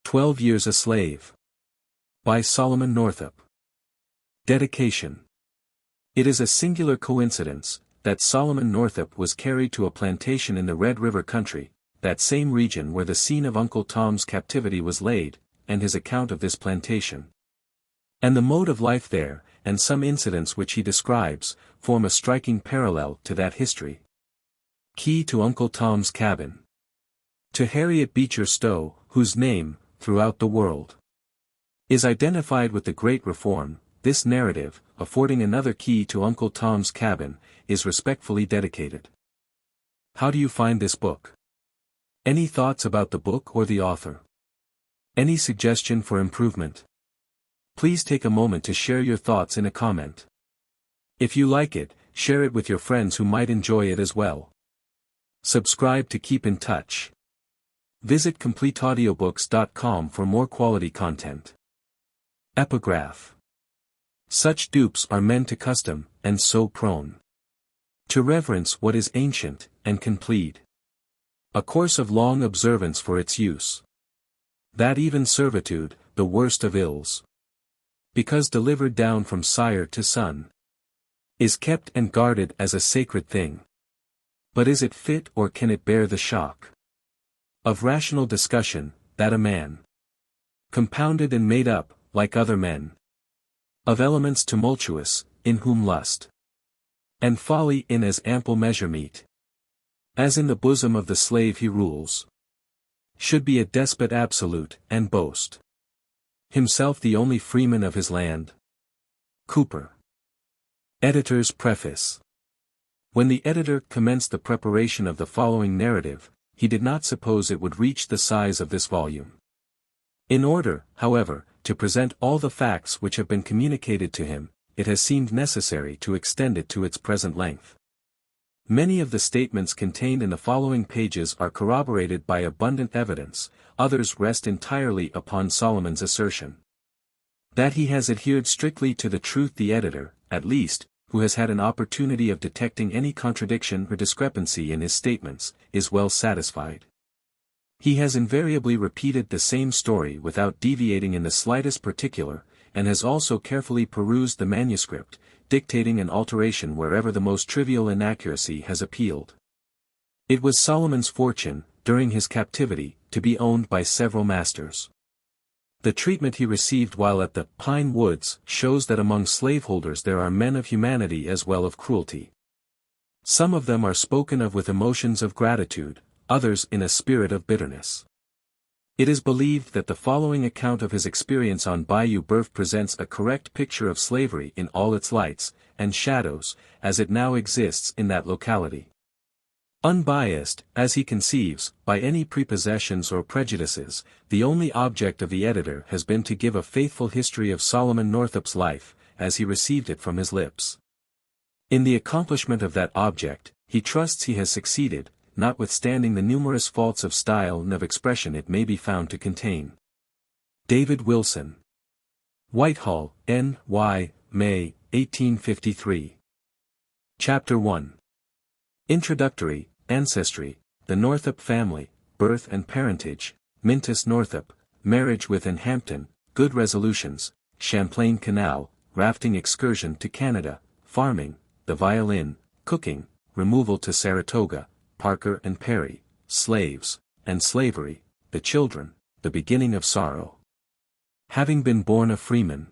12 Years a Slave. By Solomon Northup. Dedication. It is a singular coincidence that Solomon Northup was carried to a plantation in the Red River country, that same region where the scene of Uncle Tom's captivity was laid, and his account of this plantation. And the mode of life there, and some incidents which he describes, form a striking parallel to that history. Key to Uncle Tom's Cabin. To Harriet Beecher Stowe, whose name, throughout the world, is identified with the Great Reform, this narrative, affording another key to Uncle Tom's Cabin, is respectfully dedicated. How do you find this book? Any thoughts about the book or the author? Any suggestion for improvement? Please take a moment to share your thoughts in a comment. If you like it, share it with your friends who might enjoy it as well. Subscribe to keep in touch. Visit CompleteAudiobooks.com for more quality content. Epigraph. Such dupes are men to custom, and so prone to reverence what is ancient, and can plead a course of long observance for its use. That even servitude, the worst of ills, because delivered down from sire to son, is kept and guarded as a sacred thing. But is it fit or can it bear the shock of rational discussion, that a man, compounded and made up, like other men, of elements tumultuous, in whom lust and folly in as ample measure meet, as in the bosom of the slave he rules, should be a despot absolute, and boast himself the only freeman of his land? Cooper. Editor's Preface. When the editor commenced the preparation of the following narrative, he did not suppose it would reach the size of this volume. In order, however, to present all the facts which have been communicated to him, it has seemed necessary to extend it to its present length. Many of the statements contained in the following pages are corroborated by abundant evidence, others rest entirely upon Solomon's assertion that he has adhered strictly to the truth. The editor, at least, who has had an opportunity of detecting any contradiction or discrepancy in his statements, is well satisfied. He has invariably repeated the same story without deviating in the slightest particular, and has also carefully perused the manuscript, dictating an alteration wherever the most trivial inaccuracy has appealed. It was Solomon's fortune, during his captivity, to be owned by several masters. The treatment he received while at the Pine Woods shows that among slaveholders there are men of humanity as well of cruelty. Some of them are spoken of with emotions of gratitude, others in a spirit of bitterness. It is believed that the following account of his experience on Bayou Boeuf presents a correct picture of slavery in all its lights and shadows, as it now exists in that locality. Unbiased, as he conceives, by any prepossessions or prejudices, the only object of the editor has been to give a faithful history of Solomon Northup's life, as he received it from his lips. In the accomplishment of that object, he trusts he has succeeded, notwithstanding the numerous faults of style and of expression it may be found to contain. David Wilson. Whitehall, N.Y., May, 1853. Chapter 1. Introductory, Ancestry, the Northup Family, Birth and Parentage, Mintus Northup, Marriage with Ann Hampton, Good Resolutions, Champlain Canal, Rafting Excursion to Canada, Farming, the Violin, Cooking, Removal to Saratoga, Parker and Perry, Slaves, and Slavery, the Children, the Beginning of Sorrow. Having been born a freeman,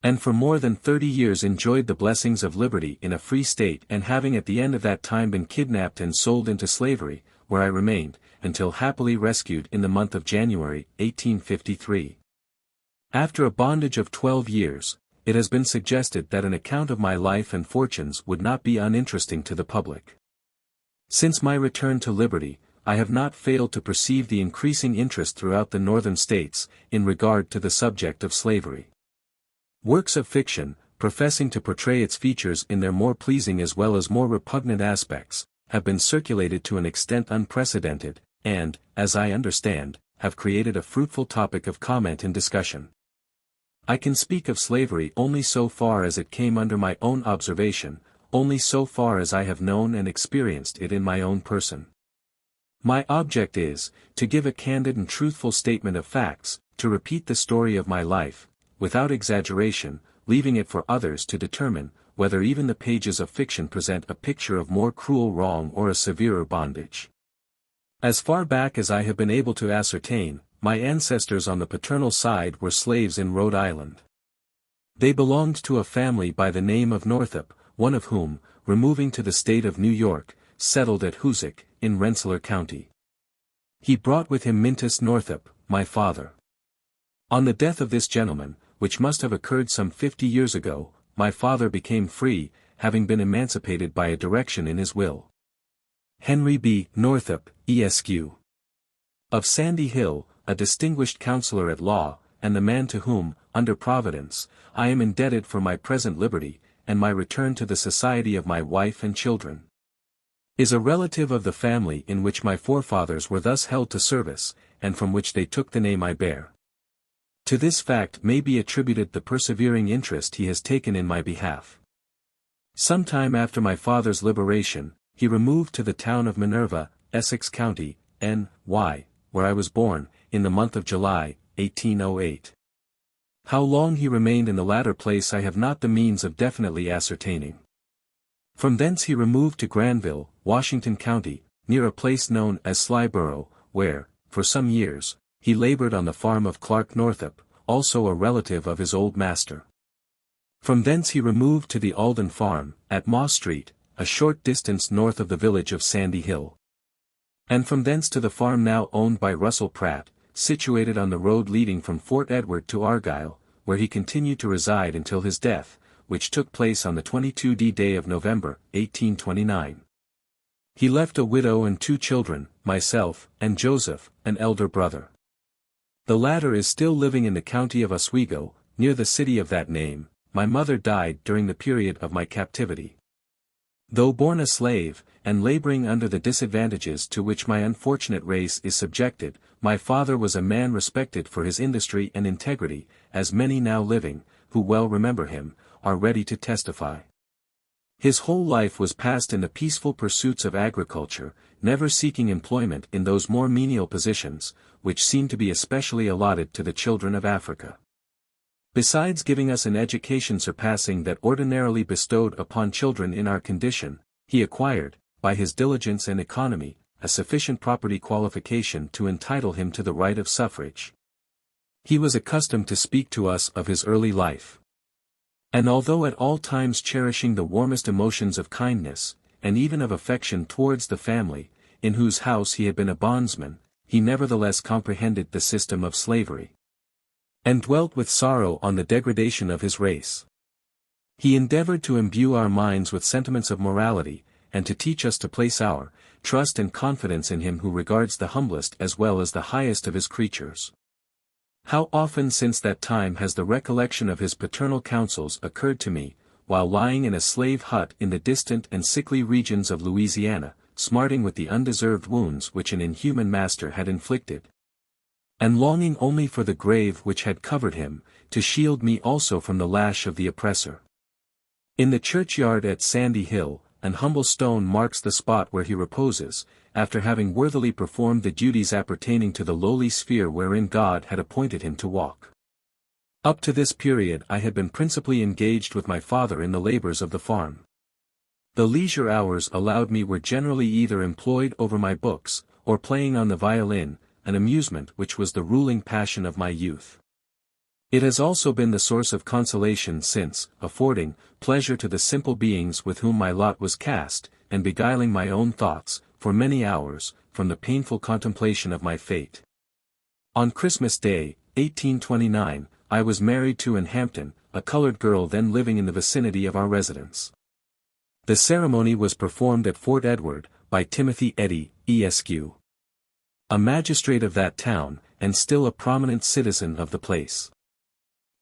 and for more than 30 years enjoyed the blessings of liberty in a free state, and having at the end of that time been kidnapped and sold into slavery, where I remained, until happily rescued in the month of January, 1853. After a bondage of 12 years, it has been suggested that an account of my life and fortunes would not be uninteresting to the public. Since my return to liberty, I have not failed to perceive the increasing interest throughout the northern states, in regard to the subject of slavery. Works of fiction, professing to portray its features in their more pleasing as well as more repugnant aspects, have been circulated to an extent unprecedented, and, as I understand, have created a fruitful topic of comment and discussion. I can speak of slavery only so far as it came under my own observation, only so far as I have known and experienced it in my own person. My object is, to give a candid and truthful statement of facts, to repeat the story of my life, without exaggeration, leaving it for others to determine, whether even the pages of fiction present a picture of more cruel wrong or a severer bondage. As far back as I have been able to ascertain, my ancestors on the paternal side were slaves in Rhode Island. They belonged to a family by the name of Northup, one of whom, removing to the state of New York, settled at Hoosick, in Rensselaer County. He brought with him Mintus Northup, my father. On the death of this gentleman, which must have occurred some 50 years ago, my father became free, having been emancipated by a direction in his will. Henry B. Northup, Esq. Of Sandy Hill, a distinguished counselor at law, and the man to whom, under Providence, I am indebted for my present liberty, and my return to the society of my wife and children. Is a relative of the family in which my forefathers were thus held to service, and from which they took the name I bear. To this fact may be attributed the persevering interest he has taken in my behalf. Some time after my father's liberation, he removed to the town of Minerva, Essex County, N.Y., where I was born, in the month of July, 1808. How long he remained in the latter place I have not the means of definitely ascertaining. From thence he removed to Granville, Washington County, near a place known as Slyborough, where, for some years, he labored on the farm of Clark Northup, also a relative of his old master. From thence he removed to the Alden farm, at Moss Street, a short distance north of the village of Sandy Hill. And from thence to the farm now owned by Russell Pratt, situated on the road leading from Fort Edward to Argyle, where he continued to reside until his death, which took place on the 22d day of November, 1829. He left a widow and 2 children, myself, and Joseph, an elder brother. The latter is still living in the county of Oswego, near the city of that name. My mother died during the period of my captivity. Though born a slave, and laboring under the disadvantages to which my unfortunate race is subjected, my father was a man respected for his industry and integrity, as many now living, who well remember him, are ready to testify. His whole life was passed in the peaceful pursuits of agriculture, never seeking employment in those more menial positions, which seem to be especially allotted to the children of Africa. Besides giving us an education surpassing that ordinarily bestowed upon children in our condition, he acquired, by his diligence and economy, a sufficient property qualification to entitle him to the right of suffrage. He was accustomed to speak to us of his early life. And although at all times cherishing the warmest emotions of kindness, and even of affection towards the family, in whose house he had been a bondsman, he nevertheless comprehended the system of slavery, and dwelt with sorrow on the degradation of his race. He endeavored to imbue our minds with sentiments of morality, and to teach us to place our trust and confidence in him who regards the humblest as well as the highest of his creatures. How often since that time has the recollection of his paternal counsels occurred to me, while lying in a slave hut in the distant and sickly regions of Louisiana, smarting with the undeserved wounds which an inhuman master had inflicted, and longing only for the grave which had covered him, to shield me also from the lash of the oppressor. In the churchyard at Sandy Hill, an humble stone marks the spot where he reposes, after having worthily performed the duties appertaining to the lowly sphere wherein God had appointed him to walk. Up to this period I had been principally engaged with my father in the labors of the farm. The leisure hours allowed me were generally either employed over my books, or playing on the violin, an amusement which was the ruling passion of my youth. It has also been the source of consolation since, affording pleasure to the simple beings with whom my lot was cast, and beguiling my own thoughts, for many hours, from the painful contemplation of my fate. On Christmas Day, 1829, I was married to in Hampton, a colored girl then living in the vicinity of our residence. The ceremony was performed at Fort Edward, by Timothy Eddy, Esq., a magistrate of that town, and still a prominent citizen of the place.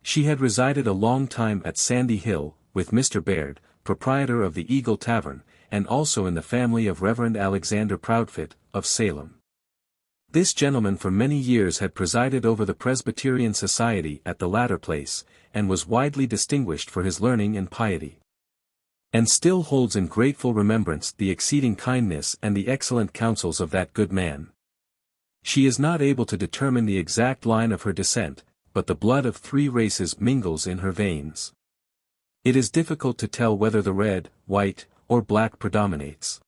She had resided a long time at Sandy Hill, with Mr. Baird, proprietor of the Eagle Tavern, and also in the family of Reverend Alexander Proudfoot, of Salem. This gentleman for many years had presided over the Presbyterian Society at the latter place, and was widely distinguished for his learning and piety. and still holds in grateful remembrance the exceeding kindness and the excellent counsels of that good man. She is not able to determine the exact line of her descent, but the blood of 3 races mingles in her veins. It is difficult to tell whether the red, white, or black predominates.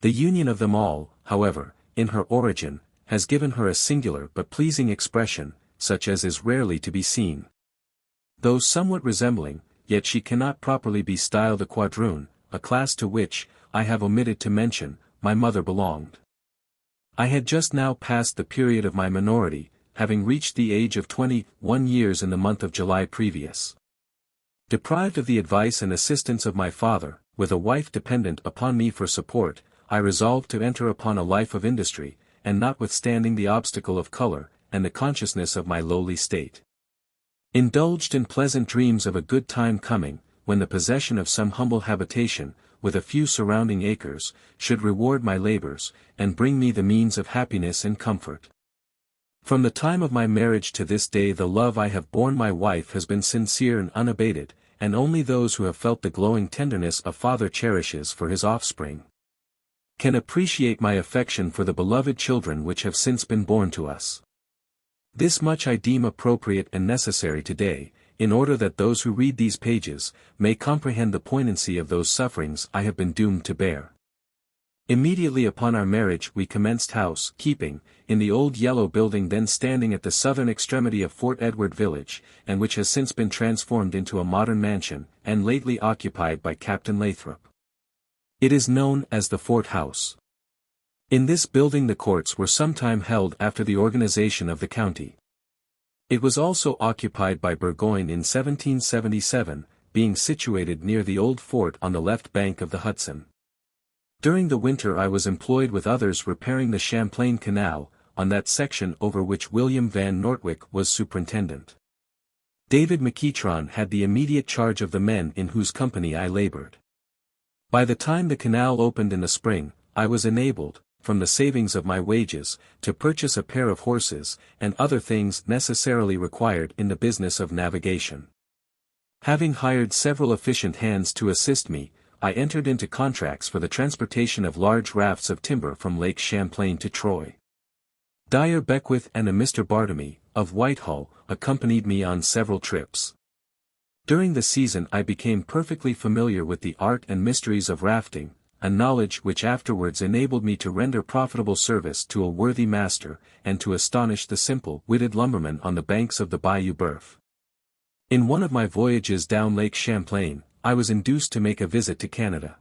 The union of them all, however, in her origin, has given her a singular but pleasing expression, such as is rarely to be seen. Though somewhat resembling, yet she cannot properly be styled a quadroon, a class to which, I have omitted to mention, my mother belonged. I had just now passed the period of my minority, having reached the age of 21 years in the month of July previous. Deprived of the advice and assistance of my father, with a wife dependent upon me for support, I resolved to enter upon a life of industry, and notwithstanding the obstacle of color, and the consciousness of my lowly state, indulged in pleasant dreams of a good time coming, when the possession of some humble habitation, with a few surrounding acres, should reward my labors, and bring me the means of happiness and comfort. From the time of my marriage to this day the love I have borne my wife has been sincere and unabated, and only those who have felt the glowing tenderness a father cherishes for his offspring can appreciate my affection for the beloved children which have since been born to us. This much I deem appropriate and necessary today, in order that those who read these pages, may comprehend the poignancy of those sufferings I have been doomed to bear. Immediately upon our marriage we commenced house-keeping, in the old yellow building then standing at the southern extremity of Fort Edward village, and which has since been transformed into a modern mansion, and lately occupied by Captain Lathrop. It is known as the Fort House. In this building the courts were sometime held after the organization of the county. It was also occupied by Burgoyne in 1777, being situated near the old fort on the left bank of the Hudson. During the winter I was employed with others repairing the Champlain Canal, on that section over which William Van Nortwick was superintendent. David McEachron had the immediate charge of the men in whose company I labored. By the time the canal opened in the spring, I was enabled, from the savings of my wages, to purchase a pair of horses, and other things necessarily required in the business of navigation. Having hired several efficient hands to assist me, I entered into contracts for the transportation of large rafts of timber from Lake Champlain to Troy. Dyer Beckwith and a Mr. Bartamy, of Whitehall, accompanied me on several trips. During the season I became perfectly familiar with the art and mysteries of rafting, a knowledge which afterwards enabled me to render profitable service to a worthy master, and to astonish the simple-witted lumbermen on the banks of the Bayou Boeuf. In one of my voyages down Lake Champlain, I was induced to make a visit to Canada.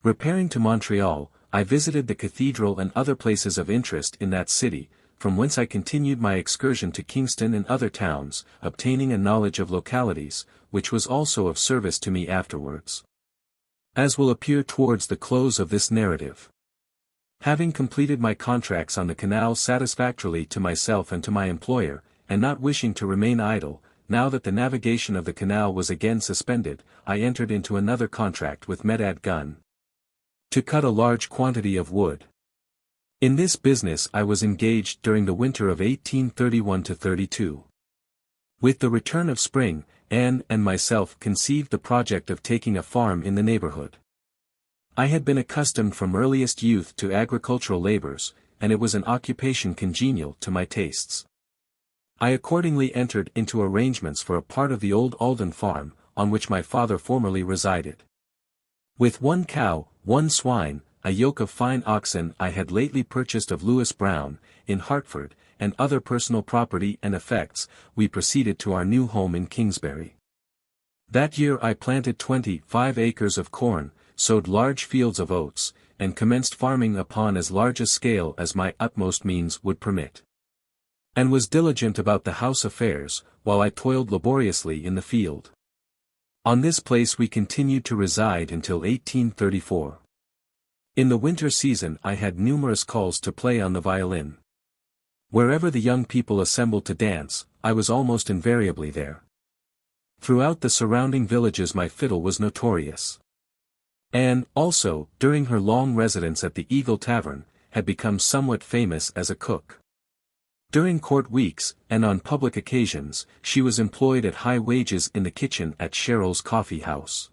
Repairing to Montreal, I visited the cathedral and other places of interest in that city, from whence I continued my excursion to Kingston and other towns, obtaining a knowledge of localities, which was also of service to me afterwards, as will appear towards the close of this narrative. Having completed my contracts on the canal satisfactorily to myself and to my employer, and not wishing to remain idle, now that the navigation of the canal was again suspended, I entered into another contract with Medad Gun to cut a large quantity of wood. In this business I was engaged during the winter of 1831-32. With the return of spring, Anne and myself conceived the project of taking a farm in the neighborhood. I had been accustomed from earliest youth to agricultural labors, and it was an occupation congenial to my tastes. I accordingly entered into arrangements for a part of the old Alden farm, on which my father formerly resided. With 1 cow, 1 swine, a yoke of fine oxen I had lately purchased of Lewis Brown, in Hartford, and other personal property and effects, we proceeded to our new home in Kingsbury. That year I planted 25 acres of corn, sowed large fields of oats, and commenced farming upon as large a scale as my utmost means would permit, and was diligent about the house affairs, while I toiled laboriously in the field. On this place we continued to reside until 1834. In the winter season I had numerous calls to play on the violin. Wherever the young people assembled to dance, I was almost invariably there. Throughout the surrounding villages my fiddle was notorious. Anne, also, during her long residence at the Eagle Tavern, had become somewhat famous as a cook. During court weeks, and on public occasions, she was employed at high wages in the kitchen at Cheryl's Coffee House.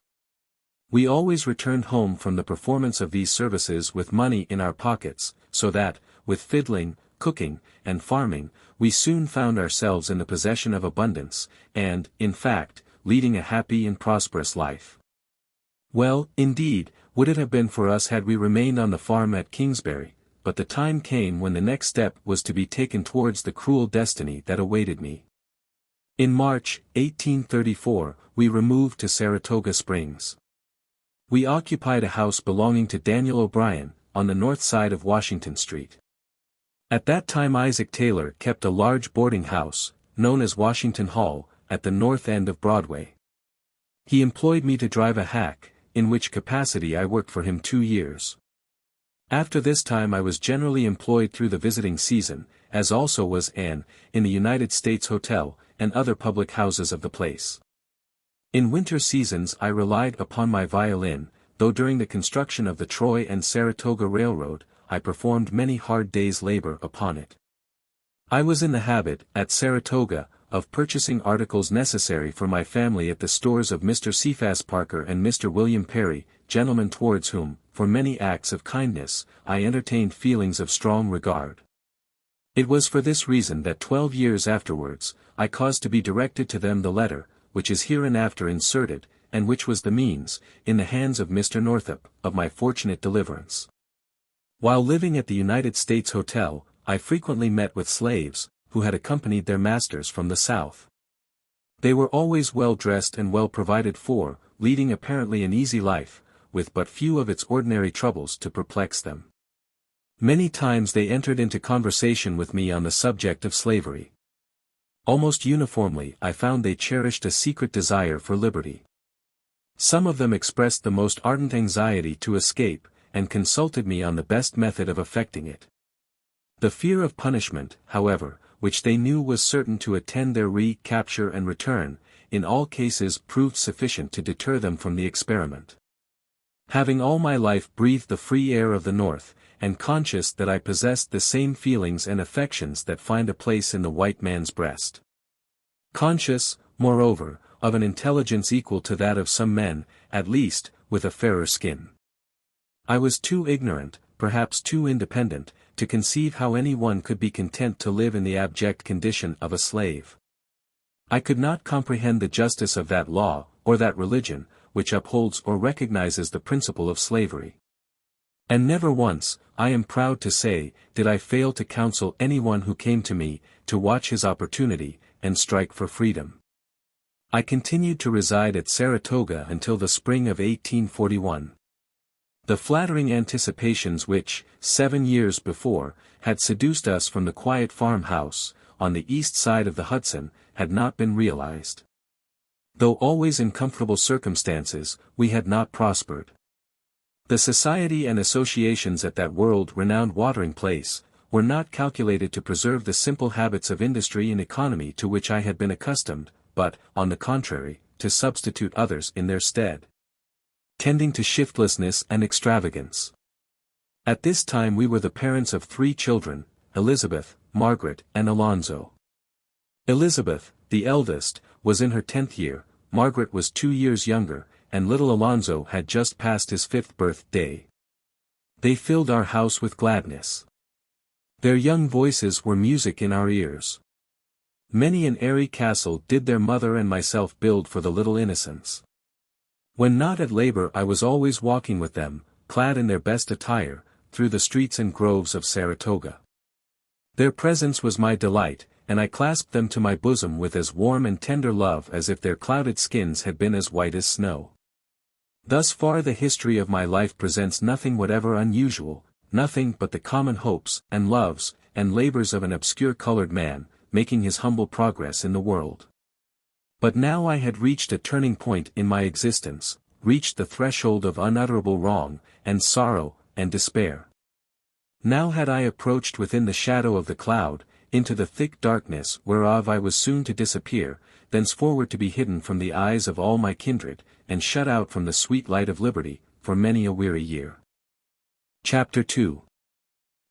We always returned home from the performance of these services with money in our pockets, so that, with fiddling, cooking, and farming, we soon found ourselves in the possession of abundance, and, in fact, leading a happy and prosperous life. Well, indeed, would it have been for us had we remained on the farm at Kingsbury, but the time came when the next step was to be taken towards the cruel destiny that awaited me. In March, 1834, we removed to Saratoga Springs. We occupied a house belonging to Daniel O'Brien, on the north side of Washington Street. At that time Isaac Taylor kept a large boarding house, known as Washington Hall, at the north end of Broadway. He employed me to drive a hack, in which capacity I worked for him 2 years. After this time I was generally employed through the visiting season, as also was Anne, in the United States Hotel, and other public houses of the place. In winter seasons I relied upon my violin, though during the construction of the Troy and Saratoga Railroad, I performed many hard days' labor upon it. I was in the habit, at Saratoga, of purchasing articles necessary for my family at the stores of Mr. Cephas Parker and Mr. William Perry, gentlemen towards whom, for many acts of kindness, I entertained feelings of strong regard. It was for this reason that 12 years afterwards, I caused to be directed to them the letter, which is hereinafter inserted, and which was the means, in the hands of Mr. Northup, of my fortunate deliverance. While living at the United States Hotel, I frequently met with slaves, who had accompanied their masters from the South. They were always well dressed and well provided for, leading apparently an easy life, with but few of its ordinary troubles to perplex them. Many times they entered into conversation with me on the subject of slavery. Almost uniformly I found they cherished a secret desire for liberty. Some of them expressed the most ardent anxiety to escape, and consulted me on the best method of effecting it. The fear of punishment, however, which they knew was certain to attend their recapture and return, in all cases proved sufficient to deter them from the experiment. Having all my life breathed the free air of the North, and conscious that I possessed the same feelings and affections that find a place in the white man's breast. Conscious, moreover, of an intelligence equal to that of some men, at least, with a fairer skin. I was too ignorant, perhaps too independent, to conceive how any one could be content to live in the abject condition of a slave. I could not comprehend the justice of that law, or that religion, which upholds or recognizes the principle of slavery. And never once, I am proud to say, did I fail to counsel anyone who came to me, to watch his opportunity, and strike for freedom. I continued to reside at Saratoga until the spring of 1841. The flattering anticipations which, 7 years before, had seduced us from the quiet farmhouse, on the east side of the Hudson, had not been realized. Though always in comfortable circumstances, we had not prospered. The society and associations at that world-renowned watering place, were not calculated to preserve the simple habits of industry and economy to which I had been accustomed, but, on the contrary, to substitute others in their stead, tending to shiftlessness and extravagance. At this time we were the parents of 3 children, Elizabeth, Margaret, and Alonzo. Elizabeth, the eldest, was in her 10th year, Margaret was 2 years younger, and little Alonzo had just passed his 5th birthday. They filled our house with gladness. Their young voices were music in our ears. Many an airy castle did their mother and myself build for the little innocents. When not at labor I was always walking with them, clad in their best attire, through the streets and groves of Saratoga. Their presence was my delight, and I clasped them to my bosom with as warm and tender love as if their clouded skins had been as white as snow. Thus far the history of my life presents nothing whatever unusual, nothing but the common hopes, and loves, and labors of an obscure colored man, making his humble progress in the world. But now I had reached a turning point in my existence, reached the threshold of unutterable wrong, and sorrow, and despair. Now had I approached within the shadow of the cloud, into the thick darkness whereof I was soon to disappear, thenceforward to be hidden from the eyes of all my kindred, and shut out from the sweet light of liberty, for many a weary year. Chapter 2.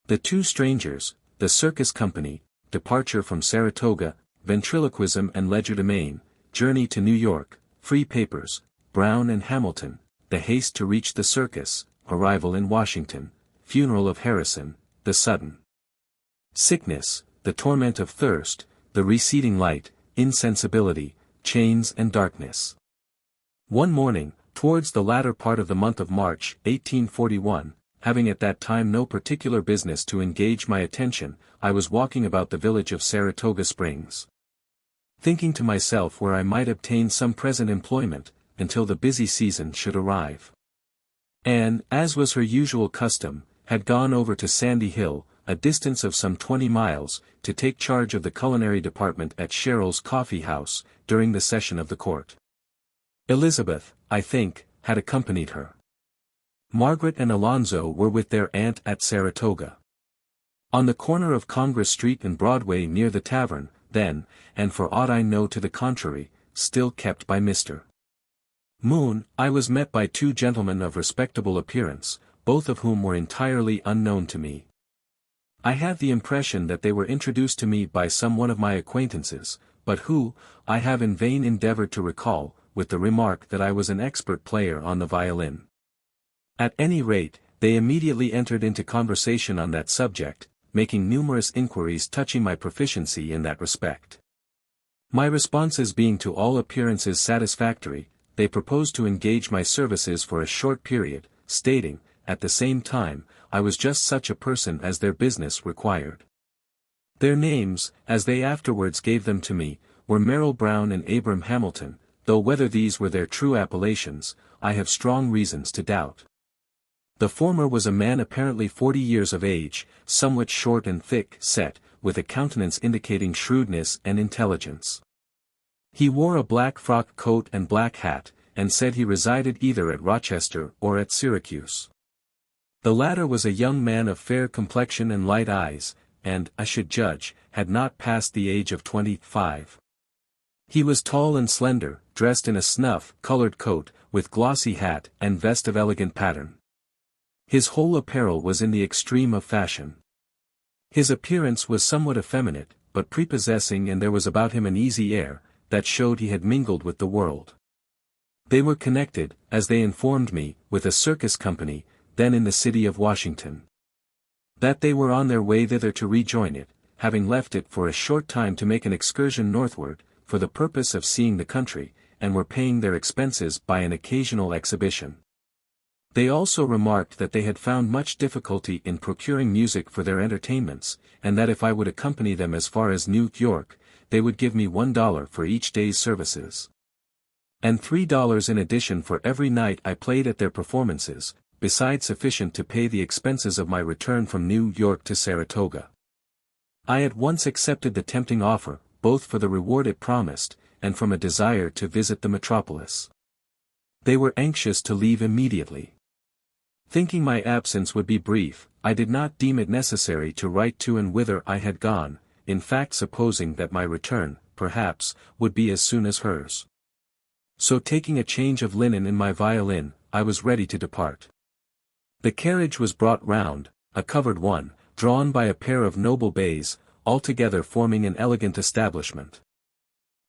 The Two Strangers, the Circus Company, Departure from Saratoga, Ventriloquism and Legerdemain, Journey to New York, Free Papers, Brown and Hamilton, the haste to reach the circus, arrival in Washington, funeral of Harrison, the sudden sickness, the torment of thirst, the receding light, insensibility, chains and darkness. One morning, towards the latter part of the month of March, 1841, having at that time no particular business to engage my attention, I was walking about the village of Saratoga Springs, thinking to myself where I might obtain some present employment, until the busy season should arrive. Anne, as was her usual custom, had gone over to Sandy Hill, a distance of some 20 miles, to take charge of the culinary department at Sherrill's Coffee House, during the session of the court. Elizabeth, I think, had accompanied her. Margaret and Alonzo were with their aunt at Saratoga. On the corner of Congress Street and Broadway near the tavern, then, and for aught I know to the contrary, still kept by Mr. Moon, I was met by two gentlemen of respectable appearance, both of whom were entirely unknown to me. I had the impression that they were introduced to me by some one of my acquaintances, but who, I have in vain endeavored to recall, with the remark that I was an expert player on the violin. At any rate, they immediately entered into conversation on that subject, making numerous inquiries touching my proficiency in that respect. My responses being to all appearances satisfactory, they proposed to engage my services for a short period, stating, at the same time, I was just such a person as their business required. Their names, as they afterwards gave them to me, were Merrill Brown and Abram Hamilton, though whether these were their true appellations, I have strong reasons to doubt. The former was a man apparently 40 years of age, somewhat short and thick-set, with a countenance indicating shrewdness and intelligence. He wore a black frock coat and black hat, and said he resided either at Rochester or at Syracuse. The latter was a young man of fair complexion and light eyes, and, I should judge, had not passed the age of 25. He was tall and slender, dressed in a snuff-colored coat, with glossy hat and vest of elegant pattern. His whole apparel was in the extreme of fashion. His appearance was somewhat effeminate, but prepossessing, and there was about him an easy air, that showed he had mingled with the world. They were connected, as they informed me, with a circus company, then in the city of Washington. That they were on their way thither to rejoin it, having left it for a short time to make an excursion northward, for the purpose of seeing the country, and were paying their expenses by an occasional exhibition. They also remarked that they had found much difficulty in procuring music for their entertainments, and that if I would accompany them as far as New York, they would give me $1 for each day's services, and $3 in addition for every night I played at their performances, besides sufficient to pay the expenses of my return from New York to Saratoga. I at once accepted the tempting offer, both for the reward it promised, and from a desire to visit the metropolis. They were anxious to leave immediately. Thinking my absence would be brief, I did not deem it necessary to write to and whither I had gone, in fact supposing that my return, perhaps, would be as soon as hers. So taking a change of linen in my violin, I was ready to depart. The carriage was brought round, a covered one, drawn by a pair of noble bays, altogether forming an elegant establishment.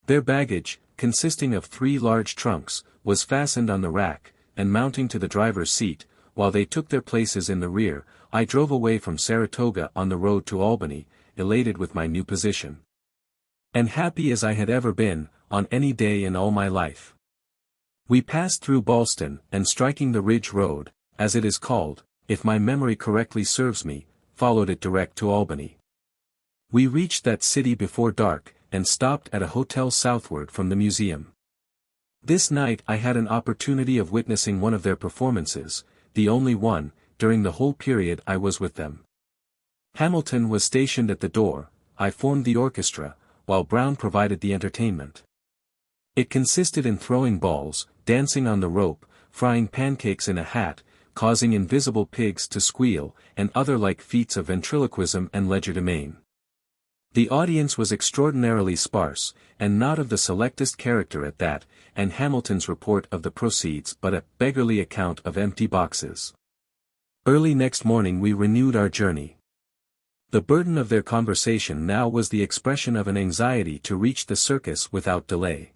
Their baggage, consisting of 3 large trunks, was fastened on the rack, and mounting to the driver's seat, while they took their places in the rear, I drove away from Saratoga on the road to Albany, elated with my new position, and happy as I had ever been, on any day in all my life. We passed through Ballston, and striking the Ridge Road, as it is called, if my memory correctly serves me, followed it direct to Albany. We reached that city before dark, and stopped at a hotel southward from the museum. This night I had an opportunity of witnessing one of their performances, the only one, during the whole period I was with them. Hamilton was stationed at the door, I formed the orchestra, while Brown provided the entertainment. It consisted in throwing balls, dancing on the rope, frying pancakes in a hat, causing invisible pigs to squeal, and other like feats of ventriloquism and legerdemain. The audience was extraordinarily sparse, and not of the selectest character at that, and Hamilton's report of the proceeds but a beggarly account of empty boxes. Early next morning we renewed our journey. The burden of their conversation now was the expression of an anxiety to reach the circus without delay.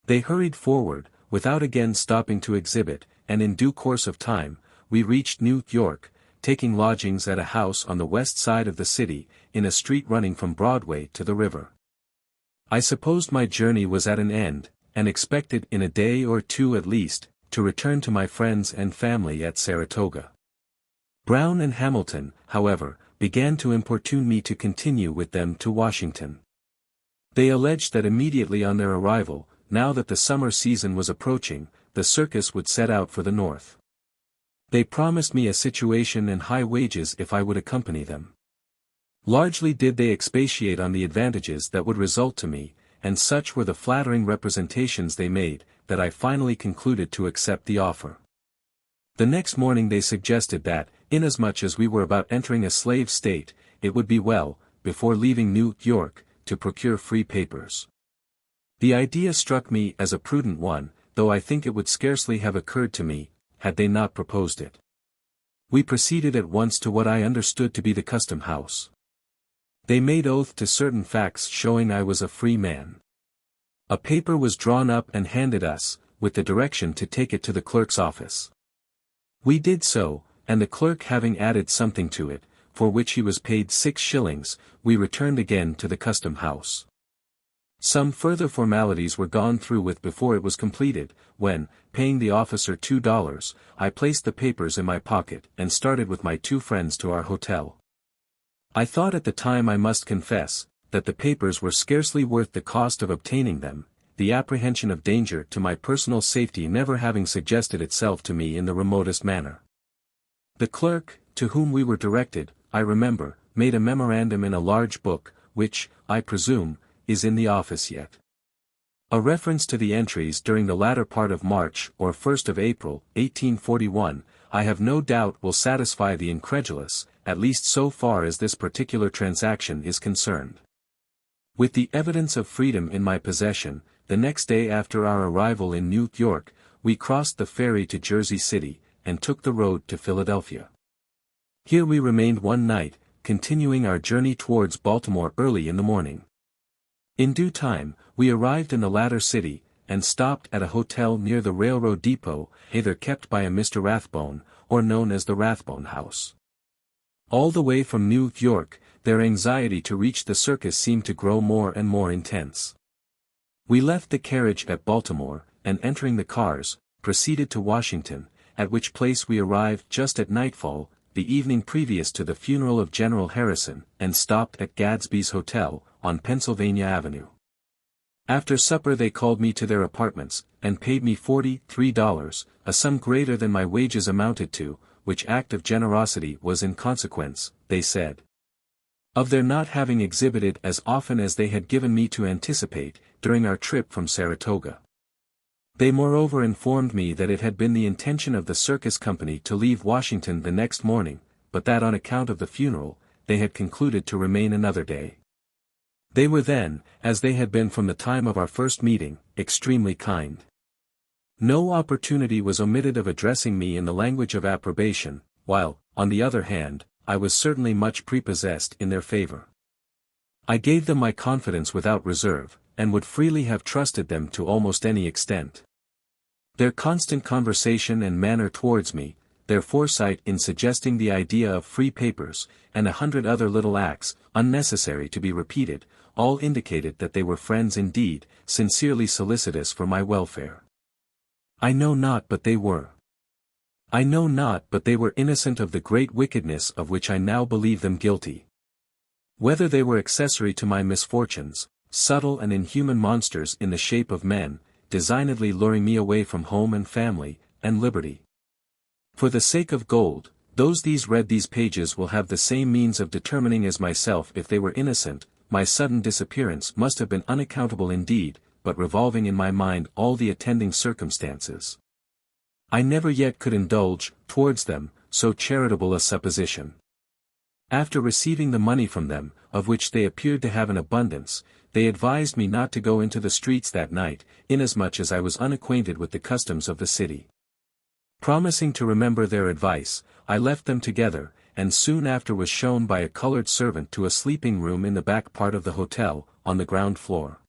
They hurried forward, without again stopping to exhibit, and in due course of time, we reached New York, taking lodgings at a house on the west side of the city, in a street running from Broadway to the river. I supposed my journey was at an end, and expected in a day or two at least, to return to my friends and family at Saratoga. Brown and Hamilton, however, began to importune me to continue with them to Washington. They alleged that immediately on their arrival, now that the summer season was approaching, the circus would set out for the north. They promised me a situation and high wages if I would accompany them. Largely did they expatiate on the advantages that would result to me, and such were the flattering representations they made, that I finally concluded to accept the offer. The next morning they suggested that, inasmuch as we were about entering a slave state, it would be well, before leaving New York, to procure free papers. The idea struck me as a prudent one, though I think it would scarcely have occurred to me, had they not proposed it. We proceeded at once to what I understood to be the custom house. They made oath to certain facts showing I was a free man. A paper was drawn up and handed us, with the direction to take it to the clerk's office. We did so, and the clerk having added something to it, for which he was paid 6 shillings, we returned again to the custom house. Some further formalities were gone through with before it was completed, when, paying the officer $2, I placed the papers in my pocket and started with my 2 friends to our hotel. I thought at the time, I must confess, that the papers were scarcely worth the cost of obtaining them, the apprehension of danger to my personal safety never having suggested itself to me in the remotest manner. The clerk, to whom we were directed, I remember, made a memorandum in a large book, which, I presume, is in the office yet. A reference to the entries during the latter part of March or 1st of April, 1841, I have no doubt will satisfy the incredulous, at least so far as this particular transaction is concerned. With the evidence of freedom in my possession, the next day after our arrival in New York, we crossed the ferry to Jersey City, and took the road to Philadelphia. Here we remained one night, continuing our journey towards Baltimore early in the morning. In due time, we arrived in the latter city, and stopped at a hotel near the railroad depot, either kept by a Mr. Rathbone, or known as the Rathbone House. All the way from New York, their anxiety to reach the circus seemed to grow more and more intense. We left the carriage at Baltimore, and entering the cars, proceeded to Washington, at which place we arrived just at nightfall, the evening previous to the funeral of General Harrison, and stopped at Gadsby's Hotel, on Pennsylvania Avenue. After supper they called me to their apartments, and paid me $43, a sum greater than my wages amounted to, which act of generosity was in consequence, they said, of their not having exhibited as often as they had given me to anticipate, during our trip from Saratoga. They moreover informed me that it had been the intention of the circus company to leave Washington the next morning, but that on account of the funeral, they had concluded to remain another day. They were then, as they had been from the time of our first meeting, extremely kind. No opportunity was omitted of addressing me in the language of approbation, while, on the other hand, I was certainly much prepossessed in their favor. I gave them my confidence without reserve, and would freely have trusted them to almost any extent. Their constant conversation and manner towards me, their foresight in suggesting the idea of free papers, and 100 other little acts, unnecessary to be repeated, all indicated that they were friends indeed, sincerely solicitous for my welfare. I know not but they were. I know not but they were innocent of the great wickedness of which I now believe them guilty. Whether they were accessory to my misfortunes, subtle and inhuman monsters in the shape of men, designedly luring me away from home and family, and liberty. For the sake of gold, these read these pages will have the same means of determining as myself if they were innocent. My sudden disappearance must have been unaccountable indeed, but revolving in my mind all the attending circumstances, I never yet could indulge, towards them, so charitable a supposition. After receiving the money from them, of which they appeared to have an abundance, they advised me not to go into the streets that night, inasmuch as I was unacquainted with the customs of the city. Promising to remember their advice, I left them together, and soon after was shown by a colored servant to a sleeping room in the back part of the hotel, on the ground floor.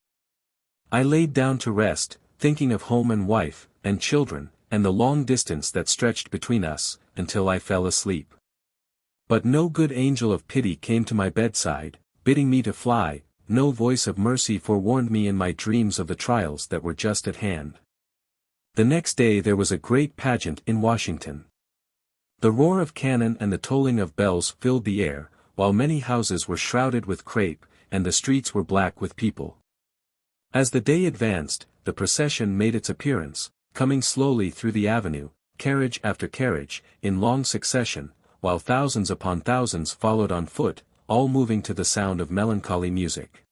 I laid down to rest, thinking of home and wife, and children, and the long distance that stretched between us, until I fell asleep. But no good angel of pity came to my bedside, bidding me to fly, no voice of mercy forewarned me in my dreams of the trials that were just at hand. The next day there was a great pageant in Washington. The roar of cannon and the tolling of bells filled the air, while many houses were shrouded with crape, and the streets were black with people. As the day advanced, the procession made its appearance, coming slowly through the avenue, carriage after carriage, in long succession, while thousands upon thousands followed on foot, all moving to the sound of melancholy music.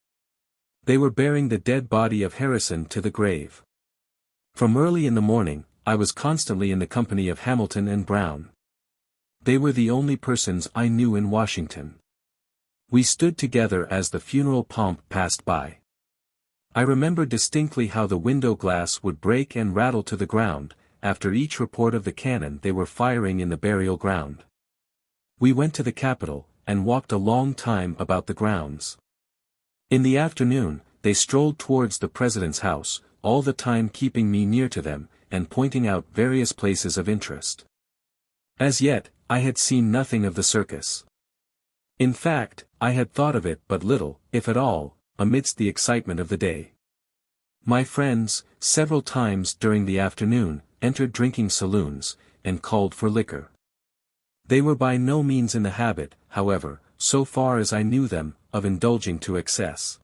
They were bearing the dead body of Harrison to the grave. From early in the morning, I was constantly in the company of Hamilton and Brown. They were the only persons I knew in Washington. We stood together as the funeral pomp passed by. I remember distinctly how the window glass would break and rattle to the ground, after each report of the cannon they were firing in the burial ground. We went to the Capitol, and walked a long time about the grounds. In the afternoon, they strolled towards the President's house, all the time keeping me near to them, and pointing out various places of interest. As yet, I had seen nothing of the circus. In fact, I had thought of it but little, if at all, amidst the excitement of the day. My friends, several times during the afternoon, entered drinking saloons, and called for liquor. They were by no means in the habit, however, so far as I knew them, of indulging to excess.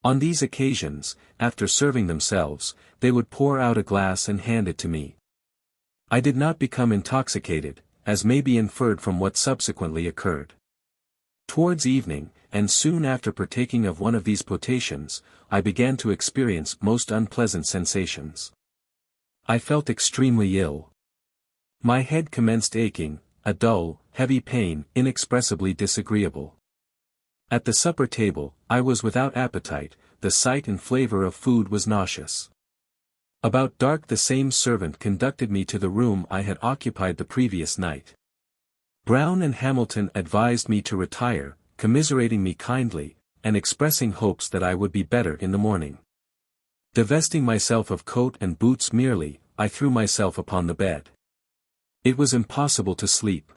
On these occasions, after serving themselves, they would pour out a glass and hand it to me. I did not become intoxicated, as may be inferred from what subsequently occurred. Towards evening, and soon after partaking of one of these potations, I began to experience most unpleasant sensations. I felt extremely ill. My head commenced aching, a dull, heavy pain inexpressibly disagreeable. At the supper table, I was without appetite, the sight and flavor of food was nauseous. About dark the same servant conducted me to the room I had occupied the previous night. Brown and Hamilton advised me to retire, commiserating me kindly, and expressing hopes that I would be better in the morning. Divesting myself of coat and boots merely, I threw myself upon the bed. It was impossible to sleep.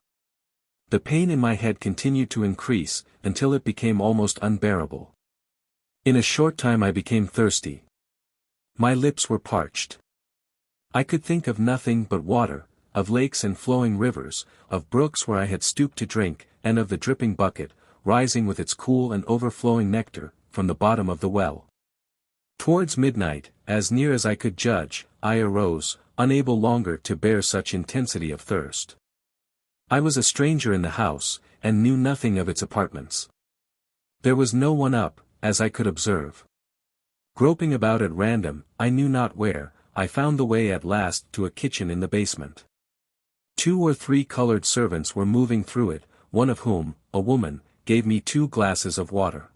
The pain in my head continued to increase, until it became almost unbearable. In a short time I became thirsty. My lips were parched. I could think of nothing but water, of lakes and flowing rivers, of brooks where I had stooped to drink, and of the dripping bucket, rising with its cool and overflowing nectar, from the bottom of the well. Towards midnight, as near as I could judge, I arose, unable longer to bear such intensity of thirst. I was a stranger in the house, and knew nothing of its apartments. There was no one up, as I could observe. Groping about at random, I knew not where, I found the way at last to a kitchen in the basement. 2 or 3 colored servants were moving through it, one of whom, a woman, gave me 2 glasses of water.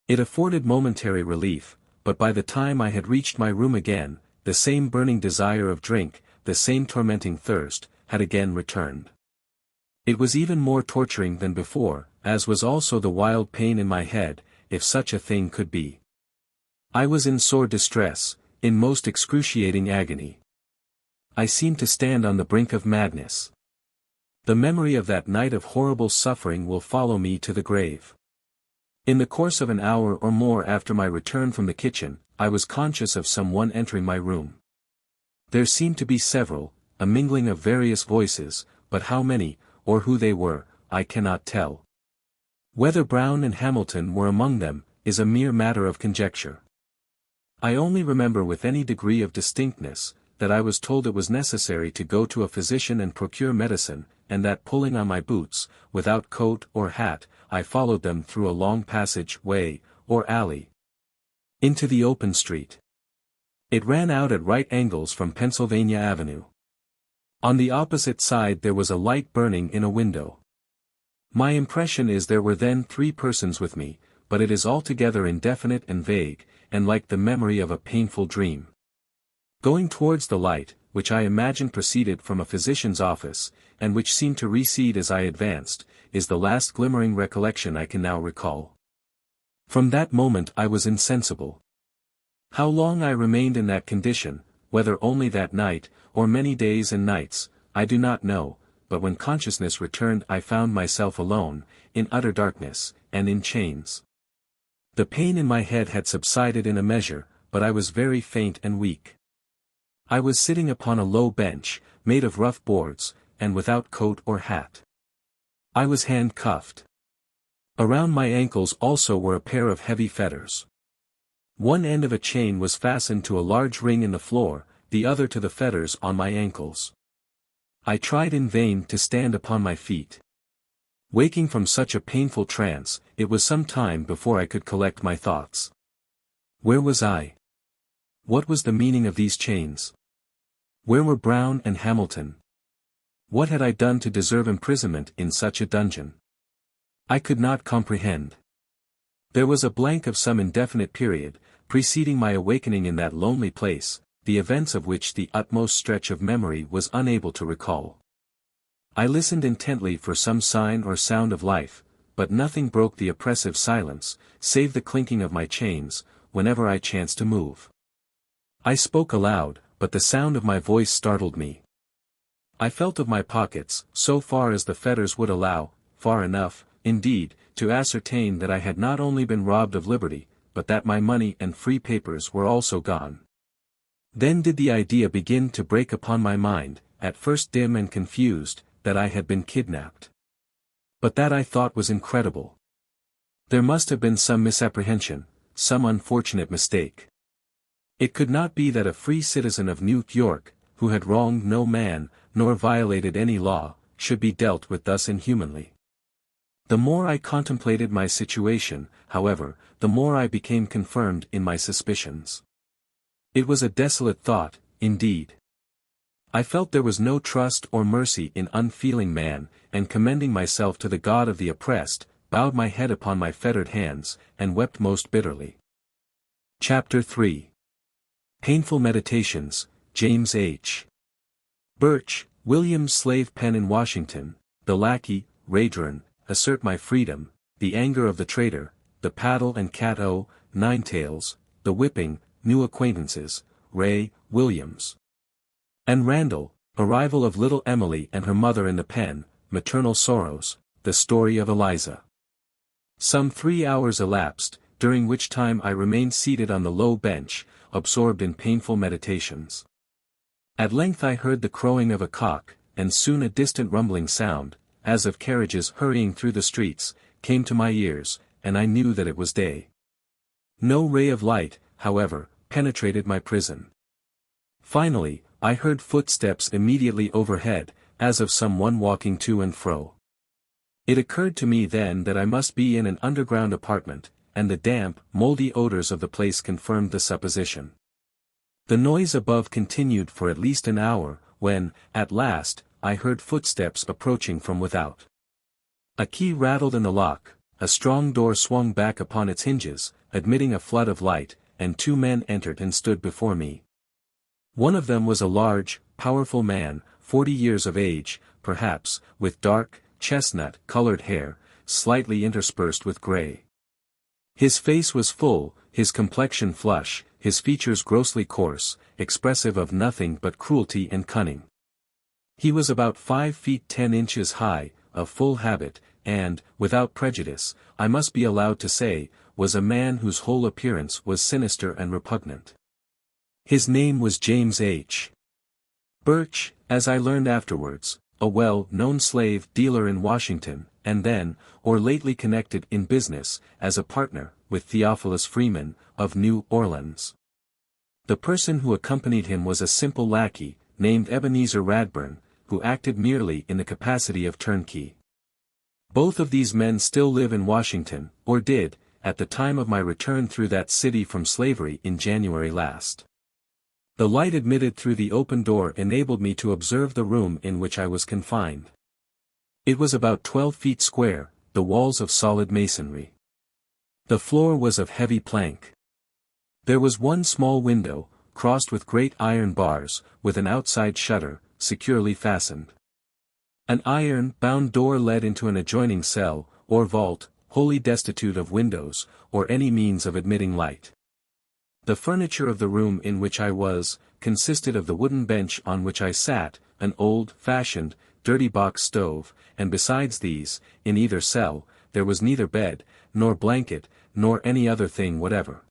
It afforded momentary relief, but by the time I had reached my room again, the same burning desire of drink, the same tormenting thirst, had again returned. It was even more torturing than before, as was also the wild pain in my head, if such a thing could be. I was in sore distress, in most excruciating agony. I seemed to stand on the brink of madness. The memory of that night of horrible suffering will follow me to the grave. In the course of an hour or more after my return from the kitchen, I was conscious of someone entering my room. There seemed to be several, a mingling of various voices, but how many, or who they were, I cannot tell. Whether Brown and Hamilton were among them, is a mere matter of conjecture. I only remember with any degree of distinctness, that I was told it was necessary to go to a physician and procure medicine, and that pulling on my boots, without coat or hat, I followed them through a long passage way, or alley, into the open street. It ran out at right angles from Pennsylvania Avenue. On the opposite side there was a light burning in a window. My impression is there were then 3 persons with me, but it is altogether indefinite and vague, and like the memory of a painful dream. Going towards the light, which I imagine proceeded from a physician's office, and which seemed to recede as I advanced, is the last glimmering recollection I can now recall. From that moment I was insensible. How long I remained in that condition, whether only that night, or many days and nights, I do not know, but when consciousness returned I found myself alone, in utter darkness, and in chains. The pain in my head had subsided in a measure, but I was very faint and weak. I was sitting upon a low bench, made of rough boards, and without coat or hat. I was handcuffed. Around my ankles also were a pair of heavy fetters. One end of a chain was fastened to a large ring in the floor, the other to the fetters on my ankles. I tried in vain to stand upon my feet. Waking from such a painful trance, it was some time before I could collect my thoughts. Where was I? What was the meaning of these chains? Where were Brown and Hamilton? What had I done to deserve imprisonment in such a dungeon? I could not comprehend. There was a blank of some indefinite period, preceding my awakening in that lonely place, the events of which the utmost stretch of memory was unable to recall. I listened intently for some sign or sound of life, but nothing broke the oppressive silence, save the clinking of my chains, whenever I chanced to move. I spoke aloud, but the sound of my voice startled me. I felt of my pockets, so far as the fetters would allow, far enough, indeed, to ascertain that I had not only been robbed of liberty, but that my money and free papers were also gone. Then did the idea begin to break upon my mind, at first dim and confused, that I had been kidnapped. But that I thought was incredible. There must have been some misapprehension, some unfortunate mistake. It could not be that a free citizen of New York, who had wronged no man, nor violated any law, should be dealt with thus inhumanly. The more I contemplated my situation, however, the more I became confirmed in my suspicions. It was a desolate thought, indeed. I felt there was no trust or mercy in unfeeling man, and commending myself to the God of the oppressed, bowed my head upon my fettered hands, and wept most bitterly. Chapter 3. Painful Meditations, James H. Birch, William's slave pen in Washington, the lackey, Radron, assert my freedom, the anger of the traitor, the paddle and cat o, nine tails, the whipping, new acquaintances, Ray, Williams. And Randall, arrival of little Emily and her mother in the pen, maternal sorrows, the story of Eliza. Some 3 hours elapsed, during which time I remained seated on the low bench, absorbed in painful meditations. At length I heard the crowing of a cock, and soon a distant rumbling sound, as of carriages hurrying through the streets, came to my ears, and I knew that it was day. No ray of light, however, penetrated my prison. Finally, I heard footsteps immediately overhead, as of some one walking to and fro. It occurred to me then that I must be in an underground apartment, and the damp, moldy odors of the place confirmed the supposition. The noise above continued for at least an hour, when, at last, I heard footsteps approaching from without. A key rattled in the lock, a strong door swung back upon its hinges, admitting a flood of light, and 2 men entered and stood before me. One of them was a large, powerful man, 40 years of age, perhaps, with dark, chestnut-colored hair, slightly interspersed with gray. His face was full, his complexion flush, his features grossly coarse, expressive of nothing but cruelty and cunning. He was about 5 feet 10 inches high, of full habit, and, without prejudice, I must be allowed to say, was a man whose whole appearance was sinister and repugnant. His name was James H. Birch, as I learned afterwards, a well-known slave dealer in Washington, and then, or lately connected in business, as a partner, with Theophilus Freeman, of New Orleans. The person who accompanied him was a simple lackey, named Ebenezer Radburn, who acted merely in the capacity of turnkey. Both of these men still live in Washington, or did, at the time of my return through that city from slavery in January last. The light admitted through the open door enabled me to observe the room in which I was confined. It was about 12 feet square, the walls of solid masonry. The floor was of heavy plank. There was one small window, crossed with great iron bars, with an outside shutter, securely fastened. An iron-bound door led into an adjoining cell, or vault, wholly destitute of windows, or any means of admitting light. The furniture of the room in which I was, consisted of the wooden bench on which I sat, an old-fashioned, dirty box stove, and besides these, in either cell, there was neither bed, nor blanket, nor any other thing whatever.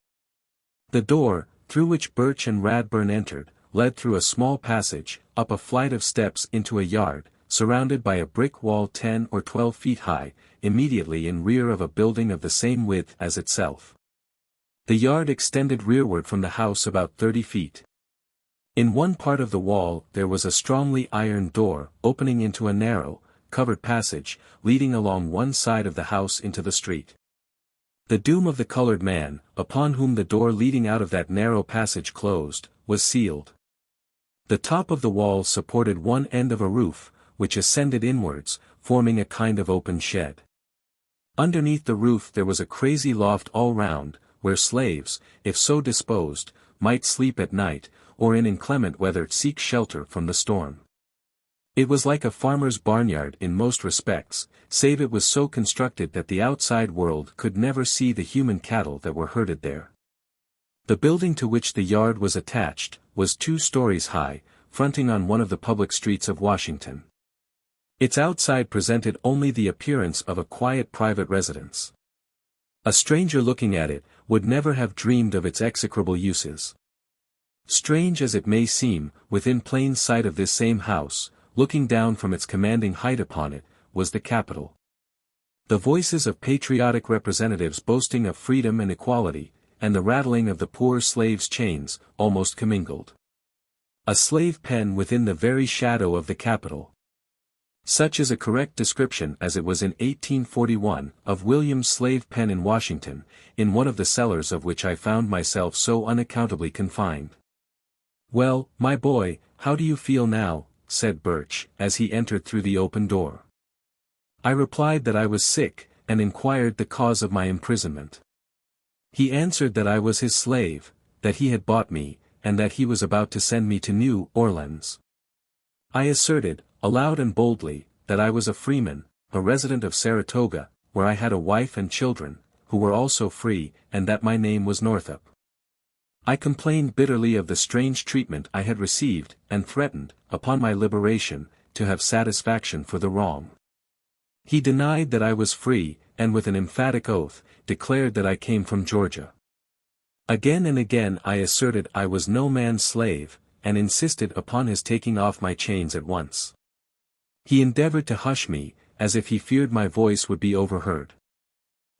The door, through which Birch and Radburn entered, led through a small passage, up a flight of steps into a yard, surrounded by a brick wall 10 or 12 feet high, immediately in rear of a building of the same width as itself. The yard extended rearward from the house about 30 feet. In one part of the wall there was a strongly ironed door, opening into a narrow, covered passage, leading along one side of the house into the street. The doom of the colored man, upon whom the door leading out of that narrow passage closed, was sealed. The top of the wall supported one end of a roof, which ascended inwards, forming a kind of open shed. Underneath the roof there was a crazy loft all round, where slaves, if so disposed, might sleep at night, or in inclement weather seek shelter from the storm. It was like a farmer's barnyard in most respects, save it was so constructed that the outside world could never see the human cattle that were herded there. The building to which the yard was attached, was 2 stories high, fronting on one of the public streets of Washington. Its outside presented only the appearance of a quiet private residence. A stranger looking at it, would never have dreamed of its execrable uses. Strange as it may seem, within plain sight of this same house, looking down from its commanding height upon it, was the Capitol. The voices of patriotic representatives boasting of freedom and equality, and the rattling of the poor slaves' chains, almost commingled. A slave pen within the very shadow of the Capitol. Such is a correct description as it was in 1841, of William's slave pen in Washington, in one of the cellars of which I found myself so unaccountably confined. "Well, my boy, how do you feel now?" said Birch, as he entered through the open door. I replied that I was sick, and inquired the cause of my imprisonment. He answered that I was his slave, that he had bought me, and that he was about to send me to New Orleans. I asserted, aloud and boldly, that I was a freeman, a resident of Saratoga, where I had a wife and children, who were also free, and that my name was Northup. I complained bitterly of the strange treatment I had received, and threatened, upon my liberation, to have satisfaction for the wrong. He denied that I was free, and with an emphatic oath, declared that I came from Georgia. Again and again I asserted I was no man's slave, and insisted upon his taking off my chains at once. He endeavored to hush me, as if he feared my voice would be overheard.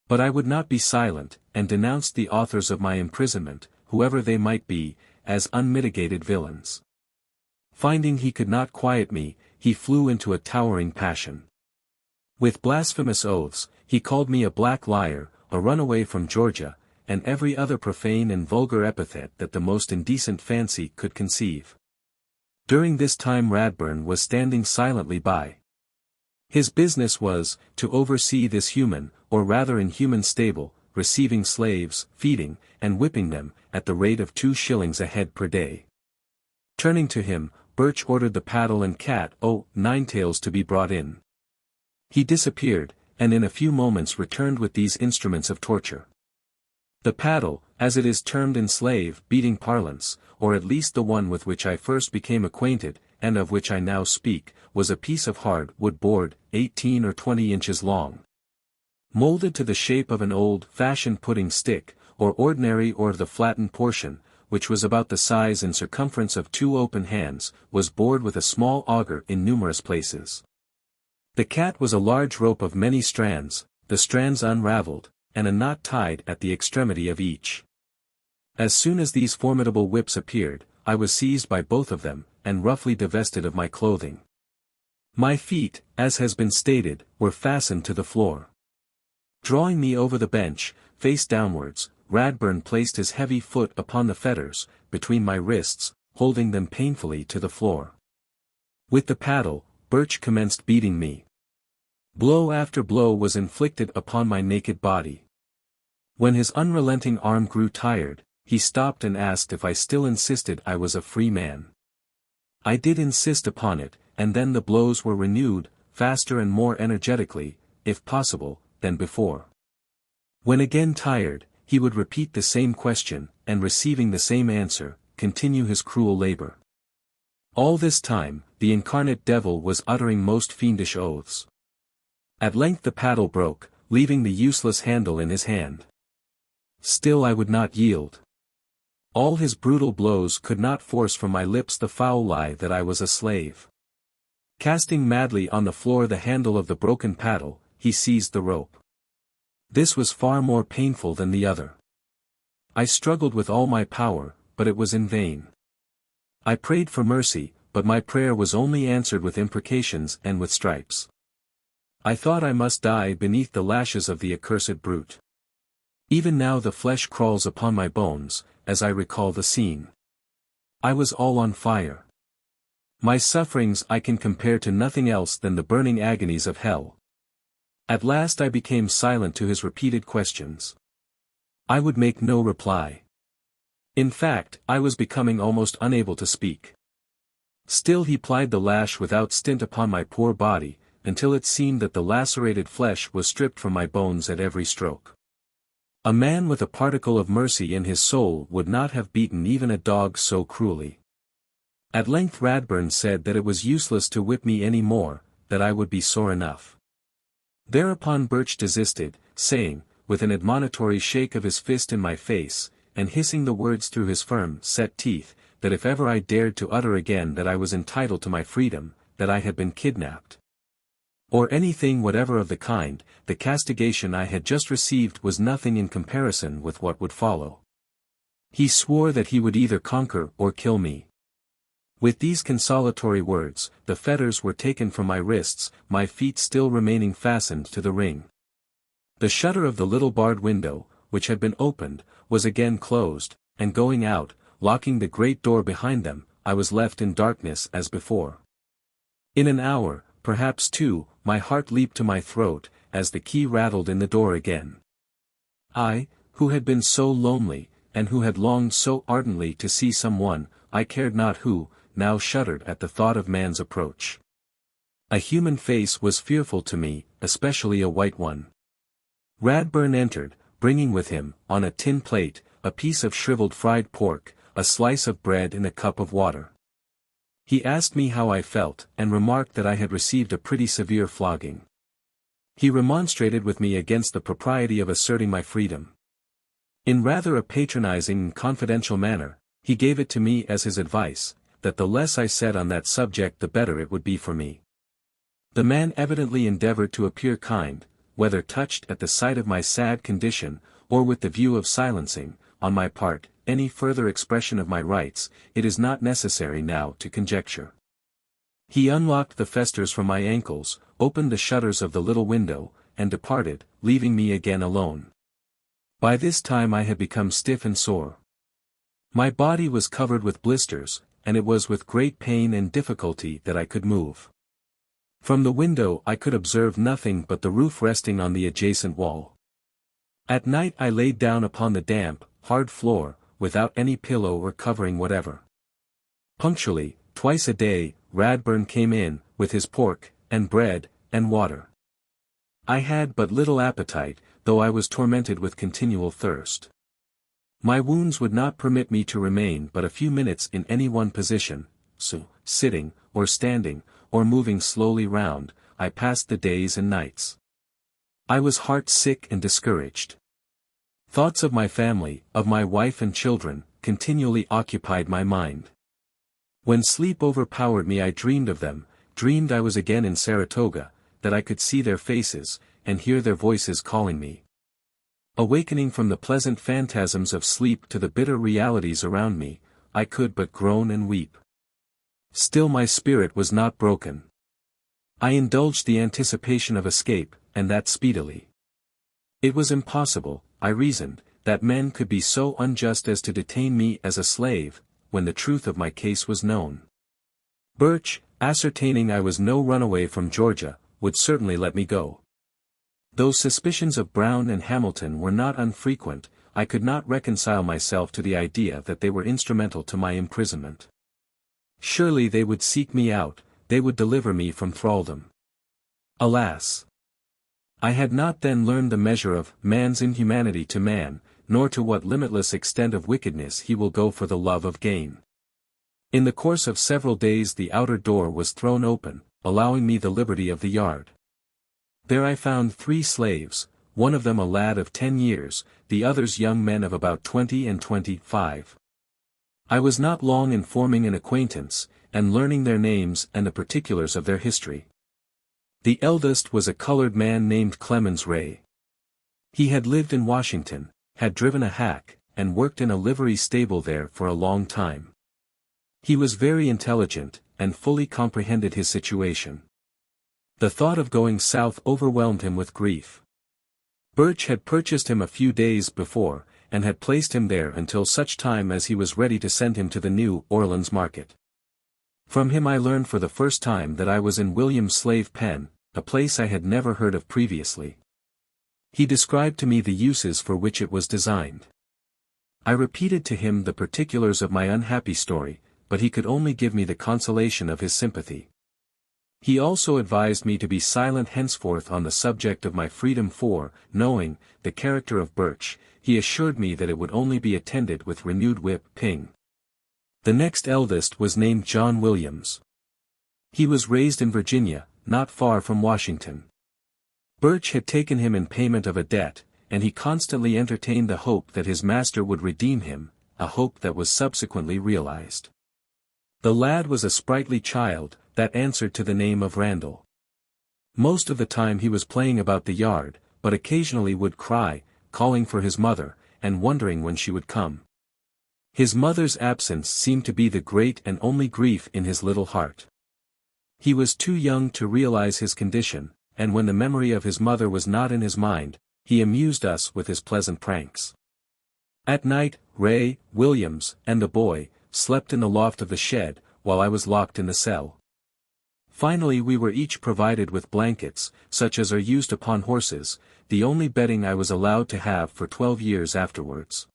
But I would not be silent, and denounced the authors of my imprisonment, whoever they might be, as unmitigated villains. Finding he could not quiet me, he flew into a towering passion. With blasphemous oaths, he called me a black liar, a runaway from Georgia, and every other profane and vulgar epithet that the most indecent fancy could conceive. During this time Radburn was standing silently by. His business was, to oversee this human, or rather inhuman stable, receiving slaves, feeding, and whipping them, at the rate of 2 shillings a head per day. Turning to him, Birch ordered the paddle and cat o' nine-tails to be brought in. He disappeared, and in a few moments returned with these instruments of torture. The paddle, as it is termed in slave-beating parlance, or at least the one with which I first became acquainted, and of which I now speak, was a piece of hard wood board, 18 or 20 inches long. Molded to the shape of an old-fashioned pudding stick, or ordinary or the flattened portion, which was about the size and circumference of 2 open hands, was bored with a small auger in numerous places. The cat was a large rope of many strands, the strands unraveled, and a knot tied at the extremity of each. As soon as these formidable whips appeared, I was seized by both of them, and roughly divested of my clothing. My feet, as has been stated, were fastened to the floor. Drawing me over the bench, face downwards, Radburn placed his heavy foot upon the fetters, between my wrists, holding them painfully to the floor. With the paddle, Birch commenced beating me. Blow after blow was inflicted upon my naked body. When his unrelenting arm grew tired, he stopped and asked if I still insisted I was a free man. I did insist upon it, and then the blows were renewed, faster and more energetically, if possible, than before. When again tired, he would repeat the same question, and receiving the same answer, continue his cruel labor. All this time, the incarnate devil was uttering most fiendish oaths. At length the paddle broke, leaving the useless handle in his hand. Still I would not yield. All his brutal blows could not force from my lips the foul lie that I was a slave. Casting madly on the floor the handle of the broken paddle, he seized the rope. This was far more painful than the other. I struggled with all my power, but it was in vain. I prayed for mercy, but my prayer was only answered with imprecations and with stripes. I thought I must die beneath the lashes of the accursed brute. Even now the flesh crawls upon my bones, as I recall the scene. I was all on fire. My sufferings I can compare to nothing else than the burning agonies of hell. At last I became silent to his repeated questions. I would make no reply. In fact, I was becoming almost unable to speak. Still he plied the lash without stint upon my poor body, until it seemed that the lacerated flesh was stripped from my bones at every stroke. A man with a particle of mercy in his soul would not have beaten even a dog so cruelly. At length Radburn said that it was useless to whip me any more, that I would be sore enough. Thereupon Birch desisted, saying, with an admonitory shake of his fist in my face, and hissing the words through his firm, set teeth, that if ever I dared to utter again that I was entitled to my freedom, that I had been kidnapped, or anything whatever of the kind, the castigation I had just received was nothing in comparison with what would follow. He swore that he would either conquer or kill me. With these consolatory words, the fetters were taken from my wrists, my feet still remaining fastened to the ring. The shutter of the little barred window, which had been opened, was again closed, and going out, locking the great door behind them, I was left in darkness as before. In an hour, perhaps two, my heart leaped to my throat, as the key rattled in the door again. I, who had been so lonely, and who had longed so ardently to see someone, I cared not who, now shuddered at the thought of man's approach. A human face was fearful to me, especially a white one. Radburn entered, bringing with him, on a tin plate, a piece of shriveled fried pork, a slice of bread and a cup of water. He asked me how I felt, and remarked that I had received a pretty severe flogging. He remonstrated with me against the propriety of asserting my freedom. In rather a patronizing and confidential manner, he gave it to me as his advice, that the less I said on that subject the better it would be for me. The man evidently endeavored to appear kind, whether touched at the sight of my sad condition, or with the view of silencing, on my part, any further expression of my rights, it is not necessary now to conjecture. He unlocked the festers from my ankles, opened the shutters of the little window, and departed, leaving me again alone. By this time I had become stiff and sore. My body was covered with blisters, and it was with great pain and difficulty that I could move. From the window I could observe nothing but the roof resting on the adjacent wall. At night I laid down upon the damp, hard floor, without any pillow or covering whatever. Punctually, twice a day, Radburn came in, with his pork, and bread, and water. I had but little appetite, though I was tormented with continual thirst. My wounds would not permit me to remain but a few minutes in any one position, so, sitting, or standing, or moving slowly round, I passed the days and nights. I was heart-sick and discouraged. Thoughts of my family, of my wife and children, continually occupied my mind. When sleep overpowered me I dreamed of them, dreamed I was again in Saratoga, that I could see their faces, and hear their voices calling me. Awakening from the pleasant phantasms of sleep to the bitter realities around me, I could but groan and weep. Still my spirit was not broken. I indulged the anticipation of escape, and that speedily. It was impossible, I reasoned, that men could be so unjust as to detain me as a slave, when the truth of my case was known. Birch, ascertaining I was no runaway from Georgia, would certainly let me go. Though suspicions of Brown and Hamilton were not unfrequent, I could not reconcile myself to the idea that they were instrumental to my imprisonment. Surely they would seek me out, they would deliver me from thraldom. Alas! I had not then learned the measure of man's inhumanity to man, nor to what limitless extent of wickedness he will go for the love of gain. In the course of several days the outer door was thrown open, allowing me the liberty of the yard. There I found 3 slaves, one of them a lad of 10 years, the others young men of about 20 and 25. I was not long in forming an acquaintance, and learning their names and the particulars of their history. The eldest was a colored man named Clemens Ray. He had lived in Washington, had driven a hack, and worked in a livery stable there for a long time. He was very intelligent, and fully comprehended his situation. The thought of going south overwhelmed him with grief. Birch had purchased him a few days before, and had placed him there until such time as he was ready to send him to the New Orleans market. From him I learned for the first time that I was in William's slave pen, a place I had never heard of previously. He described to me the uses for which it was designed. I repeated to him the particulars of my unhappy story, but he could only give me the consolation of his sympathy. He also advised me to be silent henceforth on the subject of my freedom for, knowing the character of Birch, he assured me that it would only be attended with renewed whipping. The next eldest was named John Williams. He was raised in Virginia, not far from Washington. Birch had taken him in payment of a debt, and he constantly entertained the hope that his master would redeem him, a hope that was subsequently realized. The lad was a sprightly child, that answered to the name of Randall. Most of the time he was playing about the yard, but occasionally would cry, calling for his mother, and wondering when she would come. His mother's absence seemed to be the great and only grief in his little heart. He was too young to realize his condition, and when the memory of his mother was not in his mind, he amused us with his pleasant pranks. At night, Ray, Williams, and the boy, slept in the loft of the shed, while I was locked in the cell. Finally we were each provided with blankets, such as are used upon horses, the only bedding I was allowed to have for 12 years afterwards.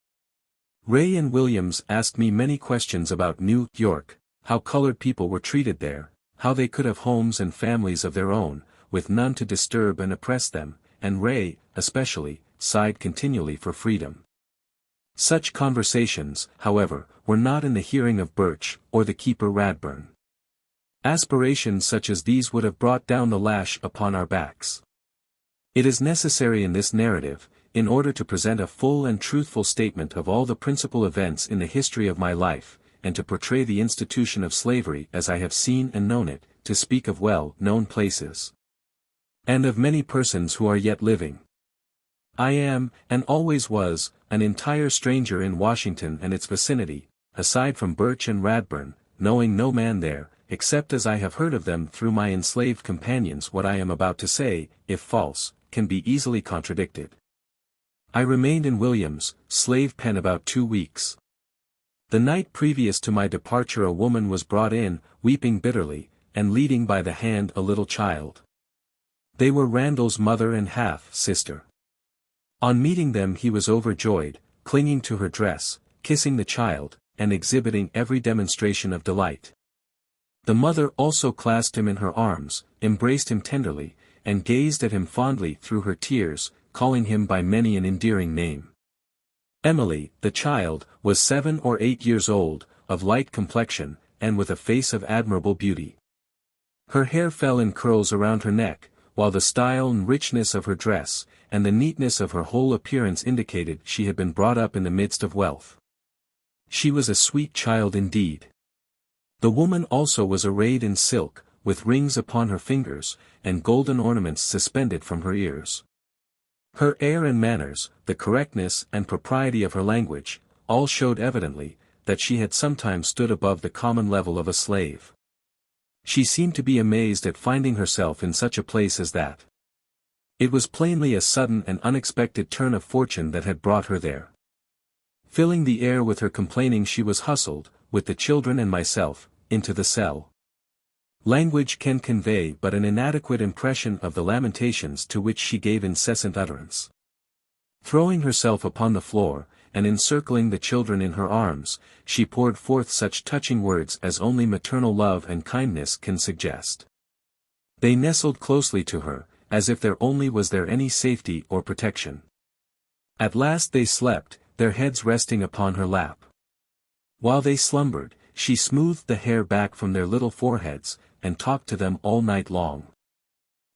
Ray and Williams asked me many questions about New York, how colored people were treated there, how they could have homes and families of their own, with none to disturb and oppress them, and Ray, especially, sighed continually for freedom. Such conversations, however, were not in the hearing of Birch, or the keeper Radburn. Aspirations such as these would have brought down the lash upon our backs. It is necessary in this narrative, in order to present a full and truthful statement of all the principal events in the history of my life, and to portray the institution of slavery as I have seen and known it, to speak of well-known places, and of many persons who are yet living. I am, and always was, an entire stranger in Washington and its vicinity, aside from Birch and Radburn, knowing no man there, except as I have heard of them through my enslaved companions. What I am about to say, if false, can be easily contradicted. I remained in Williams' slave pen about 2 weeks. The night previous to my departure a woman was brought in, weeping bitterly, and leading by the hand a little child. They were Randall's mother and half-sister. On meeting them he was overjoyed, clinging to her dress, kissing the child, and exhibiting every demonstration of delight. The mother also clasped him in her arms, embraced him tenderly, and gazed at him fondly through her tears, calling him by many an endearing name. Emily, the child, was 7 or 8 years old, of light complexion, and with a face of admirable beauty. Her hair fell in curls around her neck, while the style and richness of her dress, and the neatness of her whole appearance indicated she had been brought up in the midst of wealth. She was a sweet child indeed. The woman also was arrayed in silk, with rings upon her fingers, and golden ornaments suspended from her ears. Her air and manners, the correctness and propriety of her language, all showed evidently, that she had sometimes stood above the common level of a slave. She seemed to be amazed at finding herself in such a place as that. It was plainly a sudden and unexpected turn of fortune that had brought her there. Filling the air with her complaining she was hustled, with the children and myself, into the cell. Language can convey but an inadequate impression of the lamentations to which she gave incessant utterance. Throwing herself upon the floor, and encircling the children in her arms, she poured forth such touching words as only maternal love and kindness can suggest. They nestled closely to her, as if there only was there any safety or protection. At last they slept, their heads resting upon her lap. While they slumbered, she smoothed the hair back from their little foreheads, and talked to them all night long.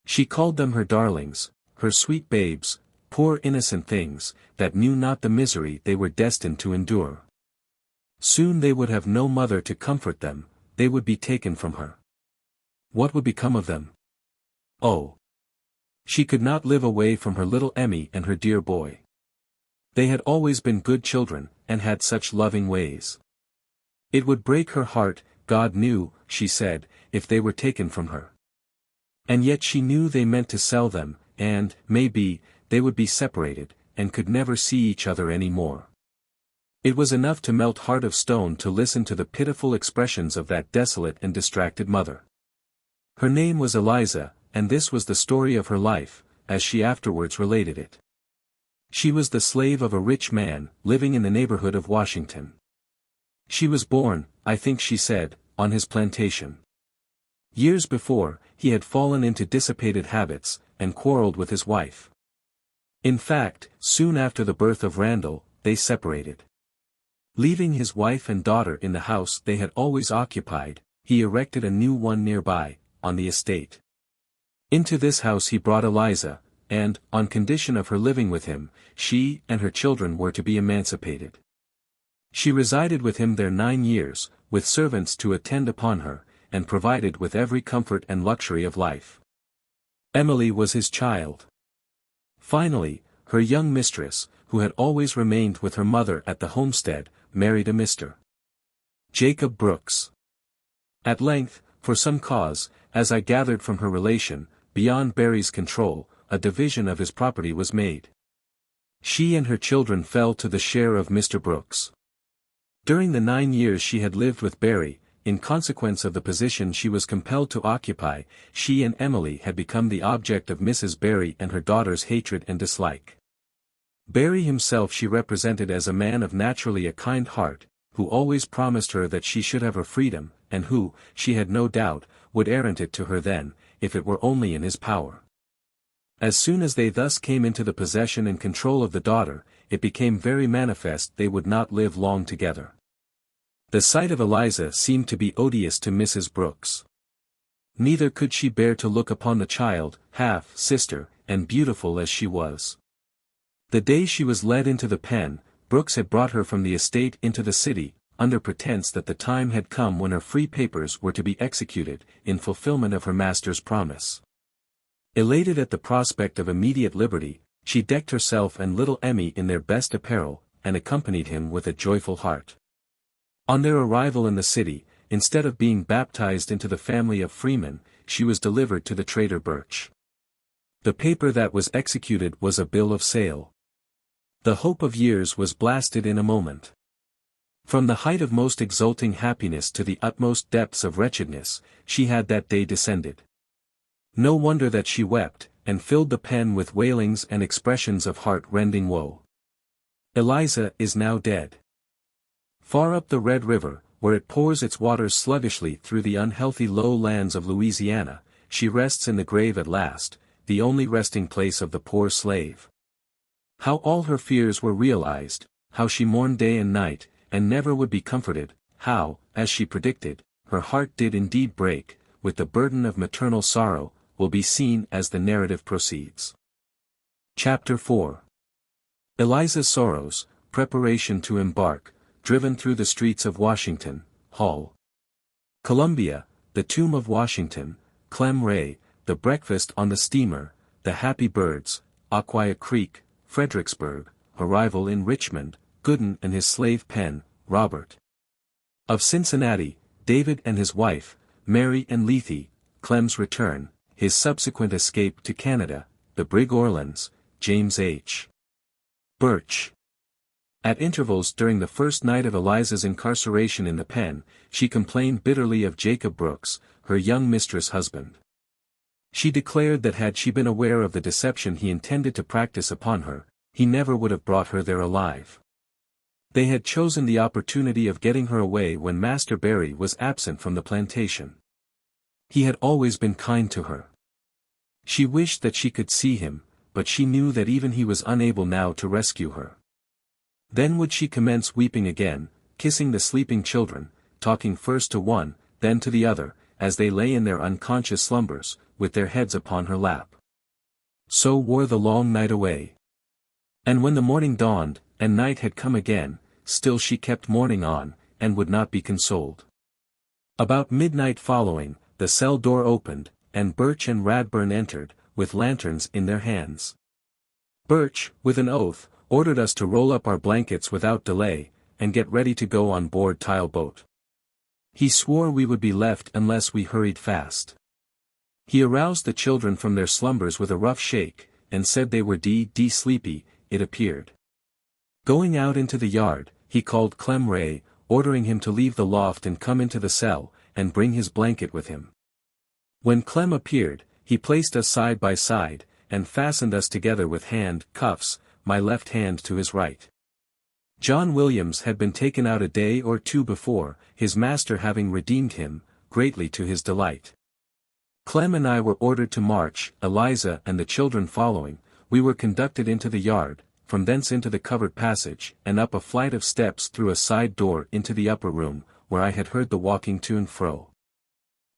She called them her darlings, her sweet babes, poor innocent things, that knew not the misery they were destined to endure. Soon they would have no mother to comfort them, they would be taken from her. What would become of them? Oh! She could not live away from her little Emmy and her dear boy. They had always been good children, and had such loving ways. It would break her heart, God knew, she said, if they were taken from her. And yet she knew they meant to sell them, and, maybe, they would be separated, and could never see each other any more. It was enough to melt heart of stone to listen to the pitiful expressions of that desolate and distracted mother. Her name was Eliza, and this was the story of her life, as she afterwards related it. She was the slave of a rich man, living in the neighborhood of Washington. She was born, I think she said, on his plantation. Years before, he had fallen into dissipated habits, and quarreled with his wife. In fact, soon after the birth of Randall, they separated. Leaving his wife and daughter in the house they had always occupied, he erected a new one nearby, on the estate. Into this house he brought Eliza, and, on condition of her living with him, she and her children were to be emancipated. She resided with him there 9 years, with servants to attend upon her, and provided with every comfort and luxury of life. Emily was his child. Finally, her young mistress, who had always remained with her mother at the homestead, married a Mr. Jacob Brooks. At length, for some cause, as I gathered from her relation, beyond Barry's control, a division of his property was made. She and her children fell to the share of Mr. Brooks. During the 9 years she had lived with Barry, in consequence of the position she was compelled to occupy, she and Emily had become the object of Mrs. Barry and her daughter's hatred and dislike. Barry himself she represented as a man of naturally a kind heart, who always promised her that she should have her freedom, and who, she had no doubt, would warrant it to her then, if it were only in his power. As soon as they thus came into the possession and control of the daughter, it became very manifest they would not live long together. The sight of Eliza seemed to be odious to Mrs. Brooks. Neither could she bear to look upon the child, half-sister, and beautiful as she was. The day she was led into the pen, Brooks had brought her from the estate into the city, under pretense that the time had come when her free papers were to be executed, in fulfillment of her master's promise. Elated at the prospect of immediate liberty, she decked herself and little Emmy in their best apparel, and accompanied him with a joyful heart. On their arrival in the city, instead of being baptized into the family of freemen, she was delivered to the trader Birch. The paper that was executed was a bill of sale. The hope of years was blasted in a moment. From the height of most exulting happiness to the utmost depths of wretchedness, she had that day descended. No wonder that she wept, and filled the pen with wailings and expressions of heart-rending woe. Eliza is now dead. Far up the Red River, where it pours its waters sluggishly through the unhealthy low lands of Louisiana, she rests in the grave at last, the only resting place of the poor slave. How all her fears were realized, how she mourned day and night, and never would be comforted, how, as she predicted, her heart did indeed break, with the burden of maternal sorrow, will be seen as the narrative proceeds. Chapter 4. Eliza's Sorrows, Preparation to Embark, Driven Through the Streets of Washington, Hall. Columbia, the Tomb of Washington, Clem Ray, the Breakfast on the Steamer, the Happy Birds, Aquia Creek, Fredericksburg, Arrival in Richmond, Gooden and his slave pen, Robert. Of Cincinnati, David and his wife, Mary and Lethe, Clem's return, his subsequent escape to Canada, the brig Orleans, James H. Birch. At intervals during the first night of Eliza's incarceration in the pen, she complained bitterly of Jacob Brooks, her young mistress' husband. She declared that had she been aware of the deception he intended to practice upon her, he never would have brought her there alive. They had chosen the opportunity of getting her away when Master Barry was absent from the plantation. He had always been kind to her. She wished that she could see him, but she knew that even he was unable now to rescue her. Then would she commence weeping again, kissing the sleeping children, talking first to one, then to the other, as they lay in their unconscious slumbers, with their heads upon her lap. So wore the long night away. And when the morning dawned, and night had come again, still she kept mourning on, and would not be consoled. About midnight following, the cell door opened, and Birch and Radburn entered, with lanterns in their hands. Birch, with an oath, ordered us to roll up our blankets without delay, and get ready to go on board tile boat. He swore we would be left unless we hurried fast. He aroused the children from their slumbers with a rough shake, and said they were sleepy, it appeared. Going out into the yard, he called Clem Ray, ordering him to leave the loft and come into the cell, and bring his blanket with him. When Clem appeared, he placed us side by side, and fastened us together with cuffs, my left hand to his right. John Williams had been taken out a day or two before, his master having redeemed him, greatly to his delight. Clem and I were ordered to march, Eliza and the children following. We were conducted into the yard, from thence into the covered passage, and up a flight of steps through a side door into the upper room, where I had heard the walking to and fro.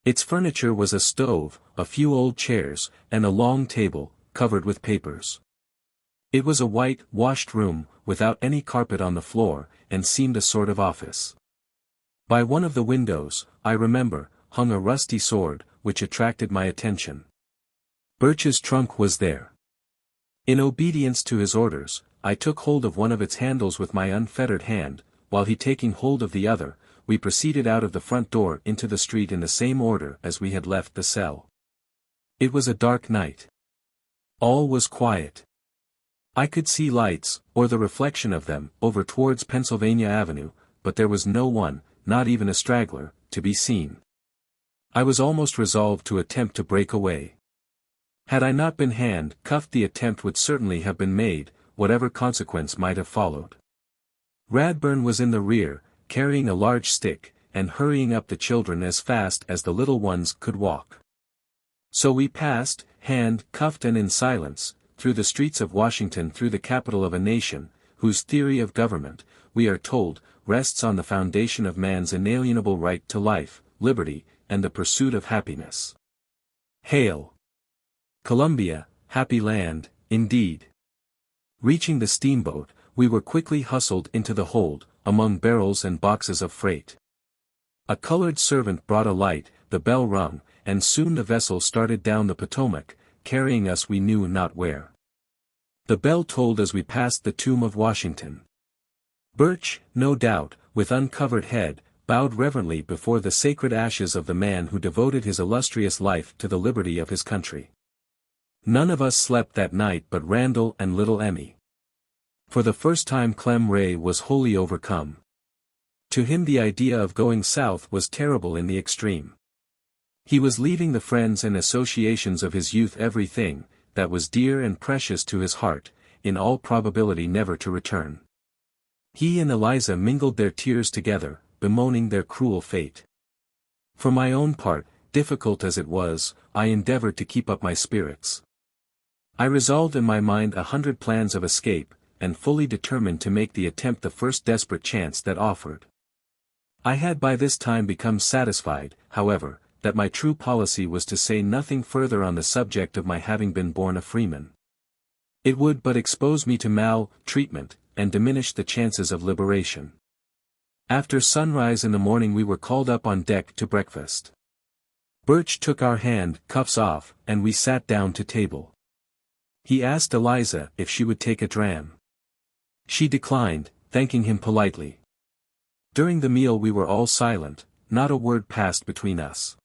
Its furniture was a stove, a few old chairs, and a long table, covered with papers. It was a white, washed room, without any carpet on the floor, and seemed a sort of office. By one of the windows, I remember, hung a rusty sword, which attracted my attention. Birch's trunk was there. In obedience to his orders, I took hold of one of its handles with my unfettered hand, while he taking hold of the other, we proceeded out of the front door into the street in the same order as we had left the cell. It was a dark night. All was quiet. I could see lights, or the reflection of them, over towards Pennsylvania Avenue, but there was no one, not even a straggler, to be seen. I was almost resolved to attempt to break away. Had I not been handcuffed, the attempt would certainly have been made, whatever consequence might have followed. Radburn was in the rear, carrying a large stick, and hurrying up the children as fast as the little ones could walk. So we passed, handcuffed and in silence, through the streets of Washington, through the capital of a nation, whose theory of government, we are told, rests on the foundation of man's inalienable right to life, liberty, and the pursuit of happiness. Hail! Columbia, happy land, indeed. Reaching the steamboat, we were quickly hustled into the hold, among barrels and boxes of freight. A colored servant brought a light, the bell rung, and soon the vessel started down the Potomac, carrying us we knew not where. The bell tolled as we passed the tomb of Washington. Birch, no doubt, with uncovered head, bowed reverently before the sacred ashes of the man who devoted his illustrious life to the liberty of his country. None of us slept that night but Randall and little Emmy. For the first time Clem Ray was wholly overcome. To him the idea of going south was terrible in the extreme. He was leaving the friends and associations of his youth, everything that was dear and precious to his heart, in all probability never to return. He and Eliza mingled their tears together, bemoaning their cruel fate. For my own part, difficult as it was, I endeavored to keep up my spirits. I resolved in my mind 100 plans of escape, and fully determined to make the attempt the first desperate chance that offered. I had by this time become satisfied, however, that my true policy was to say nothing further on the subject of my having been born a freeman. It would but expose me to maltreatment, and diminish the chances of liberation. After sunrise in the morning we were called up on deck to breakfast. Birch took our handcuffs off, and we sat down to table. He asked Eliza if she would take a dram. She declined, thanking him politely. During the meal we were all silent, not a word passed between us.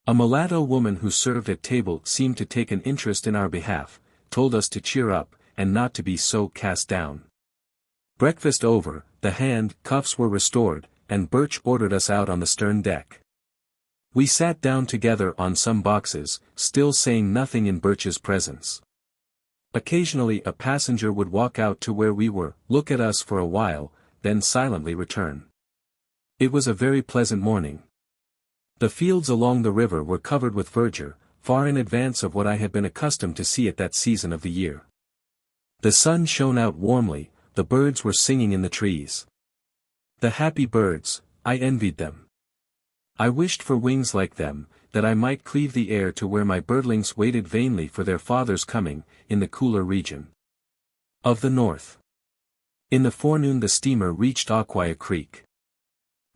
A mulatto woman who served at table seemed to take an interest in our behalf, told us to cheer up, and not to be so cast down. Breakfast over, the handcuffs were restored, and Birch ordered us out on the stern deck. We sat down together on some boxes, still saying nothing in Birch's presence. Occasionally a passenger would walk out to where we were, look at us for a while, then silently return. It was a very pleasant morning. The fields along the river were covered with verdure, far in advance of what I had been accustomed to see at that season of the year. The sun shone out warmly, the birds were singing in the trees. The happy birds, I envied them. I wished for wings like them, that I might cleave the air to where my birdlings waited vainly for their father's coming, in the cooler region of the north. In the forenoon the steamer reached Aquia Creek.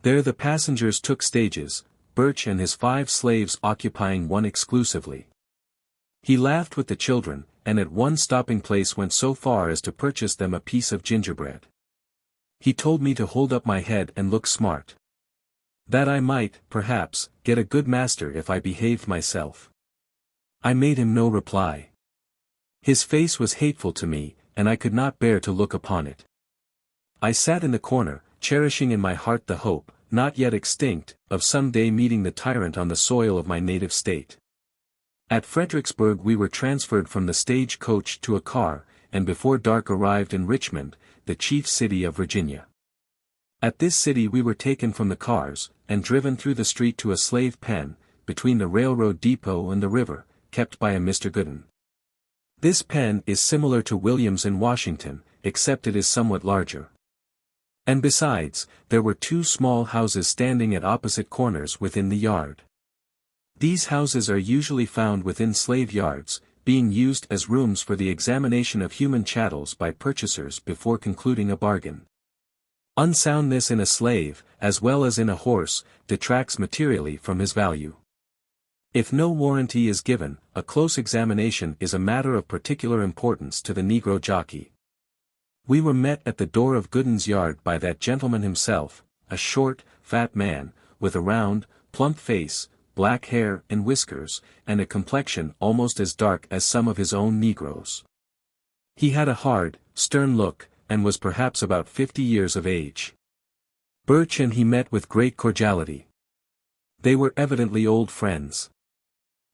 There the passengers took stages, Birch and his 5 slaves occupying one exclusively. He laughed with the children, and at one stopping place went so far as to purchase them a piece of gingerbread. He told me to hold up my head and look smart. That I might, perhaps, get a good master if I behaved myself. I made him no reply. His face was hateful to me, and I could not bear to look upon it. I sat in the corner, cherishing in my heart the hope, not yet extinct, of some day meeting the tyrant on the soil of my native state. At Fredericksburg we were transferred from the stage coach to a car, and before dark arrived in Richmond, the chief city of Virginia. At this city we were taken from the cars, and driven through the street to a slave pen, between the railroad depot and the river, kept by a Mr. Gooden. This pen is similar to Williams in Washington, except it is somewhat larger. And besides, there were 2 small houses standing at opposite corners within the yard. These houses are usually found within slave yards, being used as rooms for the examination of human chattels by purchasers before concluding a bargain. Unsoundness in a slave, as well as in a horse, detracts materially from his value. If no warranty is given, a close examination is a matter of particular importance to the Negro jockey. We were met at the door of Gooden's yard by that gentleman himself, a short, fat man, with a round, plump face, black hair and whiskers, and a complexion almost as dark as some of his own Negroes. He had a hard, stern look, and was perhaps about 50 years of age. Birch and he met with great cordiality. They were evidently old friends.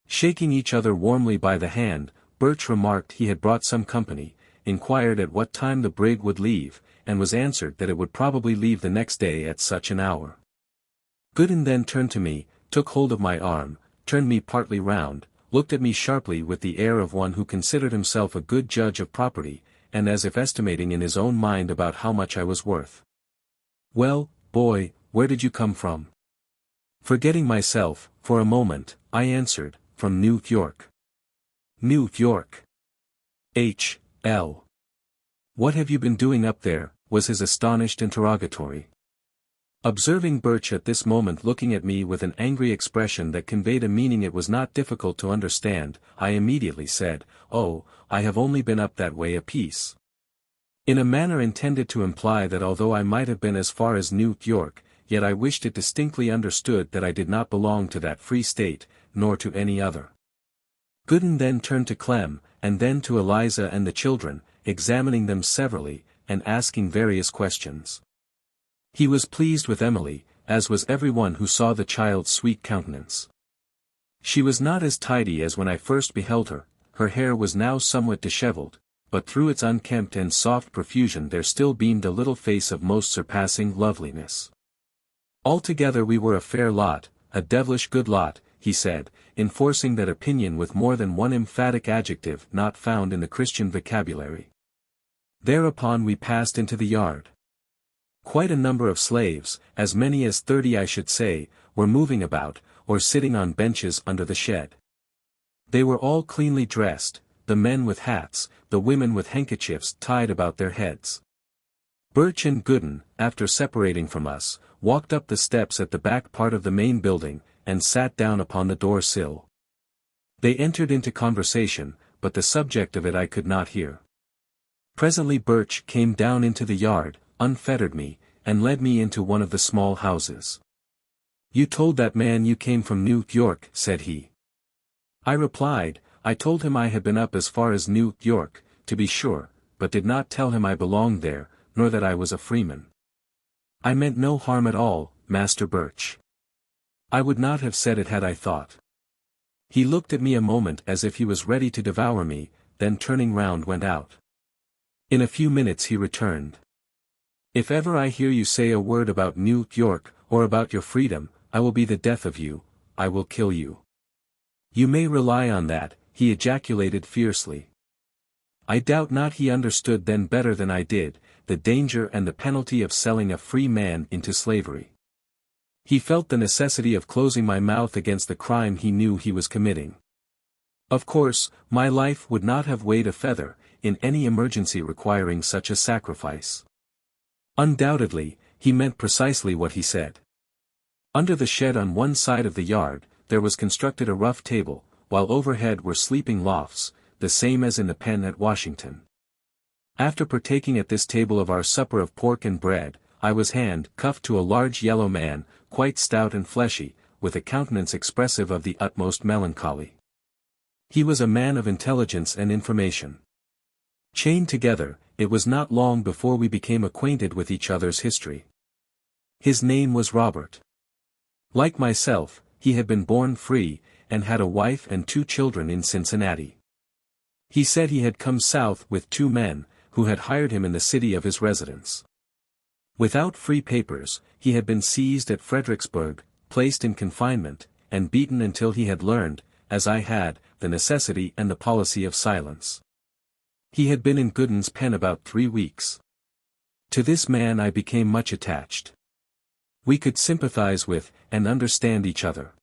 Shaking each other warmly by the hand, Birch remarked he had brought some company, inquired at what time the brig would leave, and was answered that it would probably leave the next day at such an hour. Gooden then turned to me, took hold of my arm, turned me partly round, looked at me sharply with the air of one who considered himself a good judge of property, and as if estimating in his own mind about how much I was worth. "Well, boy, where did you come from?" Forgetting myself, for a moment, I answered, "From New York." "New York? H.L. What have you been doing up there?" was his astonished interrogatory. Observing Birch at this moment looking at me with an angry expression that conveyed a meaning it was not difficult to understand, I immediately said, "Oh, I have only been up that way a piece." In a manner intended to imply that although I might have been as far as New York, yet I wished it distinctly understood that I did not belong to that free state, nor to any other. Gooden then turned to Clem, and then to Eliza and the children, examining them severally, and asking various questions. He was pleased with Emily, as was everyone who saw the child's sweet countenance. She was not as tidy as when I first beheld her, her hair was now somewhat dishevelled, but through its unkempt and soft profusion there still beamed a little face of most surpassing loveliness. Altogether we were a fair lot, a devilish good lot, he said, enforcing that opinion with more than one emphatic adjective not found in the Christian vocabulary. Thereupon we passed into the yard. Quite a number of slaves, as many as 30 I should say, were moving about, or sitting on benches under the shed. They were all cleanly dressed, the men with hats, the women with handkerchiefs tied about their heads. Birch and Gooden, after separating from us, walked up the steps at the back part of the main building, and sat down upon the door sill. They entered into conversation, but the subject of it I could not hear. Presently Birch came down into the yard, unfettered me, and led me into one of the small houses. "You told that man you came from New York," said he. I replied, I told him I had been up as far as New York, to be sure, but did not tell him I belonged there, nor that I was a freeman. "I meant no harm at all, Master Birch. I would not have said it had I thought." He looked at me a moment as if he was ready to devour me, then turning round went out. In a few minutes he returned. "If ever I hear you say a word about New York, or about your freedom, I will be the death of you, I will kill you." "You may rely on that," he ejaculated fiercely. I doubt not he understood then better than I did, the danger and the penalty of selling a free man into slavery. He felt the necessity of closing my mouth against the crime he knew he was committing. Of course, my life would not have weighed a feather, in any emergency requiring such a sacrifice. Undoubtedly, he meant precisely what he said. Under the shed on one side of the yard, there was constructed a rough table, while overhead were sleeping lofts, the same as in the pen at Washington. After partaking at this table of our supper of pork and bread, I was hand-cuffed to a large yellow man, quite stout and fleshy, with a countenance expressive of the utmost melancholy. He was a man of intelligence and information. Chained together, it was not long before we became acquainted with each other's history. His name was Robert. Like myself, he had been born free, and had a wife and 2 children in Cincinnati. He said he had come south with 2 men, who had hired him in the city of his residence. Without free papers, he had been seized at Fredericksburg, placed in confinement, and beaten until he had learned, as I had, the necessity and the policy of silence. He had been in Gooden's pen about 3 weeks. To this man I became much attached. We could sympathize with, and understand each other.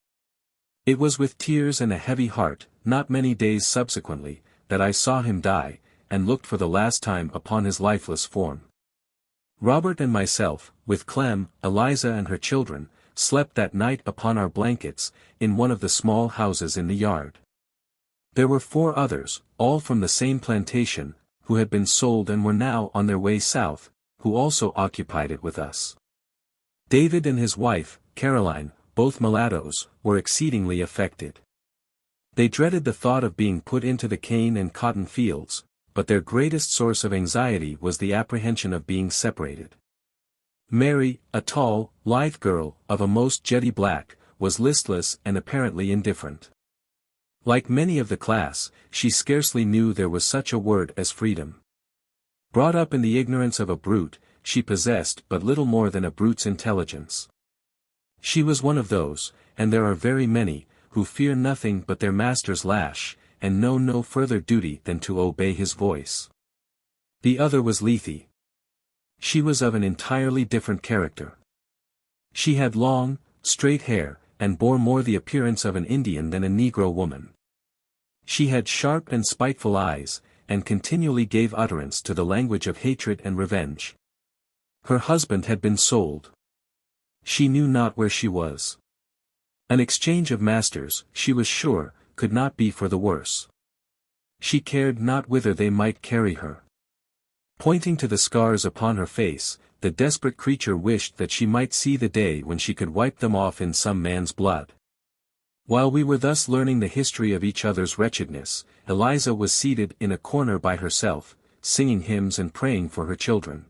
It was with tears and a heavy heart, not many days subsequently, that I saw him die, and looked for the last time upon his lifeless form. Robert and myself, with Clem, Eliza and her children, slept that night upon our blankets, in one of the small houses in the yard. There were 4 others, all from the same plantation, who had been sold and were now on their way south, who also occupied it with us. David and his wife, Caroline, both mulattoes, were exceedingly affected. They dreaded the thought of being put into the cane and cotton fields, but their greatest source of anxiety was the apprehension of being separated. Mary, a tall, lithe girl, of a most jetty black, was listless and apparently indifferent. Like many of the class, she scarcely knew there was such a word as freedom. Brought up in the ignorance of a brute, she possessed but little more than a brute's intelligence. She was one of those, and there are very many, who fear nothing but their master's lash, and know no further duty than to obey his voice. The other was Lethe. She was of an entirely different character. She had long, straight hair, and bore more the appearance of an Indian than a Negro woman. She had sharp and spiteful eyes, and continually gave utterance to the language of hatred and revenge. Her husband had been sold. She knew not where she was. An exchange of masters, she was sure, could not be for the worse. She cared not whither they might carry her. Pointing to the scars upon her face, the desperate creature wished that she might see the day when she could wipe them off in some man's blood. While we were thus learning the history of each other's wretchedness, Eliza was seated in a corner by herself, singing hymns and praying for her children.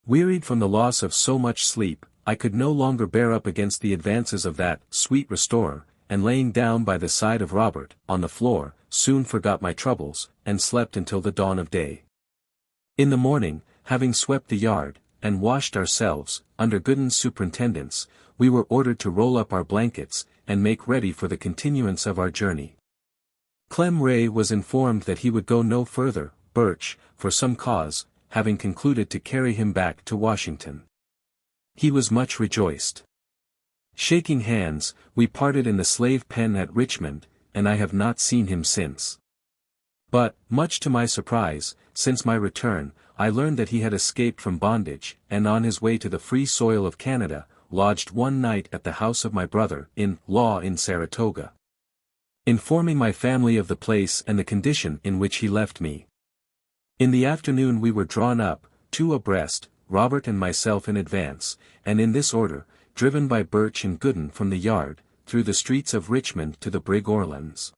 Wearied from the loss of so much sleep, I could no longer bear up against the advances of that sweet restorer, and laying down by the side of Robert, on the floor, soon forgot my troubles, and slept until the dawn of day. In the morning, having swept the yard, and washed ourselves, under Gooden's superintendence, we were ordered to roll up our blankets, and make ready for the continuance of our journey. Clem Ray was informed that he would go no further, Birch, for some cause, having concluded to carry him back to Washington. He was much rejoiced. Shaking hands, we parted in the slave pen at Richmond, and I have not seen him since. But, much to my surprise, since my return, I learned that he had escaped from bondage, and on his way to the free soil of Canada, lodged one night at the house of my brother-in-law in Saratoga. Informing my family of the place and the condition in which he left me. In the afternoon we were drawn up, 2 abreast, Robert and myself in advance, and in this order, driven by Birch and Gooden from the yard, through the streets of Richmond to the brig Orleans.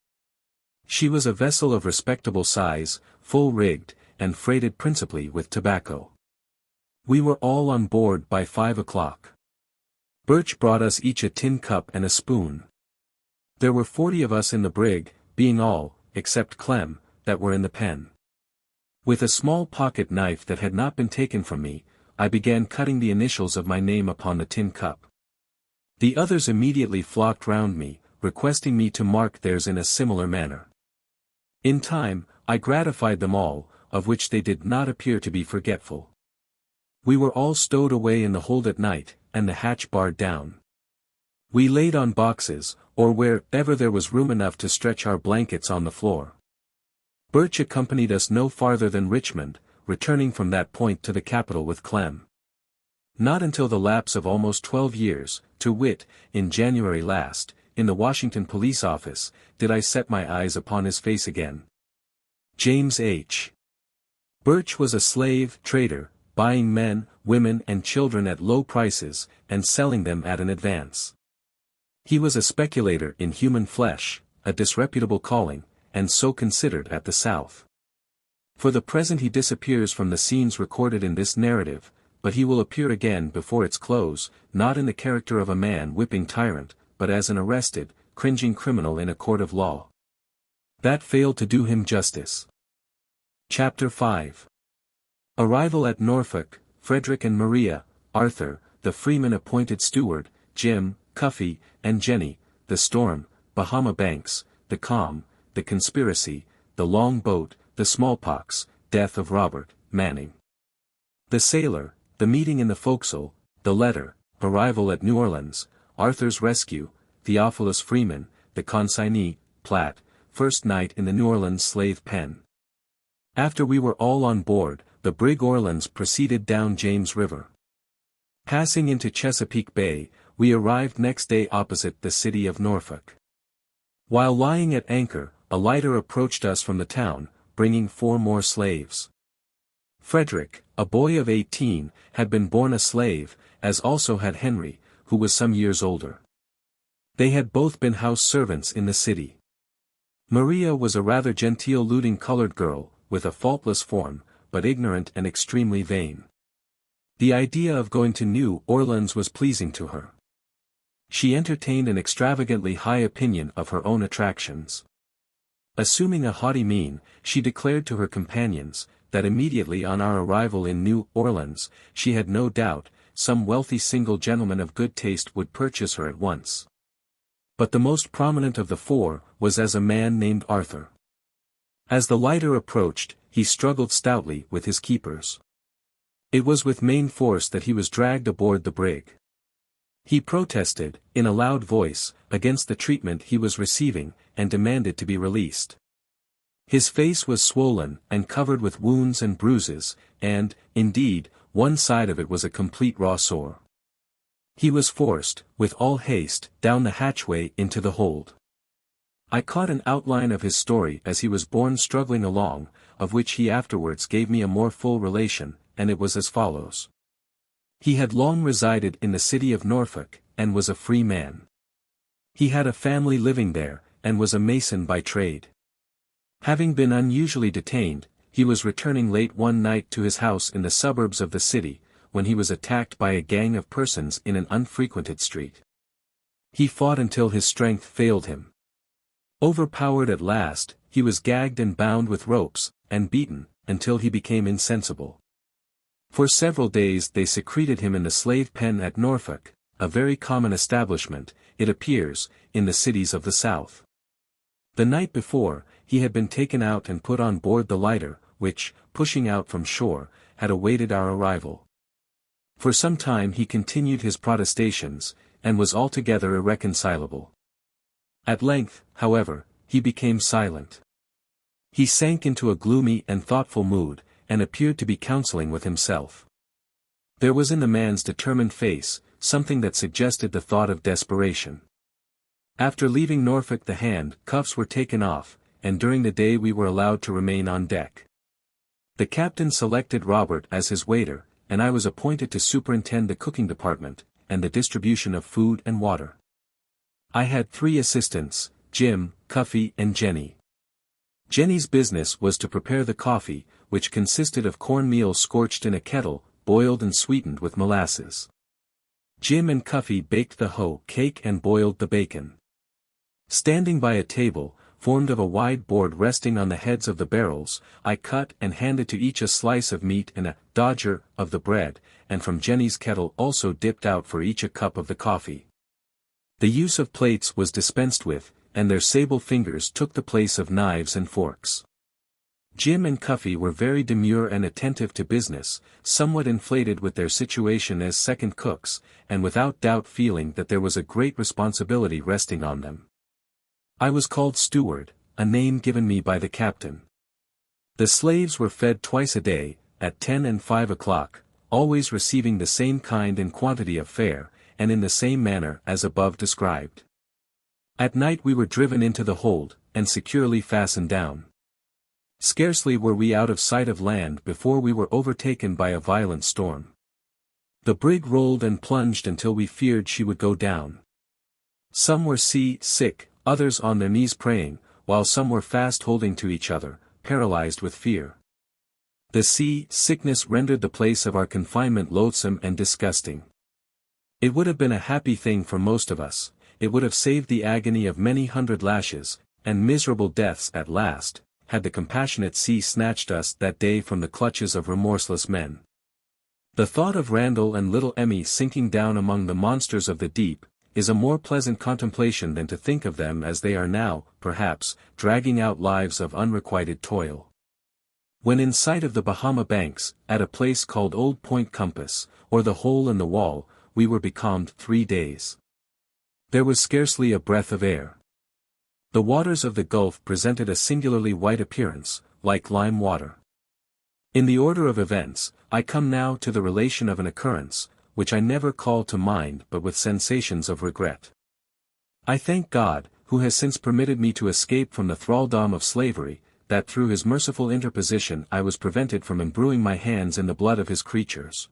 She was a vessel of respectable size, full-rigged, and freighted principally with tobacco. We were all on board by 5 o'clock. Birch brought us each a tin cup and a spoon. There were 40 of us in the brig, being all, except Clem, that were in the pen. With a small pocket knife that had not been taken from me, I began cutting the initials of my name upon the tin cup. The others immediately flocked round me, requesting me to mark theirs in a similar manner. In time, I gratified them all, of which they did not appear to be forgetful. We were all stowed away in the hold at night, and the hatch barred down. We laid on boxes, or wherever there was room enough to stretch our blankets on the floor. Birch accompanied us no farther than Richmond, returning from that point to the capital with Clem. Not until the lapse of almost 12 years, to wit, in January last, in the Washington police office, did I set my eyes upon his face again. James H. Birch was a slave trader, buying men, women and children at low prices, and selling them at an advance. He was a speculator in human flesh, a disreputable calling, and so considered at the South. For the present he disappears from the scenes recorded in this narrative, but he will appear again before its close, not in the character of a man-whipping tyrant, but as an arrested, cringing criminal in a court of law. That failed to do him justice. Chapter 5. Arrival at Norfolk, Frederick and Maria, Arthur, the freeman appointed steward, Jim, Cuffy, and Jenny, the storm, Bahama Banks, the calm, the conspiracy, the long boat, the smallpox, death of Robert, Manning. The sailor, the meeting in the forecastle, the letter, arrival at New Orleans, Arthur's rescue, Theophilus Freeman, the consignee, Platt, first night in the New Orleans slave pen. After we were all on board, the brig Orleans proceeded down James River. Passing into Chesapeake Bay, we arrived next day opposite the city of Norfolk. While lying at anchor, a lighter approached us from the town, bringing 4 more slaves. Frederick, a boy of 18, had been born a slave, as also had Henry, who was some years older. They had both been house servants in the city. Maria was a rather genteel-looking colored girl, with a faultless form, but ignorant and extremely vain. The idea of going to New Orleans was pleasing to her. She entertained an extravagantly high opinion of her own attractions. Assuming a haughty mien, she declared to her companions, that immediately on our arrival in New Orleans, she had no doubt, some wealthy single gentleman of good taste would purchase her at once. But the most prominent of the 4, was as a man named Arthur. As the lighter approached, he struggled stoutly with his keepers. It was with main force that he was dragged aboard the brig. He protested, in a loud voice, against the treatment he was receiving, and demanded to be released. His face was swollen, and covered with wounds and bruises, and, indeed, one side of it was a complete raw sore. He was forced, with all haste, down the hatchway into the hold. I caught an outline of his story as he was borne struggling along, of which he afterwards gave me a more full relation, and it was as follows. He had long resided in the city of Norfolk, and was a free man. He had a family living there, and was a mason by trade. Having been unusually detained, he was returning late one night to his house in the suburbs of the city, when he was attacked by a gang of persons in an unfrequented street. He fought until his strength failed him. Overpowered at last, he was gagged and bound with ropes, and beaten, until he became insensible. For several days they secreted him in the slave pen at Norfolk, a very common establishment, it appears, in the cities of the South. The night before, he had been taken out and put on board the lighter, which, pushing out from shore, had awaited our arrival. For some time he continued his protestations, and was altogether irreconcilable. At length, however, he became silent. He sank into a gloomy and thoughtful mood, and appeared to be counseling with himself. There was in the man's determined face, something that suggested the thought of desperation. After leaving Norfolk the handcuffs were taken off, and during the day we were allowed to remain on deck. The captain selected Robert as his waiter, and I was appointed to superintend the cooking department, and the distribution of food and water. I had 3 assistants, Jim, Cuffy and Jenny. Jenny's business was to prepare the coffee, which consisted of cornmeal scorched in a kettle, boiled and sweetened with molasses. Jim and Cuffy baked the hoe cake and boiled the bacon. Standing by a table, formed of a wide board resting on the heads of the barrels, I cut and handed to each a slice of meat and a dodger of the bread, and from Jenny's kettle also dipped out for each a cup of the coffee. The use of plates was dispensed with, and their sable fingers took the place of knives and forks. Jim and Cuffy were very demure and attentive to business, somewhat inflated with their situation as second cooks, and without doubt feeling that there was a great responsibility resting on them. I was called steward, a name given me by the captain. The slaves were fed twice a day, at 10 and 5 o'clock, always receiving the same kind and quantity of fare, and in the same manner as above described. At night we were driven into the hold, and securely fastened down. Scarcely were we out of sight of land before we were overtaken by a violent storm. The brig rolled and plunged until we feared she would go down. Some were sea-sick, others on their knees praying, while some were fast holding to each other, paralyzed with fear. The sea-sickness rendered the place of our confinement loathsome and disgusting. It would have been a happy thing for most of us, it would have saved the agony of many hundred lashes, and miserable deaths at last, had the compassionate sea snatched us that day from the clutches of remorseless men. The thought of Randall and little Emmy sinking down among the monsters of the deep, is a more pleasant contemplation than to think of them as they are now, perhaps, dragging out lives of unrequited toil. When in sight of the Bahama banks, at a place called Old Point Compass, or the Hole in the Wall, we were becalmed 3 days. There was scarcely a breath of air. The waters of the Gulf presented a singularly white appearance, like lime water. In the order of events, I come now to the relation of an occurrence, which I never call to mind but with sensations of regret. I thank God, who has since permitted me to escape from the thraldom of slavery, that through his merciful interposition I was prevented from imbruing my hands in the blood of his creatures.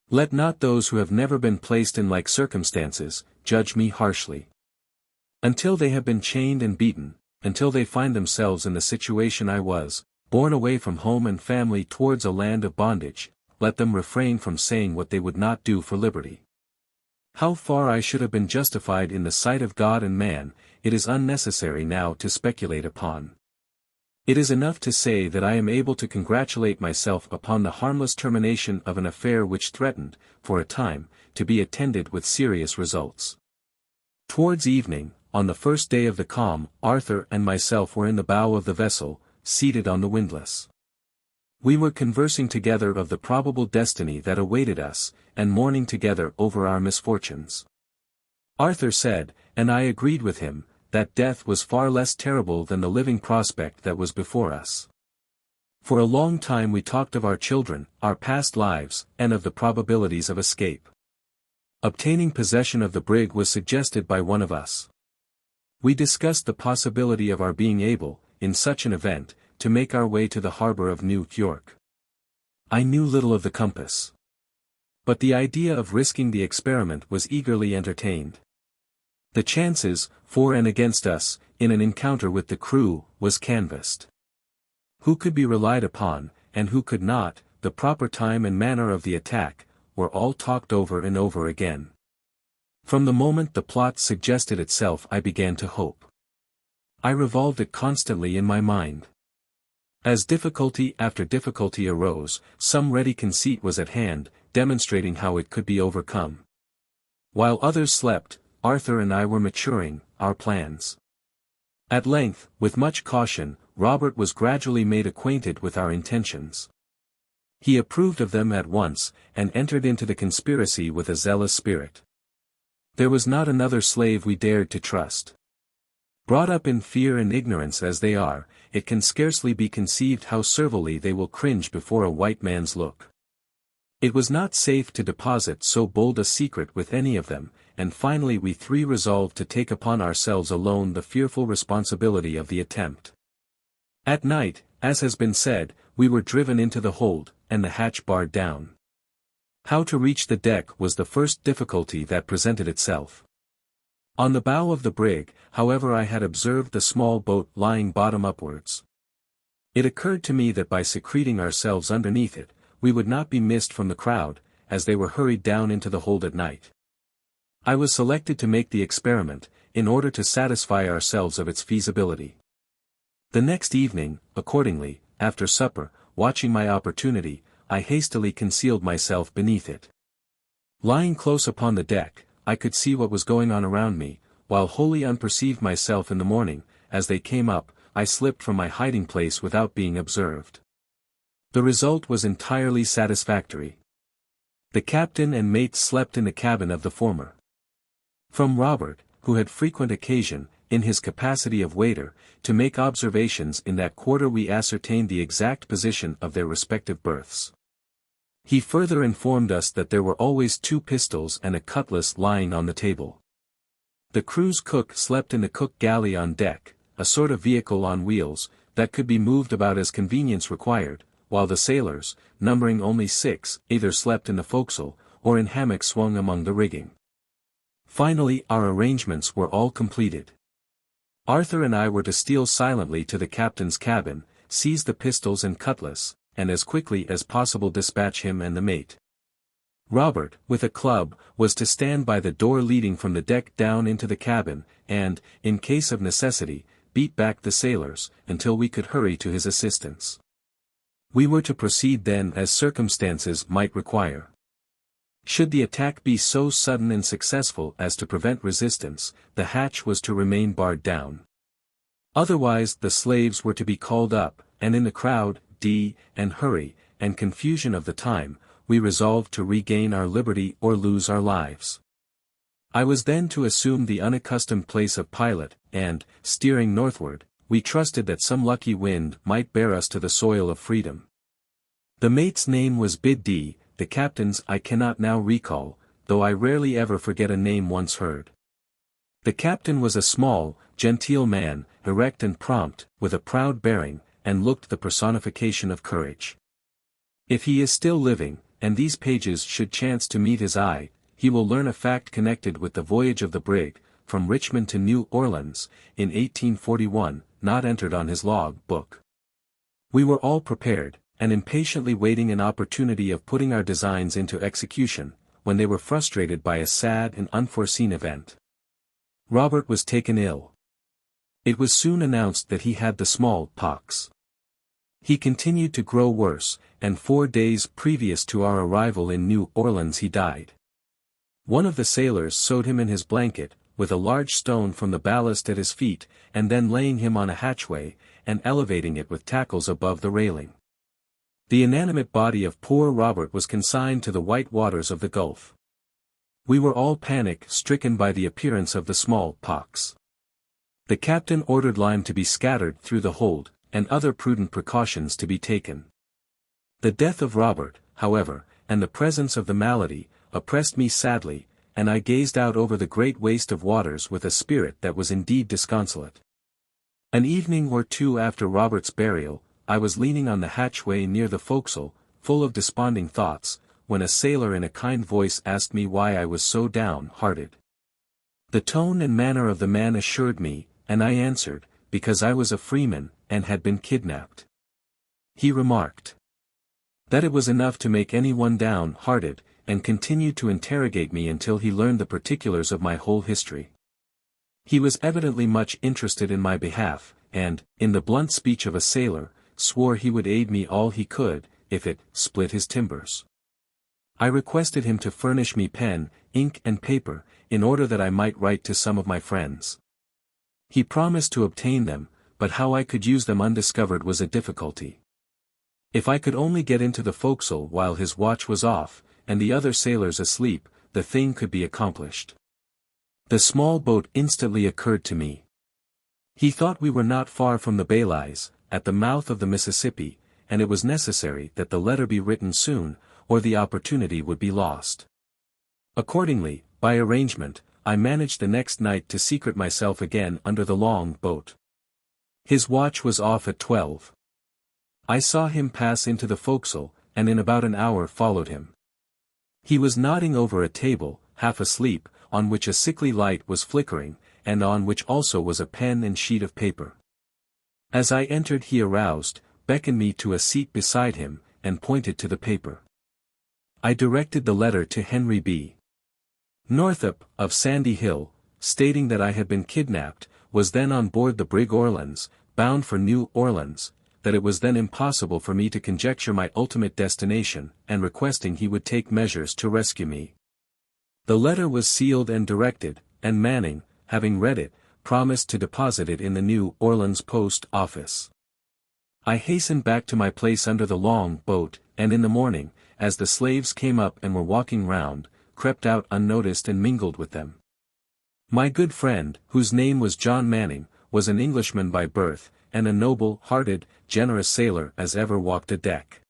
Let not those who have never been placed in like circumstances, judge me harshly. Until they have been chained and beaten, until they find themselves in the situation I was, borne away from home and family towards a land of bondage, let them refrain from saying what they would not do for liberty. How far I should have been justified in the sight of God and man, it is unnecessary now to speculate upon. It is enough to say that I am able to congratulate myself upon the harmless termination of an affair which threatened, for a time, to be attended with serious results. Towards evening, on the first day of the calm, Arthur and myself were in the bow of the vessel, seated on the windlass. We were conversing together of the probable destiny that awaited us, and mourning together over our misfortunes. Arthur said, and I agreed with him, that death was far less terrible than the living prospect that was before us. For a long time we talked of our children, our past lives, and of the probabilities of escape. Obtaining possession of the brig was suggested by one of us. We discussed the possibility of our being able, in such an event, to make our way to the harbor of New York. I knew little of the compass. But the idea of risking the experiment was eagerly entertained. The chances, for and against us, in an encounter with the crew, was canvassed. Who could be relied upon, and who could not, the proper time and manner of the attack, were all talked over and over again. From the moment the plot suggested itself I began to hope. I revolved it constantly in my mind. As difficulty after difficulty arose, some ready conceit was at hand, demonstrating how it could be overcome. While others slept, Arthur and I were maturing our plans. At length, with much caution, Robert was gradually made acquainted with our intentions. He approved of them at once, and entered into the conspiracy with a zealous spirit. There was not another slave we dared to trust. Brought up in fear and ignorance as they are, it can scarcely be conceived how servilely they will cringe before a white man's look. It was not safe to deposit so bold a secret with any of them, and finally we three resolved to take upon ourselves alone the fearful responsibility of the attempt. At night, as has been said, we were driven into the hold, and the hatch barred down. How to reach the deck was the first difficulty that presented itself. On the bow of the brig, however, I had observed the small boat lying bottom upwards. It occurred to me that by secreting ourselves underneath it, we would not be missed from the crowd, as they were hurried down into the hold at night. I was selected to make the experiment, in order to satisfy ourselves of its feasibility. The next evening, accordingly, after supper, watching my opportunity, I hastily concealed myself beneath it. Lying close upon the deck, I could see what was going on around me, while wholly unperceived myself in the morning, as they came up, I slipped from my hiding place without being observed. The result was entirely satisfactory. The captain and mate slept in the cabin of the former. From Robert, who had frequent occasion, in his capacity of waiter, to make observations in that quarter, we ascertained the exact position of their respective berths. He further informed us that there were always 2 pistols and a cutlass lying on the table. The crew's cook slept in the cook galley on deck, a sort of vehicle on wheels, that could be moved about as convenience required, while the sailors, numbering only 6, either slept in the forecastle, or in hammocks swung among the rigging. Finally our arrangements were all completed. Arthur and I were to steal silently to the captain's cabin, seize the pistols and cutlass, and as quickly as possible dispatch him and the mate. Robert, with a club, was to stand by the door leading from the deck down into the cabin, and, in case of necessity, beat back the sailors, until we could hurry to his assistance. We were to proceed then as circumstances might require. Should the attack be so sudden and successful as to prevent resistance, the hatch was to remain barred down. Otherwise the slaves were to be called up, and in the crowd, and hurry, and confusion of the time, we resolved to regain our liberty or lose our lives. I was then to assume the unaccustomed place of pilot, and, steering northward, we trusted that some lucky wind might bear us to the soil of freedom. The mate's name was Bid D, the captain's I cannot now recall, though I rarely ever forget a name once heard. The captain was a small, genteel man, erect and prompt, with a proud bearing, and looked the personification of courage. If he is still living, and these pages should chance to meet his eye, he will learn a fact connected with the voyage of the brig, from Richmond to New Orleans, in 1841, not entered on his log book. We were all prepared, and impatiently waiting an opportunity of putting our designs into execution, when they were frustrated by a sad and unforeseen event. Robert was taken ill. It was soon announced that he had the small-pox. He continued to grow worse, and 4 days previous to our arrival in New Orleans he died. One of the sailors sewed him in his blanket, with a large stone from the ballast at his feet, and then laying him on a hatchway, and elevating it with tackles above the railing. The inanimate body of poor Robert was consigned to the white waters of the Gulf. We were all panic-stricken by the appearance of the small-pox. The captain ordered lime to be scattered through the hold, and other prudent precautions to be taken. The death of Robert, however, and the presence of the malady, oppressed me sadly, and I gazed out over the great waste of waters with a spirit that was indeed disconsolate. An evening or 2 after Robert's burial, I was leaning on the hatchway near the forecastle, full of desponding thoughts, when a sailor in a kind voice asked me why I was so down-hearted. The tone and manner of the man assured me, and I answered, because I was a freeman, and had been kidnapped. He remarked that it was enough to make anyone down-hearted, and continued to interrogate me until he learned the particulars of my whole history. He was evidently much interested in my behalf, and, in the blunt speech of a sailor, swore he would aid me all he could, if it split his timbers. I requested him to furnish me pen, ink and paper, in order that I might write to some of my friends. He promised to obtain them, but how I could use them undiscovered was a difficulty. If I could only get into the forecastle while his watch was off, and the other sailors asleep, the thing could be accomplished. The small boat instantly occurred to me. He thought we were not far from the Balize, at the mouth of the Mississippi, and it was necessary that the letter be written soon, or the opportunity would be lost. Accordingly, by arrangement, I managed the next night to secret myself again under the long boat. His watch was off at 12. I saw him pass into the forecastle, and in about an hour followed him. He was nodding over a table, half asleep, on which a sickly light was flickering, and on which also was a pen and sheet of paper. As I entered he aroused, beckoned me to a seat beside him, and pointed to the paper. I directed the letter to Henry B. Northup, of Sandy Hill, stating that I had been kidnapped, was then on board the brig Orleans, bound for New Orleans, that it was then impossible for me to conjecture my ultimate destination, and requesting he would take measures to rescue me. The letter was sealed and directed, and Manning, having read it, promised to deposit it in the New Orleans post office. I hastened back to my place under the long boat, and in the morning, as the slaves came up and were walking round, crept out unnoticed and mingled with them. My good friend, whose name was John Manning, was an Englishman by birth, and a noble-hearted, generous sailor as ever walked a deck.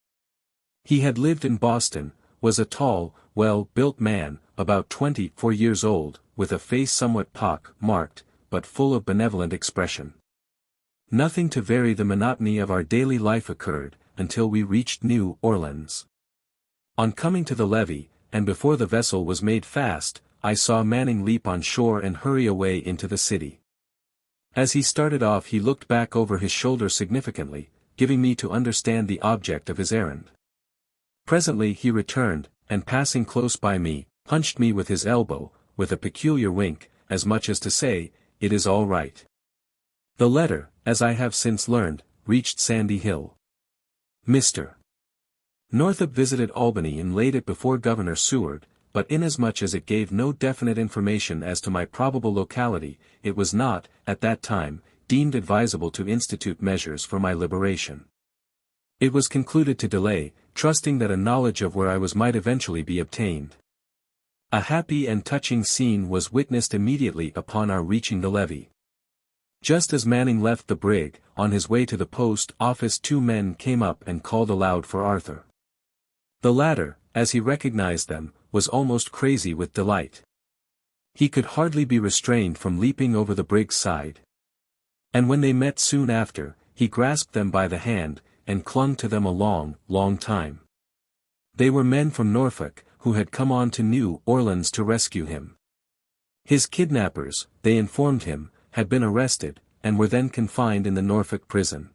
He had lived in Boston, was a tall, well-built man, about 24 years old, with a face somewhat pock-marked, but full of benevolent expression. Nothing to vary the monotony of our daily life occurred, until we reached New Orleans. On coming to the levee, and before the vessel was made fast, I saw Manning leap on shore and hurry away into the city. As he started off he looked back over his shoulder significantly, giving me to understand the object of his errand. Presently he returned, and passing close by me, punched me with his elbow, with a peculiar wink, as much as to say, "It is all right." The letter, as I have since learned, reached Sandy Hill. Mr. Northup visited Albany and laid it before Governor Seward, but inasmuch as it gave no definite information as to my probable locality, it was not, at that time, deemed advisable to institute measures for my liberation. It was concluded to delay, trusting that a knowledge of where I was might eventually be obtained. A happy and touching scene was witnessed immediately upon our reaching the levee. Just as Manning left the brig, on his way to the post office 2 men came up and called aloud for Arthur. The latter, as he recognized them, was almost crazy with delight. He could hardly be restrained from leaping over the brig's side. And when they met soon after, he grasped them by the hand, and clung to them a long, long time. They were men from Norfolk, who had come on to New Orleans to rescue him. His kidnappers, they informed him, had been arrested, and were then confined in the Norfolk prison.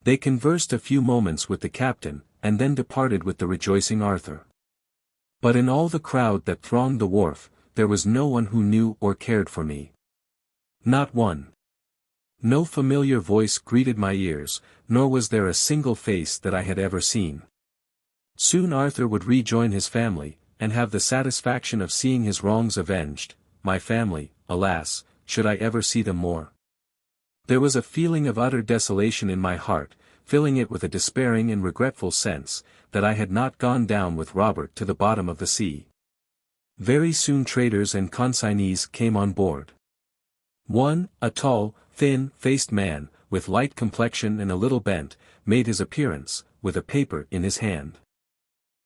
They conversed a few moments with the captain, and then departed with the rejoicing Arthur. But in all the crowd that thronged the wharf, there was no one who knew or cared for me. Not one. No familiar voice greeted my ears, nor was there a single face that I had ever seen. Soon Arthur would rejoin his family, and have the satisfaction of seeing his wrongs avenged. My family, alas, should I ever see them more? There was a feeling of utter desolation in my heart, filling it with a despairing and regretful sense, that I had not gone down with Robert to the bottom of the sea. Very soon traders and consignees came on board. One, a tall, thin-faced man, with light complexion and a little bent, made his appearance, with a paper in his hand.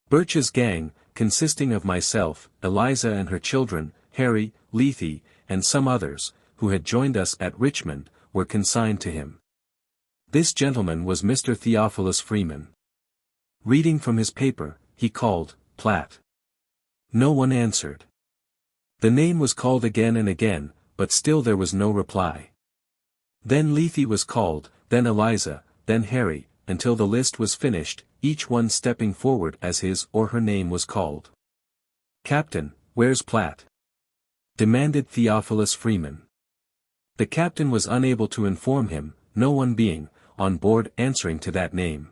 Birch's gang, consisting of myself, Eliza and her children, Harry, Lethe, and some others, who had joined us at Richmond, were consigned to him. This gentleman was Mr. Theophilus Freeman. Reading from his paper, he called, Platt. No one answered. The name was called again and again, but still there was no reply. Then Lethe was called, then Eliza, then Harry, until the list was finished, each one stepping forward as his or her name was called. "Captain, where's Platt?" demanded Theophilus Freeman. The captain was unable to inform him, no one being, on board answering to that name.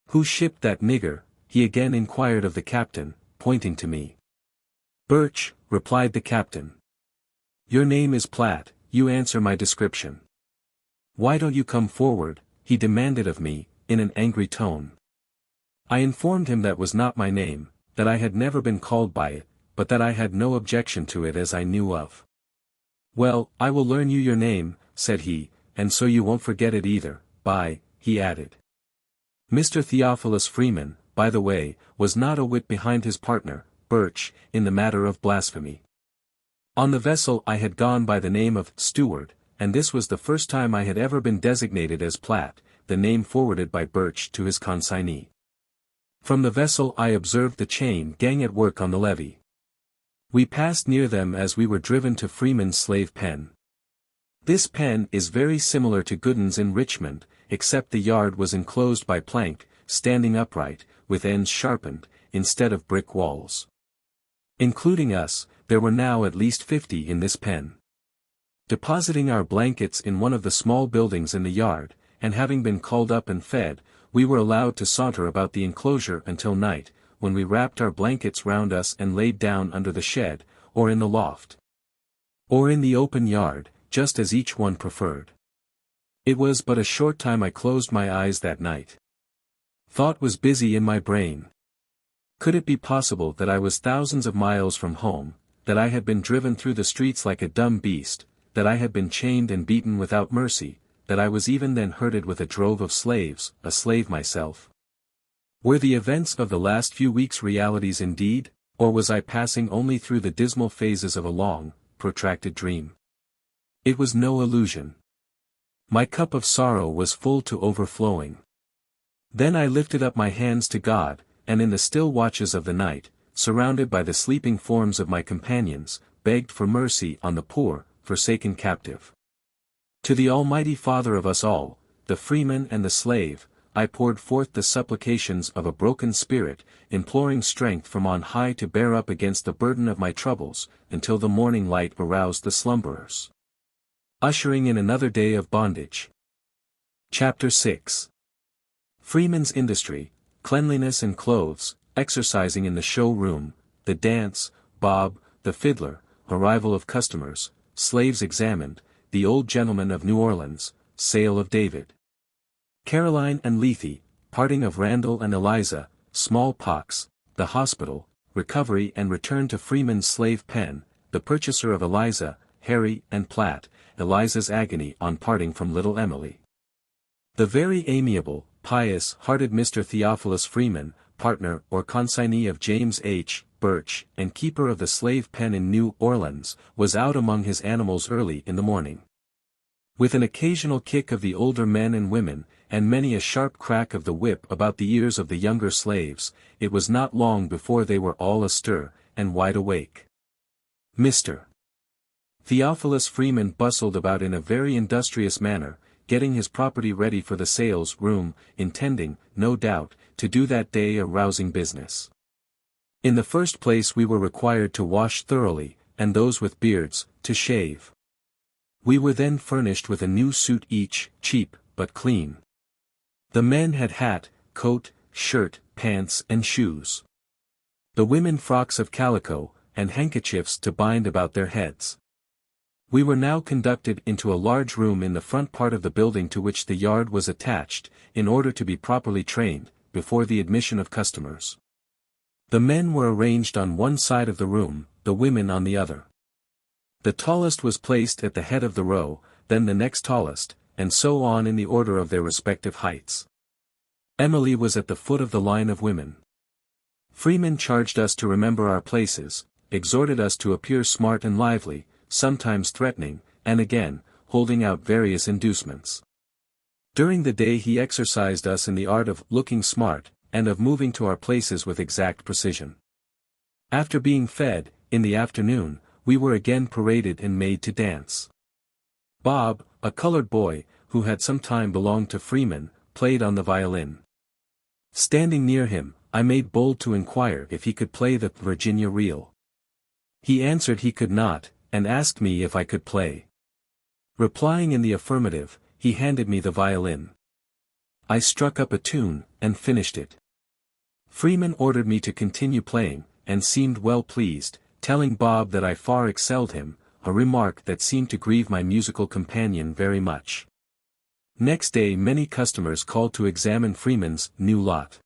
"Who shipped that nigger?" he again inquired of the captain, pointing to me. "Birch," replied the captain. "Your name is Platt, you answer my description. Why don't you come forward?" he demanded of me, in an angry tone. I informed him that was not my name, that I had never been called by it, but that I had no objection to it as I knew of. "Well, I will learn you your name," said he, "and so you won't forget it either, by," he added. Mr. Theophilus Freeman, by the way, was not a whit behind his partner, Birch, in the matter of blasphemy. On the vessel I had gone by the name of Steward, and this was the first time I had ever been designated as Platt, the name forwarded by Birch to his consignee. From the vessel I observed the chain gang at work on the levee. We passed near them as we were driven to Freeman's slave pen. This pen is very similar to Gooden's in Richmond, except the yard was enclosed by plank, standing upright, with ends sharpened, instead of brick walls. Including us, there were now at least 50 in this pen. Depositing our blankets in one of the small buildings in the yard, and having been called up and fed, we were allowed to saunter about the enclosure until night, when we wrapped our blankets round us and laid down under the shed, or in the loft, or in the open yard, just as each one preferred. It was but a short time I closed my eyes that night. Thought was busy in my brain. Could it be possible that I was thousands of miles from home, that I had been driven through the streets like a dumb beast, that I had been chained and beaten without mercy, that I was even then herded with a drove of slaves, a slave myself? Were the events of the last few weeks realities indeed, or was I passing only through the dismal phases of a long, protracted dream? It was no illusion. My cup of sorrow was full to overflowing. Then I lifted up my hands to God, and in the still watches of the night, surrounded by the sleeping forms of my companions, begged for mercy on the poor, forsaken captive. To the Almighty Father of us all, the freeman and the slave, I poured forth the supplications of a broken spirit, imploring strength from on high to bear up against the burden of my troubles, until the morning light aroused the slumberers, ushering in another day of bondage. Chapter 6. Freeman's industry, cleanliness and clothes, exercising in the show-room, the dance, Bob, the fiddler, arrival of customers, slaves examined, the old gentleman of New Orleans, sale of David, Caroline and Lethe, parting of Randall and Eliza, smallpox, the hospital, recovery and return to Freeman's slave pen, the purchaser of Eliza, Harry and Platt, Eliza's agony on parting from little Emily. The very amiable, pious-hearted Mr. Theophilus Freeman, partner or consignee of James H. Birch and keeper of the slave pen in New Orleans, was out among his animals early in the morning. With an occasional kick of the older men and women, and many a sharp crack of the whip about the ears of the younger slaves, it was not long before they were all astir, and wide awake. Mr. Theophilus Freeman bustled about in a very industrious manner, getting his property ready for the sales room, intending, no doubt, to do that day a rousing business. In the first place we were required to wash thoroughly, and those with beards, to shave. We were then furnished with a new suit each, cheap, but clean. The men had hat, coat, shirt, pants and shoes. The women frocks of calico, and handkerchiefs to bind about their heads. We were now conducted into a large room in the front part of the building to which the yard was attached, in order to be properly trained, before the admission of customers. The men were arranged on one side of the room, the women on the other. The tallest was placed at the head of the row, then the next tallest, and so on in the order of their respective heights. Emily was at the foot of the line of women. Freeman charged us to remember our places, exhorted us to appear smart and lively, sometimes threatening, and again, holding out various inducements. During the day he exercised us in the art of looking smart, and of moving to our places with exact precision. After being fed, in the afternoon, we were again paraded and made to dance. Bob, a colored boy, who had some time belonged to Freeman, played on the violin. Standing near him, I made bold to inquire if he could play the Virginia reel. He answered he could not, and asked me if I could play. Replying in the affirmative, he handed me the violin. I struck up a tune, and finished it. Freeman ordered me to continue playing, and seemed well pleased, telling Bob that I far excelled him, a remark that seemed to grieve my musical companion very much. Next day many customers called to examine Freeman's new lot.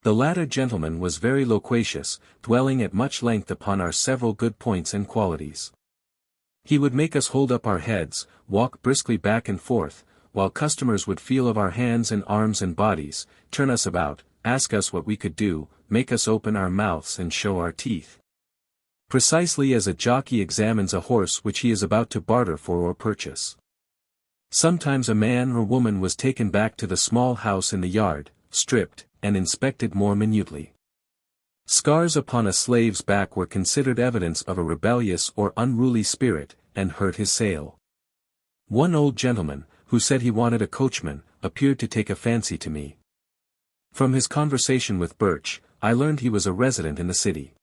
The latter gentleman was very loquacious, dwelling at much length upon our several good points and qualities. He would make us hold up our heads, walk briskly back and forth, while customers would feel of our hands and arms and bodies, turn us about, ask us what we could do, make us open our mouths and show our teeth. Precisely as a jockey examines a horse which he is about to barter for or purchase. Sometimes a man or woman was taken back to the small house in the yard, stripped, and inspected more minutely. Scars upon a slave's back were considered evidence of a rebellious or unruly spirit, and hurt his sale. One old gentleman, who said he wanted a coachman, appeared to take a fancy to me. From his conversation with Birch, I learned he was a resident in the city.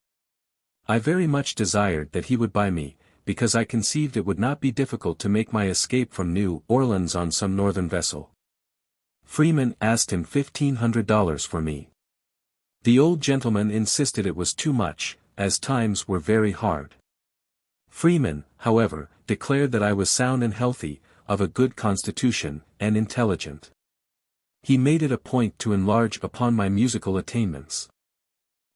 I very much desired that he would buy me, because I conceived it would not be difficult to make my escape from New Orleans on some northern vessel. Freeman asked him $1,500 for me. The old gentleman insisted it was too much, as times were very hard. Freeman, however, declared that I was sound and healthy, of a good constitution, and intelligent. He made it a point to enlarge upon my musical attainments.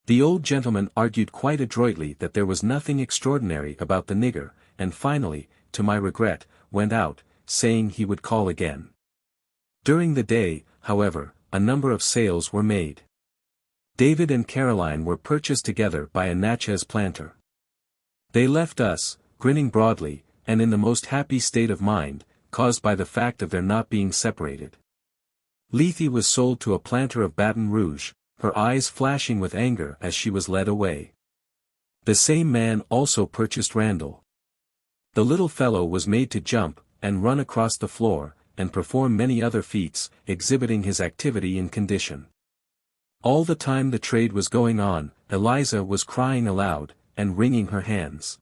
The old gentleman argued quite adroitly that there was nothing extraordinary about the nigger, and finally, to my regret, went out, saying he would call again. During the day, however, a number of sales were made. David and Caroline were purchased together by a Natchez planter. They left us, grinning broadly, and in the most happy state of mind, caused by the fact of their not being separated. Lethe was sold to a planter of Baton Rouge, her eyes flashing with anger as she was led away. The same man also purchased Randall. The little fellow was made to jump, and run across the floor, and perform many other feats, exhibiting his activity and condition. All the time the trade was going on, Eliza was crying aloud, and wringing her hands.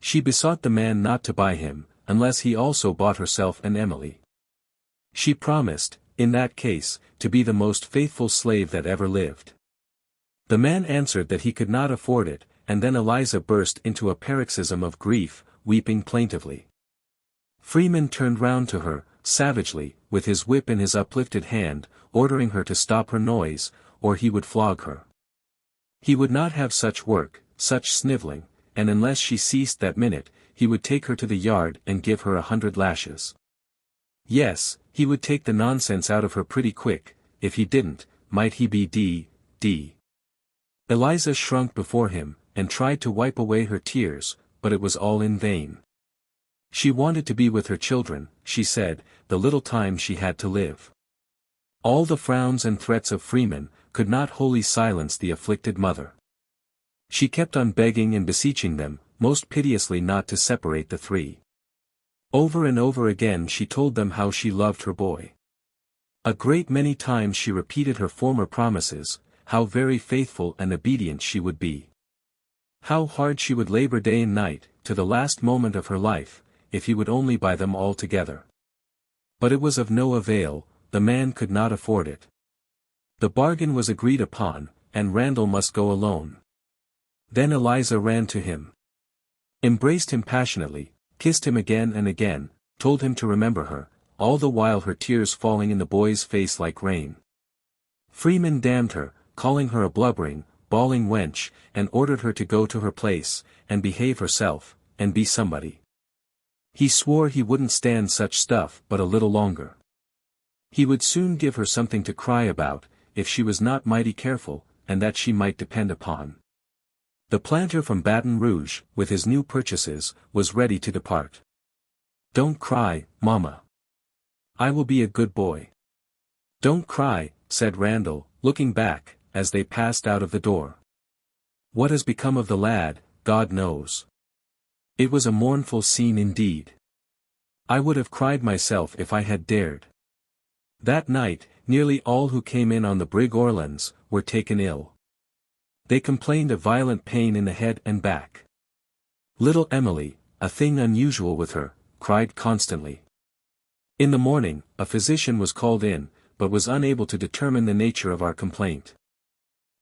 She besought the man not to buy him, unless he also bought herself and Emily. She promised, in that case, to be the most faithful slave that ever lived. The man answered that he could not afford it, and then Eliza burst into a paroxysm of grief, weeping plaintively. Freeman turned round to her, savagely, with his whip in his uplifted hand, ordering her to stop her noise, or he would flog her. He would not have such work, such snivelling, and unless she ceased that minute, he would take her to the yard and give her 100 lashes. Yes, he would take the nonsense out of her pretty quick, if he didn't, might he be d. Eliza shrunk before him, and tried to wipe away her tears, but it was all in vain. She wanted to be with her children, she said, the little time she had to live. All the frowns and threats of Freeman could not wholly silence the afflicted mother. She kept on begging and beseeching them, most piteously not to separate the three. Over and over again she told them how she loved her boy. A great many times she repeated her former promises, how very faithful and obedient she would be. How hard she would labor day and night, to the last moment of her life, if he would only buy them all together. But it was of no avail, the man could not afford it. The bargain was agreed upon, and Randall must go alone. Then Eliza ran to him, embraced him passionately, kissed him again and again, told him to remember her, all the while her tears falling in the boy's face like rain. Freeman damned her, calling her a blubbering, bawling wench, and ordered her to go to her place, and behave herself, and be somebody. He swore he wouldn't stand such stuff but a little longer. He would soon give her something to cry about, if she was not mighty careful, and that she might depend upon. The planter from Baton Rouge, with his new purchases, was ready to depart. "Don't cry, Mama. I will be a good boy." "Don't cry," said Randall, looking back, as they passed out of the door. What has become of the lad, God knows. It was a mournful scene indeed. I would have cried myself if I had dared. That night, nearly all who came in on the brig Orleans, were taken ill. They complained of violent pain in the head and back. Little Emily, a thing unusual with her, cried constantly. In the morning, a physician was called in, but was unable to determine the nature of our complaint.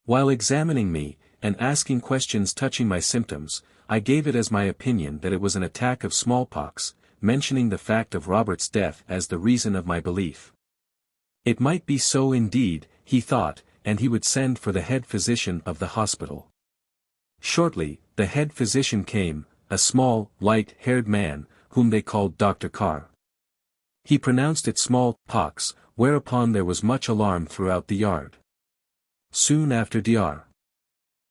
While examining me, and asking questions touching my symptoms, I gave it as my opinion that it was an attack of smallpox, mentioning the fact of Robert's death as the reason of my belief. It might be so indeed, he thought, and he would send for the head physician of the hospital. Shortly, the head physician came, a small, light-haired man, whom they called Dr. Carr. He pronounced it small pox, whereupon there was much alarm throughout the yard. Soon after Dr.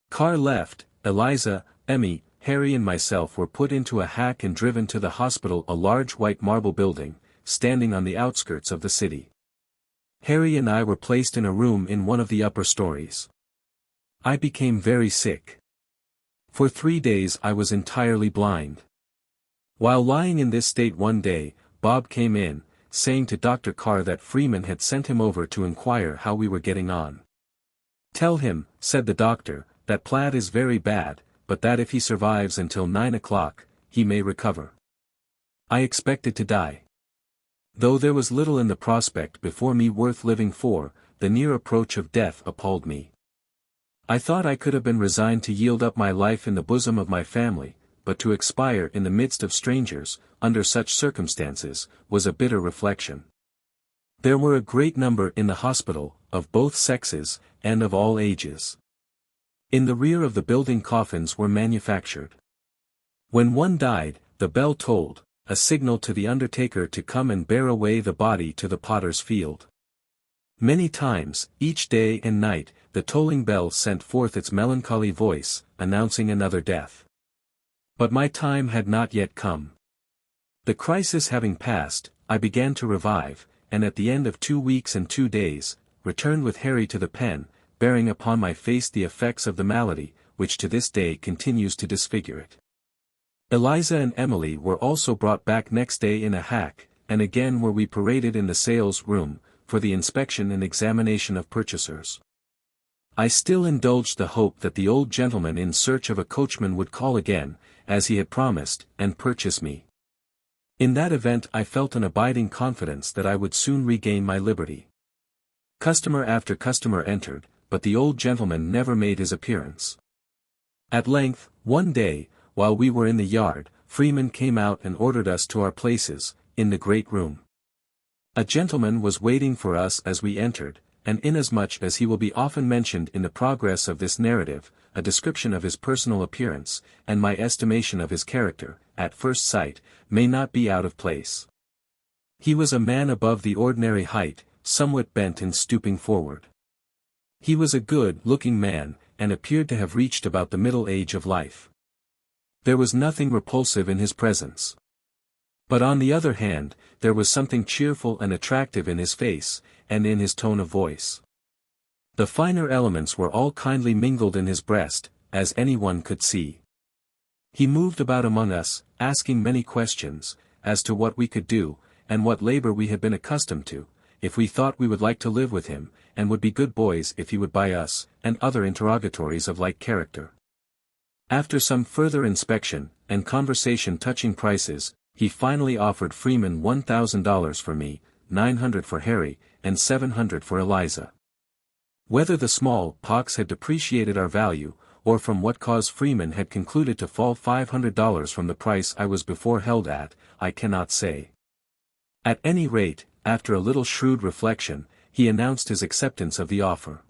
Carr left, Eliza, Emmy, Harry and myself were put into a hack and driven to the hospital, a large white marble building, standing on the outskirts of the city. Harry and I were placed in a room in one of the upper stories. I became very sick. For 3 days I was entirely blind. While lying in this state one day, Bob came in, saying to Dr. Carr that Freeman had sent him over to inquire how we were getting on. "Tell him," said the doctor, "that Platt is very bad, but that if he survives until 9 o'clock, he may recover." I expected to die. Though there was little in the prospect before me worth living for, the near approach of death appalled me. I thought I could have been resigned to yield up my life in the bosom of my family, but to expire in the midst of strangers, under such circumstances, was a bitter reflection. There were a great number in the hospital, of both sexes, and of all ages. In the rear of the building coffins were manufactured. When one died, the bell tolled, a signal to the undertaker to come and bear away the body to the potter's field. Many times, each day and night, the tolling bell sent forth its melancholy voice, announcing another death. But my time had not yet come. The crisis having passed, I began to revive, and at the end of 2 weeks and 2 days, returned with Harry to the pen, bearing upon my face the effects of the malady, which to this day continues to disfigure it. Eliza and Emily were also brought back next day in a hack, and again were we paraded in the sales room, for the inspection and examination of purchasers. I still indulged the hope that the old gentleman in search of a coachman would call again, as he had promised, and purchase me. In that event I felt an abiding confidence that I would soon regain my liberty. Customer after customer entered, but the old gentleman never made his appearance. At length, one day, while we were in the yard, Freeman came out and ordered us to our places, in the great room. A gentleman was waiting for us as we entered, and inasmuch as he will be often mentioned in the progress of this narrative, a description of his personal appearance, and my estimation of his character, at first sight, may not be out of place. He was a man above the ordinary height, somewhat bent and stooping forward. He was a good-looking man, and appeared to have reached about the middle age of life. There was nothing repulsive in his presence. But on the other hand, there was something cheerful and attractive in his face, and in his tone of voice. The finer elements were all kindly mingled in his breast, as anyone could see. He moved about among us, asking many questions, as to what we could do, and what labor we had been accustomed to, if we thought we would like to live with him, and would be good boys if he would buy us, and other interrogatories of like character. After some further inspection, and conversation touching prices, he finally offered Freeman $1,000 for me, $900 for Harry, and $700 for Eliza. Whether the small pox had depreciated our value, or from what cause Freeman had concluded to fall $500 from the price I was before held at, I cannot say. At any rate, after a little shrewd reflection, he announced his acceptance of the offer.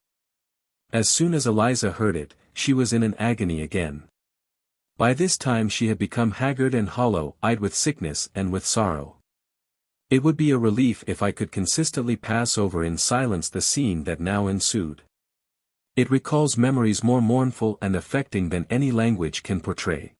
As soon as Eliza heard it, she was in an agony again. By this time she had become haggard and hollow-eyed with sickness and with sorrow. It would be a relief if I could consistently pass over in silence the scene that now ensued. It recalls memories more mournful and affecting than any language can portray.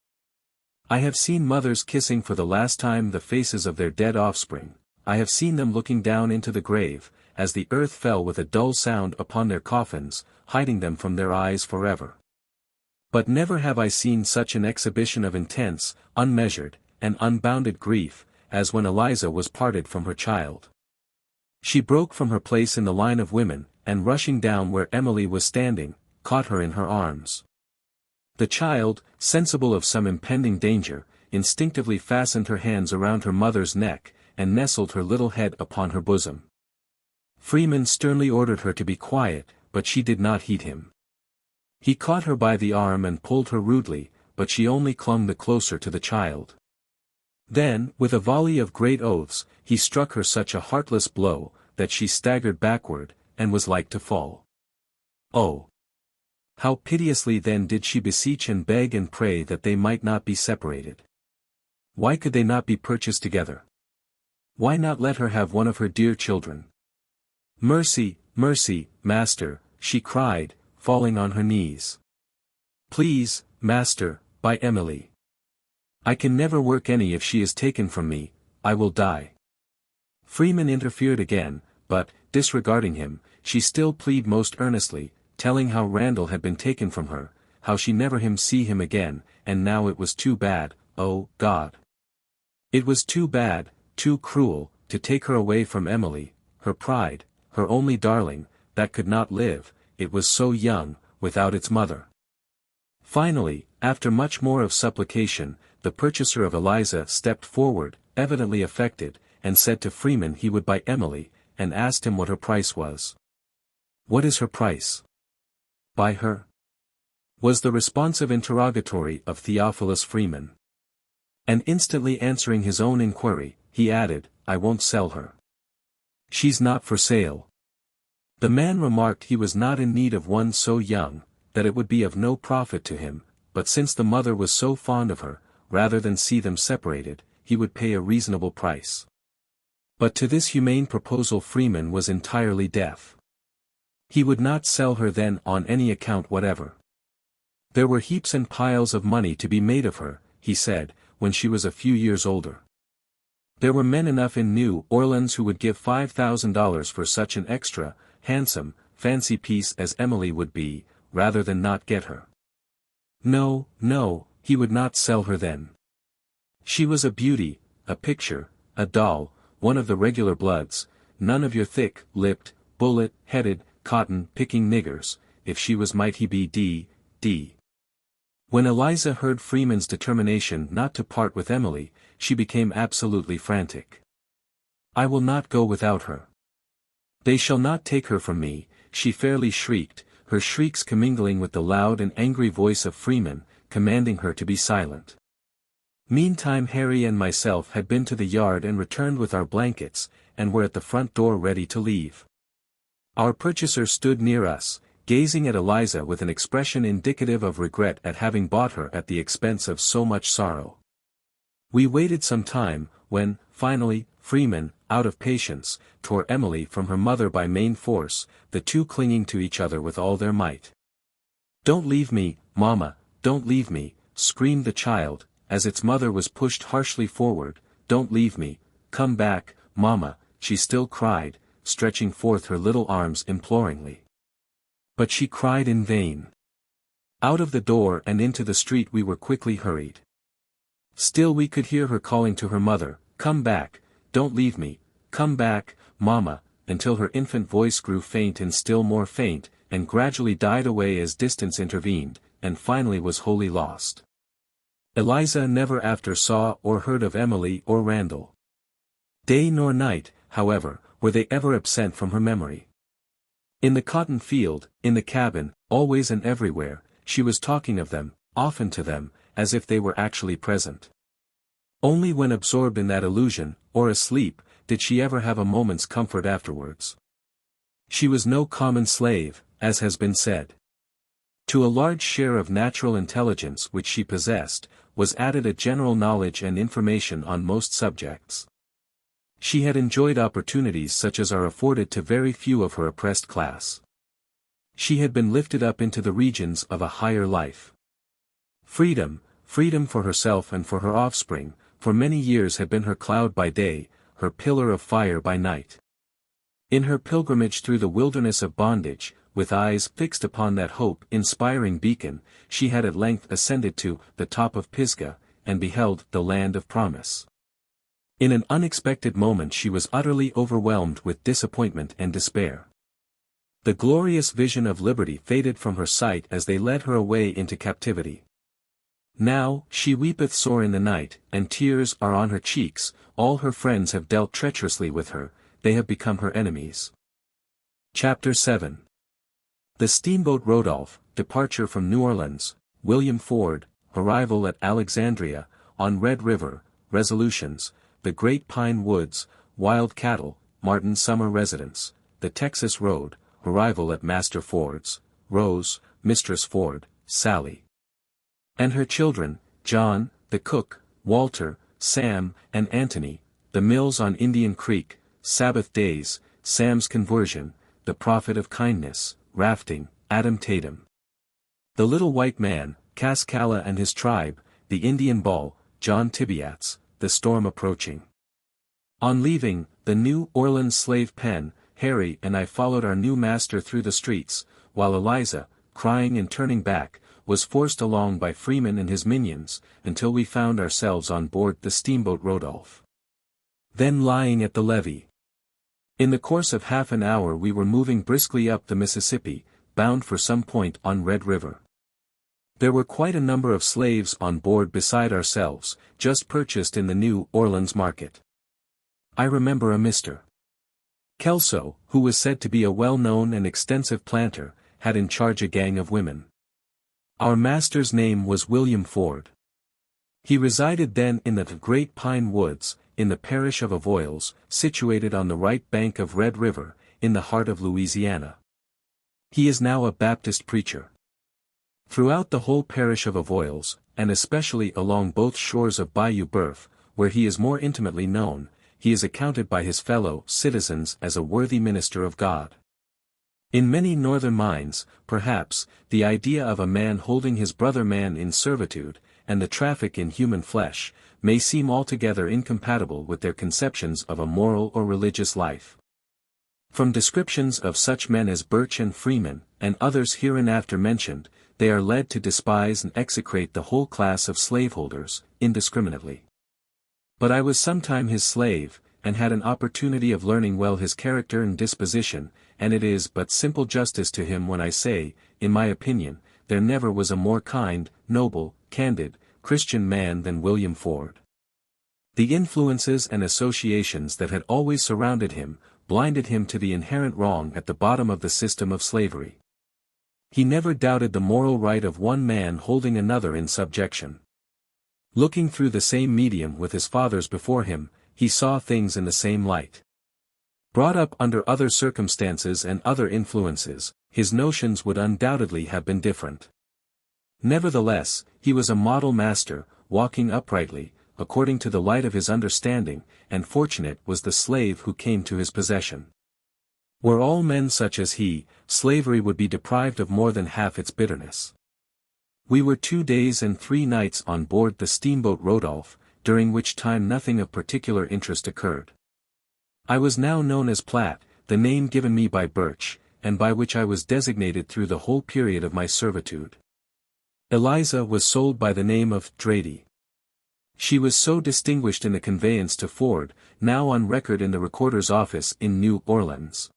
I have seen mothers kissing for the last time the faces of their dead offspring. I have seen them looking down into the grave, as the earth fell with a dull sound upon their coffins, hiding them from their eyes forever. But never have I seen such an exhibition of intense, unmeasured, and unbounded grief, as when Eliza was parted from her child. She broke from her place in the line of women, and rushing down where Emily was standing, caught her in her arms. The child, sensible of some impending danger, instinctively fastened her hands around her mother's neck, and nestled her little head upon her bosom. Freeman sternly ordered her to be quiet, but she did not heed him. He caught her by the arm and pulled her rudely, but she only clung the closer to the child. Then, with a volley of great oaths, he struck her such a heartless blow, that she staggered backward, and was like to fall. Oh! How piteously then did she beseech and beg and pray that they might not be separated. Why could they not be purchased together? Why not let her have one of her dear children? Mercy, mercy, master, she cried, falling on her knees. Please, master, buy Emily. I can never work any if she is taken from me, I will die. Freeman interfered again, but, disregarding him, she still pleaded most earnestly, telling how Randall had been taken from her, how she never see him again, and now it was too bad, oh, God. It was too bad, too cruel, to take her away from Emily, her pride, her only darling, that could not live, it was so young, without its mother. Finally, after much more of supplication, the purchaser of Eliza stepped forward, evidently affected, and said to Freeman he would buy Emily, and asked him what her price was. What is her price? Buy her? Was the responsive interrogatory of Theophilus Freeman. And instantly answering his own inquiry, he added, "I won't sell her. She's not for sale." The man remarked he was not in need of one so young, that it would be of no profit to him, but since the mother was so fond of her, rather than see them separated, he would pay a reasonable price. But to this humane proposal Freeman was entirely deaf. He would not sell her then on any account whatever. There were heaps and piles of money to be made of her, he said, when she was a few years older. There were men enough in New Orleans who would give $5,000 for such an extra, handsome, fancy piece as Emily would be, rather than not get her. No, no, he would not sell her then. She was a beauty, a picture, a doll, one of the regular bloods, none of your thick-lipped, bullet-headed, cotton-picking niggers, if she was might he be D. When Eliza heard Freeman's determination not to part with Emily, she became absolutely frantic. "I will not go without her. They shall not take her from me," she fairly shrieked, her shrieks commingling with the loud and angry voice of Freeman, commanding her to be silent. Meantime Harry and myself had been to the yard and returned with our blankets, and were at the front door ready to leave. Our purchaser stood near us, gazing at Eliza with an expression indicative of regret at having bought her at the expense of so much sorrow. We waited some time, when, finally, Freeman, out of patience, tore Emily from her mother by main force, the two clinging to each other with all their might. "Don't leave me, Mama, don't leave me," screamed the child, as its mother was pushed harshly forward. "Don't leave me, come back, Mama," she still cried, stretching forth her little arms imploringly. But she cried in vain. Out of the door and into the street we were quickly hurried. Still we could hear her calling to her mother, "Come back, don't leave me, come back, Mama," until her infant voice grew faint and still more faint, and gradually died away as distance intervened, and finally was wholly lost. Eliza never after saw or heard of Emily or Randall. Day nor night, however, were they ever absent from her memory. In the cotton field, in the cabin, always and everywhere, she was talking of them, often to them, as if they were actually present. Only when absorbed in that illusion, or asleep, did she ever have a moment's comfort afterwards. She was no common slave, as has been said. To a large share of natural intelligence which she possessed, was added a general knowledge and information on most subjects. She had enjoyed opportunities such as are afforded to very few of her oppressed class. She had been lifted up into the regions of a higher life. Freedom for herself and for her offspring, for many years had been her cloud by day, her pillar of fire by night. In her pilgrimage through the wilderness of bondage, with eyes fixed upon that hope-inspiring beacon, she had at length ascended to the top of Pisgah, and beheld the land of promise. In an unexpected moment she was utterly overwhelmed with disappointment and despair. The glorious vision of liberty faded from her sight as they led her away into captivity. Now, she weepeth sore in the night, and tears are on her cheeks. All her friends have dealt treacherously with her, they have become her enemies. Chapter 7. The steamboat Rodolphe, departure from New Orleans, William Ford, arrival at Alexandria, on Red River, resolutions, the Great Pine Woods, wild cattle, Martin's summer residence, the Texas Road, arrival at Master Ford's, Rose, Mistress Ford, Sally. And her children, John, the cook, Walter, Sam, and Antony, the mills on Indian Creek, Sabbath days, Sam's conversion, the prophet of kindness, rafting, Adam Tatum. The little white man, Cascalla and his tribe, the Indian ball, John Tibeats, the storm approaching. On leaving the New Orleans slave pen, Harry and I followed our new master through the streets, while Eliza, crying and turning back, was forced along by Freeman and his minions, until we found ourselves on board the steamboat Rodolphe. Then lying at the levee. In the course of half an hour we were moving briskly up the Mississippi, bound for some point on Red River. There were quite a number of slaves on board beside ourselves, just purchased in the New Orleans market. I remember a Mr. Kelso, who was said to be a well-known and extensive planter, had in charge a gang of women. Our master's name was William Ford. He resided then in the great pine woods, in the parish of Avoyelles, situated on the right bank of Red River, in the heart of Louisiana. He is now a Baptist preacher. Throughout the whole parish of Avoyelles, and especially along both shores of Bayou Boeuf, where he is more intimately known, he is accounted by his fellow citizens as a worthy minister of God. In many northern minds, perhaps, the idea of a man holding his brother man in servitude, and the traffic in human flesh, may seem altogether incompatible with their conceptions of a moral or religious life. From descriptions of such men as Birch and Freeman, and others hereinafter mentioned, they are led to despise and execrate the whole class of slaveholders, indiscriminately. But I was sometime his slave, and had an opportunity of learning well his character and disposition, and it is but simple justice to him when I say, in my opinion, there never was a more kind, noble, candid, Christian man than William Ford. The influences and associations that had always surrounded him, blinded him to the inherent wrong at the bottom of the system of slavery. He never doubted the moral right of one man holding another in subjection. Looking through the same medium with his fathers before him, he saw things in the same light. Brought up under other circumstances and other influences, his notions would undoubtedly have been different. Nevertheless, he was a model master, walking uprightly, according to the light of his understanding, and fortunate was the slave who came to his possession. Were all men such as he, slavery would be deprived of more than half its bitterness. We were 2 days and 3 nights on board the steamboat Rodolphe, during which time nothing of particular interest occurred. I was now known as Platt, the name given me by Birch, and by which I was designated through the whole period of my servitude. Eliza was sold by the name of Drady. She was so distinguished in the conveyance to Ford, now on record in the recorder's office in New Orleans.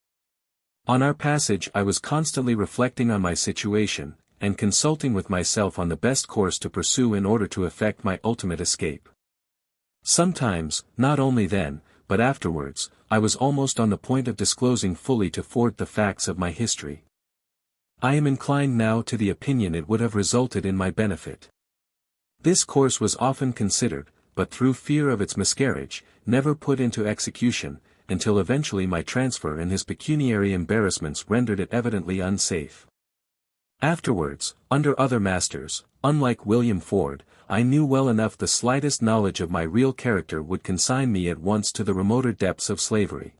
On our passage I was constantly reflecting on my situation, and consulting with myself on the best course to pursue in order to effect my ultimate escape. Sometimes, not only then, but afterwards, I was almost on the point of disclosing fully to Ford the facts of my history. I am inclined now to the opinion it would have resulted in my benefit. This course was often considered, but through fear of its miscarriage, never put into execution, until eventually my transfer and his pecuniary embarrassments rendered it evidently unsafe. Afterwards, under other masters, unlike William Ford, I knew well enough the slightest knowledge of my real character would consign me at once to the remoter depths of slavery.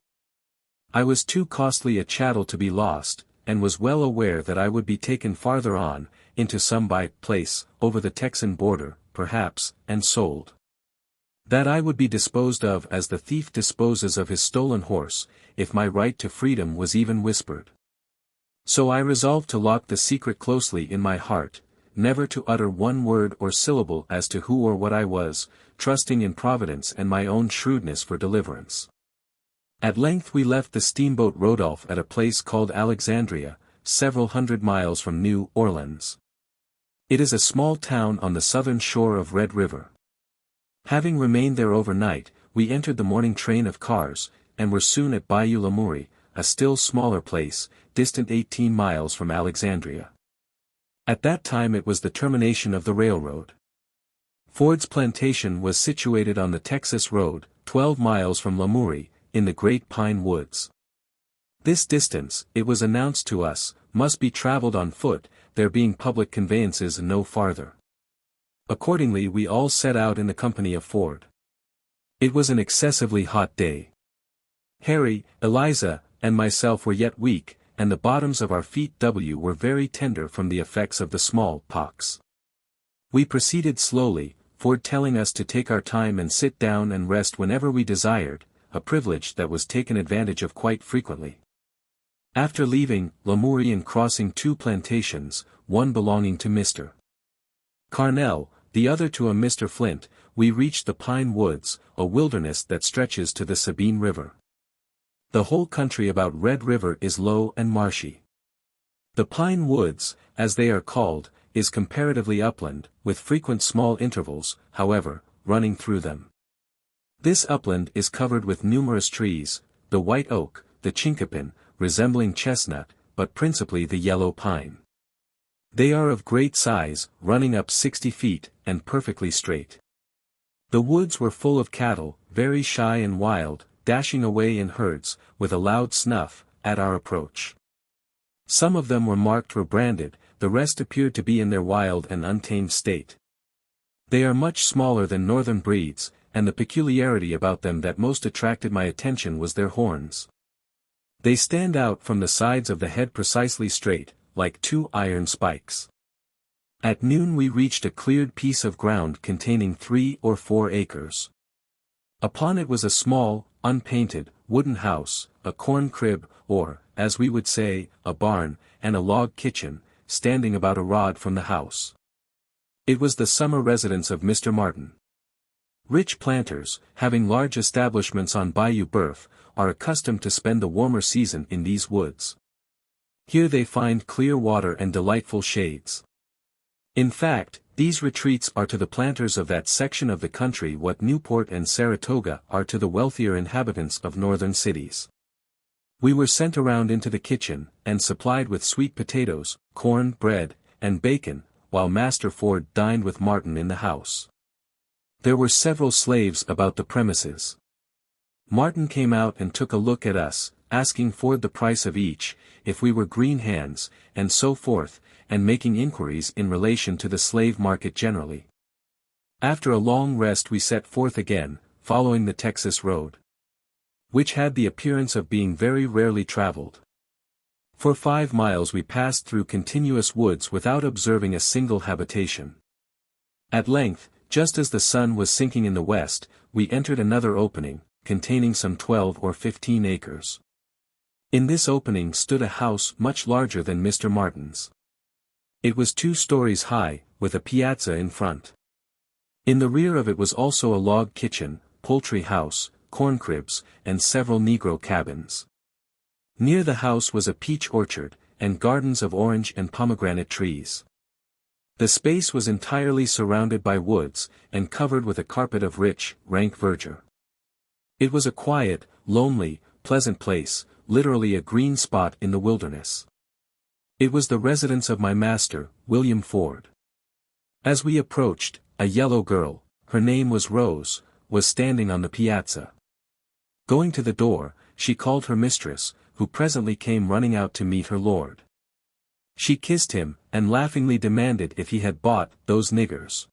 I was too costly a chattel to be lost, and was well aware that I would be taken farther on, into some by-place, over the Texan border, perhaps, and sold. That I would be disposed of as the thief disposes of his stolen horse, if my right to freedom was even whispered. So I resolved to lock the secret closely in my heart, never to utter one word or syllable as to who or what I was, trusting in Providence and my own shrewdness for deliverance. At length we left the steamboat Rodolphe at a place called Alexandria, several hundred miles from New Orleans. It is a small town on the southern shore of Red River. Having remained there overnight, we entered the morning train of cars, and were soon at Bayou Lamourie, a still smaller place, distant 18 miles from Alexandria. At that time it was the termination of the railroad. Ford's plantation was situated on the Texas Road, 12 miles from Lamourie, in the great pine woods. This distance, it was announced to us, must be traveled on foot, there being public conveyances no farther. Accordingly we all set out in the company of Ford. It was an excessively hot day. Harry, Eliza, and myself were yet weak, and the bottoms of our feet were very tender from the effects of the small pox. We proceeded slowly, Ford telling us to take our time and sit down and rest whenever we desired, a privilege that was taken advantage of quite frequently. After leaving Lamourie and crossing 2 plantations, one belonging to Mr. Carnell, the other to a Mr. Flint, we reached the pine woods, a wilderness that stretches to the Sabine River. The whole country about Red River is low and marshy. The pine woods, as they are called, is comparatively upland, with frequent small intervals, however, running through them. This upland is covered with numerous trees, the white oak, the chinkapin, resembling chestnut, but principally the yellow pine. They are of great size, running up 60 feet, and perfectly straight. The woods were full of cattle, very shy and wild, dashing away in herds, with a loud snuff, at our approach. Some of them were marked or branded, the rest appeared to be in their wild and untamed state. They are much smaller than northern breeds, and the peculiarity about them that most attracted my attention was their horns. They stand out from the sides of the head precisely straight, like two iron spikes. At noon we reached a cleared piece of ground containing 3 or 4 acres. Upon it was a small, unpainted, wooden house, a corn crib, or, as we would say, a barn, and a log kitchen, standing about a rod from the house. It was the summer residence of Mr. Martin. Rich planters, having large establishments on Bayou Boeuf, are accustomed to spend the warmer season in these woods. Here they find clear water and delightful shades. In fact, these retreats are to the planters of that section of the country what Newport and Saratoga are to the wealthier inhabitants of northern cities. We were sent around into the kitchen, and supplied with sweet potatoes, corn, bread, and bacon, while Master Ford dined with Martin in the house. There were several slaves about the premises. Martin came out and took a look at us, asking Ford the price of each, if we were green hands, and so forth, and making inquiries in relation to the slave market generally. After a long rest we set forth again, following the Texas road, which had the appearance of being very rarely traveled. For 5 miles we passed through continuous woods without observing a single habitation. At length, just as the sun was sinking in the west, we entered another opening, containing some 12 or 15 acres. In this opening stood a house much larger than Mr. Martin's. It was 2 stories high, with a piazza in front. In the rear of it was also a log kitchen, poultry house, corn cribs, and several Negro cabins. Near the house was a peach orchard, and gardens of orange and pomegranate trees. The space was entirely surrounded by woods, and covered with a carpet of rich, rank verdure. It was a quiet, lonely, pleasant place, literally a green spot in the wilderness. It was the residence of my master, William Ford. As we approached, a yellow girl, her name was Rose, was standing on the piazza. Going to the door, she called her mistress, who presently came running out to meet her lord. She kissed him, and laughingly demanded if he had bought those niggers.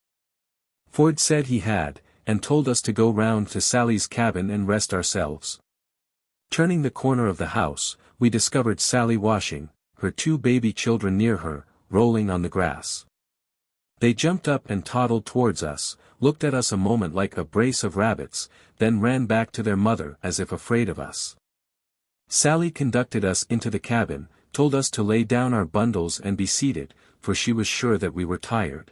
Ford said he had, and told us to go round to Sally's cabin and rest ourselves. Turning the corner of the house, we discovered Sally washing, her 2 baby children near her, rolling on the grass. They jumped up and toddled towards us, looked at us a moment like a brace of rabbits, then ran back to their mother as if afraid of us. Sally conducted us into the cabin, told us to lay down our bundles and be seated, for she was sure that we were tired.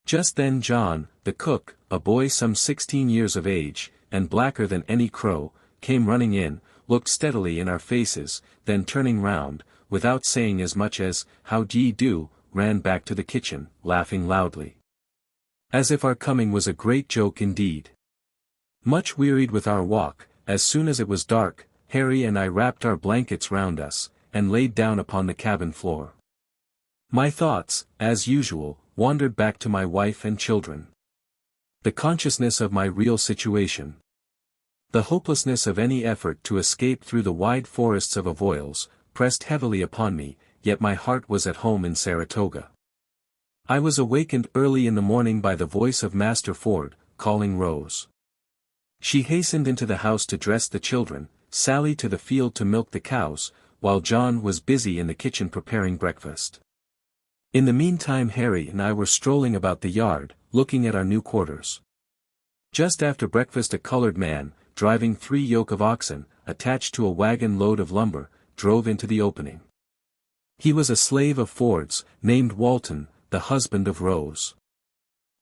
Just then John, the cook, a boy some 16 years of age, and blacker than any crow, came running in, looked steadily in our faces, then turning round, without saying as much as, "How d'ye do," ran back to the kitchen, laughing loudly. As if our coming was a great joke indeed. Much wearied with our walk, as soon as it was dark, Harry and I wrapped our blankets round us, and laid down upon the cabin floor. My thoughts, as usual, wandered back to my wife and children. The consciousness of my real situation. The hopelessness of any effort to escape through the wide forests of Avoyelles, pressed heavily upon me, yet my heart was at home in Saratoga. I was awakened early in the morning by the voice of Master Ford, calling Rose. She hastened into the house to dress the children, Sally to the field to milk the cows, while John was busy in the kitchen preparing breakfast. In the meantime Harry and I were strolling about the yard, looking at our new quarters. Just after breakfast a colored man, driving 3 yoke of oxen, attached to a wagon load of lumber, drove into the opening. He was a slave of Ford's, named Walton, the husband of Rose.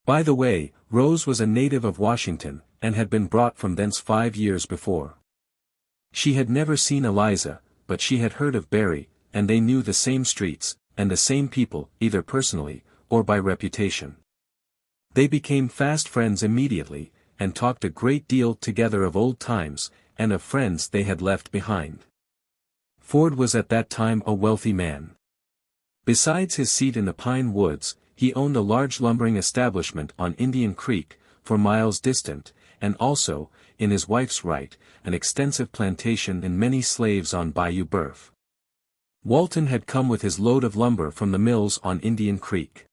By the way, Rose was a native of Washington, and had been brought from thence 5 years before. She had never seen Eliza, but she had heard of Barry, and they knew the same streets, and the same people, either personally, or by reputation. They became fast friends immediately, and talked a great deal together of old times, and of friends they had left behind. Ford was at that time a wealthy man. Besides his seat in the pine woods, he owned a large lumbering establishment on Indian Creek, for miles distant, and also, in his wife's right, an extensive plantation and many slaves on Bayou Boeuf. Walton had come with his load of lumber from the mills on Indian Creek.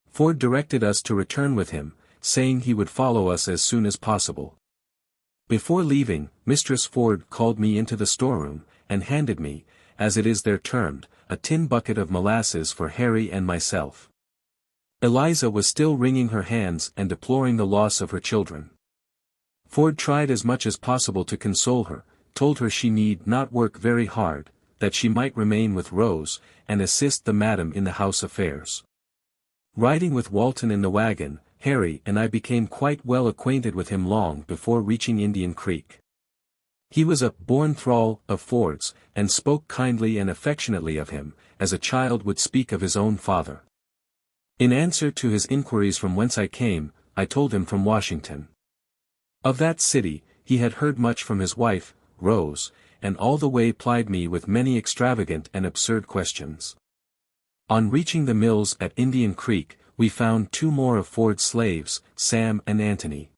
Ford directed us to return with him, saying he would follow us as soon as possible. Before leaving, Mistress Ford called me into the storeroom, and handed me, as it is there termed, a tin bucket of molasses for Harry and myself. Eliza was still wringing her hands and deploring the loss of her children. Ford tried as much as possible to console her, told her she need not work very hard, that she might remain with Rose, and assist the madam in the house affairs. Riding with Walton in the wagon, Harry and I became quite well acquainted with him long before reaching Indian Creek. He was a born thrall of Ford's, and spoke kindly and affectionately of him, as a child would speak of his own father. In answer to his inquiries from whence I came, I told him from Washington. Of that city, he had heard much from his wife, Rose, and all the way plied me with many extravagant and absurd questions. On reaching the mills at Indian Creek, we found 2 more of Ford's slaves, Sam and Antony.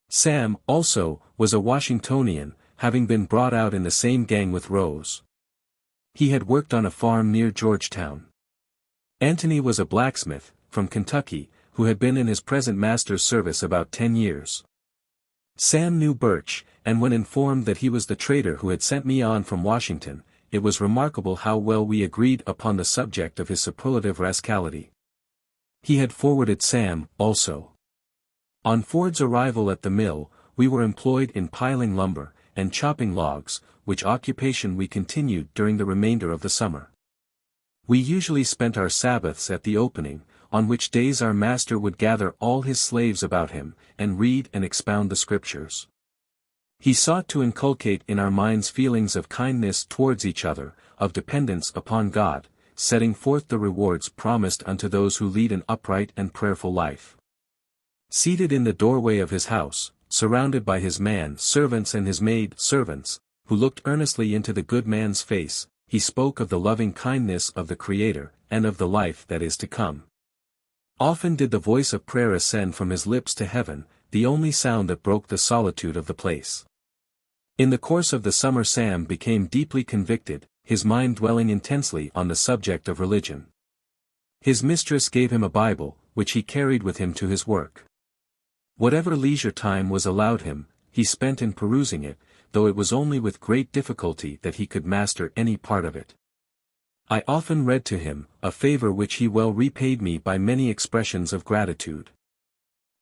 Sam, also, was a Washingtonian, having been brought out in the same gang with Rose. He had worked on a farm near Georgetown. Antony was a blacksmith, from Kentucky, who had been in his present master's service about 10 years. Sam knew Birch, and when informed that he was the trader who had sent me on from Washington, it was remarkable how well we agreed upon the subject of his superlative rascality. He had forwarded Sam, also. On Ford's arrival at the mill, we were employed in piling lumber, and chopping logs, which occupation we continued during the remainder of the summer. We usually spent our Sabbaths at the opening, on which days our master would gather all his slaves about him, and read and expound the Scriptures. He sought to inculcate in our minds feelings of kindness towards each other, of dependence upon God, setting forth the rewards promised unto those who lead an upright and prayerful life. Seated in the doorway of his house, surrounded by his man-servants and his maid-servants, who looked earnestly into the good man's face, he spoke of the loving kindness of the Creator, and of the life that is to come. Often did the voice of prayer ascend from his lips to heaven, the only sound that broke the solitude of the place. In the course of the summer Sam became deeply convicted, his mind dwelling intensely on the subject of religion. His mistress gave him a Bible, which he carried with him to his work. Whatever leisure time was allowed him, he spent in perusing it, though it was only with great difficulty that he could master any part of it. I often read to him, a favor which he well repaid me by many expressions of gratitude.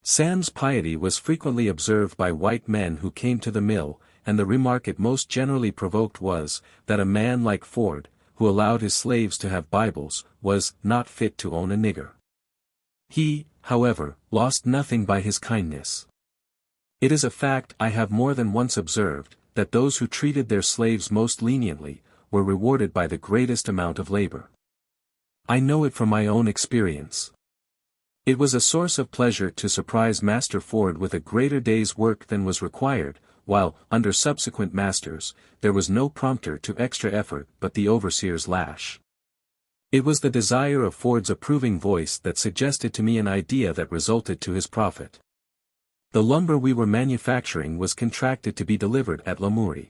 Sam's piety was frequently observed by white men who came to the mill, and the remark it most generally provoked was, that a man like Ford, who allowed his slaves to have Bibles, was not fit to own a nigger. He, however, lost nothing by his kindness. It is a fact I have more than once observed, that those who treated their slaves most leniently, were rewarded by the greatest amount of labor. I know it from my own experience. It was a source of pleasure to surprise Master Ford with a greater day's work than was required, while, under subsequent masters, there was no prompter to extra effort but the overseer's lash. It was the desire of Ford's approving voice that suggested to me an idea that resulted to his profit. The lumber we were manufacturing was contracted to be delivered at Lamourie.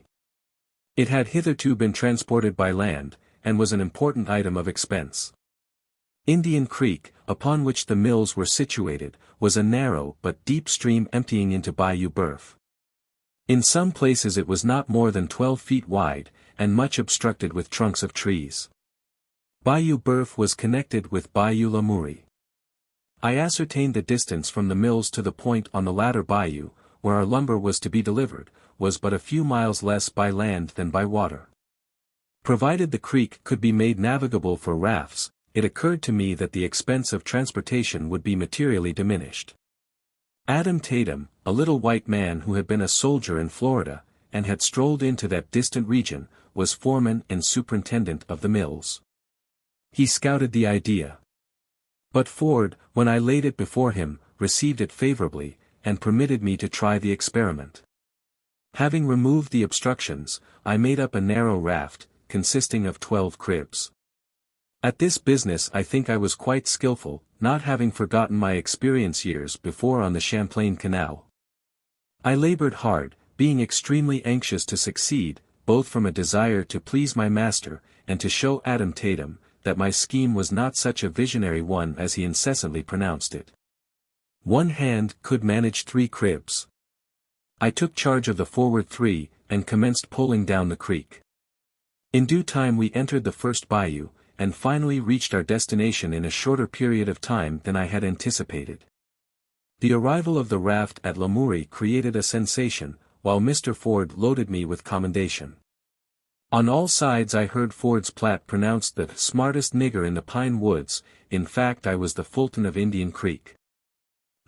It had hitherto been transported by land, and was an important item of expense. Indian Creek, upon which the mills were situated, was a narrow but deep stream emptying into Bayou Boeuf. In some places it was not more than 12 feet wide, and much obstructed with trunks of trees. Bayou Boeuf was connected with Bayou Lamourie. I ascertained the distance from the mills to the point on the latter bayou, where our lumber was to be delivered, was but a few miles less by land than by water. Provided the creek could be made navigable for rafts, it occurred to me that the expense of transportation would be materially diminished. Adam Tatum, a little white man who had been a soldier in Florida, and had strolled into that distant region, was foreman and superintendent of the mills. He scouted the idea. But Ford, when I laid it before him, received it favorably, and permitted me to try the experiment. Having removed the obstructions, I made up a narrow raft, consisting of 12 cribs. At this business I think I was quite skillful, not having forgotten my experience years before on the Champlain Canal. I labored hard, being extremely anxious to succeed, both from a desire to please my master, and to show Adam Tatum, that my scheme was not such a visionary one as he incessantly pronounced it. One hand could manage 3 cribs. I took charge of the forward 3, and commenced poling down the creek. In due time we entered the first bayou, and finally reached our destination in a shorter period of time than I had anticipated. The arrival of the raft at Lamourie created a sensation, while Mr. Ford loaded me with commendation. On all sides I heard Ford's Platt pronounced the smartest nigger in the pine woods. In fact I was the Fulton of Indian Creek.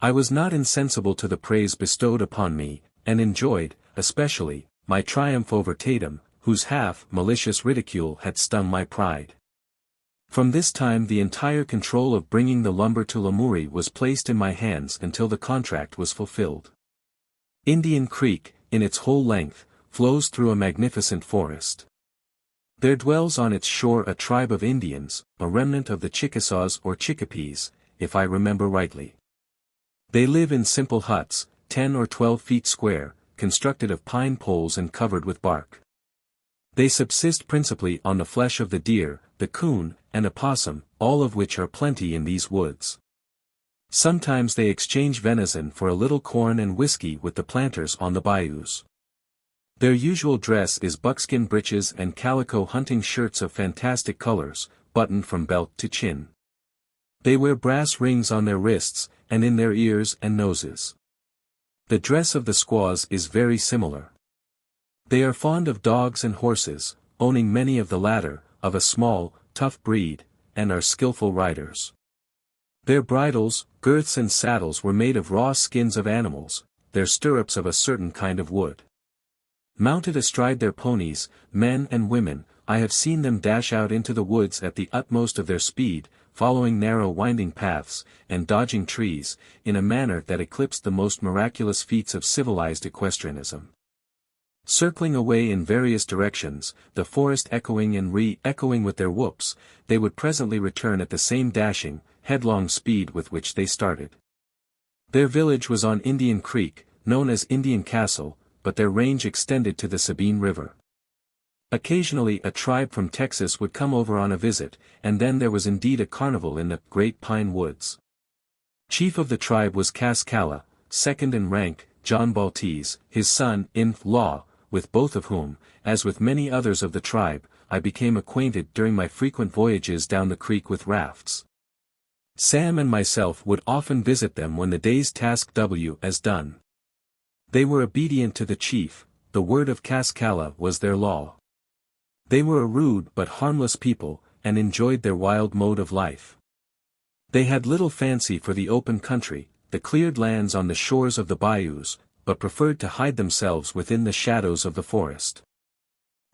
I was not insensible to the praise bestowed upon me, and enjoyed, especially, my triumph over Tatum, whose half-malicious ridicule had stung my pride. From this time the entire control of bringing the lumber to Lamourie was placed in my hands until the contract was fulfilled. Indian Creek, in its whole length, flows through a magnificent forest. There dwells on its shore a tribe of Indians, a remnant of the Chickasaws or Chickapees, if I remember rightly. They live in simple huts, 10 or 12 feet square, constructed of pine poles and covered with bark. They subsist principally on the flesh of the deer, the coon, and opossum, all of which are plenty in these woods. Sometimes they exchange venison for a little corn and whiskey with the planters on the bayous. Their usual dress is buckskin breeches and calico hunting shirts of fantastic colors, buttoned from belt to chin. They wear brass rings on their wrists, and in their ears and noses. The dress of the squaws is very similar. They are fond of dogs and horses, owning many of the latter, of a small, tough breed, and are skillful riders. Their bridles, girths and saddles were made of raw skins of animals, their stirrups of a certain kind of wood. Mounted astride their ponies, men and women, I have seen them dash out into the woods at the utmost of their speed, following narrow winding paths, and dodging trees, in a manner that eclipsed the most miraculous feats of civilized equestrianism. Circling away in various directions, the forest echoing and re-echoing with their whoops, they would presently return at the same dashing, headlong speed with which they started. Their village was on Indian Creek, known as Indian Castle, but their range extended to the Sabine River. Occasionally a tribe from Texas would come over on a visit, and then there was indeed a carnival in the Great Pine Woods. Chief of the tribe was Cascalla, second in rank, John Baltese, his son-in-law, with both of whom, as with many others of the tribe, I became acquainted during my frequent voyages down the creek with rafts. Sam and myself would often visit them when the day's task was done. They were obedient to the chief, the word of Cascalla was their law. They were a rude but harmless people, and enjoyed their wild mode of life. They had little fancy for the open country, the cleared lands on the shores of the bayous, but preferred to hide themselves within the shadows of the forest.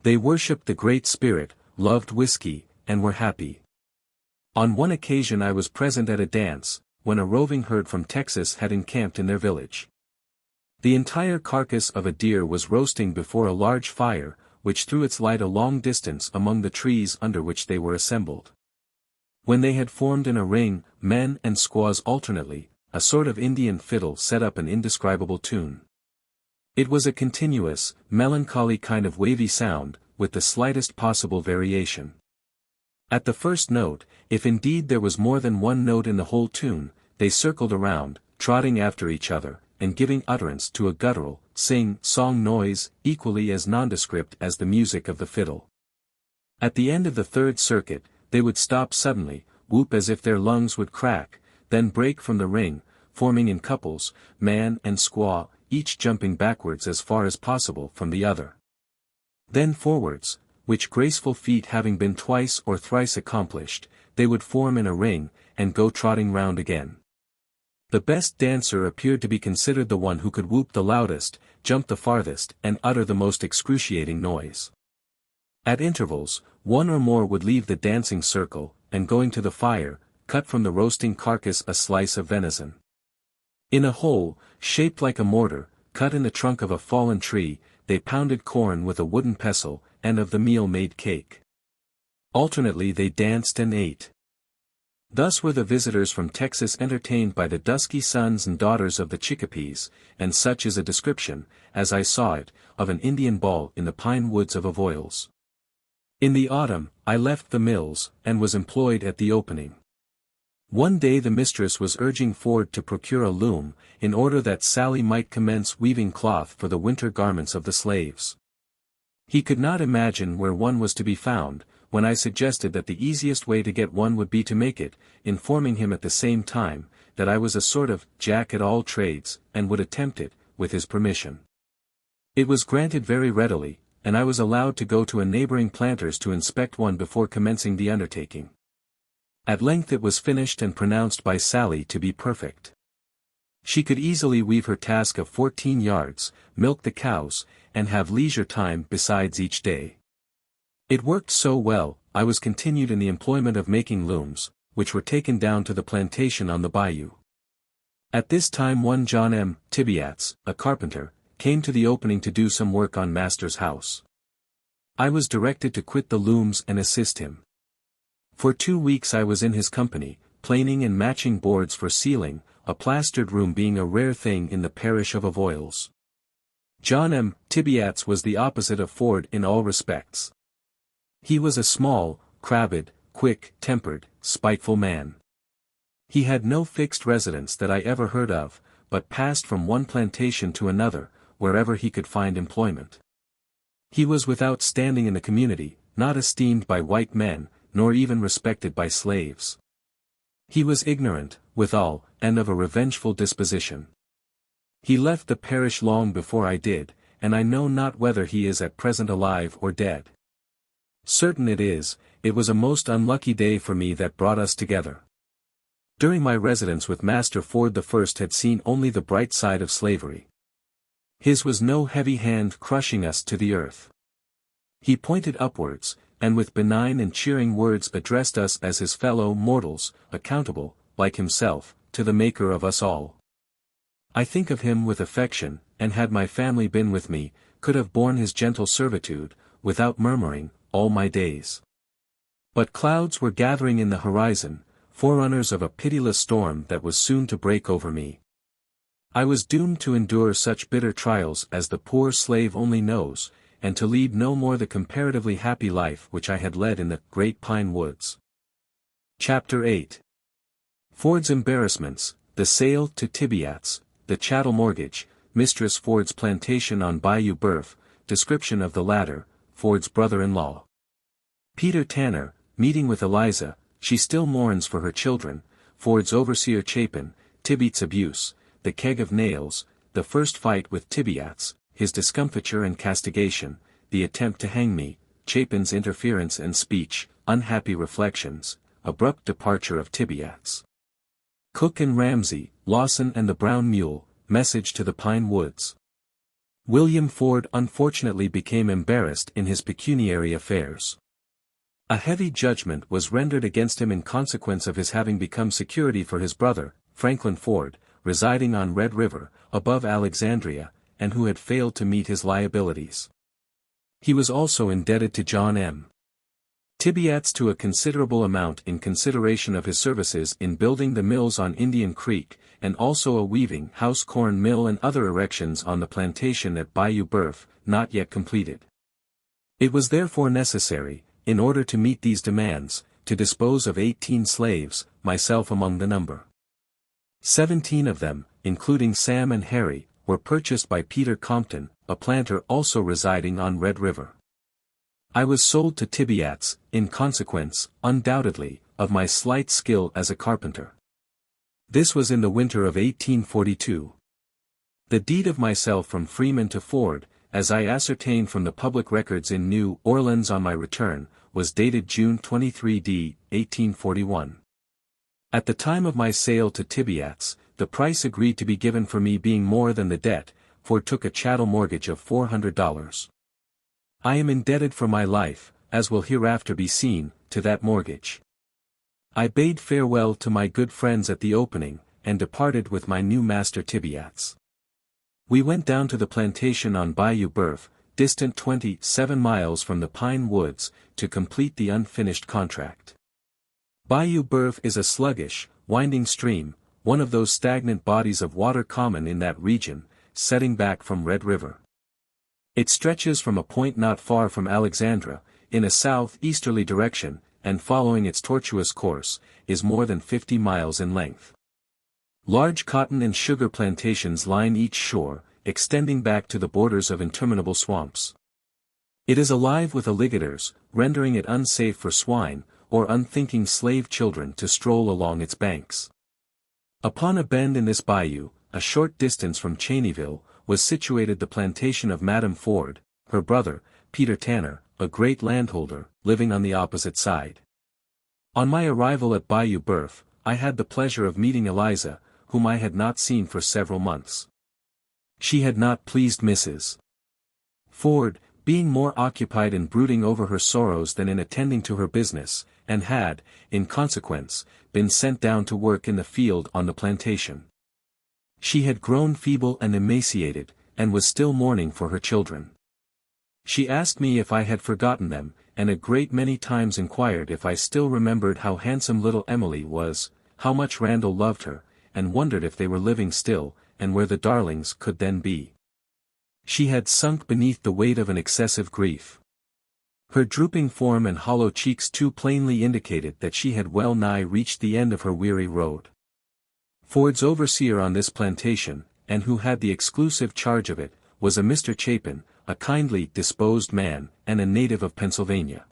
They worshipped the Great Spirit, loved whiskey, and were happy. On one occasion I was present at a dance, when a roving herd from Texas had encamped in their village. The entire carcass of a deer was roasting before a large fire, which threw its light a long distance among the trees under which they were assembled. When they had formed in a ring, men and squaws alternately, a sort of Indian fiddle set up an indescribable tune. It was a continuous, melancholy kind of wavy sound, with the slightest possible variation. At the first note, if indeed there was more than one note in the whole tune, they circled around, trotting after each other, and giving utterance to a guttural, sing-song noise, equally as nondescript as the music of the fiddle. At the end of the third circuit, they would stop suddenly, whoop as if their lungs would crack, then break from the ring, forming in couples, man and squaw, each jumping backwards as far as possible from the other. Then forwards, which graceful feat having been twice or thrice accomplished, they would form in a ring, and go trotting round again. The best dancer appeared to be considered the one who could whoop the loudest, jump the farthest, and utter the most excruciating noise. At intervals, one or more would leave the dancing circle, and going to the fire, cut from the roasting carcass a slice of venison. In a hole, shaped like a mortar, cut in the trunk of a fallen tree, they pounded corn with a wooden pestle, and of the meal made cake. Alternately they danced and ate. Thus were the visitors from Texas entertained by the dusky sons and daughters of the Chickapees, and such is a description, as I saw it, of an Indian ball in the pine woods of Avoyelles. In the autumn, I left the mills, and was employed at the opening. One day the mistress was urging Ford to procure a loom, in order that Sally might commence weaving cloth for the winter garments of the slaves. He could not imagine where one was to be found, when I suggested that the easiest way to get one would be to make it, informing him at the same time, that I was a sort of jack at all trades, and would attempt it, with his permission. It was granted very readily, and I was allowed to go to a neighboring planter's to inspect one before commencing the undertaking. At length it was finished and pronounced by Sally to be perfect. She could easily weave her task of 14 yards, milk the cows, and have leisure time besides each day. It worked so well, I was continued in the employment of making looms, which were taken down to the plantation on the bayou. At this time one John M. Tibeats, a carpenter, came to the opening to do some work on master's house. I was directed to quit the looms and assist him. For 2 weeks I was in his company, planing and matching boards for ceiling, a plastered room being a rare thing in the parish of Avoyelles. John M. Tibeats was the opposite of Ford in all respects. He was a small, crabbed, quick-tempered, spiteful man. He had no fixed residence that I ever heard of, but passed from one plantation to another, wherever he could find employment. He was without standing in the community, not esteemed by white men, nor even respected by slaves. He was ignorant, withal, and of a revengeful disposition. He left the parish long before I did, and I know not whether he is at present alive or dead. Certain it is, it was a most unlucky day for me that brought us together. During my residence with Master Ford the first had seen only the bright side of slavery. His was no heavy hand crushing us to the earth. He pointed upwards, and with benign and cheering words addressed us as his fellow mortals, accountable, like himself, to the Maker of us all. I think of him with affection, and had my family been with me, could have borne his gentle servitude, without murmuring, all my days. But clouds were gathering in the horizon, forerunners of a pitiless storm that was soon to break over me. I was doomed to endure such bitter trials as the poor slave only knows, and to lead no more the comparatively happy life which I had led in the great pine woods. Chapter 8. Ford's embarrassments, the sale to Tibeats, the chattel mortgage, Mistress Ford's plantation on Bayou Boeuf, description of the latter, Ford's brother-in-law. Peter Tanner, meeting with Eliza, she still mourns for her children, Ford's overseer Chapin, Tibeats' abuse, the keg of nails, the first fight with Tibeats, his discomfiture and castigation, the attempt to hang me, Chapin's interference and speech, unhappy reflections, abrupt departure of Tibeats. Cook and Ramsey, Lawson and the Brown Mule, message to the Pine Woods. William Ford unfortunately became embarrassed in his pecuniary affairs. A heavy judgment was rendered against him in consequence of his having become security for his brother, Franklin Ford, residing on Red River, above Alexandria, and who had failed to meet his liabilities. He was also indebted to John M. Tibeats to a considerable amount in consideration of his services in building the mills on Indian Creek, and also a weaving house corn mill and other erections on the plantation at Bayou Boeuf, not yet completed. It was therefore necessary, in order to meet these demands, to dispose of 18 slaves, myself among the number. 17 of them, including Sam and Harry, were purchased by Peter Compton, a planter also residing on Red River. I was sold to Tibeats, in consequence, undoubtedly, of my slight skill as a carpenter. This was in the winter of 1842. The deed of myself from Freeman to Ford, as I ascertained from the public records in New Orleans on my return, was dated June 23 d. 1841. At the time of my sale to Tibeats, the price agreed to be given for me being more than the debt, Ford took a chattel mortgage of $400. I am indebted for my life, as will hereafter be seen, to that mortgage. I bade farewell to my good friends at the opening, and departed with my new master Tibeats. We went down to the plantation on Bayou Boeuf, distant 27 miles from the pine woods, to complete the unfinished contract. Bayou Boeuf is a sluggish, winding stream, one of those stagnant bodies of water common in that region, setting back from Red River. It stretches from a point not far from Alexandria, in a south-easterly direction, and following its tortuous course, is more than 50 miles in length. Large cotton and sugar plantations line each shore, extending back to the borders of interminable swamps. It is alive with alligators, rendering it unsafe for swine, or unthinking slave children to stroll along its banks. Upon a bend in this bayou, a short distance from Cheneyville, was situated the plantation of Madame Ford, her brother, Peter Tanner, a great landholder, living on the opposite side. On my arrival at Bayou Boeuf, I had the pleasure of meeting Eliza, whom I had not seen for several months. She had not pleased Mrs. Ford, being more occupied in brooding over her sorrows than in attending to her business, and had, in consequence, been sent down to work in the field on the plantation. She had grown feeble and emaciated, and was still mourning for her children. She asked me if I had forgotten them, and a great many times inquired if I still remembered how handsome little Emily was, how much Randall loved her, and wondered if they were living still, and where the darlings could then be. She had sunk beneath the weight of an excessive grief. Her drooping form and hollow cheeks too plainly indicated that she had well nigh reached the end of her weary road. Ford's overseer on this plantation, and who had the exclusive charge of it, was a Mr. Chapin, a kindly disposed man, and a native of Pennsylvania.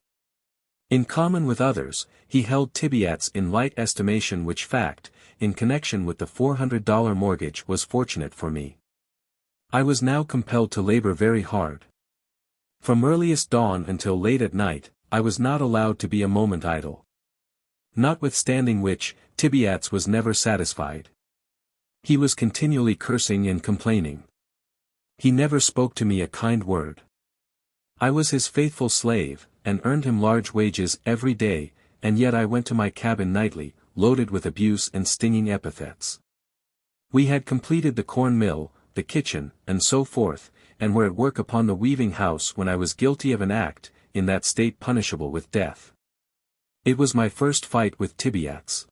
In common with others, he held Tibeats in light estimation, which fact, in connection with the $400 mortgage, was fortunate for me. I was now compelled to labor very hard. From earliest dawn until late at night, I was not allowed to be a moment idle. Notwithstanding which, Tibeats was never satisfied. He was continually cursing and complaining. He never spoke to me a kind word. I was his faithful slave, and earned him large wages every day, and yet I went to my cabin nightly, loaded with abuse and stinging epithets. We had completed the corn mill, the kitchen, and so forth, and were at work upon the weaving house when I was guilty of an act, in that state punishable with death. It was my first fight with Tibeats.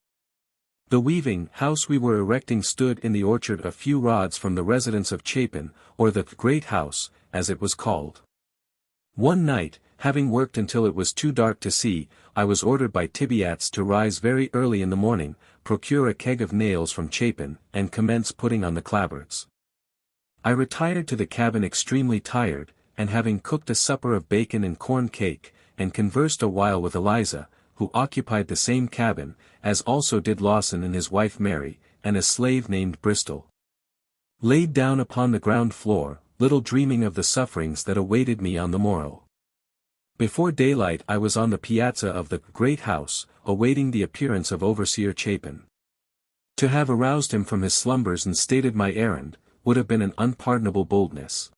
The weaving house we were erecting stood in the orchard a few rods from the residence of Chapin, or the great house, as it was called. One night, having worked until it was too dark to see, I was ordered by Tibeats to rise very early in the morning, procure a keg of nails from Chapin, and commence putting on the clapboards. I retired to the cabin extremely tired, and having cooked a supper of bacon and corn cake, and conversed a while with Eliza, who occupied the same cabin, as also did Lawson and his wife Mary, and a slave named Bristol. Laid down upon the ground floor, little dreaming of the sufferings that awaited me on the morrow. Before daylight I was on the piazza of the great house, awaiting the appearance of Overseer Chapin. To have aroused him from his slumbers and stated my errand, would have been an unpardonable boldness.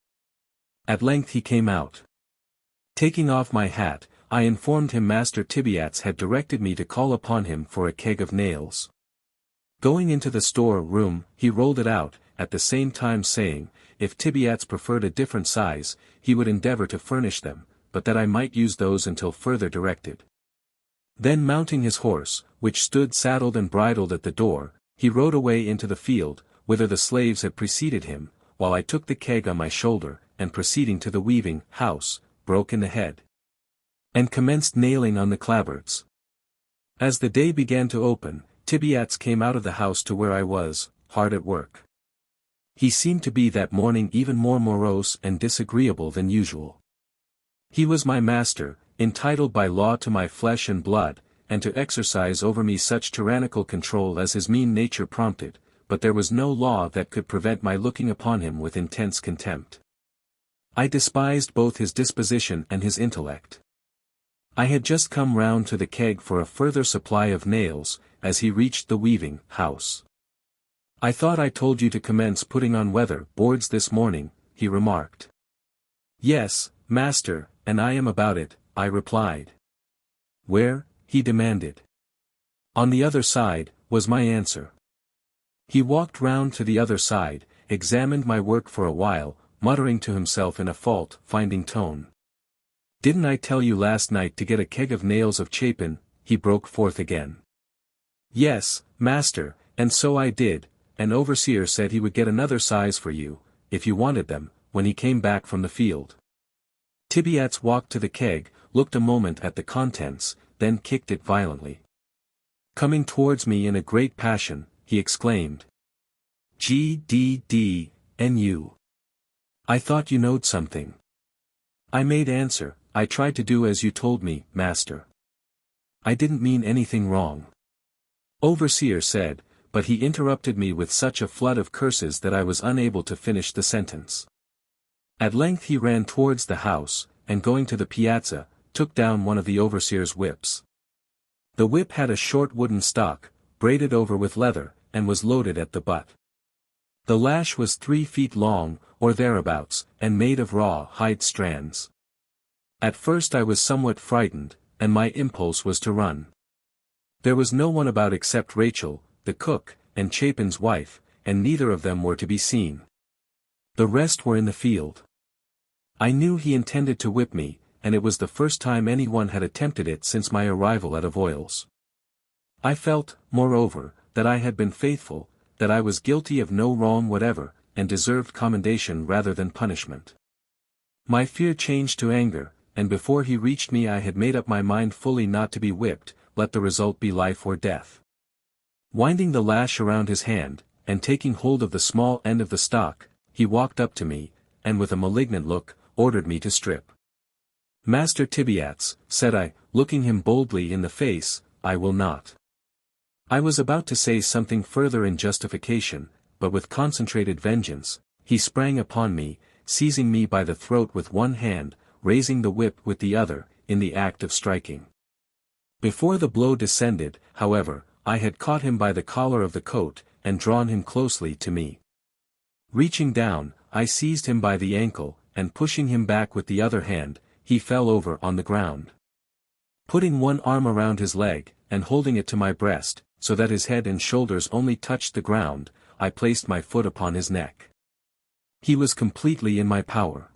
At length he came out. Taking off my hat, I informed him Master Tibeats had directed me to call upon him for a keg of nails. Going into the store room, he rolled it out, at the same time saying, if Tibeats preferred a different size, he would endeavor to furnish them, but that I might use those until further directed. Then mounting his horse, which stood saddled and bridled at the door, he rode away into the field, whither the slaves had preceded him, while I took the keg on my shoulder, and proceeding to the weaving house, broke in the head, and commenced nailing on the clapboards. As the day began to open, Tibeats came out of the house to where I was, hard at work. He seemed to be that morning even more morose and disagreeable than usual. He was my master, entitled by law to my flesh and blood, and to exercise over me such tyrannical control as his mean nature prompted, but there was no law that could prevent my looking upon him with intense contempt. I despised both his disposition and his intellect. I had just come round to the keg for a further supply of nails, as he reached the weaving house. I thought I told you to commence putting on weather boards this morning, he remarked. Yes, master, and I am about it, I replied. Where? He demanded. On the other side, was my answer. He walked round to the other side, examined my work for a while, muttering to himself in a fault-finding tone. Didn't I tell you last night to get a keg of nails of Chapin? He broke forth again. Yes, master, and so I did. An overseer said he would get another size for you, if you wanted them, when he came back from the field. Tibeats walked to the keg, looked a moment at the contents, then kicked it violently. Coming towards me in a great passion, he exclaimed. "G-D-D-N-U. I thought you knowed something." I made answer, "I tried to do as you told me, master. I didn't mean anything wrong." Overseer said, but he interrupted me with such a flood of curses that I was unable to finish the sentence. At length he ran towards the house, and going to the piazza, took down one of the overseer's whips. The whip had a short wooden stock, braided over with leather, and was loaded at the butt. The lash was 3 feet long, or thereabouts, and made of raw hide strands. At first I was somewhat frightened, and my impulse was to run. There was no one about except Rachel, the cook, and Chapin's wife, and neither of them were to be seen. The rest were in the field. I knew he intended to whip me, and it was the first time anyone had attempted it since my arrival at Avoyelles. I felt, moreover, that I had been faithful, that I was guilty of no wrong whatever, and deserved commendation rather than punishment. My fear changed to anger, and before he reached me I had made up my mind fully not to be whipped, let the result be life or death. Winding the lash around his hand, and taking hold of the small end of the stock, he walked up to me, and with a malignant look, ordered me to strip. "Master Tibeats," said I, looking him boldly in the face, "I will not." I was about to say something further in justification, but with concentrated vengeance, he sprang upon me, seizing me by the throat with one hand, raising the whip with the other, in the act of striking. Before the blow descended, however, I had caught him by the collar of the coat, and drawn him closely to me. Reaching down, I seized him by the ankle, and pushing him back with the other hand, he fell over on the ground. Putting one arm around his leg, and holding it to my breast, so that his head and shoulders only touched the ground, I placed my foot upon his neck. He was completely in my power.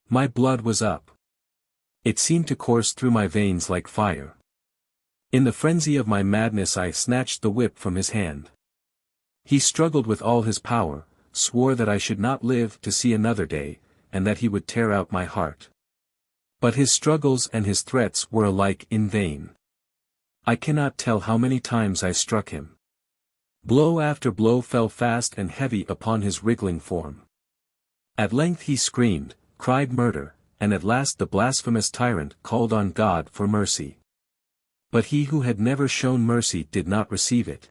My blood was up. It seemed to course through my veins like fire. In the frenzy of my madness I snatched the whip from his hand. He struggled with all his power, swore that I should not live to see another day, and that he would tear out my heart. But his struggles and his threats were alike in vain. I cannot tell how many times I struck him. Blow after blow fell fast and heavy upon his wriggling form. At length he screamed, cried murder, and at last the blasphemous tyrant called on God for mercy. But he who had never shown mercy did not receive it.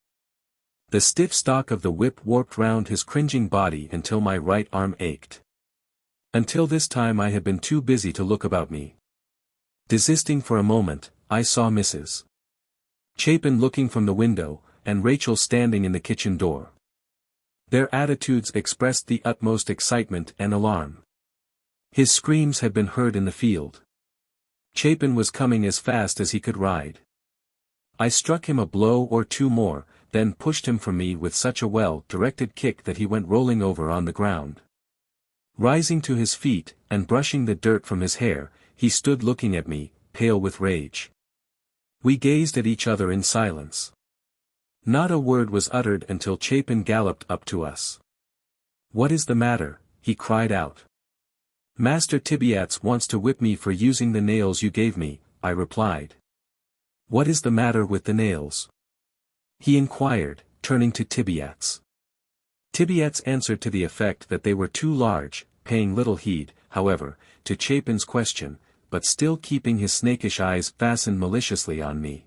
The stiff stock of the whip warped round his cringing body until my right arm ached. Until this time I had been too busy to look about me. Desisting for a moment, I saw Mrs. Chapin looking from the window, and Rachel standing in the kitchen door. Their attitudes expressed the utmost excitement and alarm. His screams had been heard in the field. Chapin was coming as fast as he could ride. I struck him a blow or two more, then pushed him from me with such a well-directed kick that he went rolling over on the ground. Rising to his feet, and brushing the dirt from his hair, he stood looking at me, pale with rage. We gazed at each other in silence. Not a word was uttered until Chapin galloped up to us. "What is the matter?" he cried out. "Master Tibeats wants to whip me for using the nails you gave me," I replied. "What is the matter with the nails?" he inquired, turning to Tibeats. Tibeats answered to the effect that they were too large, paying little heed, however, to Chapin's question, but still keeping his snakish eyes fastened maliciously on me.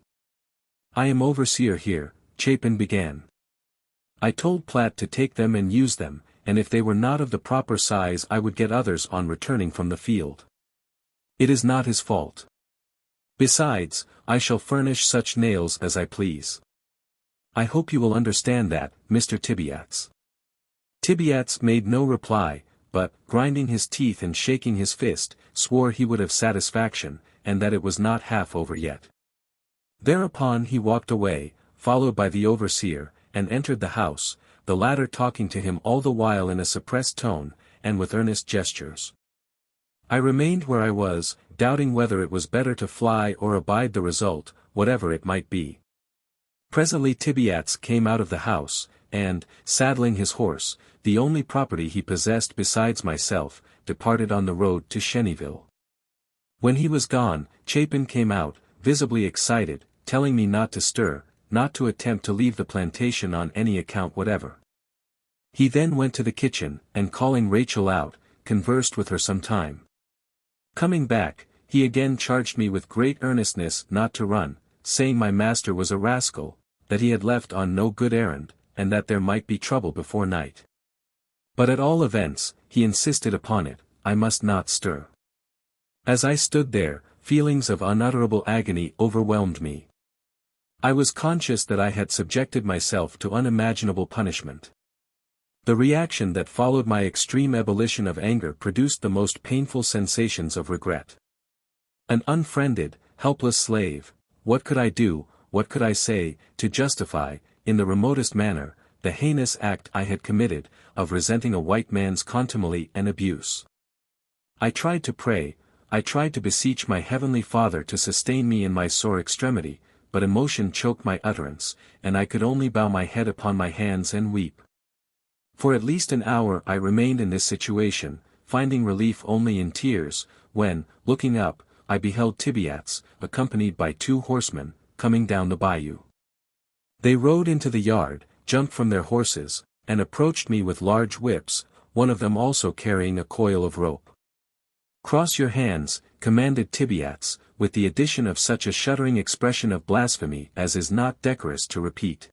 "I am overseer here," Chapin began. "I told Platt to take them and use them, and if they were not of the proper size I would get others on returning from the field. It is not his fault. Besides, I shall furnish such nails as I please. I hope you will understand that, Mr. Tibeats." Tibeats made no reply, but, grinding his teeth and shaking his fist, swore he would have satisfaction, and that it was not half over yet. Thereupon he walked away, followed by the overseer, and entered the house, the latter talking to him all the while in a suppressed tone, and with earnest gestures. I remained where I was, doubting whether it was better to fly or abide the result, whatever it might be. Presently Tibeats came out of the house, and, saddling his horse, the only property he possessed besides myself, departed on the road to Shennyville. When he was gone, Chapin came out, visibly excited, telling me not to stir, not to attempt to leave the plantation on any account whatever. He then went to the kitchen, and calling Rachel out, conversed with her some time. Coming back, he again charged me with great earnestness not to run, saying my master was a rascal, that he had left on no good errand, and that there might be trouble before night. But at all events, he insisted upon it, I must not stir. As I stood there, feelings of unutterable agony overwhelmed me. I was conscious that I had subjected myself to unimaginable punishment. The reaction that followed my extreme ebullition of anger produced the most painful sensations of regret. An unfriended, helpless slave, what could I do, what could I say, to justify, in the remotest manner, the heinous act I had committed, of resenting a white man's contumely and abuse? I tried to pray, I tried to beseech my heavenly Father to sustain me in my sore extremity, but emotion choked my utterance, and I could only bow my head upon my hands and weep. For at least an hour I remained in this situation, finding relief only in tears, when, looking up, I beheld Tibeats, accompanied by 2 horsemen, coming down the bayou. They rode into the yard, jumped from their horses, and approached me with large whips, one of them also carrying a coil of rope. "Cross your hands," commanded Tibeats, with the addition of such a shuddering expression of blasphemy as is not decorous to repeat.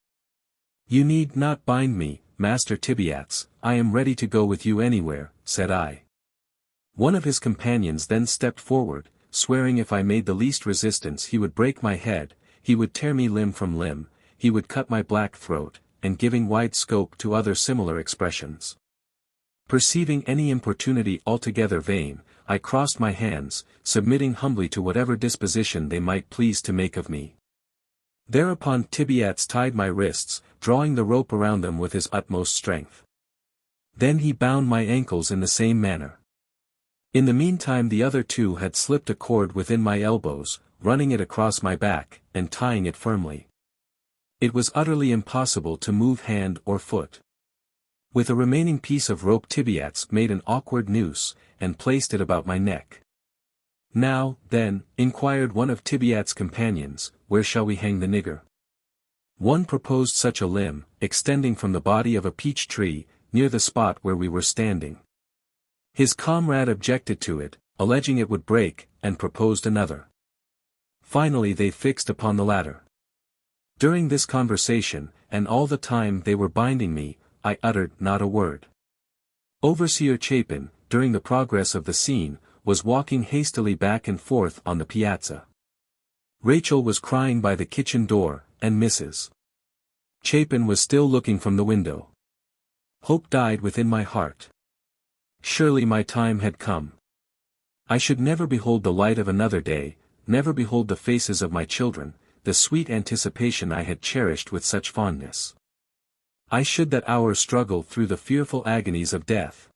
"You need not bind me, Master Tibeats, I am ready to go with you anywhere," said I. One of his companions then stepped forward, swearing if I made the least resistance he would break my head, he would tear me limb from limb, he would cut my black throat, and giving wide scope to other similar expressions. Perceiving any importunity altogether vain, I crossed my hands, submitting humbly to whatever disposition they might please to make of me. Thereupon Tibeats tied my wrists, drawing the rope around them with his utmost strength. Then he bound my ankles in the same manner. In the meantime the other 2 had slipped a cord within my elbows, running it across my back, and tying it firmly. It was utterly impossible to move hand or foot. With a remaining piece of rope Tibeats made an awkward noose, and placed it about my neck. "Now, then," inquired one of Tibeats' companions, "where shall we hang the nigger?" One proposed such a limb, extending from the body of a peach tree, near the spot where we were standing. His comrade objected to it, alleging it would break, and proposed another. Finally they fixed upon the latter. During this conversation, and all the time they were binding me, I uttered not a word. Overseer Chapin, during the progress of the scene, was walking hastily back and forth on the piazza. Rachel was crying by the kitchen door, and Mrs. Chapin was still looking from the window. Hope died within my heart. Surely my time had come. I should never behold the light of another day, never behold the faces of my children, the sweet anticipation I had cherished with such fondness. I should that hour struggle through the fearful agonies of death.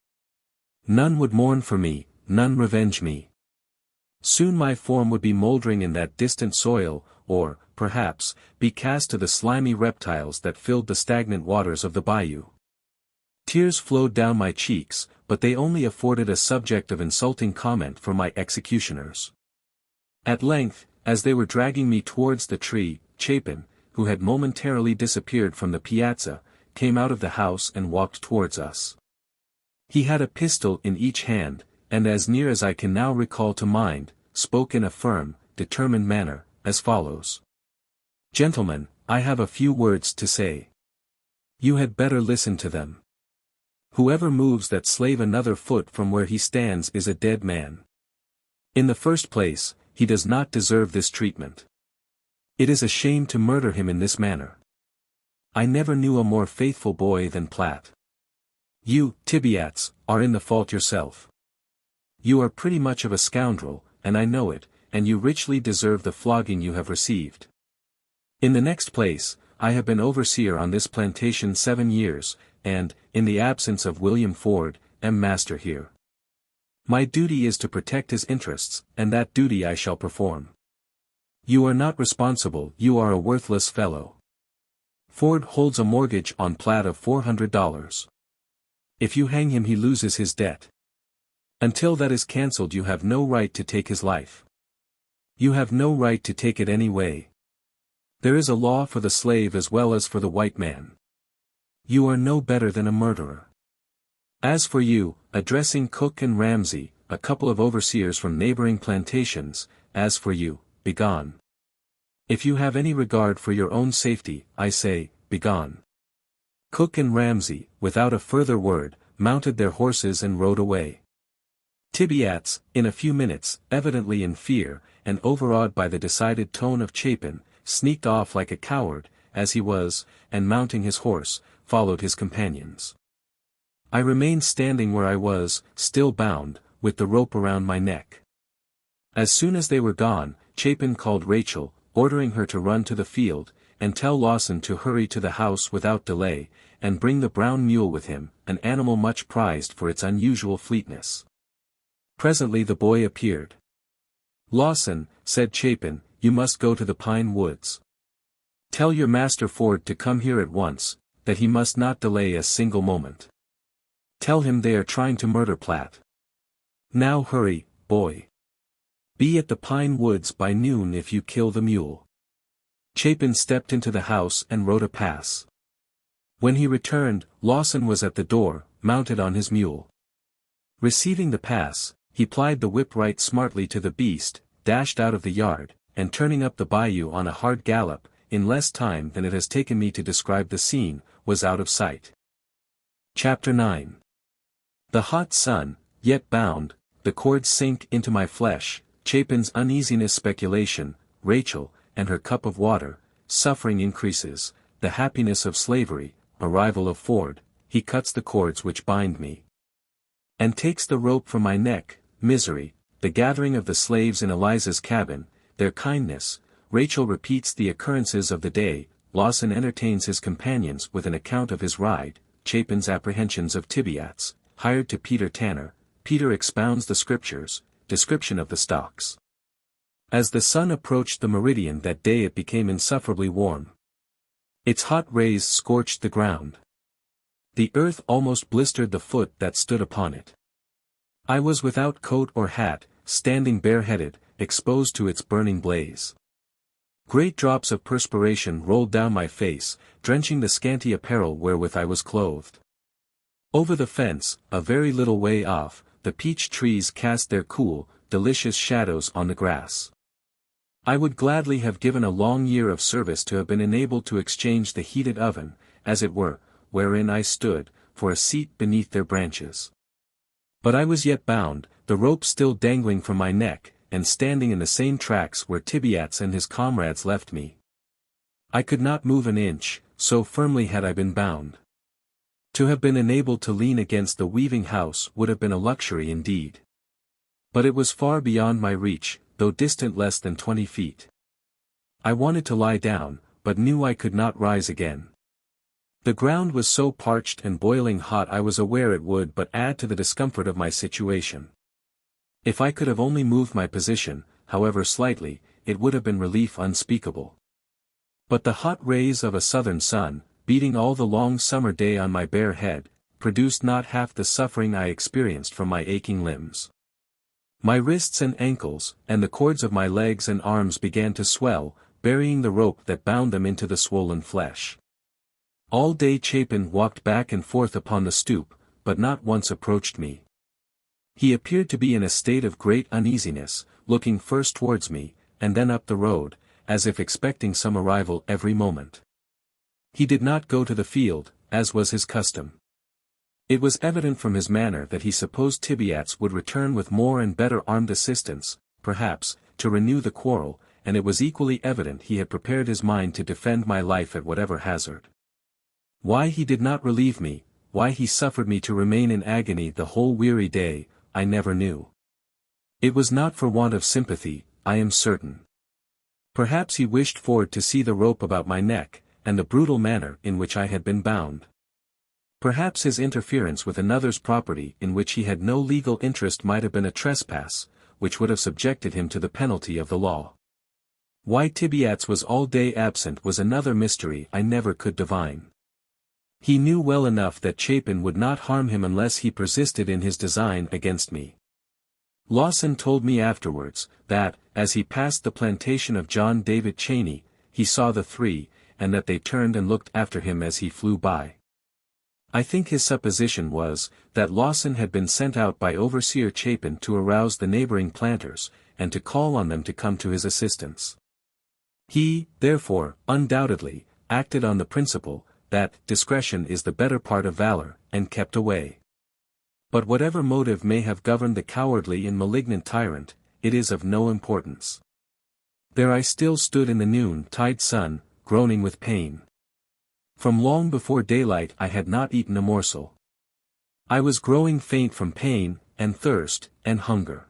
None would mourn for me, none revenge me. Soon my form would be mouldering in that distant soil, or, perhaps, be cast to the slimy reptiles that filled the stagnant waters of the bayou. Tears flowed down my cheeks, but they only afforded a subject of insulting comment for my executioners. At length, as they were dragging me towards the tree, Chapin, who had momentarily disappeared from the piazza, came out of the house and walked towards us. He had a pistol in each hand, and as near as I can now recall to mind, spoke in a firm, determined manner, as follows. "Gentlemen, I have a few words to say. You had better listen to them. Whoever moves that slave another foot from where he stands is a dead man. In the first place, he does not deserve this treatment. It is a shame to murder him in this manner. I never knew a more faithful boy than Platt. You, Tibeats, are in the fault yourself. You are pretty much of a scoundrel, and I know it, and you richly deserve the flogging you have received. In the next place, I have been overseer on this plantation 7 years, and, in the absence of William Ford, am master here. My duty is to protect his interests, and that duty I shall perform. You are not responsible, you are a worthless fellow. Ford holds a mortgage on Platt of $400. If you hang him he loses his debt. Until that is cancelled you have no right to take his life. You have no right to take it anyway. There is a law for the slave as well as for the white man. You are no better than a murderer. As for you, addressing Cook and Ramsey, a couple of overseers from neighboring plantations, as for you, begone. If you have any regard for your own safety, I say, begone. Cook and Ramsey, without a further word, mounted their horses and rode away. Tibeats, in a few minutes, evidently in fear, and overawed by the decided tone of Chapin, sneaked off like a coward, as he was, and mounting his horse, followed his companions. I remained standing where I was, still bound, with the rope around my neck. As soon as they were gone, Chapin called Rachel, ordering her to run to the field, and tell Lawson to hurry to the house without delay, and bring the brown mule with him, an animal much prized for its unusual fleetness. Presently the boy appeared. "Lawson," said Chapin, "you must go to the pine woods. Tell your master Ford to come here at once, that he must not delay a single moment. Tell him they are trying to murder Platt. Now hurry, boy. Be at the pine woods by noon if you kill the mule." Chapin stepped into the house and wrote a pass. When he returned, Lawson was at the door, mounted on his mule. Receiving the pass, he plied the whip right smartly to the beast, dashed out of the yard, and turning up the bayou on a hard gallop, in less time than it has taken me to describe the scene, was out of sight. Chapter 9. The hot sun, yet bound, the cords sink into my flesh, Chapin's uneasiness speculation, Rachel, and her cup of water, suffering increases, the happiness of slavery, arrival of Ford, he cuts the cords which bind me. And takes the rope from my neck, misery, the gathering of the slaves in Eliza's cabin, their kindness, Rachel repeats the occurrences of the day, Lawson entertains his companions with an account of his ride, Chapin's apprehensions of Tibeats, hired to Peter Tanner, Peter expounds the scriptures, description of the stocks. As the sun approached the meridian that day it became insufferably warm. Its hot rays scorched the ground. The earth almost blistered the foot that stood upon it. I was without coat or hat, standing bareheaded, exposed to its burning blaze. Great drops of perspiration rolled down my face, drenching the scanty apparel wherewith I was clothed. Over the fence, a very little way off, the peach trees cast their cool, delicious shadows on the grass. I would gladly have given a long year of service to have been enabled to exchange the heated oven, as it were, wherein I stood, for a seat beneath their branches. But I was yet bound, the rope still dangling from my neck, and standing in the same tracks where Tibeats and his comrades left me. I could not move an inch, so firmly had I been bound. To have been enabled to lean against the weaving house would have been a luxury indeed. But it was far beyond my reach, though distant less than 20 feet. I wanted to lie down, but knew I could not rise again. The ground was so parched and boiling hot I was aware it would but add to the discomfort of my situation. If I could have only moved my position, however slightly, it would have been relief unspeakable. But the hot rays of a southern sun, beating all the long summer day on my bare head, produced not half the suffering I experienced from my aching limbs. My wrists and ankles, and the cords of my legs and arms began to swell, burying the rope that bound them into the swollen flesh. All day Chapin walked back and forth upon the stoop, but not once approached me. He appeared to be in a state of great uneasiness, looking first towards me, and then up the road, as if expecting some arrival every moment. He did not go to the field, as was his custom. It was evident from his manner that he supposed Tibeats would return with more and better armed assistance, perhaps, to renew the quarrel, and it was equally evident he had prepared his mind to defend my life at whatever hazard. Why he did not relieve me, why he suffered me to remain in agony the whole weary day, I never knew. It was not for want of sympathy, I am certain. Perhaps he wished Ford to see the rope about my neck, and the brutal manner in which I had been bound. Perhaps his interference with another's property in which he had no legal interest might have been a trespass, which would have subjected him to the penalty of the law. Why Tibeats was all day absent was another mystery I never could divine. He knew well enough that Chapin would not harm him unless he persisted in his design against me. Lawson told me afterwards, that, as he passed the plantation of John David Cheney, he saw the three, and that they turned and looked after him as he flew by. I think his supposition was, that Lawson had been sent out by Overseer Chapin to arouse the neighboring planters, and to call on them to come to his assistance. He, therefore, undoubtedly, acted on the principle, that discretion is the better part of valor, and kept away. But whatever motive may have governed the cowardly and malignant tyrant, it is of no importance. There I still stood in the noon-tide sun, groaning with pain. From long before daylight I had not eaten a morsel. I was growing faint from pain, and thirst, and hunger.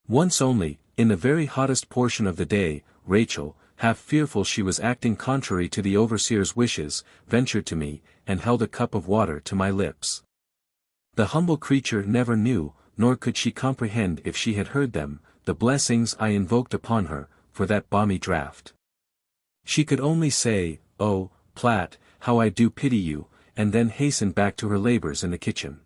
Once only, in the very hottest portion of the day, Rachel, half fearful she was acting contrary to the overseer's wishes, ventured to me, and held a cup of water to my lips. The humble creature never knew, nor could she comprehend if she had heard them, the blessings I invoked upon her, for that balmy draught. She could only say, "Oh, Platt, how I do pity you," and then hasten back to her labors in the kitchen.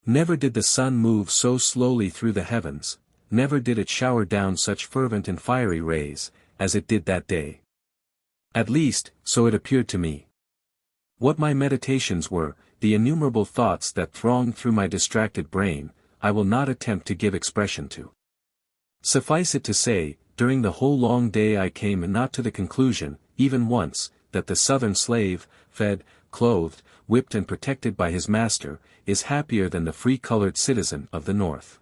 Never did the sun move so slowly through the heavens, never did it shower down such fervent and fiery rays, as it did that day. At least, so it appeared to me. What my meditations were, the innumerable thoughts that thronged through my distracted brain, I will not attempt to give expression to. Suffice it to say, during the whole long day I came not to the conclusion, even once, that the Southern slave, fed, clothed, whipped and protected by his master, is happier than the free-colored citizen of the North.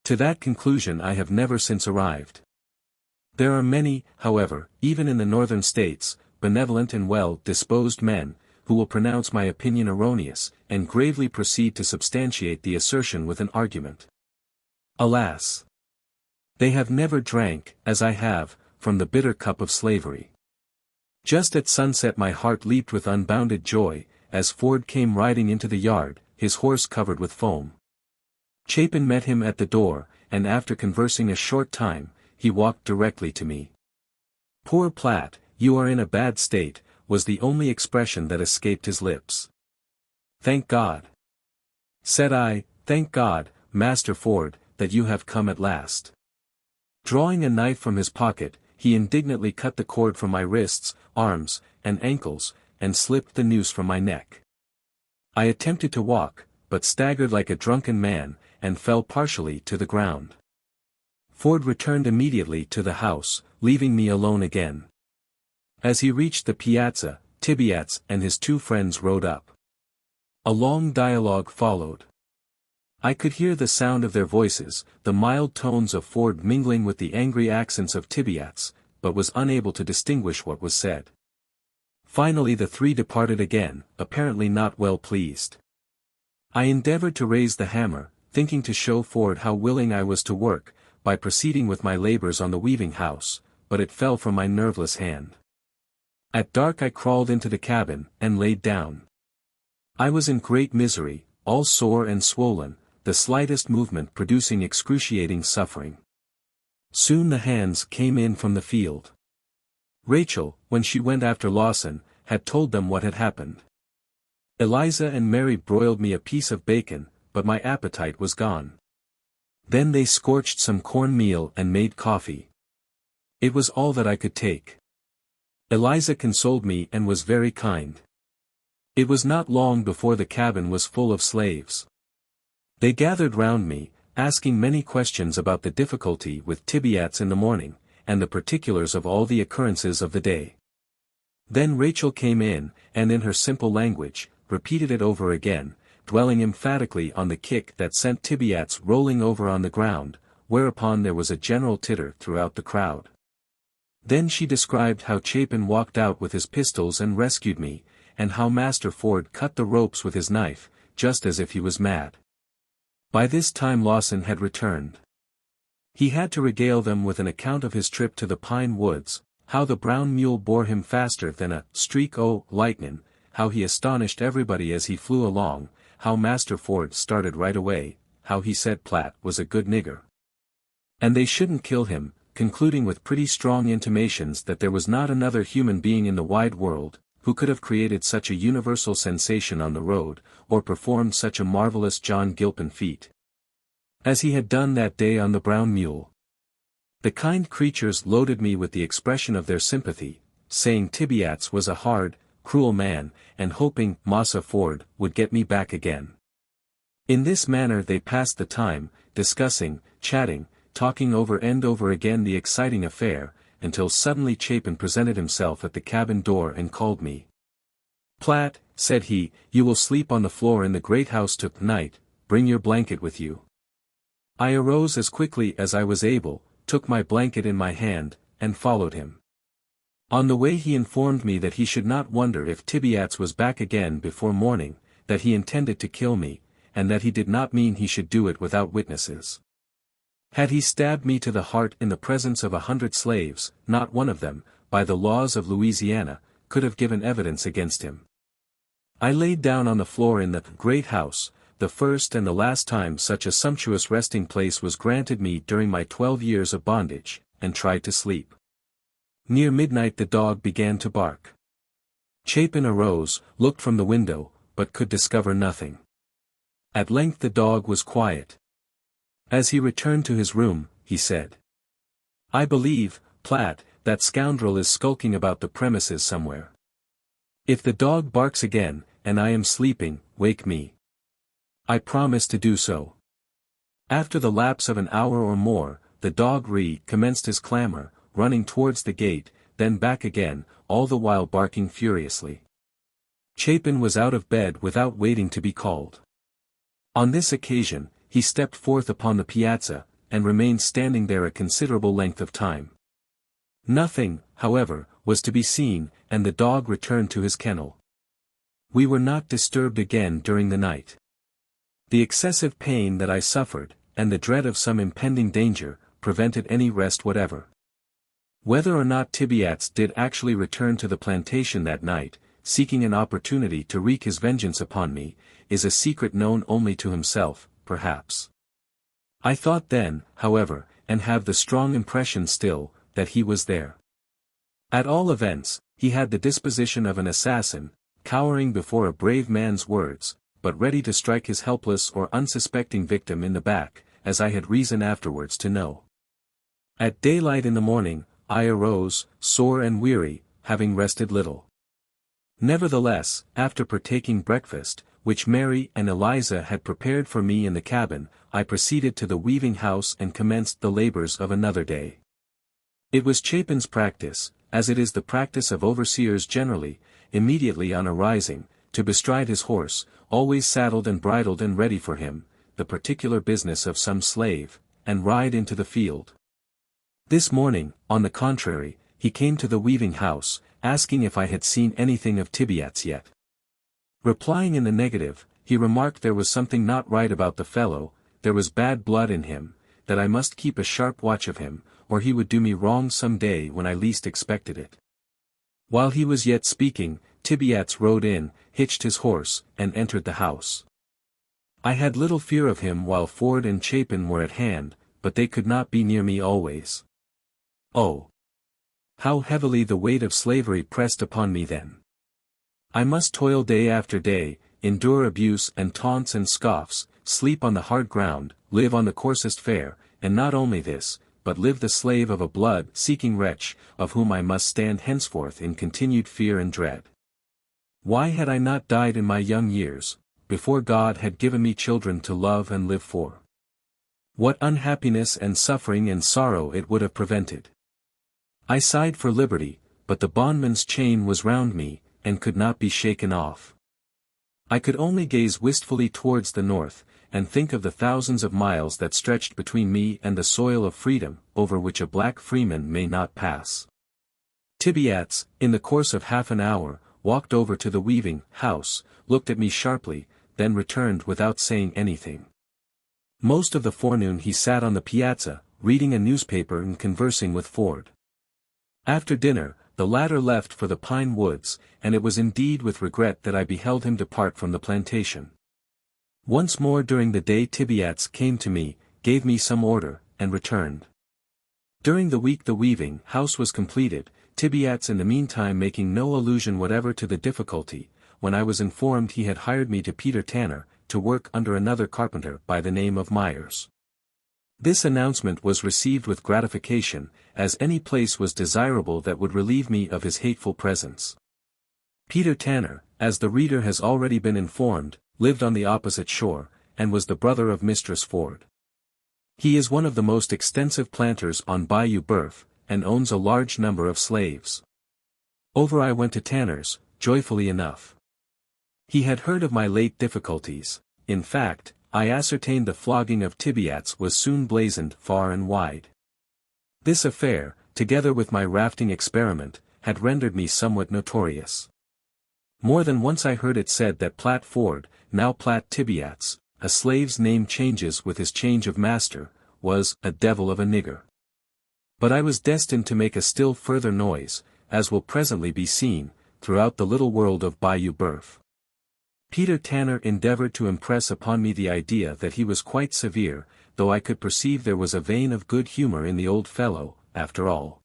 To that conclusion I have never since arrived. There are many, however, even in the Northern States, benevolent and well-disposed men, who will pronounce my opinion erroneous, and gravely proceed to substantiate the assertion with an argument. Alas! They have never drank, as I have, from the bitter cup of slavery. Just at sunset my heart leaped with unbounded joy, as Ford came riding into the yard, his horse covered with foam. Chapin met him at the door, and after conversing a short time, he walked directly to me. "Poor Platt, you are in a bad state," was the only expression that escaped his lips. "Thank God," said I, "thank God, Master Ford, that you have come at last." Drawing a knife from his pocket, he indignantly cut the cord from my wrists, arms, and ankles, and slipped the noose from my neck. I attempted to walk, but staggered like a drunken man, and fell partially to the ground. Ford returned immediately to the house, leaving me alone again. As he reached the piazza, Tibeats and his two friends rode up. A long dialogue followed. I could hear the sound of their voices, the mild tones of Ford mingling with the angry accents of Tibeats, but was unable to distinguish what was said. Finally the three departed again, apparently not well pleased. I endeavored to raise the hammer, thinking to show Ford how willing I was to work, by proceeding with my labors on the weaving house, but it fell from my nerveless hand. At dark I crawled into the cabin, and laid down. I was in great misery, all sore and swollen, the slightest movement producing excruciating suffering. Soon the hands came in from the field. Rachel, when she went after Lawson, had told them what had happened. Eliza and Mary broiled me a piece of bacon, but my appetite was gone. Then they scorched some cornmeal and made coffee. It was all that I could take. Eliza consoled me and was very kind. It was not long before the cabin was full of slaves. They gathered round me, asking many questions about the difficulty with Tibeats in the morning, and the particulars of all the occurrences of the day. Then Rachel came in, and in her simple language, repeated it over again, dwelling emphatically on the kick that sent Tibeats rolling over on the ground, whereupon there was a general titter throughout the crowd. Then she described how Chapin walked out with his pistols and rescued me, and how Master Ford cut the ropes with his knife, just as if he was mad. By this time Lawson had returned. He had to regale them with an account of his trip to the pine woods, how the brown mule bore him faster than a streak o' lightning, how he astonished everybody as he flew along, how Master Ford started right away, how he said Platt was a good nigger. And they shouldn't kill him, concluding with pretty strong intimations that there was not another human being in the wide world, who could have created such a universal sensation on the road, or performed such a marvelous John Gilpin feat as he had done that day on the brown mule. The kind creatures loaded me with the expression of their sympathy, saying Tibeats was a hard, cruel man, and hoping Massa Ford would get me back again. In this manner they passed the time, discussing, chatting, talking over and over again the exciting affair, until suddenly Chapin presented himself at the cabin door and called me. "Platt," said he, "you will sleep on the floor in the great house tonight, bring your blanket with you." I arose as quickly as I was able, took my blanket in my hand, and followed him. On the way he informed me that he should not wonder if Tibeats was back again before morning, that he intended to kill me, and that he did not mean he should do it without witnesses. Had he stabbed me to the heart in the presence of 100 slaves, not one of them, by the laws of Louisiana, could have given evidence against him. I laid down on the floor in the great house, the first and the last time such a sumptuous resting place was granted me during my 12 years of bondage, and tried to sleep. Near midnight the dog began to bark. Chapin arose, looked from the window, but could discover nothing. At length the dog was quiet. As he returned to his room, he said, "I believe, Platt, that scoundrel is skulking about the premises somewhere. If the dog barks again, and I am sleeping, wake me." I promised to do so. After the lapse of an hour or more, the dog recommenced his clamor, running towards the gate, then back again, all the while barking furiously. Chapin was out of bed without waiting to be called. On this occasion, he stepped forth upon the piazza, and remained standing there a considerable length of time. Nothing, however, was to be seen, and the dog returned to his kennel. We were not disturbed again during the night. The excessive pain that I suffered, and the dread of some impending danger, prevented any rest whatever. Whether or not Tibeats did actually return to the plantation that night, seeking an opportunity to wreak his vengeance upon me, is a secret known only to himself, perhaps. I thought then, however, and have the strong impression still, that he was there. At all events, he had the disposition of an assassin, cowering before a brave man's words, but ready to strike his helpless or unsuspecting victim in the back, as I had reason afterwards to know. At daylight in the morning, I arose, sore and weary, having rested little. Nevertheless, after partaking breakfast, which Mary and Eliza had prepared for me in the cabin, I proceeded to the weaving house and commenced the labors of another day. It was Chapin's practice, as it is the practice of overseers generally, immediately on arising, to bestride his horse, always saddled and bridled and ready for him, the particular business of some slave, and ride into the field. This morning, on the contrary, he came to the weaving house, asking if I had seen anything of Tibeats yet. Replying in the negative, he remarked there was something not right about the fellow, there was bad blood in him, that I must keep a sharp watch of him, or he would do me wrong some day when I least expected it. While he was yet speaking, Tibeats rode in, hitched his horse, and entered the house. I had little fear of him while Ford and Chapin were at hand, but they could not be near me always. Oh! How heavily the weight of slavery pressed upon me then! I must toil day after day, endure abuse and taunts and scoffs, sleep on the hard ground, live on the coarsest fare, and not only this, but live the slave of a blood-seeking wretch, of whom I must stand henceforth in continued fear and dread. Why had I not died in my young years, before God had given me children to love and live for? What unhappiness and suffering and sorrow it would have prevented! I sighed for liberty, but the bondman's chain was round me, and could not be shaken off. I could only gaze wistfully towards the north, and think of the thousands of miles that stretched between me and the soil of freedom, over which a black freeman may not pass. Tibeats, in the course of half an hour, walked over to the weaving house, looked at me sharply, then returned without saying anything. Most of the forenoon he sat on the piazza, reading a newspaper and conversing with Ford. After dinner, the latter left for the pine woods, and it was indeed with regret that I beheld him depart from the plantation. Once more during the day Tibeats came to me, gave me some order, and returned. During the week the weaving house was completed, Tibeats in the meantime making no allusion whatever to the difficulty, when I was informed he had hired me to Peter Tanner, to work under another carpenter by the name of Myers. This announcement was received with gratification, as any place was desirable that would relieve me of his hateful presence. Peter Tanner, as the reader has already been informed, lived on the opposite shore, and was the brother of Mistress Ford. He is one of the most extensive planters on Bayou Boeuf, and owns a large number of slaves. Over I went to Tanner's, joyfully enough. He had heard of my late difficulties. In fact, I ascertained the flogging of Tibeats was soon blazoned far and wide. This affair, together with my rafting experiment, had rendered me somewhat notorious. More than once I heard it said that Platt Ford, now Platt Tibeats, a slave's name changes with his change of master, was a devil of a nigger. But I was destined to make a still further noise, as will presently be seen, throughout the little world of Bayou Boeuf. Peter Tanner endeavored to impress upon me the idea that he was quite severe, though I could perceive there was a vein of good humor in the old fellow, after all.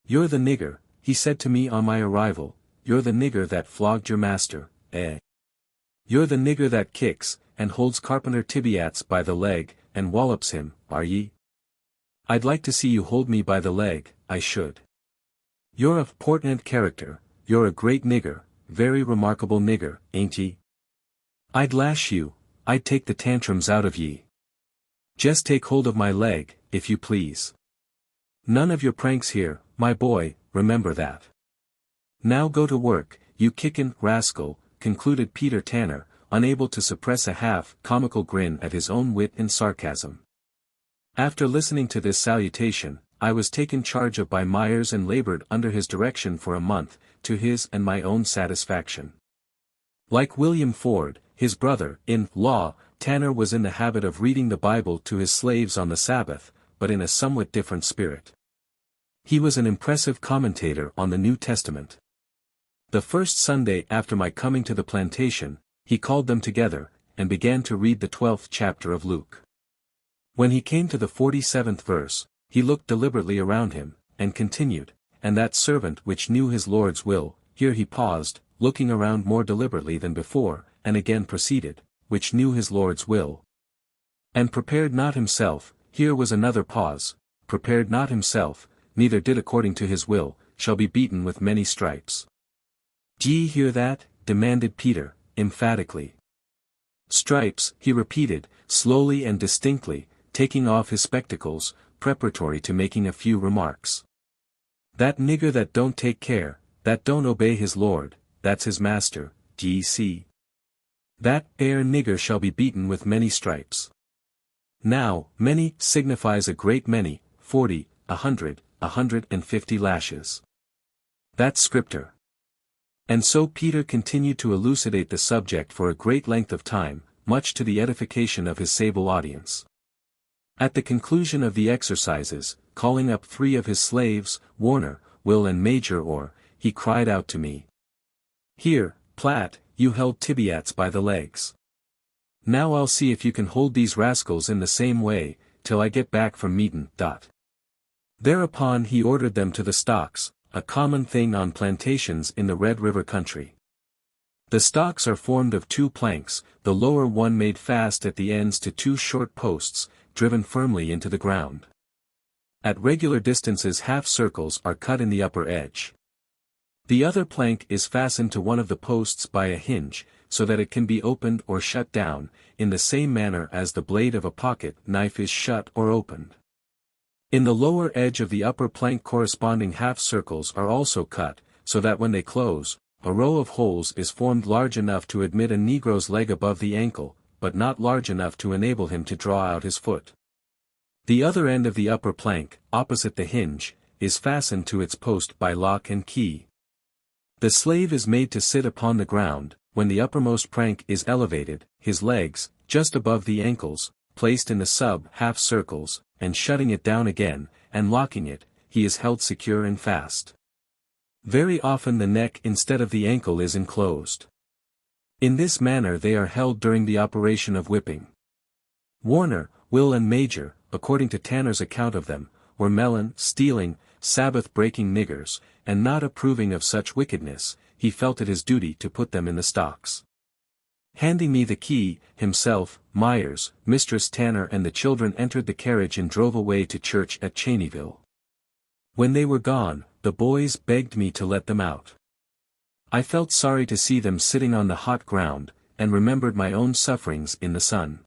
"You're the nigger," he said to me on my arrival, "you're the nigger that flogged your master, eh? You're the nigger that kicks, and holds Carpenter Tibeats by the leg, and wallops him, are ye? I'd like to see you hold me by the leg, I should. You're of portent character, you're a great nigger, very remarkable nigger, ain't ye? I'd lash you, I'd take the tantrums out of ye. Just take hold of my leg, if you please. None of your pranks here, my boy, remember that. Now go to work, you kickin' rascal," concluded Peter Tanner, unable to suppress a half-comical grin at his own wit and sarcasm. After listening to this salutation, I was taken charge of by Myers and labored under his direction for a month, to his and my own satisfaction. Like William Ford, his brother-in-law, Tanner was in the habit of reading the Bible to his slaves on the Sabbath, but in a somewhat different spirit. He was an impressive commentator on the New Testament. The first Sunday after my coming to the plantation, he called them together, and began to read the 12th chapter of Luke. When he came to the 47th verse, he looked deliberately around him, and continued, "And that servant which knew his Lord's will," here he paused, looking around more deliberately than before, and again proceeded, "which knew his Lord's will. And prepared not himself," here was another pause, "prepared not himself, neither did according to his will, shall be beaten with many stripes." "D'ye hear that?" demanded Peter, emphatically. "Stripes," he repeated, slowly and distinctly, taking off his spectacles, preparatory to making a few remarks. "That nigger that don't take care, that don't obey his Lord, that's his master, d'ye see? That ere nigger shall be beaten with many stripes." Now, many signifies a great many, 40, 100, 150 lashes. That's scripture. And so Peter continued to elucidate the subject for a great length of time, much to the edification of his sable audience. At the conclusion of the exercises, calling up 3 of his slaves, Warner, Will and Major Orr, he cried out to me. "Here, Platt, you held Tibeats by the legs. Now I'll see if you can hold these rascals in the same way, till I get back from meetin'." Thereupon he ordered them to the stocks, a common thing on plantations in the Red River country. The stocks are formed of 2 planks, the lower one made fast at the ends to 2 short posts, driven firmly into the ground. At regular distances half circles are cut in the upper edge. The other plank is fastened to one of the posts by a hinge, so that it can be opened or shut down, in the same manner as the blade of a pocket knife is shut or opened. In the lower edge of the upper plank corresponding half circles are also cut, so that when they close, a row of holes is formed large enough to admit a Negro's leg above the ankle, but not large enough to enable him to draw out his foot. The other end of the upper plank, opposite the hinge, is fastened to its post by lock and key. The slave is made to sit upon the ground, when the uppermost plank is elevated, his legs, just above the ankles, placed in the sub-half circles, and shutting it down again, and locking it, he is held secure and fast. Very often the neck instead of the ankle is enclosed. In this manner they are held during the operation of whipping. Warner, Will and Major, according to Tanner's account of them, were melon, stealing, Sabbath-breaking niggers, and not approving of such wickedness, he felt it his duty to put them in the stocks. Handing me the key, himself, Myers, Mistress Tanner and the children entered the carriage and drove away to church at Cheneyville. When they were gone, the boys begged me to let them out. I felt sorry to see them sitting on the hot ground, and remembered my own sufferings in the sun.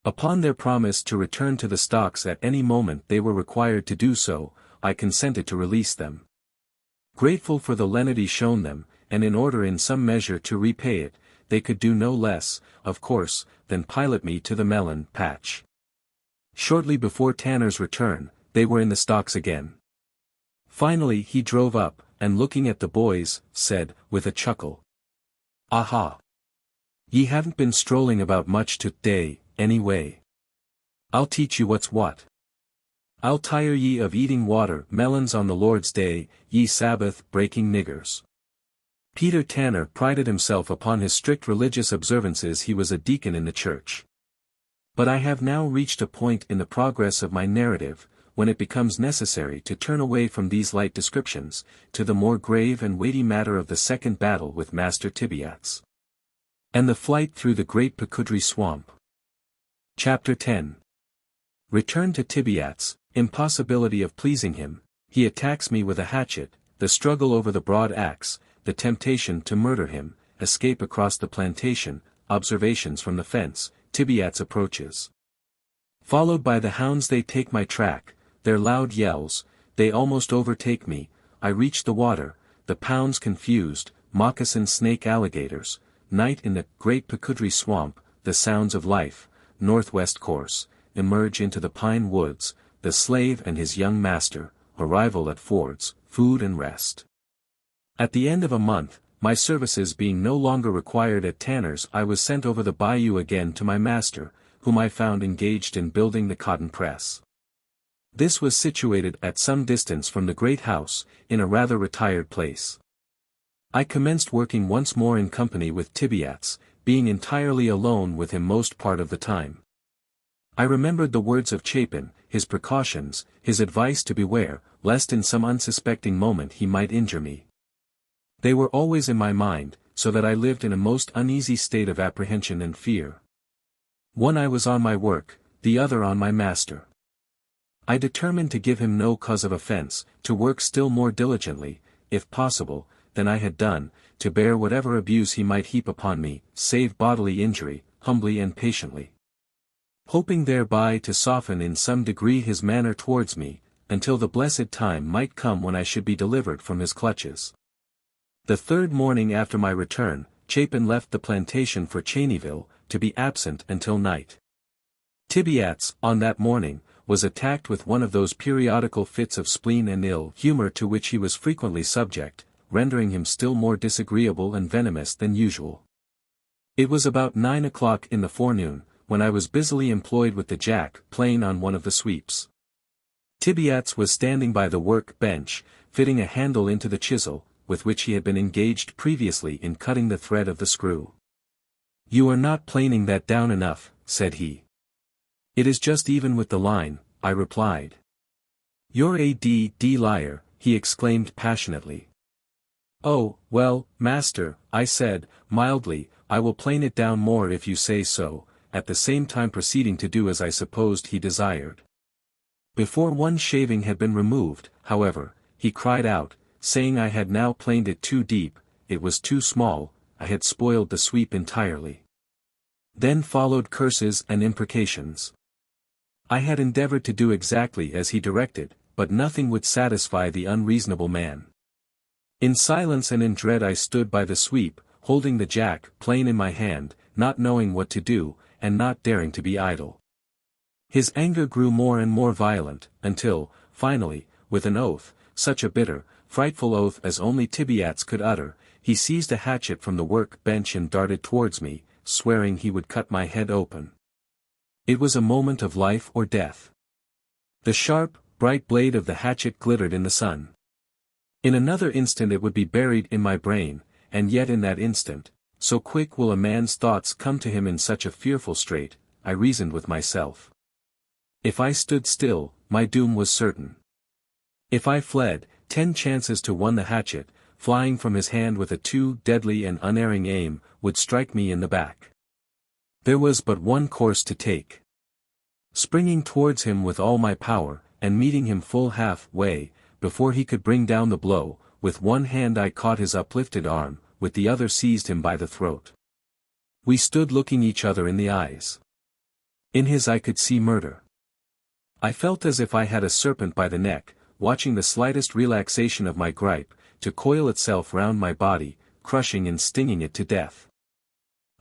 Upon their promise to return to the stocks at any moment they were required to do so, I consented to release them. Grateful for the lenity shown them, and in order in some measure to repay it, they could do no less, of course, than pilot me to the melon patch. Shortly before Tanner's return, they were in the stocks again. Finally he drove up, and looking at the boys, said, with a chuckle, "Aha! Ye haven't been strolling about much to-day, anyway. I'll teach you what's what. I'll tire ye of eating water melons on the Lord's day, ye Sabbath-breaking niggers." Peter Tanner prided himself upon his strict religious observances. He was a deacon in the church. But I have now reached a point in the progress of my narrative, when it becomes necessary to turn away from these light descriptions, to the more grave and weighty matter of the second battle with Master Tibeats, and the flight through the great Pacudry swamp. Chapter 10. Return to Tibeats, impossibility of pleasing him, he attacks me with a hatchet, the struggle over the broad axe, the temptation to murder him, escape across the plantation, observations from the fence, Tibeats approaches. Followed by the hounds they take my track, their loud yells, they almost overtake me, I reach the water, the pounds confused, moccasin snake alligators, night in the great Pacudry swamp, the sounds of life, northwest course, emerge into the pine woods, the slave and his young master, arrival at Ford's, food and rest. At the end of a month, my services being no longer required at Tanner's, I was sent over the bayou again to my master, whom I found engaged in building the cotton press. This was situated at some distance from the great house, in a rather retired place. I commenced working once more in company with Tibeats, being entirely alone with him most part of the time. I remembered the words of Chapin, his precautions, his advice to beware, lest in some unsuspecting moment he might injure me. They were always in my mind, so that I lived in a most uneasy state of apprehension and fear. One eye was on my work, the other on my master. I determined to give him no cause of offense, to work still more diligently, if possible, than I had done, to bear whatever abuse he might heap upon me, save bodily injury, humbly and patiently, hoping thereby to soften in some degree his manner towards me, until the blessed time might come when I should be delivered from his clutches. The third morning after my return, Chapin left the plantation for Cheneyville, to be absent until night. Tibeats, on that morning, was attacked with one of those periodical fits of spleen and ill humor to which he was frequently subject, rendering him still more disagreeable and venomous than usual. It was about 9 o'clock in the forenoon, when I was busily employed with the jack plane on one of the sweeps. Tibeats was standing by the work bench, fitting a handle into the chisel, with which he had been engaged previously in cutting the thread of the screw. "You are not planing that down enough," said he. "It is just even with the line," I replied. "You're a d-d liar," he exclaimed passionately. "Oh, well, master," I said, mildly, "I will plane it down more if you say so," at the same time proceeding to do as I supposed he desired. Before one shaving had been removed, however, he cried out, saying I had now planed it too deep, it was too small, I had spoiled the sweep entirely. Then followed curses and imprecations. I had endeavored to do exactly as he directed, but nothing would satisfy the unreasonable man. In silence and in dread I stood by the sweep, holding the jack plane in my hand, not knowing what to do, and not daring to be idle. His anger grew more and more violent, until, finally, with an oath, such a bitter, frightful oath as only Tibeats could utter, he seized a hatchet from the work bench and darted towards me, swearing he would cut my head open. It was a moment of life or death. The sharp, bright blade of the hatchet glittered in the sun. In another instant it would be buried in my brain, and yet in that instant, so quick will a man's thoughts come to him in such a fearful strait, I reasoned with myself. If I stood still, my doom was certain. If I fled, 10 chances to 1 the hatchet, flying from his hand with a too deadly and unerring aim, would strike me in the back. There was but one course to take. Springing towards him with all my power, and meeting him full half-way, before he could bring down the blow, with one hand I caught his uplifted arm, with the other seized him by the throat. We stood looking each other in the eyes. In his I could see murder. I felt as if I had a serpent by the neck, watching the slightest relaxation of my gripe, to coil itself round my body, crushing and stinging it to death.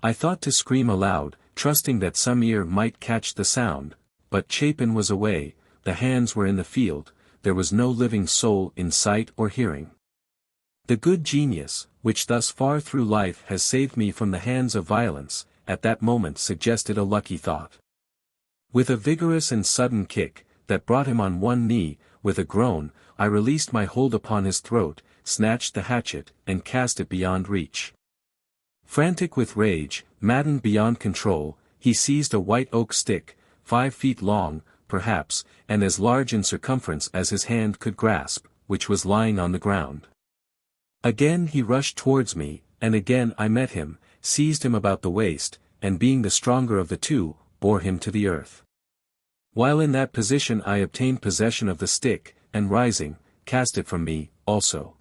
I thought to scream aloud, trusting that some ear might catch the sound, but Chapin was away, the hands were in the field, there was no living soul in sight or hearing. The good genius, which thus far through life has saved me from the hands of violence, at that moment suggested a lucky thought. With a vigorous and sudden kick, that brought him on one knee, with a groan, I released my hold upon his throat, snatched the hatchet, and cast it beyond reach. Frantic with rage, maddened beyond control, he seized a white oak stick, 5 feet long, perhaps, and as large in circumference as his hand could grasp, which was lying on the ground. Again he rushed towards me, and again I met him, seized him about the waist, and being the stronger of the two, bore him to the earth. While in that position I obtained possession of the stick, and rising, cast it from me, also.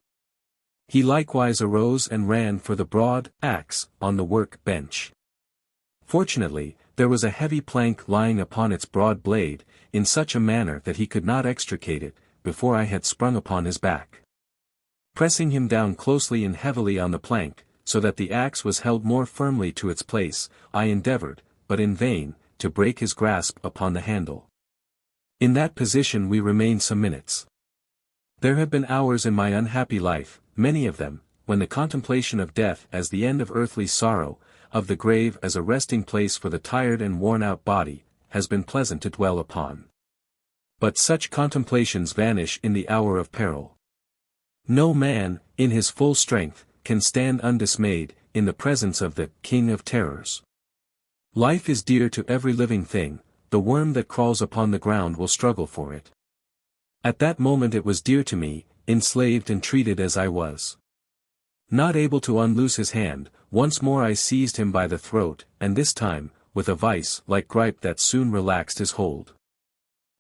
He likewise arose and ran for the broad axe on the work bench. Fortunately, there was a heavy plank lying upon its broad blade, in such a manner that he could not extricate it, before I had sprung upon his back. Pressing him down closely and heavily on the plank, so that the axe was held more firmly to its place, I endeavored, but in vain, to break his grasp upon the handle. In that position we remained some minutes. There have been hours in my unhappy life, many of them, when the contemplation of death as the end of earthly sorrow, of the grave as a resting place for the tired and worn-out body, has been pleasant to dwell upon. But such contemplations vanish in the hour of peril. No man, in his full strength, can stand undismayed, in the presence of the King of Terrors. Life is dear to every living thing, the worm that crawls upon the ground will struggle for it. At that moment it was dear to me, enslaved and treated as I was. Not able to unloose his hand, once more I seized him by the throat, and this time, with a vice-like gripe that soon relaxed his hold.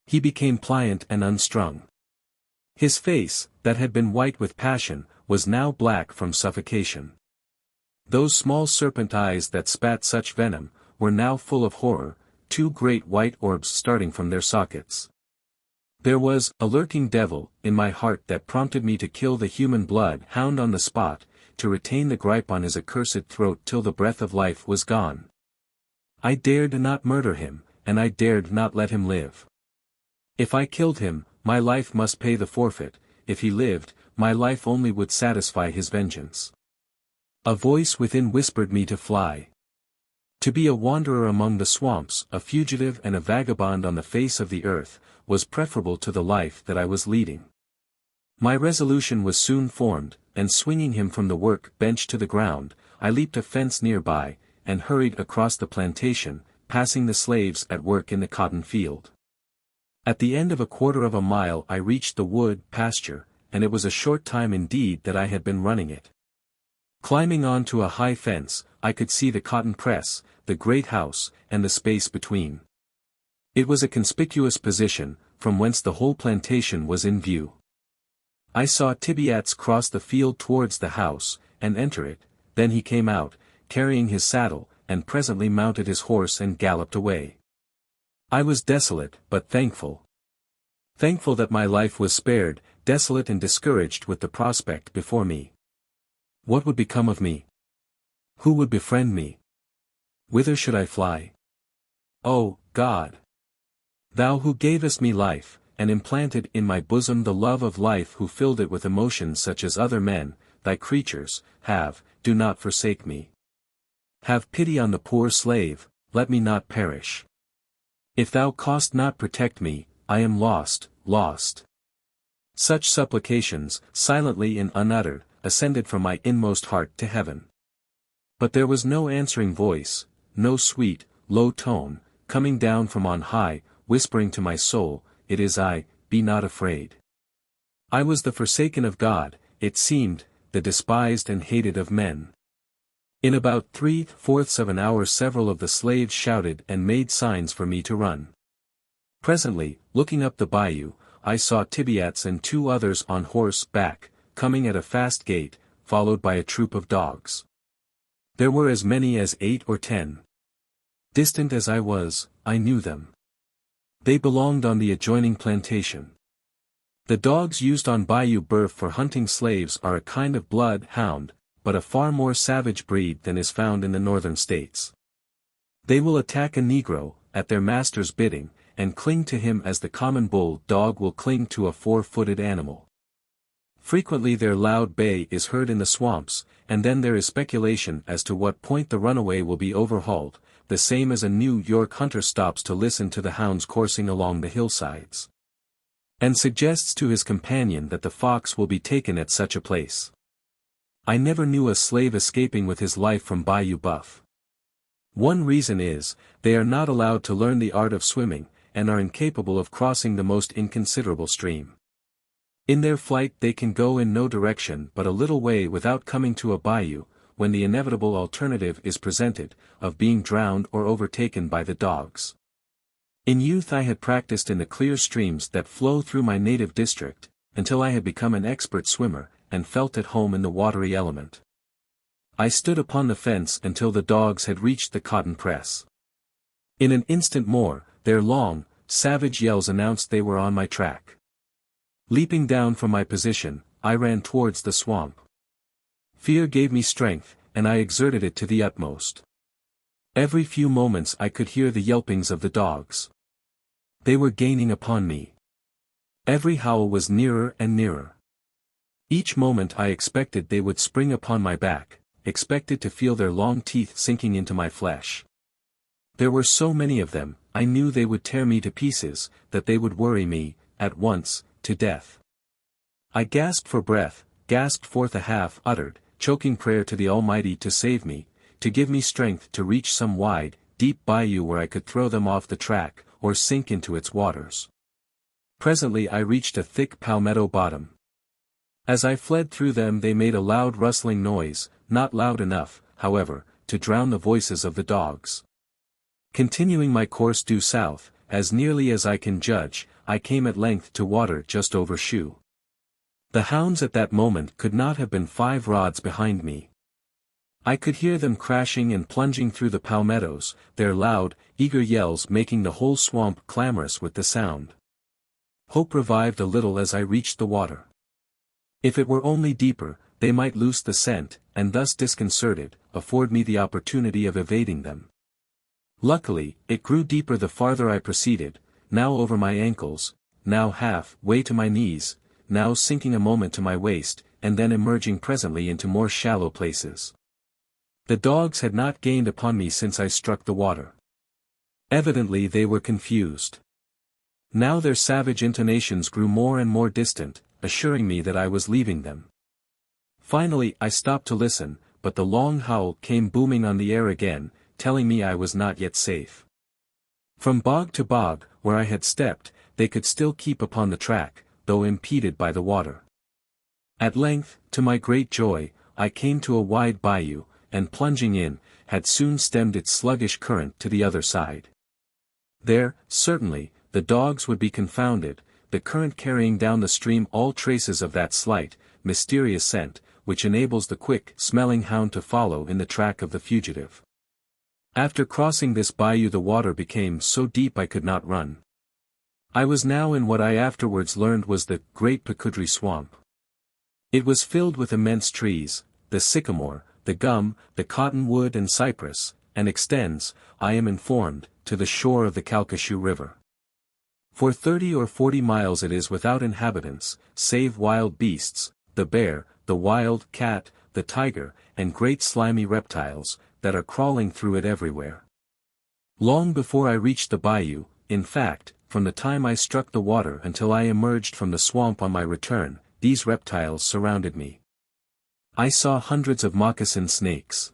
He became pliant and unstrung. His face, that had been white with passion, was now black from suffocation. Those small serpent eyes that spat such venom, were now full of horror, 2 great white orbs starting from their sockets. There was a lurking devil in my heart that prompted me to kill the human blood hound on the spot, to retain the gripe on his accursed throat till the breath of life was gone. I dared not murder him, and I dared not let him live. If I killed him, my life must pay the forfeit; if he lived, my life only would satisfy his vengeance. A voice within whispered me to fly. To be a wanderer among the swamps, a fugitive and a vagabond on the face of the earth, was preferable to the life that I was leading. My resolution was soon formed, and swinging him from the work bench to the ground, I leaped a fence nearby, and hurried across the plantation, passing the slaves at work in the cotton field. At the end of a quarter of a mile I reached the wood pasture, and it was a short time indeed that I had been running it. Climbing on to a high fence, I could see the cotton press, the great house, and the space between. It was a conspicuous position, from whence the whole plantation was in view. I saw Tibeats cross the field towards the house, and enter it, then he came out, carrying his saddle, and presently mounted his horse and galloped away. I was desolate, but thankful. Thankful that my life was spared, desolate and discouraged with the prospect before me. What would become of me? Who would befriend me? Whither should I fly? O God! Thou who gavest me life, and implanted in my bosom the love of life, who filled it with emotions such as other men, thy creatures, have, do not forsake me. Have pity on the poor slave, let me not perish. If thou canst not protect me, I am lost, lost. Such supplications, silently and unuttered, ascended from my inmost heart to heaven. But there was no answering voice, no sweet, low tone, coming down from on high, whispering to my soul, it is I, be not afraid. I was the forsaken of God, it seemed, the despised and hated of men. In about 3/4 of an hour several of the slaves shouted and made signs for me to run. Presently, looking up the bayou, I saw Tibeats and 2 others on horseback, coming at a fast gait, followed by a troop of dogs. There were as many as 8 or 10. Distant as I was, I knew them. They belonged on the adjoining plantation. The dogs used on Bayou Boeuf for hunting slaves are a kind of blood-hound, but a far more savage breed than is found in the northern states. They will attack a Negro, at their master's bidding, and cling to him as the common bull-dog will cling to a 4-footed animal. Frequently their loud bay is heard in the swamps, and then there is speculation as to what point the runaway will be overhauled, the same as a New York hunter stops to listen to the hounds coursing along the hillsides, and suggests to his companion that the fox will be taken at such a place. I never knew a slave escaping with his life from Bayou Boeuf. One reason is, they are not allowed to learn the art of swimming, and are incapable of crossing the most inconsiderable stream. In their flight they can go in no direction but a little way without coming to a bayou, when the inevitable alternative is presented, of being drowned or overtaken by the dogs. In youth I had practiced in the clear streams that flow through my native district, until I had become an expert swimmer, and felt at home in the watery element. I stood upon the fence until the dogs had reached the cotton press. In an instant more, their long, savage yells announced they were on my track. Leaping down from my position, I ran towards the swamp. Fear gave me strength, and I exerted it to the utmost. Every few moments I could hear the yelpings of the dogs. They were gaining upon me. Every howl was nearer and nearer. Each moment I expected they would spring upon my back, expected to feel their long teeth sinking into my flesh. There were so many of them, I knew they would tear me to pieces, that they would worry me, at once, to death. I gasped for breath, gasped forth a half-uttered, choking prayer to the Almighty to save me, to give me strength to reach some wide, deep bayou where I could throw them off the track, or sink into its waters. Presently I reached a thick palmetto bottom. As I fled through them they made a loud rustling noise, not loud enough, however, to drown the voices of the dogs. Continuing my course due south, as nearly as I can judge, I came at length to water just over shoe. The hounds at that moment could not have been 5 rods behind me. I could hear them crashing and plunging through the palmettos, their loud, eager yells making the whole swamp clamorous with the sound. Hope revived a little as I reached the water. If it were only deeper, they might loose the scent, and thus disconcerted, afford me the opportunity of evading them. Luckily, it grew deeper the farther I proceeded, now over my ankles, now half way to my knees, now sinking a moment to my waist, and then emerging presently into more shallow places. The dogs had not gained upon me since I struck the water. Evidently they were confused. Now their savage intonations grew more and more distant, assuring me that I was leaving them. Finally I stopped to listen, but the long howl came booming on the air again, telling me I was not yet safe. From bog to bog, where I had stepped, they could still keep upon the track, though impeded by the water. At length, to my great joy, I came to a wide bayou, and plunging in, had soon stemmed its sluggish current to the other side. There, certainly, the dogs would be confounded, the current carrying down the stream all traces of that slight, mysterious scent, which enables the quick-smelling hound to follow in the track of the fugitive. After crossing this bayou the water became so deep I could not run. I was now in what I afterwards learned was the Great Pacudry Swamp. It was filled with immense trees, the sycamore, the gum, the cottonwood and cypress, and extends, I am informed, to the shore of the Calcasieu River. For 30 or 40 miles it is without inhabitants, save wild beasts, the bear, the wild cat, the tiger, and great slimy reptiles, that are crawling through it everywhere. Long before I reached the bayou, in fact, from the time I struck the water until I emerged from the swamp on my return, these reptiles surrounded me. I saw hundreds of moccasin snakes.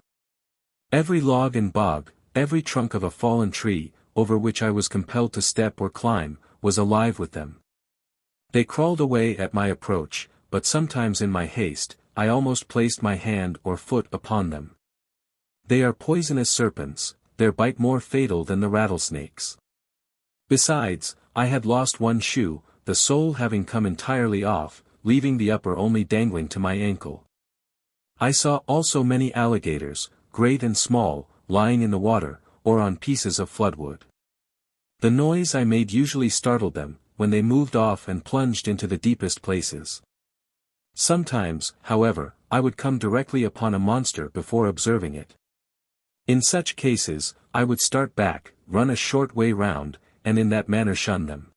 Every log and bog, every trunk of a fallen tree, over which I was compelled to step or climb, was alive with them. They crawled away at my approach, but sometimes in my haste, I almost placed my hand or foot upon them. They are poisonous serpents, their bite more fatal than the rattlesnakes. Besides, I had lost one shoe, the sole having come entirely off, leaving the upper only dangling to my ankle. I saw also many alligators, great and small, lying in the water, or on pieces of floodwood. The noise I made usually startled them, when they moved off and plunged into the deepest places. Sometimes, however, I would come directly upon a monster before observing it. In such cases, I would start back, run a short way round, and in that manner shun them.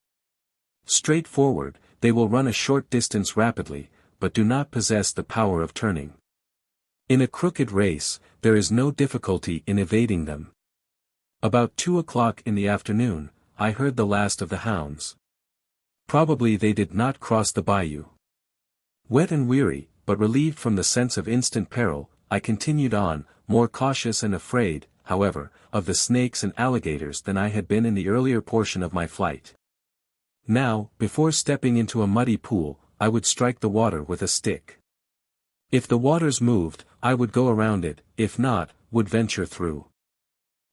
Straight forward, they will run a short distance rapidly, but do not possess the power of turning. In a crooked race, there is no difficulty in evading them. About 2 o'clock in the afternoon, I heard the last of the hounds. Probably they did not cross the bayou. Wet and weary, but relieved from the sense of instant peril, I continued on, more cautious and afraid, however, of the snakes and alligators than I had been in the earlier portion of my flight. Now, before stepping into a muddy pool, I would strike the water with a stick. If the waters moved, I would go around it, if not, would venture through.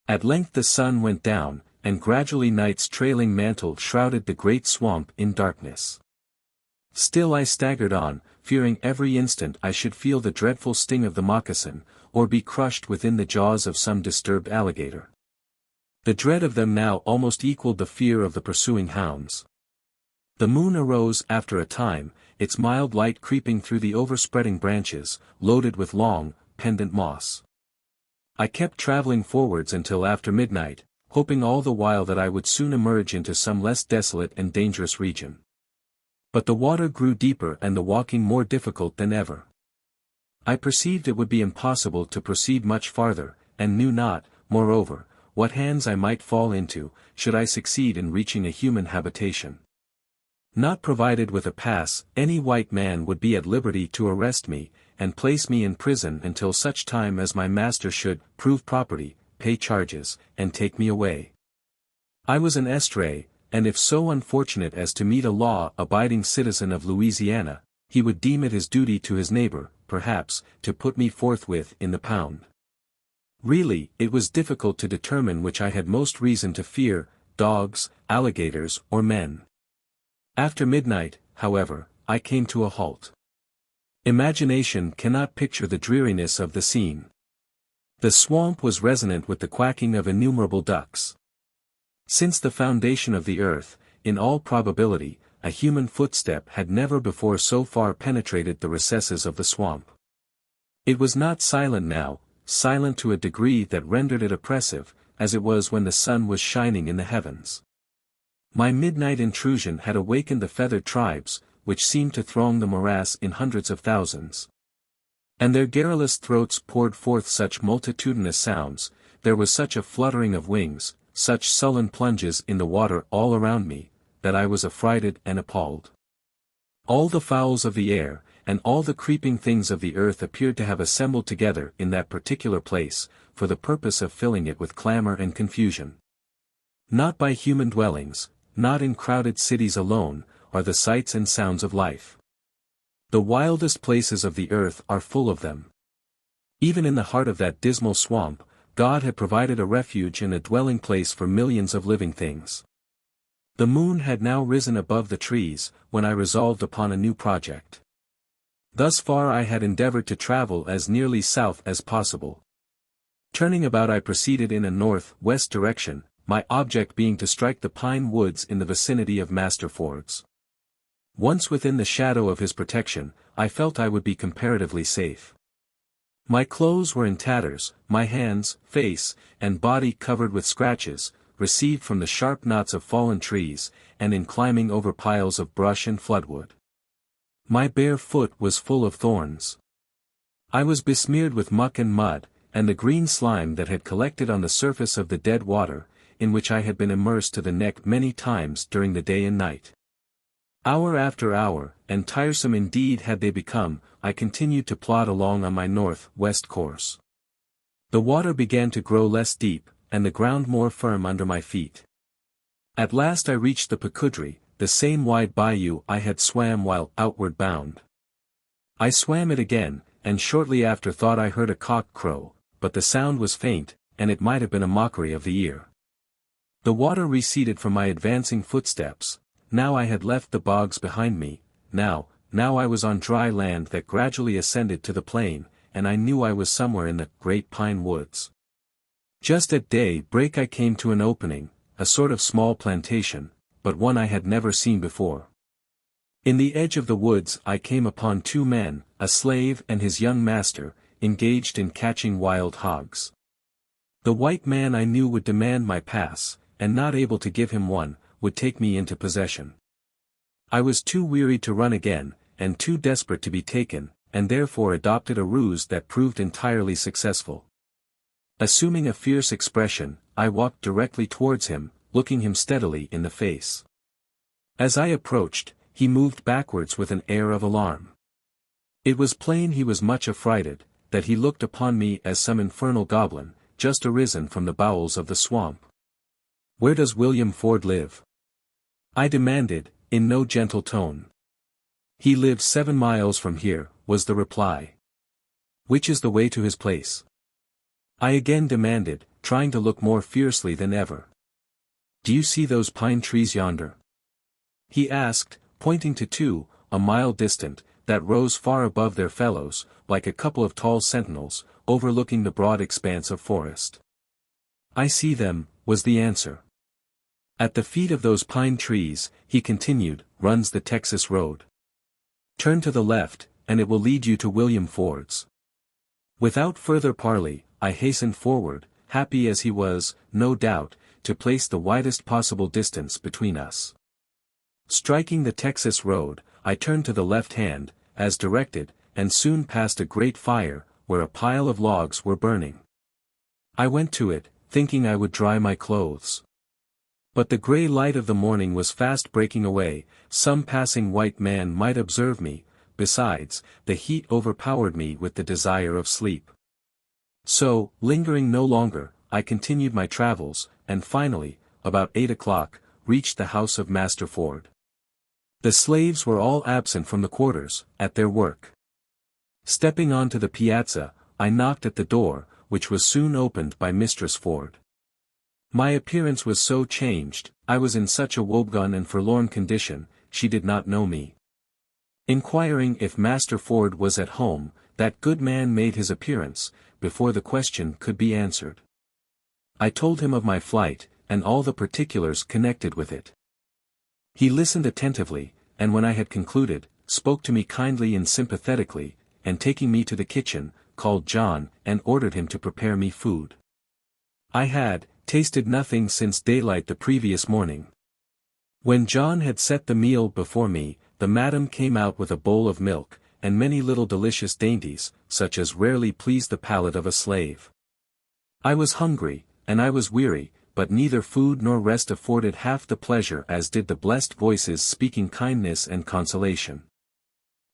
At length the sun went down, and gradually night's trailing mantle shrouded the great swamp in darkness. Still I staggered on, fearing every instant I should feel the dreadful sting of the moccasin, or be crushed within the jaws of some disturbed alligator. The dread of them now almost equaled the fear of the pursuing hounds. The moon arose after a time, its mild light creeping through the overspreading branches, loaded with long, pendant moss. I kept traveling forwards until after midnight, hoping all the while that I would soon emerge into some less desolate and dangerous region. But the water grew deeper and the walking more difficult than ever. I perceived it would be impossible to proceed much farther, and knew not, moreover, what hands I might fall into, should I succeed in reaching a human habitation. Not provided with a pass, any white man would be at liberty to arrest me, and place me in prison until such time as my master should prove property, pay charges, and take me away. I was an estray, and if so unfortunate as to meet a law-abiding citizen of Louisiana, he would deem it his duty to his neighbor, perhaps, to put me forthwith in the pound. Really, it was difficult to determine which I had most reason to fear, dogs, alligators, or men. After midnight, however, I came to a halt. Imagination cannot picture the dreariness of the scene. The swamp was resonant with the quacking of innumerable ducks. Since the foundation of the earth, in all probability, a human footstep had never before so far penetrated the recesses of the swamp. It was not silent now, silent to a degree that rendered it oppressive, as it was when the sun was shining in the heavens. My midnight intrusion had awakened the feathered tribes, which seemed to throng the morass in hundreds of thousands. And their garrulous throats poured forth such multitudinous sounds, there was such a fluttering of wings, such sullen plunges in the water all around me, that I was affrighted and appalled. All the fowls of the air, and all the creeping things of the earth appeared to have assembled together in that particular place, for the purpose of filling it with clamor and confusion. Not by human dwellings, not in crowded cities alone, are the sights and sounds of life. The wildest places of the earth are full of them. Even in the heart of that dismal swamp, God had provided a refuge and a dwelling place for millions of living things. The moon had now risen above the trees, when I resolved upon a new project. Thus far I had endeavored to travel as nearly south as possible. Turning about I proceeded in a north-west direction, my object being to strike the pine woods in the vicinity of Master Ford's. Once within the shadow of his protection, I felt I would be comparatively safe. My clothes were in tatters, my hands, face, and body covered with scratches, received from the sharp knots of fallen trees, and in climbing over piles of brush and floodwood. My bare foot was full of thorns. I was besmeared with muck and mud, and the green slime that had collected on the surface of the dead water, in which I had been immersed to the neck many times during the day and night. Hour after hour, and tiresome indeed had they become, I continued to plod along on my north-west course. The water began to grow less deep, and the ground more firm under my feet. At last I reached the Pacudry, the same wide bayou I had swam while outward bound. I swam it again, and shortly after thought I heard a cock crow, but the sound was faint, and it might have been a mockery of the ear. The water receded from my advancing footsteps. Now I had left the bogs behind me, now I was on dry land that gradually ascended to the plain, and I knew I was somewhere in the great pine woods. Just at day break I came to an opening, a sort of small plantation, but one I had never seen before. In the edge of the woods I came upon two men, a slave and his young master, engaged in catching wild hogs. The white man I knew would demand my pass, and not able to give him one, would take me into possession. I was too weary to run again, and too desperate to be taken, and therefore adopted a ruse that proved entirely successful. Assuming a fierce expression, I walked directly towards him, looking him steadily in the face. As I approached, he moved backwards with an air of alarm. It was plain he was much affrighted, that he looked upon me as some infernal goblin, just arisen from the bowels of the swamp. "Where does William Ford live?" I demanded, in no gentle tone. "He lives 7 miles from here," was the reply. "Which is the way to his place?" I again demanded, trying to look more fiercely than ever. "Do you see those pine trees yonder?" he asked, pointing to 2, a mile distant, that rose far above their fellows, like a couple of tall sentinels, overlooking the broad expanse of forest. "I see them," was the answer. "At the feet of those pine trees," he continued, "runs the Texas road. Turn to the left, and it will lead you to William Ford's." Without further parley, I hastened forward, happy as he was, no doubt, to place the widest possible distance between us. Striking the Texas road, I turned to the left hand, as directed, and soon passed a great fire, where a pile of logs were burning. I went to it, thinking I would dry my clothes. But the grey light of the morning was fast breaking away, some passing white man might observe me, besides, the heat overpowered me with the desire of sleep. So, lingering no longer, I continued my travels, and finally, about 8 o'clock, reached the house of Master Ford. The slaves were all absent from the quarters, at their work. Stepping on to the piazza, I knocked at the door, which was soon opened by Mistress Ford. My appearance was so changed, I was in such a woebegone and forlorn condition, she did not know me. Inquiring if Master Ford was at home, that good man made his appearance, before the question could be answered. I told him of my flight, and all the particulars connected with it. He listened attentively, and when I had concluded, spoke to me kindly and sympathetically, and taking me to the kitchen, called John, and ordered him to prepare me food. I had tasted nothing since daylight the previous morning. When John had set the meal before me, the madam came out with a bowl of milk, and many little delicious dainties, such as rarely please the palate of a slave. I was hungry, and I was weary, but neither food nor rest afforded half the pleasure as did the blessed voices speaking kindness and consolation.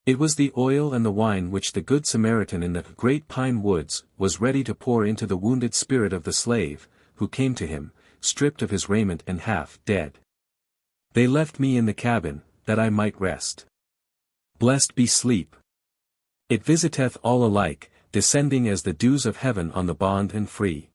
It was the oil and the wine which the Good Samaritan in the great pine woods was ready to pour into the wounded spirit of the slave, who came to him, stripped of his raiment and half dead. They left me in the cabin, that I might rest. Blessed be sleep. It visiteth all alike, descending as the dews of heaven on the bond and free.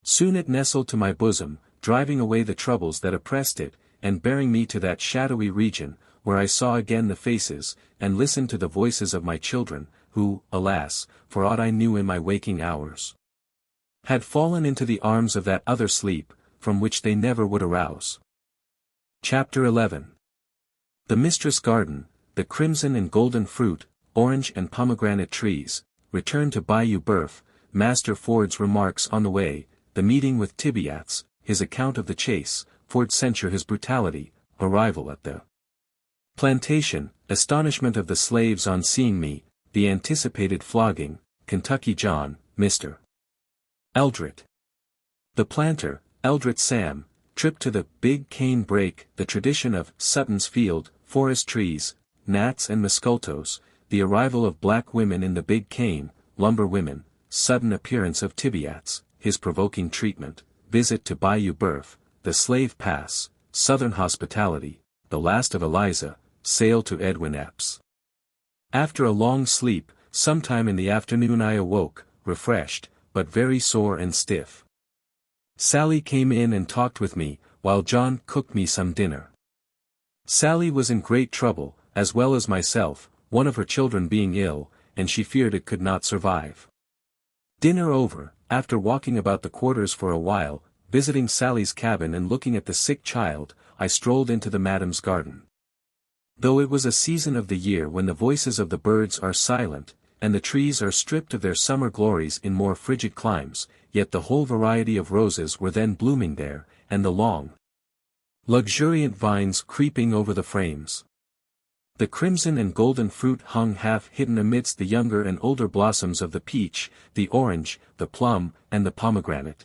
Soon it nestled to my bosom, driving away the troubles that oppressed it, and bearing me to that shadowy region, where I saw again the faces, and listened to the voices of my children, who, alas, for aught I knew in my waking hours, had fallen into the arms of that other sleep, from which they never would arouse. Chapter 11. The Mistress Garden, the crimson and golden fruit, orange and pomegranate trees, return to Bayou Boeuf, Master Ford's remarks on the way, the meeting with Tibeats, his account of the chase, Ford's censure his brutality, arrival at the plantation, astonishment of the slaves on seeing me, the anticipated flogging, Kentucky John, Mr. Eldred, the planter, Eldred Sam, trip to the Big Cane Brake, the tradition of Sutton's Field, forest trees, gnats and muscultos, the arrival of black women in the Big Cane, lumber women, sudden appearance of Tibeats, his provoking treatment, visit to Bayou Boeuf, The Slave Pass, Southern Hospitality, The Last of Eliza, Sail to Edward Epps. After a long sleep, sometime in the afternoon I awoke, refreshed, but very sore and stiff. Sally came in and talked with me, while John cooked me some dinner. Sally was in great trouble, as well as myself, one of her children being ill, and she feared it could not survive. Dinner over, after walking about the quarters for a while, visiting Sally's cabin and looking at the sick child, I strolled into the madam's garden. Though it was a season of the year when the voices of the birds are silent, and the trees are stripped of their summer glories in more frigid climes, yet the whole variety of roses were then blooming there, and the long, luxuriant vines creeping over the frames. The crimson and golden fruit hung half hidden amidst the younger and older blossoms of the peach, the orange, the plum, and the pomegranate.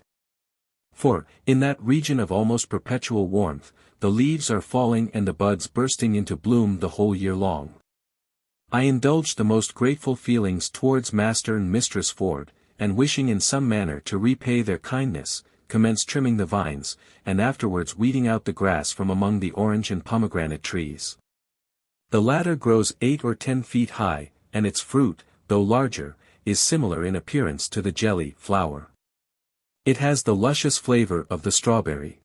For, in that region of almost perpetual warmth, the leaves are falling and the buds bursting into bloom the whole year long. I indulged the most grateful feelings towards Master and Mistress Ford, and wishing in some manner to repay their kindness, commenced trimming the vines, and afterwards weeding out the grass from among the orange and pomegranate trees. The latter grows 8 or 10 feet high, and its fruit, though larger, is similar in appearance to the jelly flower. It has the luscious flavor of the strawberry.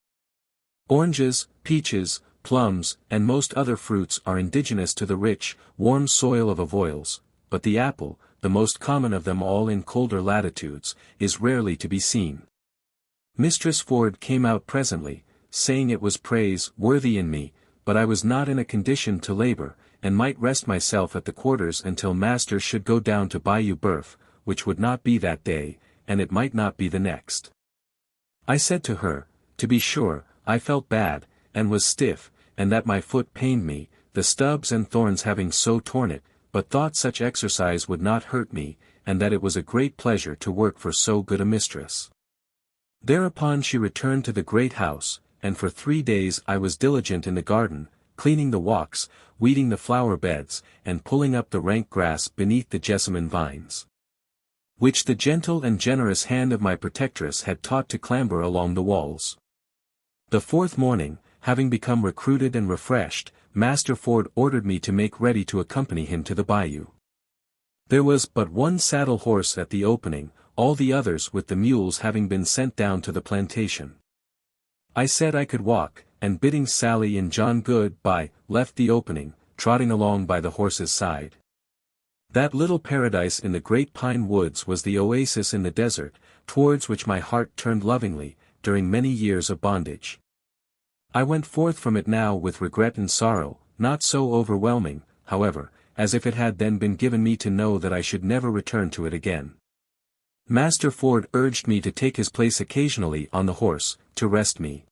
Oranges, peaches, plums, and most other fruits are indigenous to the rich, warm soil of Avoyelles, but the apple, the most common of them all in colder latitudes, is rarely to be seen. Mistress Ford came out presently, saying it was praise worthy in me, but I was not in a condition to labor, and might rest myself at the quarters until Master should go down to Bayou Boeuf, which would not be that day, and it might not be the next. I said to her, to be sure, I felt bad, and was stiff, and that my foot pained me, the stubs and thorns having so torn it, but thought such exercise would not hurt me, and that it was a great pleasure to work for so good a mistress. Thereupon she returned to the great house, and for 3 days I was diligent in the garden, cleaning the walks, weeding the flower beds, and pulling up the rank grass beneath the jessamine vines, which the gentle and generous hand of my protectress had taught to clamber along the walls. The 4th morning, having become recruited and refreshed, Master Ford ordered me to make ready to accompany him to the bayou. There was but one saddle horse at the opening, all the others with the mules having been sent down to the plantation. I said I could walk, and bidding Sally and John good-bye, left the opening, trotting along by the horse's side. That little paradise in the great pine woods was the oasis in the desert, towards which my heart turned lovingly, during many years of bondage. I went forth from it now with regret and sorrow, not so overwhelming, however, as if it had then been given me to know that I should never return to it again. Master Ford urged me to take his place occasionally on the horse, to rest me.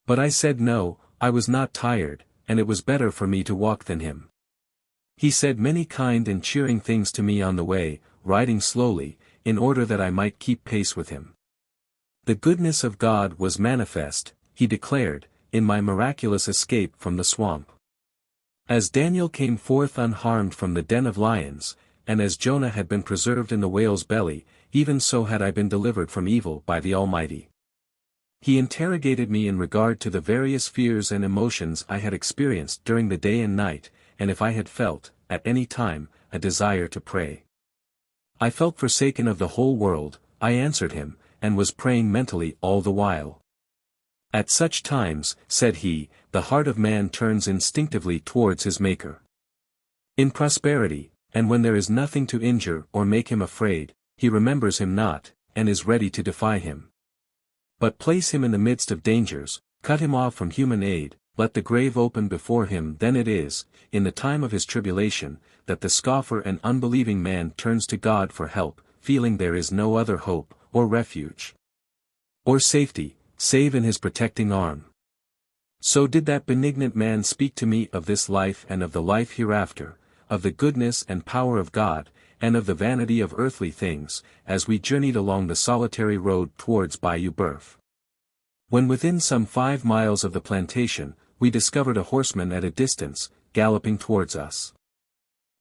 But I said no, I was not tired, and it was better for me to walk than him. He said many kind and cheering things to me on the way, riding slowly, in order that I might keep pace with him. The goodness of God was manifest, he declared, in my miraculous escape from the swamp. As Daniel came forth unharmed from the den of lions, and as Jonah had been preserved in the whale's belly, even so had I been delivered from evil by the Almighty. He interrogated me in regard to the various fears and emotions I had experienced during the day and night, and if I had felt, at any time, a desire to pray. I felt forsaken of the whole world, I answered him, and was praying mentally all the while. At such times, said he, the heart of man turns instinctively towards his Maker. In prosperity, and when there is nothing to injure or make him afraid, he remembers him not, and is ready to defy him. But place him in the midst of dangers, cut him off from human aid, let the grave open before him, then it is, in the time of his tribulation, that the scoffer and unbelieving man turns to God for help, feeling there is no other hope, or refuge, or safety, save in his protecting arm. So did that benignant man speak to me of this life and of the life hereafter, of the goodness and power of God, and of the vanity of earthly things, as we journeyed along the solitary road towards Bayou Boeuf. When within some 5 miles of the plantation, we discovered a horseman at a distance, galloping towards us.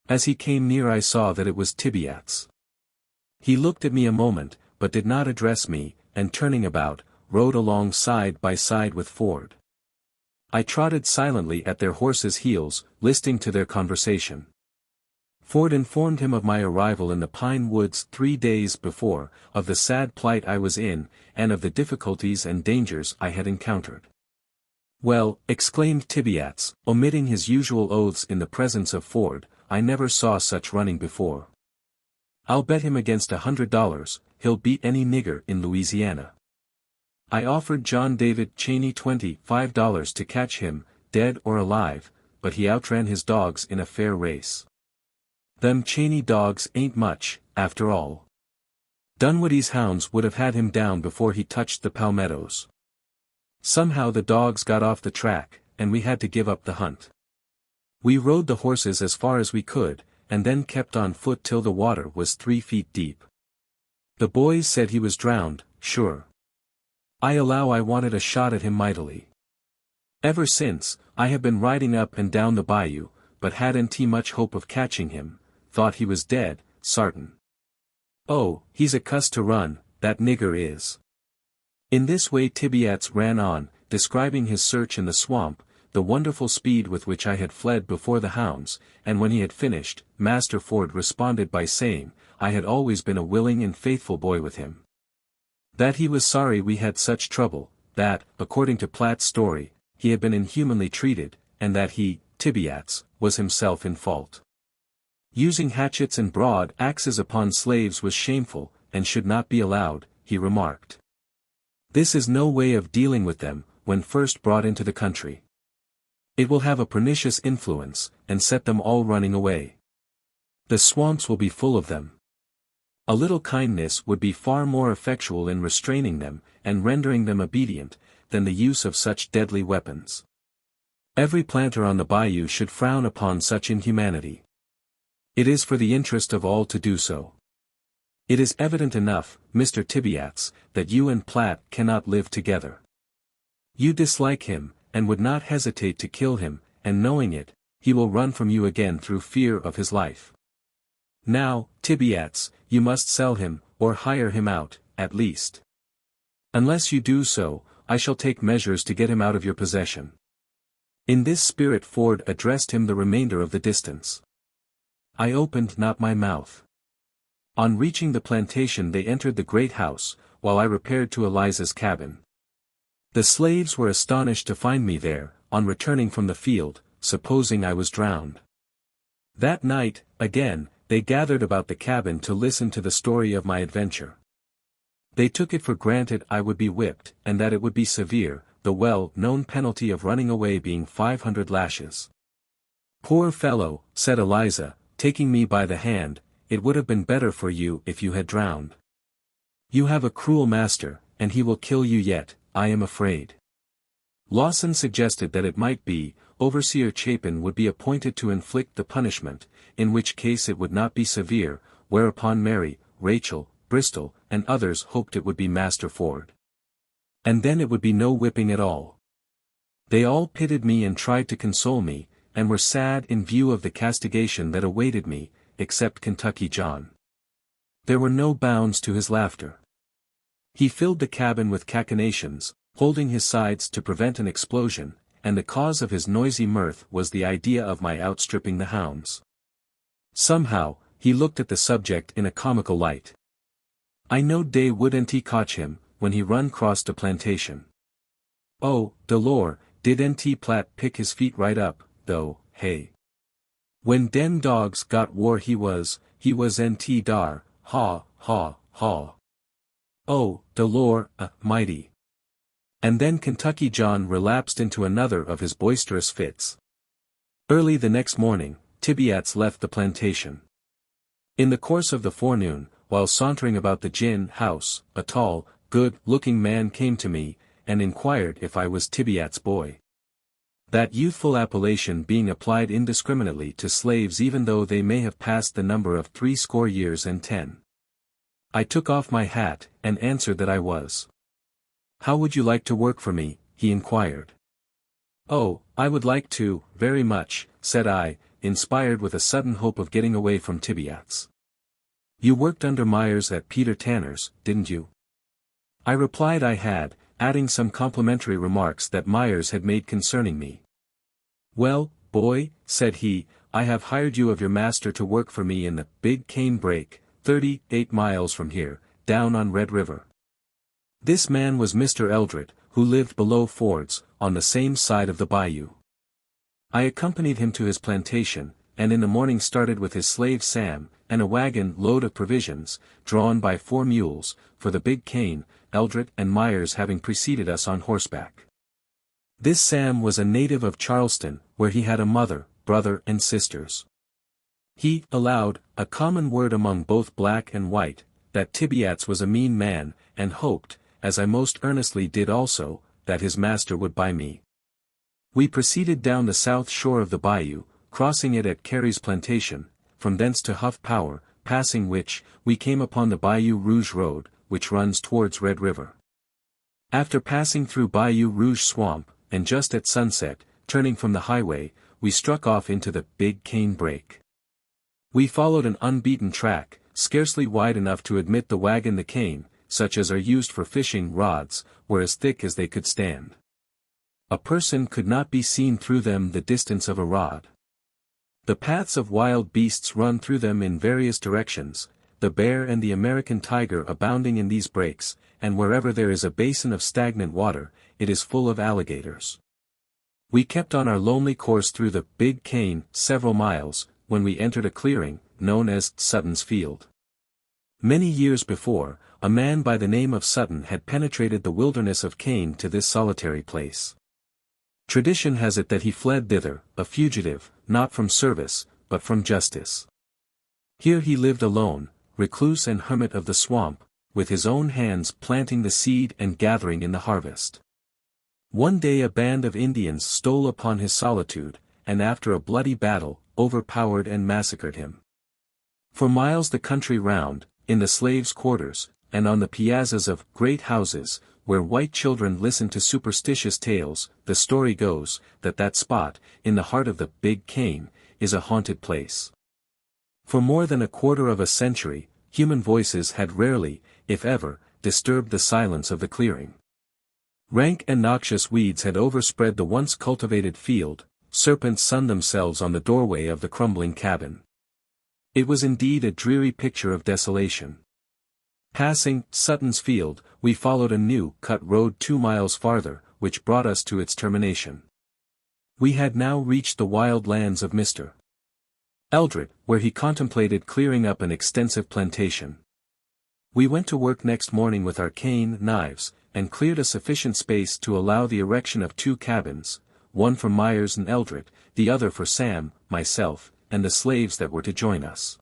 As he came near I saw that it was Tibeats. He looked at me a moment, but did not address me, and turning about, rode along side by side with Ford. I trotted silently at their horses' heels, listening to their conversation. Ford informed him of my arrival in the pine woods 3 days before, of the sad plight I was in, and of the difficulties and dangers I had encountered. "Well," exclaimed Tibeats, omitting his usual oaths in the presence of Ford, "I never saw such running before. I'll bet him against $100, he'll beat any nigger in Louisiana." I offered John David Cheney $25 to catch him, dead or alive, but he outran his dogs in a fair race. Them Cheney dogs ain't much, after all. Dunwoody's hounds would have had him down before he touched the palmettos. Somehow the dogs got off the track, and we had to give up the hunt. We rode the horses as far as we could, and then kept on foot till the water was 3 feet deep. The boys said he was drowned, sure. I allow I wanted a shot at him mightily. Ever since, I have been riding up and down the bayou, but hadn't much hope of catching him, thought he was dead, sartin. Oh, he's a cuss to run, that nigger is. In this way Tibeats ran on, describing his search in the swamp, the wonderful speed with which I had fled before the hounds, and when he had finished, Master Ford responded by saying, I had always been a willing and faithful boy with him. That he was sorry we had such trouble, that, according to Platt's story, he had been inhumanly treated, and that he, Tibeats, was himself in fault. Using hatchets and broad axes upon slaves was shameful, and should not be allowed, he remarked. This is no way of dealing with them, when first brought into the country. It will have a pernicious influence, and set them all running away. The swamps will be full of them. A little kindness would be far more effectual in restraining them, and rendering them obedient, than the use of such deadly weapons. Every planter on the bayou should frown upon such inhumanity. It is for the interest of all to do so. It is evident enough, Mr. Tibeats, that you and Platt cannot live together. You dislike him, and would not hesitate to kill him, and knowing it, he will run from you again through fear of his life. Now, Tibeats, you must sell him, or hire him out, at least. Unless you do so, I shall take measures to get him out of your possession. In this spirit Ford addressed him the remainder of the distance. I opened not my mouth. On reaching the plantation they entered the great house, while I repaired to Eliza's cabin. The slaves were astonished to find me there, on returning from the field, supposing I was drowned. That night, again, they gathered about the cabin to listen to the story of my adventure. They took it for granted I would be whipped, and that it would be severe, the well-known penalty of running away being 500 lashes. Poor fellow, said Eliza, taking me by the hand, it would have been better for you if you had drowned. You have a cruel master, and he will kill you yet, I am afraid. Lawson suggested that it might be, Overseer Chapin would be appointed to inflict the punishment, in which case it would not be severe, whereupon Mary, Rachel, Bristol, and others hoped it would be Master Ford. And then it would be no whipping at all. They all pitied me and tried to console me, and were sad in view of the castigation that awaited me, except Kentucky John. There were no bounds to his laughter. He filled the cabin with cachinnations, holding his sides to prevent an explosion, and the cause of his noisy mirth was the idea of my outstripping the hounds. Somehow, he looked at the subject in a comical light. I knowed dey wouldn't cotch him, when he run cross the plantation. Oh, Delore, didn't Platt pick his feet right up, though, hey. When dem dogs got war he was nt dar, haw, haw, haw. Oh, Delore, mighty. And then Kentucky John relapsed into another of his boisterous fits. Early the next morning, Tibeats left the plantation. In the course of the forenoon, while sauntering about the gin house, a tall, good-looking man came to me, and inquired if I was Tibeats' boy. That youthful appellation being applied indiscriminately to slaves even though they may have passed the number of 80 years and 10. I took off my hat, and answered that I was. How would you like to work for me, he inquired. Oh, I would like to, very much, said I, inspired with a sudden hope of getting away from Tibeats. You worked under Myers at Peter Tanner's, didn't you? I replied I had, adding some complimentary remarks that Myers had made concerning me. "Well, boy," said he, "I have hired you of your master to work for me in the Big Cane Break, 38 miles from here, down on Red River." This man was Mr. Eldred, who lived below Ford's, on the same side of the bayou. I accompanied him to his plantation, and in the morning started with his slave Sam, and a wagon load of provisions, drawn by 4 mules, for the Big Cane, Eldred and Myers having preceded us on horseback. This Sam was a native of Charleston, where he had a mother, brother and sisters. He allowed, a common word among both black and white, that Tibeats was a mean man, and hoped, as I most earnestly did also, that his master would buy me. We proceeded down the south shore of the bayou, crossing it at Carey's plantation, from thence to Huff Power, passing which, we came upon the Bayou Rouge Road, which runs towards Red River. After passing through Bayou Rouge Swamp, and just at sunset, turning from the highway, we struck off into the Big Cane Break. We followed an unbeaten track, scarcely wide enough to admit the wagon. The cane, such as are used for fishing rods, were as thick as they could stand. A person could not be seen through them the distance of a rod. The paths of wild beasts run through them in various directions, the bear and the American tiger abounding in these breaks, and wherever there is a basin of stagnant water, it is full of alligators. We kept on our lonely course through the Big Cane several miles, when we entered a clearing, known as Sutton's Field. Many years before, a man by the name of Sutton had penetrated the wilderness of Cane to this solitary place. Tradition has it that he fled thither, a fugitive, not from service, but from justice. Here he lived alone, recluse and hermit of the swamp, with his own hands planting the seed and gathering in the harvest. One day a band of Indians stole upon his solitude, and after a bloody battle, overpowered and massacred him. For miles the country round, in the slaves' quarters, and on the piazzas of great houses, where white children listen to superstitious tales, the story goes, that that spot, in the heart of the Big Cane, is a haunted place. For more than a quarter of a century, human voices had rarely, if ever, disturbed the silence of the clearing. Rank and noxious weeds had overspread the once cultivated field, serpents sunned themselves on the doorway of the crumbling cabin. It was indeed a dreary picture of desolation. Passing Sutton's Field, we followed a new cut road 2 miles farther, which brought us to its termination. We had now reached the wild lands of Mr. Eldred, where he contemplated clearing up an extensive plantation. We went to work next morning with our cane knives, and cleared a sufficient space to allow the erection of 2 cabins, one for Myers and Eldred, the other for Sam, myself, and the slaves that were to join us.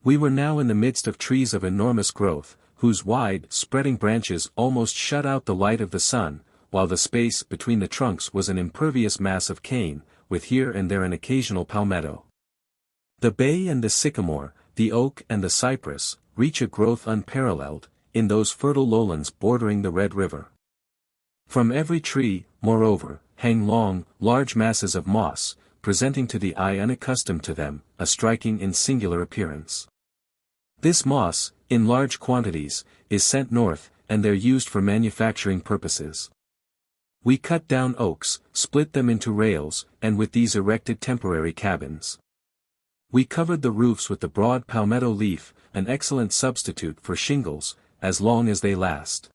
We were now in the midst of trees of enormous growth, whose wide, spreading branches almost shut out the light of the sun, while the space between the trunks was an impervious mass of cane, with here and there an occasional palmetto. The bay and the sycamore, the oak and the cypress, reach a growth unparalleled, in those fertile lowlands bordering the Red River. From every tree, moreover, hang long, large masses of moss, presenting to the eye unaccustomed to them, a striking and singular appearance. This moss, in large quantities, is sent north, and there used for manufacturing purposes. We cut down oaks, split them into rails, and with these erected temporary cabins. We covered the roofs with the broad palmetto leaf, an excellent substitute for shingles, as long as they last.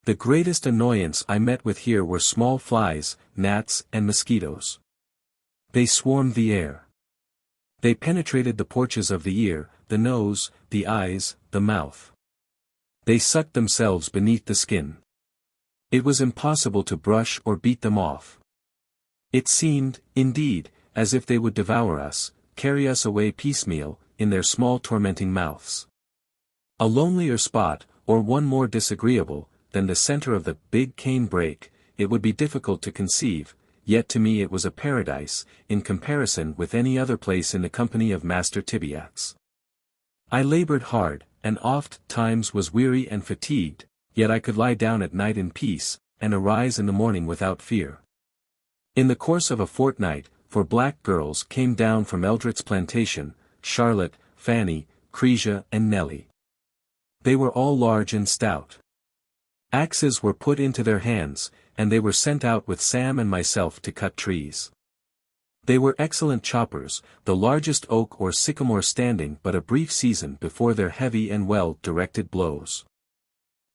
The greatest annoyance I met with here were small flies, gnats, and mosquitoes. They swarmed the air. They penetrated the porches of the ear, the nose, the eyes, the mouth. They sucked themselves beneath the skin. It was impossible to brush or beat them off. It seemed, indeed, as if they would devour us, carry us away piecemeal, in their small tormenting mouths. A lonelier spot, or one more disagreeable, than the center of the Big Cane Break, it would be difficult to conceive, yet to me it was a paradise, in comparison with any other place in the company of Master Tibeats. I labored hard, and oft times was weary and fatigued, yet I could lie down at night in peace, and arise in the morning without fear. In the course of a fortnight, 4 black girls came down from Eldred's plantation, Charlotte, Fanny, Cresia and Nellie. They were all large and stout. Axes were put into their hands, and they were sent out with Sam and myself to cut trees. They were excellent choppers, the largest oak or sycamore standing but a brief season before their heavy and well-directed blows.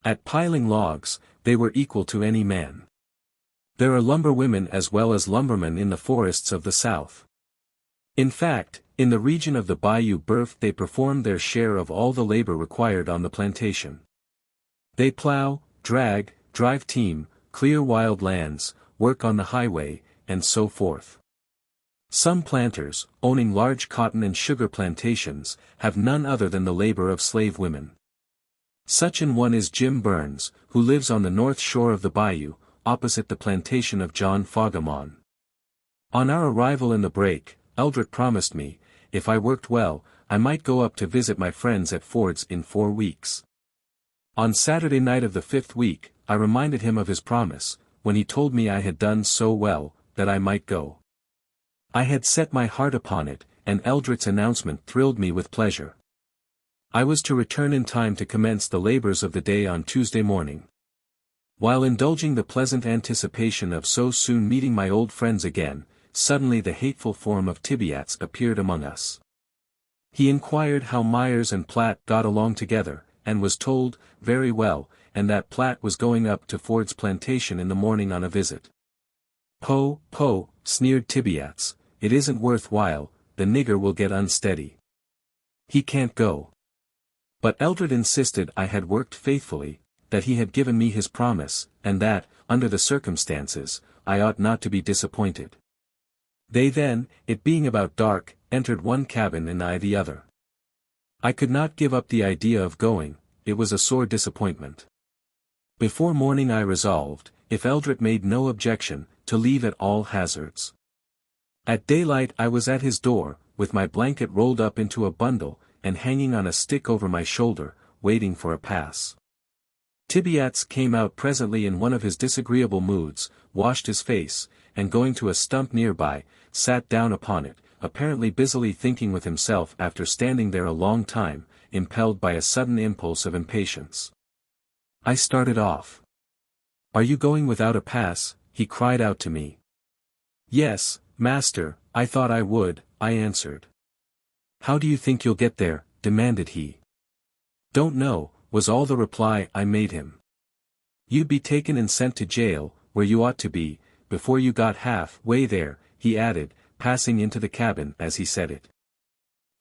At piling logs, they were equal to any man. There are lumberwomen as well as lumbermen in the forests of the South. In fact, in the region of the Bayou Boeuf they perform their share of all the labor required on the plantation. They plow, drag, drive team, clear wild lands, work on the highway, and so forth. Some planters, owning large cotton and sugar plantations, have none other than the labor of slave women. Such an one is Jim Burns, who lives on the north shore of the bayou, opposite the plantation of John Fogamon. On our arrival in the break, Eldred promised me, if I worked well, I might go up to visit my friends at Ford's in 4 weeks. On Saturday night of the 5th week, I reminded him of his promise, when he told me I had done so well, that I might go. I had set my heart upon it, and Eldred's announcement thrilled me with pleasure. I was to return in time to commence the labors of the day on Tuesday morning. While indulging the pleasant anticipation of so soon meeting my old friends again, suddenly the hateful form of Tibeats appeared among us. He inquired how Myers and Platt got along together, and was told, very well, and that Platt was going up to Ford's plantation in the morning on a visit. "Poh, poh," sneered Tibeats, "it isn't worth while, the nigger will get unsteady. He can't go." But Eldred insisted I had worked faithfully, that he had given me his promise, and that, under the circumstances, I ought not to be disappointed. They then, it being about dark, entered one cabin and I the other. I could not give up the idea of going, it was a sore disappointment. Before morning I resolved, if Eldred made no objection, to leave at all hazards. At daylight I was at his door, with my blanket rolled up into a bundle, and hanging on a stick over my shoulder, waiting for a pass. Tibeats came out presently in one of his disagreeable moods, washed his face, and going to a stump nearby, sat down upon it, apparently busily thinking with himself after standing there a long time, impelled by a sudden impulse of impatience. I started off. "Are you going without a pass?" he cried out to me. "Yes, master, I thought I would," I answered. "How do you think you'll get there?" demanded he. "Don't know," was all the reply I made him. "You'd be taken and sent to jail, where you ought to be, before you got half-way there," he added, passing into the cabin as he said it.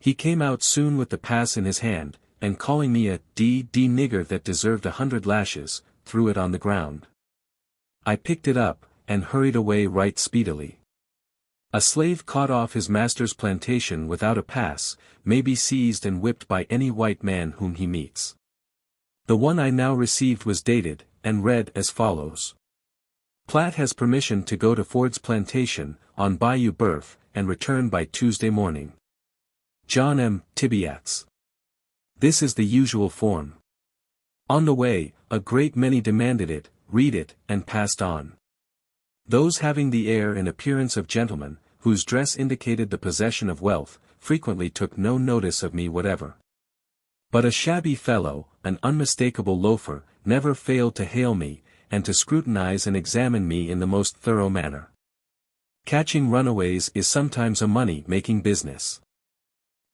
He came out soon with the pass in his hand, and calling me a d nigger that deserved 100 lashes, threw it on the ground. I picked it up, and hurried away right speedily. A slave caught off his master's plantation without a pass, may be seized and whipped by any white man whom he meets. The one I now received was dated, and read as follows. Platt has permission to go to Ford's plantation, on Bayou Boeuf, and return by Tuesday morning. John M. Tibeats. This is the usual form. On the way, a great many demanded it, read it, and passed on. Those having the air and appearance of gentlemen, whose dress indicated the possession of wealth, frequently took no notice of me whatever. But a shabby fellow, an unmistakable loafer, never failed to hail me, and to scrutinize and examine me in the most thorough manner. Catching runaways is sometimes a money-making business.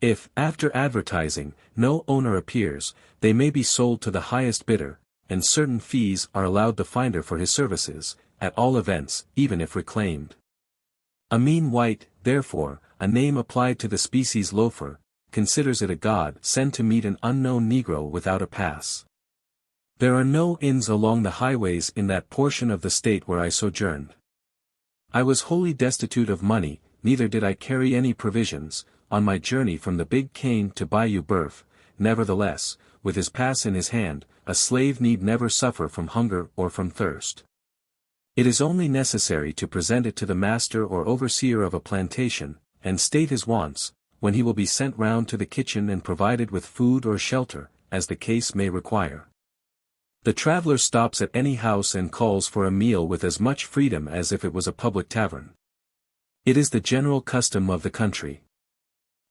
If, after advertising, no owner appears, they may be sold to the highest bidder, and certain fees are allowed the finder for his services, at all events, even if reclaimed. A mean white, therefore, a name applied to the species loafer, considers it a god sent to meet an unknown Negro without a pass. There are no inns along the highways in that portion of the state where I sojourned. I was wholly destitute of money, neither did I carry any provisions, on my journey from the Big Cane to Bayou Boeuf. Nevertheless, with his pass in his hand, a slave need never suffer from hunger or from thirst. It is only necessary to present it to the master or overseer of a plantation, and state his wants, when he will be sent round to the kitchen and provided with food or shelter, as the case may require. The traveler stops at any house and calls for a meal with as much freedom as if it was a public tavern. It is the general custom of the country.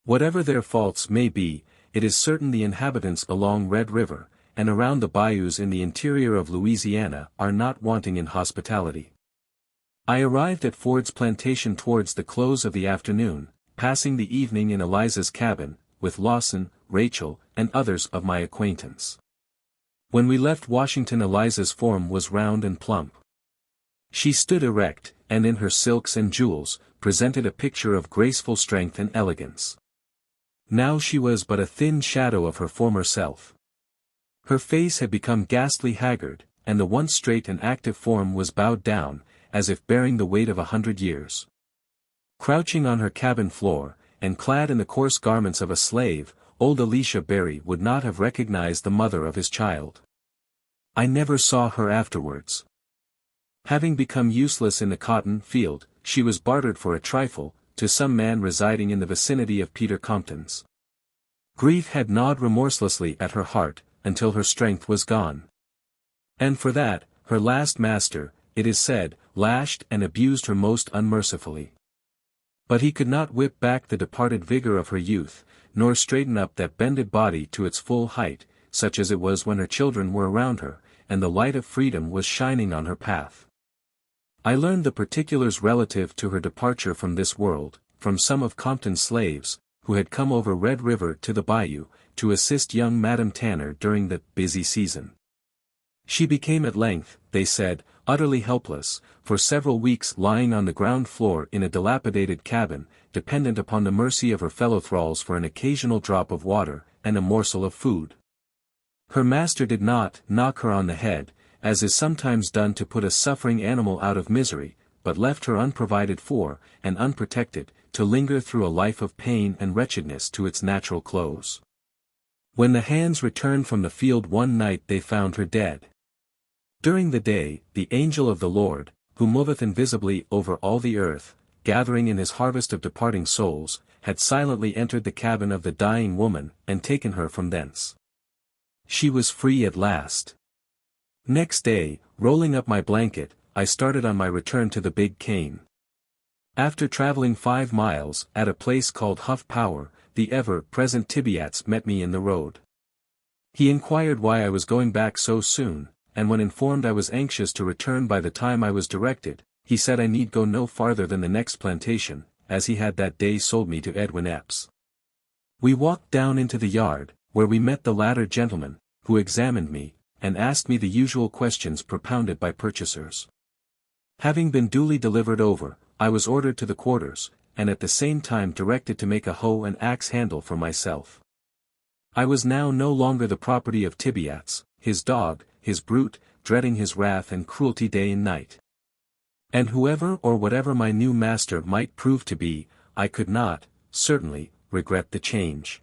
Whatever their faults may be, it is certain the inhabitants along Red River, and around the bayous in the interior of Louisiana are not wanting in hospitality. I arrived at Ford's plantation towards the close of the afternoon, passing the evening in Eliza's cabin, with Lawson, Rachel, and others of my acquaintance. When we left Washington, Eliza's form was round and plump. She stood erect, and in her silks and jewels, presented a picture of graceful strength and elegance. Now she was but a thin shadow of her former self. Her face had become ghastly haggard, and the once straight and active form was bowed down, as if bearing the weight of 100 years. Crouching on her cabin floor, and clad in the coarse garments of a slave, old Elisha Berry would not have recognized the mother of his child. I never saw her afterwards. Having become useless in the cotton field, she was bartered for a trifle, to some man residing in the vicinity of Peter Compton's. Grief had gnawed remorselessly at her heart, until her strength was gone. And for that, her last master, it is said, lashed and abused her most unmercifully. But he could not whip back the departed vigor of her youth, nor straighten up that bended body to its full height, such as it was when her children were around her, and the light of freedom was shining on her path. I learned the particulars relative to her departure from this world, from some of Compton's slaves, who had come over Red River to the bayou, to assist young Madam Tanner during the busy season. She became at length, they said, utterly helpless, for several weeks lying on the ground floor in a dilapidated cabin, dependent upon the mercy of her fellow thralls for an occasional drop of water, and a morsel of food. Her master did not knock her on the head, as is sometimes done to put a suffering animal out of misery, but left her unprovided for, and unprotected, to linger through a life of pain and wretchedness to its natural close. When the hands returned from the field one night they found her dead. During the day, the angel of the Lord, who moveth invisibly over all the earth, gathering in his harvest of departing souls, had silently entered the cabin of the dying woman, and taken her from thence. She was free at last. Next day, rolling up my blanket, I started on my return to the Big Cane. After traveling 5 miles, at a place called Huff Power, the ever-present Tibeats met me in the road. He inquired why I was going back so soon, and when informed I was anxious to return by the time I was directed, he said I need go no farther than the next plantation, as he had that day sold me to Edward Epps. We walked down into the yard, where we met the latter gentleman, who examined me, and asked me the usual questions propounded by purchasers. Having been duly delivered over, I was ordered to the quarters, and at the same time directed to make a hoe and axe handle for myself. I was now no longer the property of Tibeats, his dog, his brute, dreading his wrath and cruelty day and night. And whoever or whatever my new master might prove to be, I could not, certainly, regret the change.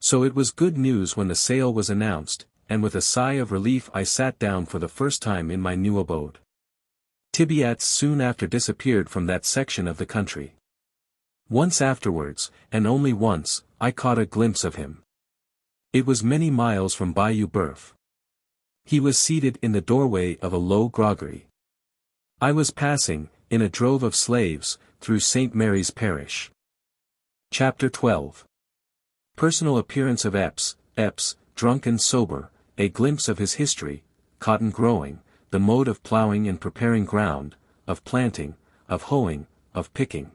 So it was good news when the sale was announced, and with a sigh of relief I sat down for the first time in my new abode. Tibeats soon after disappeared from that section of the country. Once afterwards, and only once, I caught a glimpse of him. It was many miles from Bayou Boeuf. He was seated in the doorway of a low groggery. I was passing, in a drove of slaves, through St. Mary's Parish. Chapter 12. Personal appearance of Epps, drunk and sober, a glimpse of his history, cotton growing, the mode of plowing and preparing ground, of planting, of hoeing, of picking.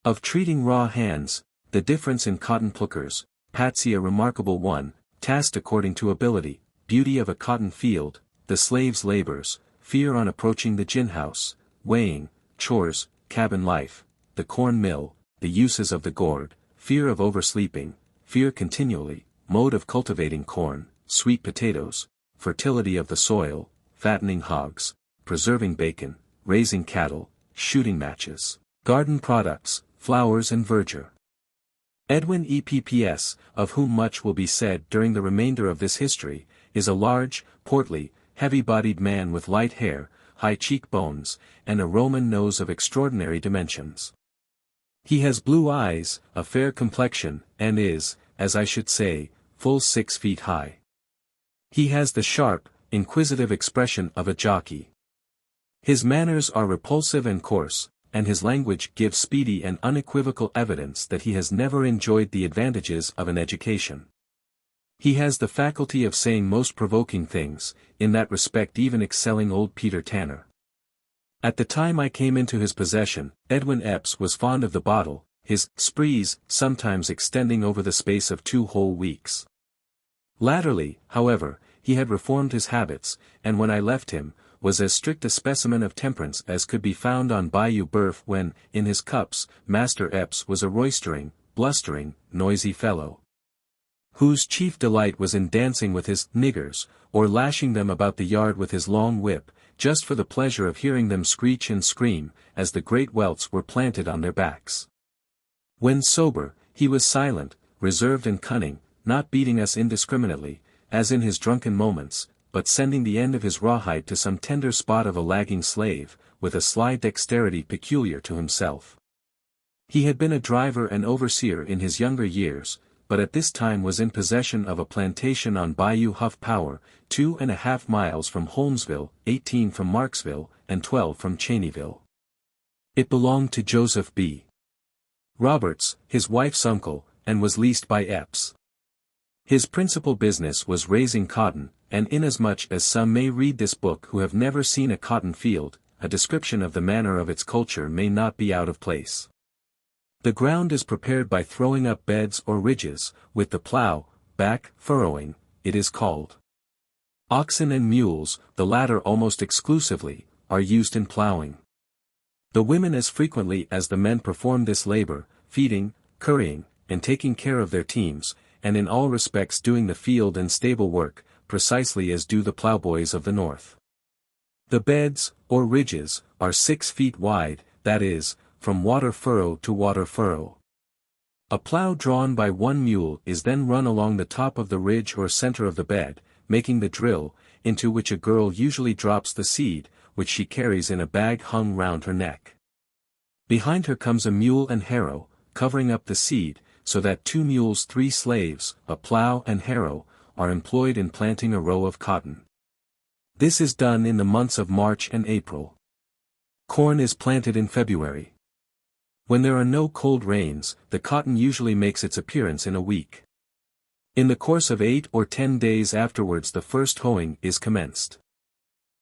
Of treating raw hands, the difference in cotton pluckers, Patsy a remarkable one, tasked according to ability, beauty of a cotton field, the slave's labors, fear on approaching the gin house, weighing, chores, cabin life, the corn mill, the uses of the gourd, fear of oversleeping, fear continually, mode of cultivating corn, sweet potatoes, fertility of the soil, fattening hogs, preserving bacon, raising cattle, shooting matches, garden products, flowers and verdure. Edwin Epps, of whom much will be said during the remainder of this history, is a large, portly, heavy-bodied man with light hair, high cheekbones, and a Roman nose of extraordinary dimensions. He has blue eyes, a fair complexion, and is, as I should say, full 6 feet high. He has the sharp, inquisitive expression of a jockey. His manners are repulsive and coarse, and his language gives speedy and unequivocal evidence that he has never enjoyed the advantages of an education. He has the faculty of saying most provoking things, in that respect even excelling old Peter Tanner. At the time I came into his possession, Edward Epps was fond of the bottle, his sprees sometimes extending over the space of 2 whole weeks. Latterly, however, he had reformed his habits, and when I left him, was as strict a specimen of temperance as could be found on Bayou Boeuf when, in his cups, Master Epps was a roistering, blustering, noisy fellow, whose chief delight was in dancing with his niggers, or lashing them about the yard with his long whip, just for the pleasure of hearing them screech and scream, as the great welts were planted on their backs. When sober, he was silent, reserved and cunning, not beating us indiscriminately, as in his drunken moments, but sending the end of his rawhide to some tender spot of a lagging slave, with a sly dexterity peculiar to himself. He had been a driver and overseer in his younger years, but at this time was in possession of a plantation on Bayou Huff Power, 2.5 miles from Holmesville, 18 from Marksville, and 12 from Cheneyville. It belonged to Joseph B. Roberts, his wife's uncle, and was leased by Epps. His principal business was raising cotton, and inasmuch as some may read this book who have never seen a cotton field, a description of the manner of its culture may not be out of place. The ground is prepared by throwing up beds or ridges, with the plow, back furrowing, it is called. Oxen and mules, the latter almost exclusively, are used in plowing. The women as frequently as the men perform this labor, feeding, currying, and taking care of their teams, and in all respects doing the field and stable work, precisely as do the plowboys of the North. The beds, or ridges, are 6 feet wide, that is, from water furrow to water furrow. A plow drawn by 1 mule is then run along the top of the ridge or center of the bed, making the drill, into which a girl usually drops the seed, which she carries in a bag hung round her neck. Behind her comes a mule and harrow, covering up the seed, so that 2 mules 3 slaves, a plow and harrow, are employed in planting a row of cotton. This is done in the months of March and April. Corn is planted in February. When there are no cold rains, the cotton usually makes its appearance in a week. In the course of 8 or 10 days afterwards the first hoeing is commenced.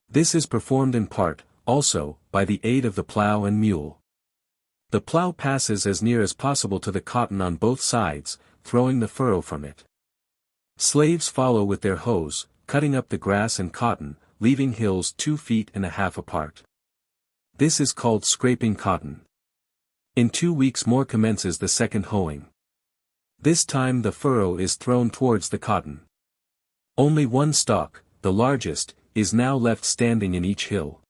This is performed in part, also, by the aid of the plow and mule. The plow passes as near as possible to the cotton on both sides, throwing the furrow from it. Slaves follow with their hoes, cutting up the grass and cotton, leaving hills 2.5 feet apart. This is called scraping cotton. In 2 weeks more commences the second hoeing. This time the furrow is thrown towards the cotton. Only 1 stalk, the largest, is now left standing in each hill.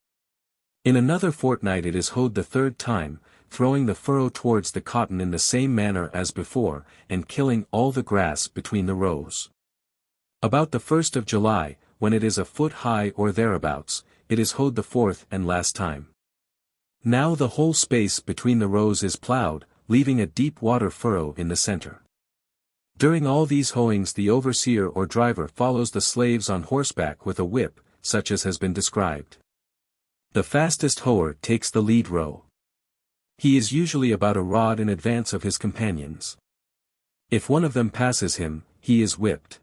In another fortnight it is hoed the 3rd time, throwing the furrow towards the cotton in the same manner as before, and killing all the grass between the rows. About the 1st of July, when it is a foot high or thereabouts, it is hoed the 4th and last time. Now the whole space between the rows is plowed, leaving a deep water furrow in the center. During all these hoeings the overseer or driver follows the slaves on horseback with a whip, such as has been described. The fastest hoer takes the lead row. He is usually about a rod in advance of his companions. If one of them passes him, he is whipped.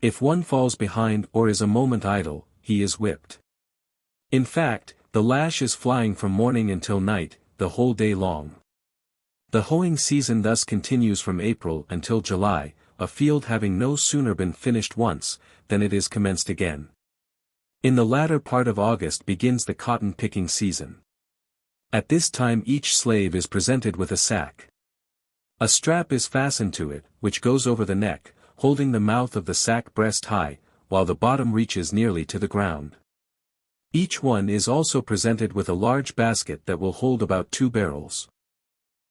If one falls behind or is a moment idle, he is whipped. In fact, the lash is flying from morning until night, the whole day long. The hoeing season thus continues from April until July, a field having no sooner been finished once, than it is commenced again. In the latter part of August begins the cotton-picking season. At this time each slave is presented with a sack. A strap is fastened to it, which goes over the neck, holding the mouth of the sack breast high, while the bottom reaches nearly to the ground. Each one is also presented with a large basket that will hold about 2 barrels.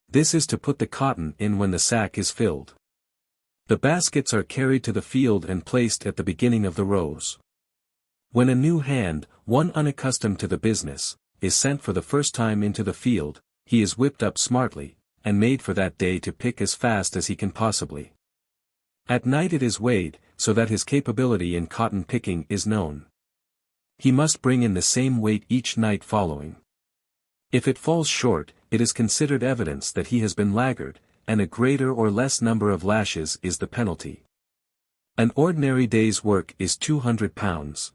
This is to put the cotton in when the sack is filled. The baskets are carried to the field and placed at the beginning of the rows. When a new hand, one unaccustomed to the business, is sent for the first time into the field, he is whipped up smartly, and made for that day to pick as fast as he can possibly. At night it is weighed, so that his capability in cotton picking is known. He must bring in the same weight each night following. If it falls short, it is considered evidence that he has been laggard, and a greater or less number of lashes is the penalty. An ordinary day's work is 200 pounds.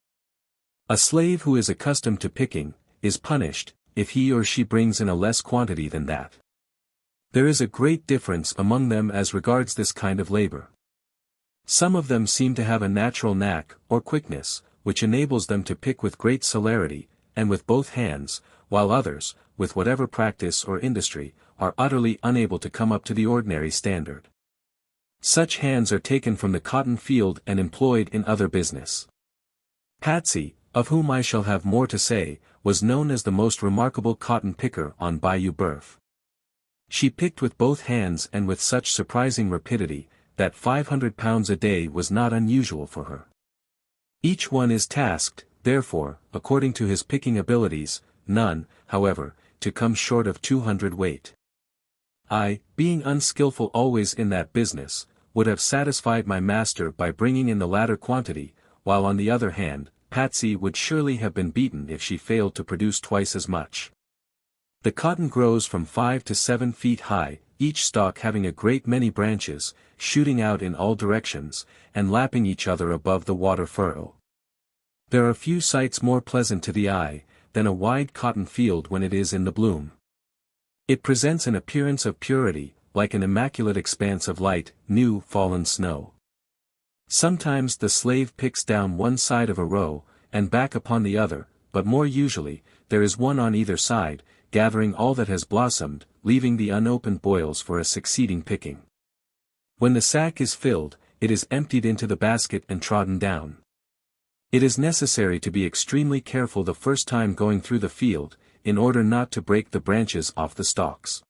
A slave who is accustomed to picking, is punished, if he or she brings in a less quantity than that. There is a great difference among them as regards this kind of labor. Some of them seem to have a natural knack, or quickness, which enables them to pick with great celerity, and with both hands, while others, with whatever practice or industry, are utterly unable to come up to the ordinary standard. Such hands are taken from the cotton field and employed in other business. Patsy, of whom I shall have more to say, was known as the most remarkable cotton picker on Bayou Boeuf. She picked with both hands and with such surprising rapidity, that 500 pounds a day was not unusual for her. Each one is tasked, therefore, according to his picking abilities, none, however, to come short of 200 weight. I, being unskilful always in that business, would have satisfied my master by bringing in the latter quantity, while on the other hand, Patsy would surely have been beaten if she failed to produce twice as much. The cotton grows from 5 to 7 feet high, each stalk having a great many branches, shooting out in all directions, and lapping each other above the water furrow. There are few sights more pleasant to the eye, than a wide cotton field when it is in the bloom. It presents an appearance of purity, like an immaculate expanse of light, new fallen snow. Sometimes the slave picks down one side of a row, and back upon the other, but more usually, there is one on either side, gathering all that has blossomed, leaving the unopened boils for a succeeding picking. When the sack is filled, it is emptied into the basket and trodden down. It is necessary to be extremely careful the first time going through the field, in order not to break the branches off the stalks.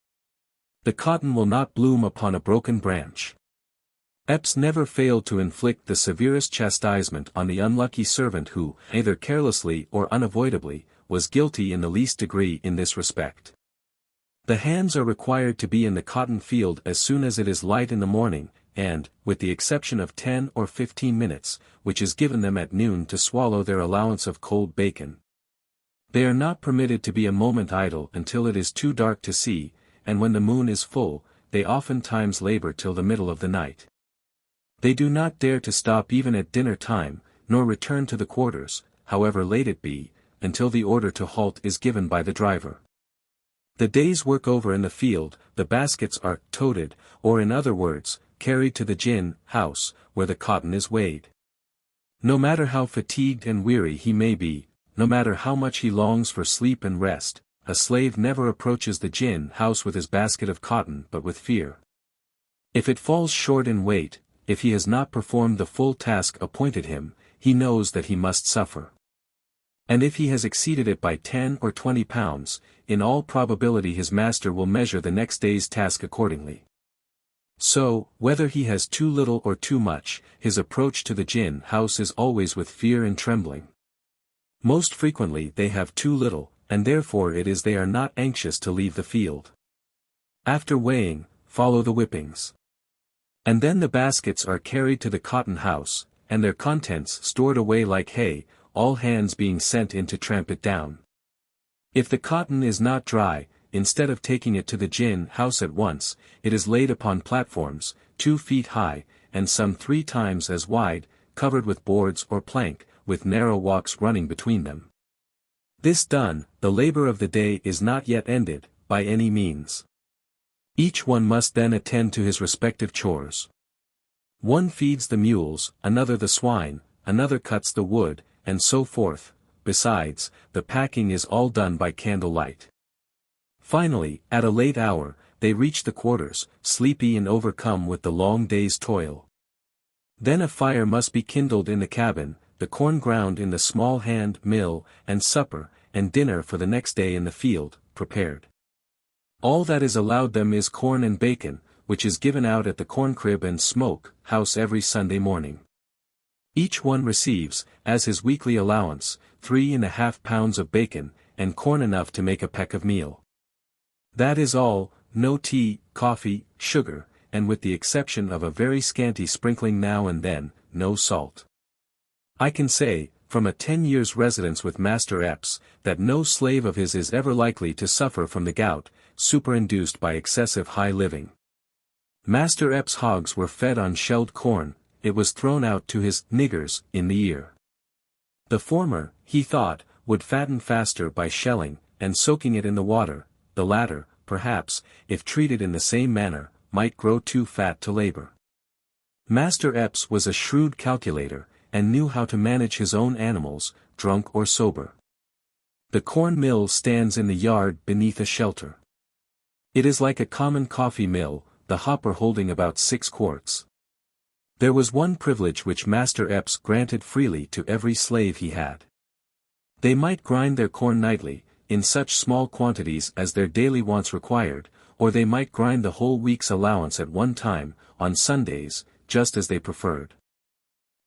The cotton will not bloom upon a broken branch. Epps never failed to inflict the severest chastisement on the unlucky servant who, either carelessly or unavoidably, was guilty in the least degree in this respect. The hands are required to be in the cotton field as soon as it is light in the morning, and, with the exception of 10 or 15 minutes, which is given them at noon to swallow their allowance of cold bacon, they are not permitted to be a moment idle until it is too dark to see, and when the moon is full, they oftentimes labor till the middle of the night. They do not dare to stop even at dinner time, nor return to the quarters, however late it be, until the order to halt is given by the driver. The day's work over in the field, the baskets are toted, or in other words, carried to the gin house, where the cotton is weighed. No matter how fatigued and weary he may be, no matter how much he longs for sleep and rest, a slave never approaches the gin house with his basket of cotton but with fear. If it falls short in weight, if he has not performed the full task appointed him, he knows that he must suffer. And if he has exceeded it by 10 or 20 pounds, in all probability his master will measure the next day's task accordingly. So, whether he has too little or too much, his approach to the gin house is always with fear and trembling. Most frequently they have too little, and therefore it is they are not anxious to leave the field. After weighing, follow the whippings. And then the baskets are carried to the cotton house, and their contents stored away like hay, all hands being sent in to tramp it down. If the cotton is not dry, instead of taking it to the gin house at once, it is laid upon platforms, 2 feet high, and some 3 times as wide, covered with boards or plank, with narrow walks running between them. This done, the labor of the day is not yet ended, by any means. Each one must then attend to his respective chores. One feeds the mules, another the swine, another cuts the wood, and so forth. Besides, the packing is all done by candlelight. Finally, at a late hour, they reach the quarters, sleepy and overcome with the long day's toil. Then a fire must be kindled in the cabin, the corn ground in the small hand mill, and supper, and dinner for the next day in the field, prepared. All that is allowed them is corn and bacon, which is given out at the corn crib and smoke house every Sunday morning. Each one receives, as his weekly allowance, 3½ pounds of bacon, and corn enough to make a peck of meal. That is all, no tea, coffee, sugar, and with the exception of a very scanty sprinkling now and then, no salt. I can say, from a 10 years' residence with Master Epps, that no slave of his is ever likely to suffer from the gout, superinduced by excessive high living. Master Epps' hogs were fed on shelled corn, it was thrown out to his niggers in the ear. The former, he thought, would fatten faster by shelling, and soaking it in the water; the latter, perhaps, if treated in the same manner, might grow too fat to labor. Master Epps was a shrewd calculator, and knew how to manage his own animals, drunk or sober. The corn mill stands in the yard beneath a shelter. It is like a common coffee mill, the hopper holding about 6 quarts. There was one privilege which Master Epps granted freely to every slave he had. They might grind their corn nightly, in such small quantities as their daily wants required, or they might grind the whole week's allowance at one time, on Sundays, just as they preferred.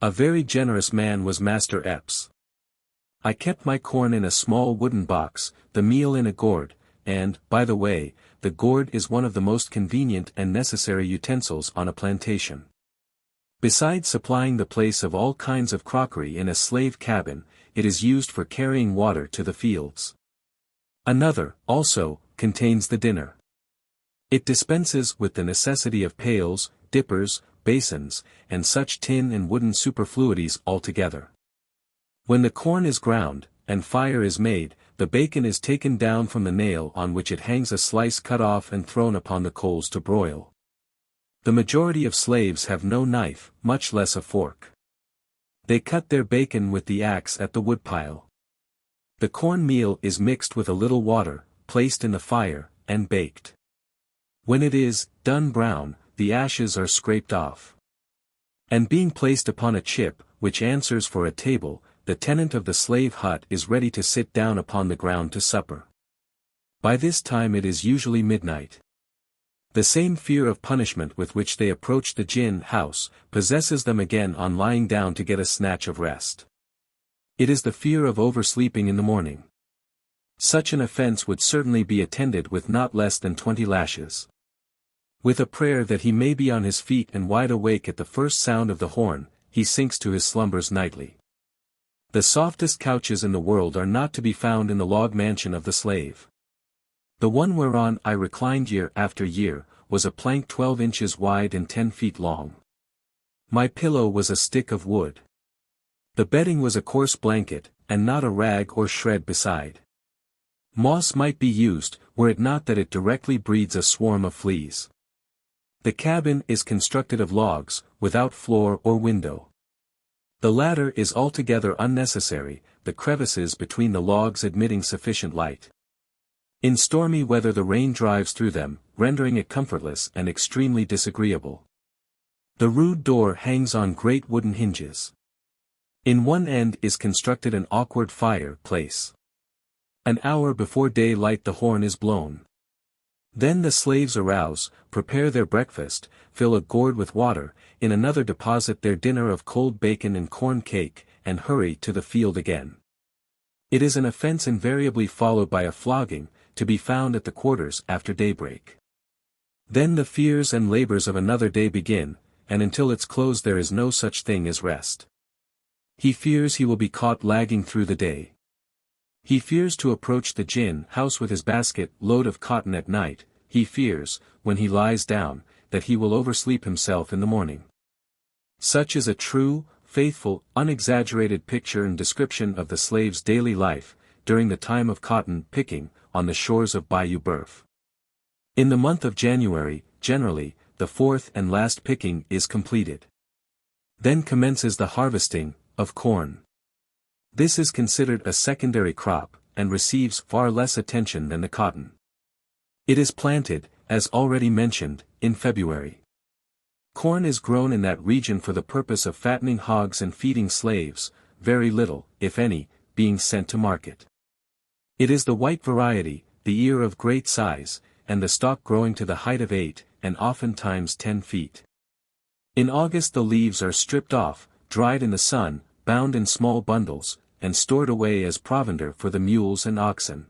A very generous man was Master Epps. I kept my corn in a small wooden box, the meal in a gourd, and, by the way, the gourd is one of the most convenient and necessary utensils on a plantation. Besides supplying the place of all kinds of crockery in a slave cabin, it is used for carrying water to the fields. Another, also, contains the dinner. It dispenses with the necessity of pails, dippers, basins, and such tin and wooden superfluities altogether. When the corn is ground, and fire is made, the bacon is taken down from the nail on which it hangs, a slice cut off and thrown upon the coals to broil. The majority of slaves have no knife, much less a fork. They cut their bacon with the axe at the woodpile. The corn meal is mixed with a little water, placed in the fire, and baked. When it is done brown, the ashes are scraped off. And being placed upon a chip, which answers for a table, the tenant of the slave hut is ready to sit down upon the ground to supper. By this time it is usually midnight. The same fear of punishment with which they approach the gin house, possesses them again on lying down to get a snatch of rest. It is the fear of oversleeping in the morning. Such an offense would certainly be attended with not less than 20 lashes. With a prayer that he may be on his feet and wide awake at the first sound of the horn, he sinks to his slumbers nightly. The softest couches in the world are not to be found in the log mansion of the slave. The one whereon I reclined year after year, was a plank 12 inches wide and 10 feet long. My pillow was a stick of wood. The bedding was a coarse blanket, and not a rag or shred beside. Moss might be used, were it not that it directly breeds a swarm of fleas. The cabin is constructed of logs, without floor or window. The latter is altogether unnecessary, the crevices between the logs admitting sufficient light. In stormy weather the rain drives through them, rendering it comfortless and extremely disagreeable. The rude door hangs on great wooden hinges. In one end is constructed an awkward fire-place. An hour before daylight the horn is blown. Then the slaves arouse, prepare their breakfast, fill a gourd with water, in another deposit their dinner of cold bacon and corn cake, and hurry to the field again. It is an offense invariably followed by a flogging, to be found at the quarters after daybreak. Then the fears and labors of another day begin, and until its close there is no such thing as rest. He fears he will be caught lagging through the day. He fears to approach the gin house with his basket load of cotton at night. He fears, when he lies down, that he will oversleep himself in the morning. Such is a true, faithful, unexaggerated picture and description of the slave's daily life, during the time of cotton picking, on the shores of Bayou Boeuf. In the month of January, generally, the fourth and last picking is completed. Then commences the harvesting of corn. This is considered a secondary crop, and receives far less attention than the cotton. It is planted, as already mentioned, in February. Corn is grown in that region for the purpose of fattening hogs and feeding slaves, very little, if any, being sent to market. It is the white variety, the ear of great size, and the stalk growing to the height of 8, and oftentimes 10 feet. In August the leaves are stripped off, dried in the sun, bound in small bundles, and stored away as provender for the mules and oxen.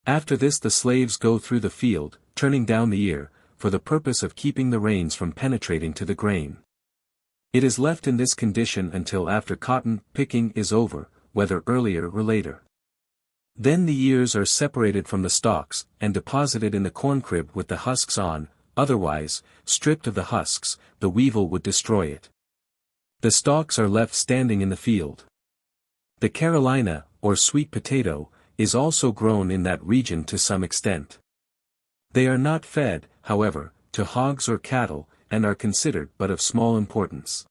After this the slaves go through the field, turning down the ear, for the purpose of keeping the rains from penetrating to the grain. It is left in this condition until after cotton picking is over, whether earlier or later. Then the ears are separated from the stalks, and deposited in the corn crib with the husks on, otherwise, stripped of the husks, the weevil would destroy it. The stalks are left standing in the field. The Carolina, or sweet potato, is also grown in that region to some extent. They are not fed, however, to hogs or cattle, and are considered but of small importance.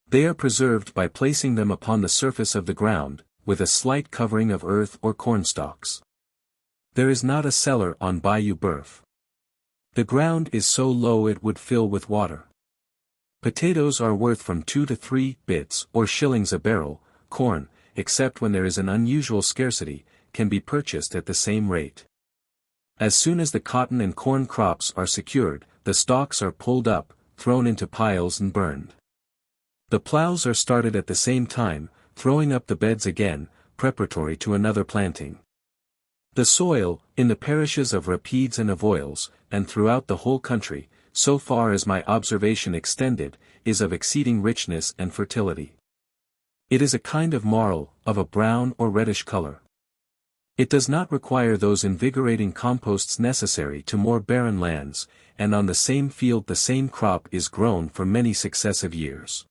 They are preserved by placing them upon the surface of the ground, with a slight covering of earth or cornstalks. There is not a cellar on Bayou Boeuf. The ground is so low it would fill with water. Potatoes are worth from 2 to 3 bits or shillings a barrel. Corn, except when there is an unusual scarcity, can be purchased at the same rate. As soon as the cotton and corn crops are secured, the stalks are pulled up, thrown into piles and burned. The plows are started at the same time, throwing up the beds again, preparatory to another planting. The soil, in the parishes of Rapides and Avoyelles, and throughout the whole country, so far as my observation extended, is of exceeding richness and fertility. It is a kind of marl, of a brown or reddish color. It does not require those invigorating composts necessary to more barren lands, and on the same field the same crop is grown for many successive years.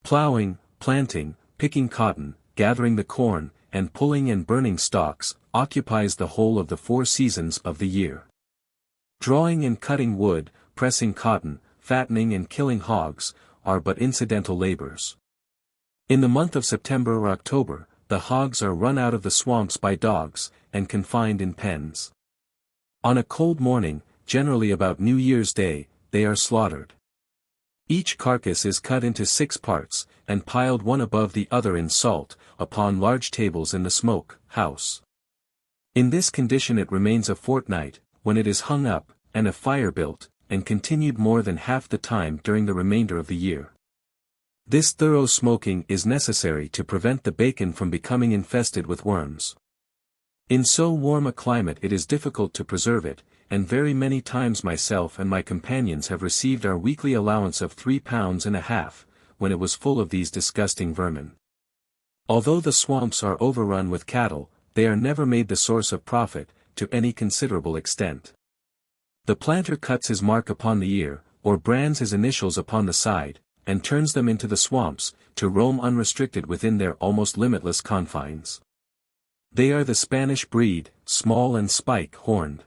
Plowing, planting, picking cotton, gathering the corn, and pulling and burning stalks, occupies the whole of the 4 seasons of the year. Drawing and cutting wood, pressing cotton, fattening and killing hogs, are but incidental labors. In the month of September or October, the hogs are run out of the swamps by dogs, and confined in pens. On a cold morning, generally about New Year's Day, they are slaughtered. Each carcass is cut into 6 parts, and piled one above the other in salt, upon large tables in the smoke house. In this condition it remains a fortnight, when it is hung up, and a fire built, and continued more than half the time during the remainder of the year. This thorough smoking is necessary to prevent the bacon from becoming infested with worms. In so warm a climate it is difficult to preserve it, and very many times myself and my companions have received our weekly allowance of 3 pounds and a half, when it was full of these disgusting vermin. Although the swamps are overrun with cattle, they are never made the source of profit, to any considerable extent. The planter cuts his mark upon the ear, or brands his initials upon the side, and turns them into the swamps, to roam unrestricted within their almost limitless confines. They are the Spanish breed, small and spike-horned.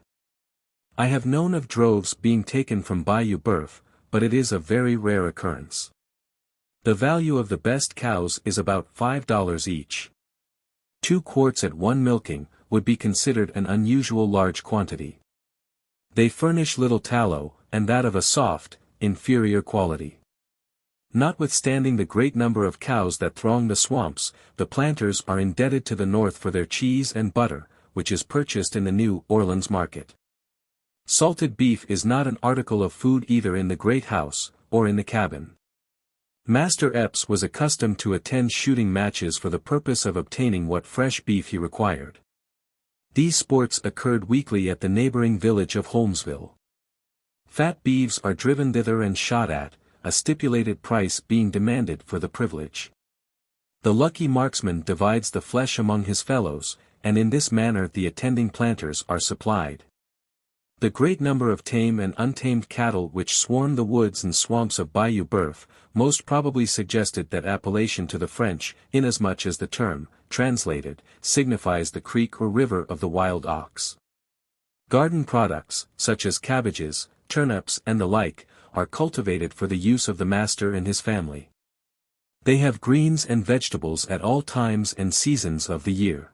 I have known of droves being taken from Bayou Boeuf, but it is a very rare occurrence. The value of the best cows is about $5 each. 2 quarts at one milking, would be considered an unusual large quantity. They furnish little tallow, and that of a soft, inferior quality. Notwithstanding the great number of cows that throng the swamps, the planters are indebted to the North for their cheese and butter, which is purchased in the New Orleans market. Salted beef is not an article of food either in the great house, or in the cabin. Master Epps was accustomed to attend shooting matches for the purpose of obtaining what fresh beef he required. These sports occurred weekly at the neighboring village of Holmesville. Fat beeves are driven thither and shot at, a stipulated price being demanded for the privilege. The lucky marksman divides the flesh among his fellows, and in this manner the attending planters are supplied. The great number of tame and untamed cattle which swarm the woods and swamps of Bayou Boeuf, most probably suggested that appellation to the French, inasmuch as the term, translated, signifies the creek or river of the wild ox. Garden products, such as cabbages, turnips and the like, are cultivated for the use of the master and his family. They have greens and vegetables at all times and seasons of the year.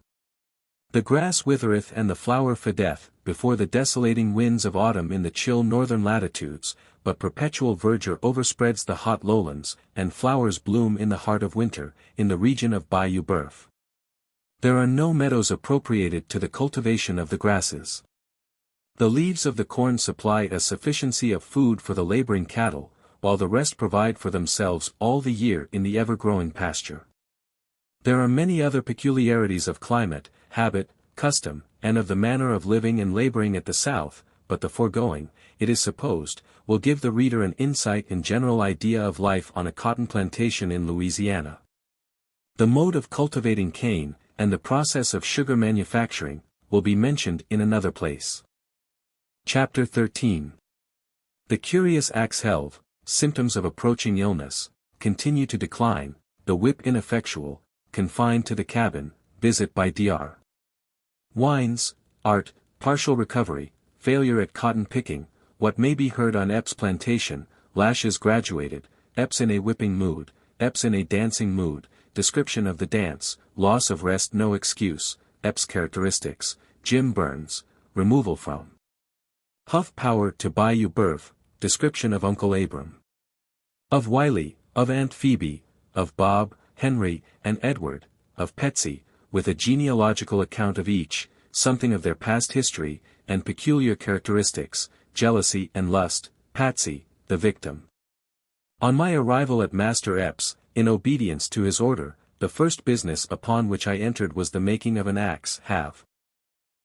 The grass withereth and the flower fadeth, before the desolating winds of autumn in the chill northern latitudes, but perpetual verdure overspreads the hot lowlands, and flowers bloom in the heart of winter, in the region of Bayou Boeuf. There are no meadows appropriated to the cultivation of the grasses. The leaves of the corn supply a sufficiency of food for the laboring cattle, while the rest provide for themselves all the year in the ever-growing pasture. There are many other peculiarities of climate, habit, custom, and of the manner of living and laboring at the South, but the foregoing, it is supposed, will give the reader an insight and general idea of life on a cotton plantation in Louisiana. The mode of cultivating cane, and the process of sugar manufacturing, will be mentioned in another place. Chapter 13. The curious axe helve, symptoms of approaching illness, continue to decline, the whip ineffectual, confined to the cabin, visit by Dr. Wines, art, partial recovery, failure at cotton picking, what may be heard on Epps' plantation, lashes graduated, Epps in a whipping mood, Epps in a dancing mood, description of the dance, loss of rest no excuse, Epps' characteristics, Jim Burns, removal from Huff Power to Bayou Birth, description of Uncle Abram. Of Wiley, of Aunt Phoebe, of Bob, Henry, and Edward, of Petsy, with a genealogical account of each, something of their past history, and peculiar characteristics, jealousy and lust, Patsy, the victim. On my arrival at Master Epps, in obedience to his order, the first business upon which I entered was the making of an axe have.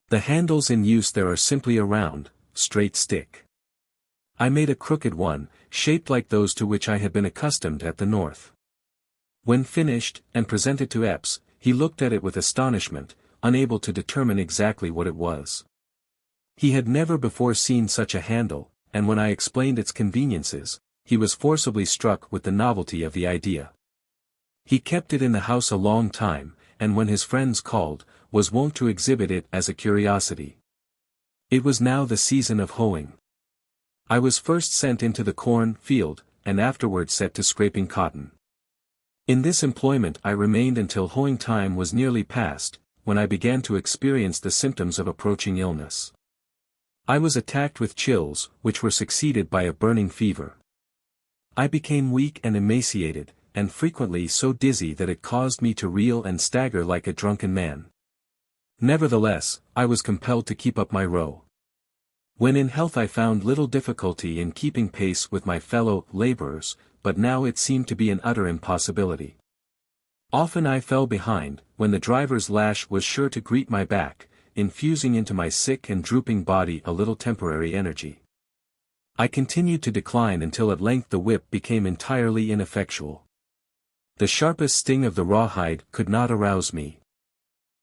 The handles in use there are simply a round, straight stick. I made a crooked one, shaped like those to which I had been accustomed at the North. When finished, and presented to Epps, he looked at it with astonishment, unable to determine exactly what it was. He had never before seen such a handle, and when I explained its conveniences, he was forcibly struck with the novelty of the idea. He kept it in the house a long time, and when his friends called, was wont to exhibit it as a curiosity. It was now the season of hoeing. I was first sent into the corn field, and afterward set to scraping cotton. In this employment I remained until hoeing time was nearly past, when I began to experience the symptoms of approaching illness. I was attacked with chills, which were succeeded by a burning fever. I became weak and emaciated, and frequently so dizzy that it caused me to reel and stagger like a drunken man. Nevertheless, I was compelled to keep up my row. When in health I found little difficulty in keeping pace with my fellow laborers, but now it seemed to be an utter impossibility. Often I fell behind, when the driver's lash was sure to greet my back, infusing into my sick and drooping body a little temporary energy. I continued to decline until at length the whip became entirely ineffectual. The sharpest sting of the rawhide could not arouse me.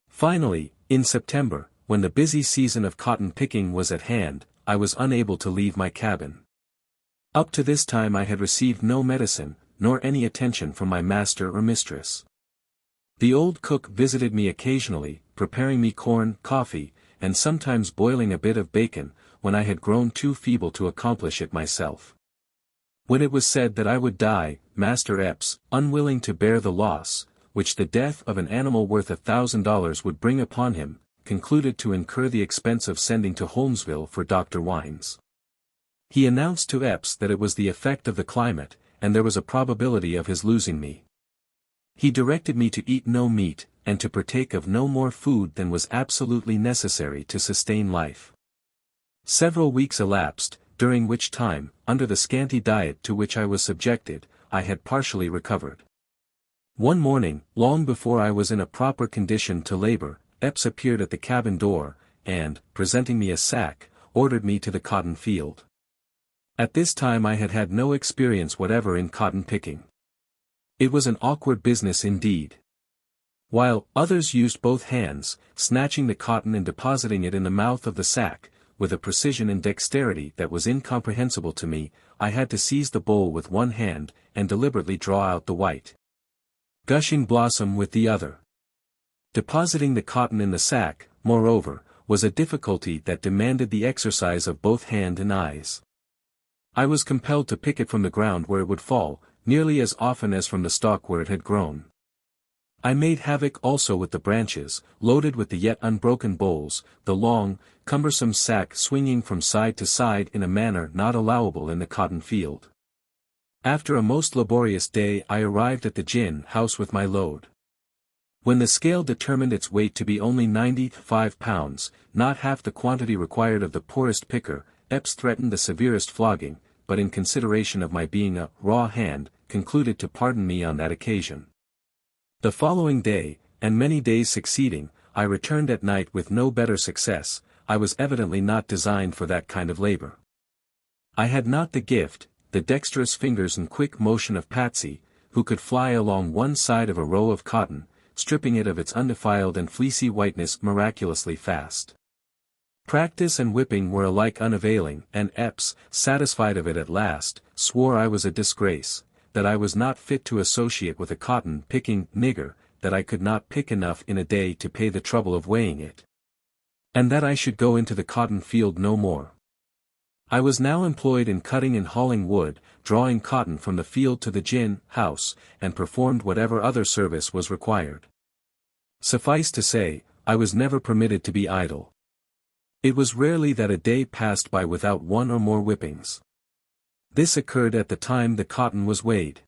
Finally, in September, when the busy season of cotton picking was at hand, I was unable to leave my cabin. Up to this time I had received no medicine, nor any attention from my master or mistress. The old cook visited me occasionally, preparing me corn, coffee, and sometimes boiling a bit of bacon, when I had grown too feeble to accomplish it myself. When it was said that I would die, Master Epps, unwilling to bear the loss, which the death of an animal worth $1,000 would bring upon him, concluded to incur the expense of sending to Holmesville for Dr. Wines. He announced to Epps that it was the effect of the climate, and there was a probability of his losing me. He directed me to eat no meat, and to partake of no more food than was absolutely necessary to sustain life. Several weeks elapsed, during which time, under the scanty diet to which I was subjected, I had partially recovered. One morning, long before I was in a proper condition to labor, Epps appeared at the cabin door, and, presenting me a sack, ordered me to the cotton field. At this time I had had no experience whatever in cotton picking. It was an awkward business indeed. While others used both hands, snatching the cotton and depositing it in the mouth of the sack, with a precision and dexterity that was incomprehensible to me, I had to seize the bowl with one hand, and deliberately draw out the white, gushing blossom with the other. Depositing the cotton in the sack, moreover, was a difficulty that demanded the exercise of both hand and eyes. I was compelled to pick it from the ground where it would fall, nearly as often as from the stalk where it had grown. I made havoc also with the branches, loaded with the yet unbroken bowls, the long, cumbersome sack swinging from side to side in a manner not allowable in the cotton field. After a most laborious day I arrived at the gin house with my load. When the scale determined its weight to be only 95 pounds, not half the quantity required of the poorest picker, Epps threatened the severest flogging, but in consideration of my being a raw hand, concluded to pardon me on that occasion. The following day, and many days succeeding, I returned at night with no better success. I was evidently not designed for that kind of labor. I had not the gift, the dexterous fingers and quick motion of Patsy, who could fly along one side of a row of cotton, stripping it of its undefiled and fleecy whiteness miraculously fast. Practice and whipping were alike unavailing, and Epps, satisfied of it at last, swore I was a disgrace, that I was not fit to associate with a cotton-picking nigger, that I could not pick enough in a day to pay the trouble of weighing it, and that I should go into the cotton field no more. I was now employed in cutting and hauling wood, drawing cotton from the field to the gin house, and performed whatever other service was required. Suffice to say, I was never permitted to be idle. It was rarely that a day passed by without one or more whippings. This occurred at the time the cotton was weighed.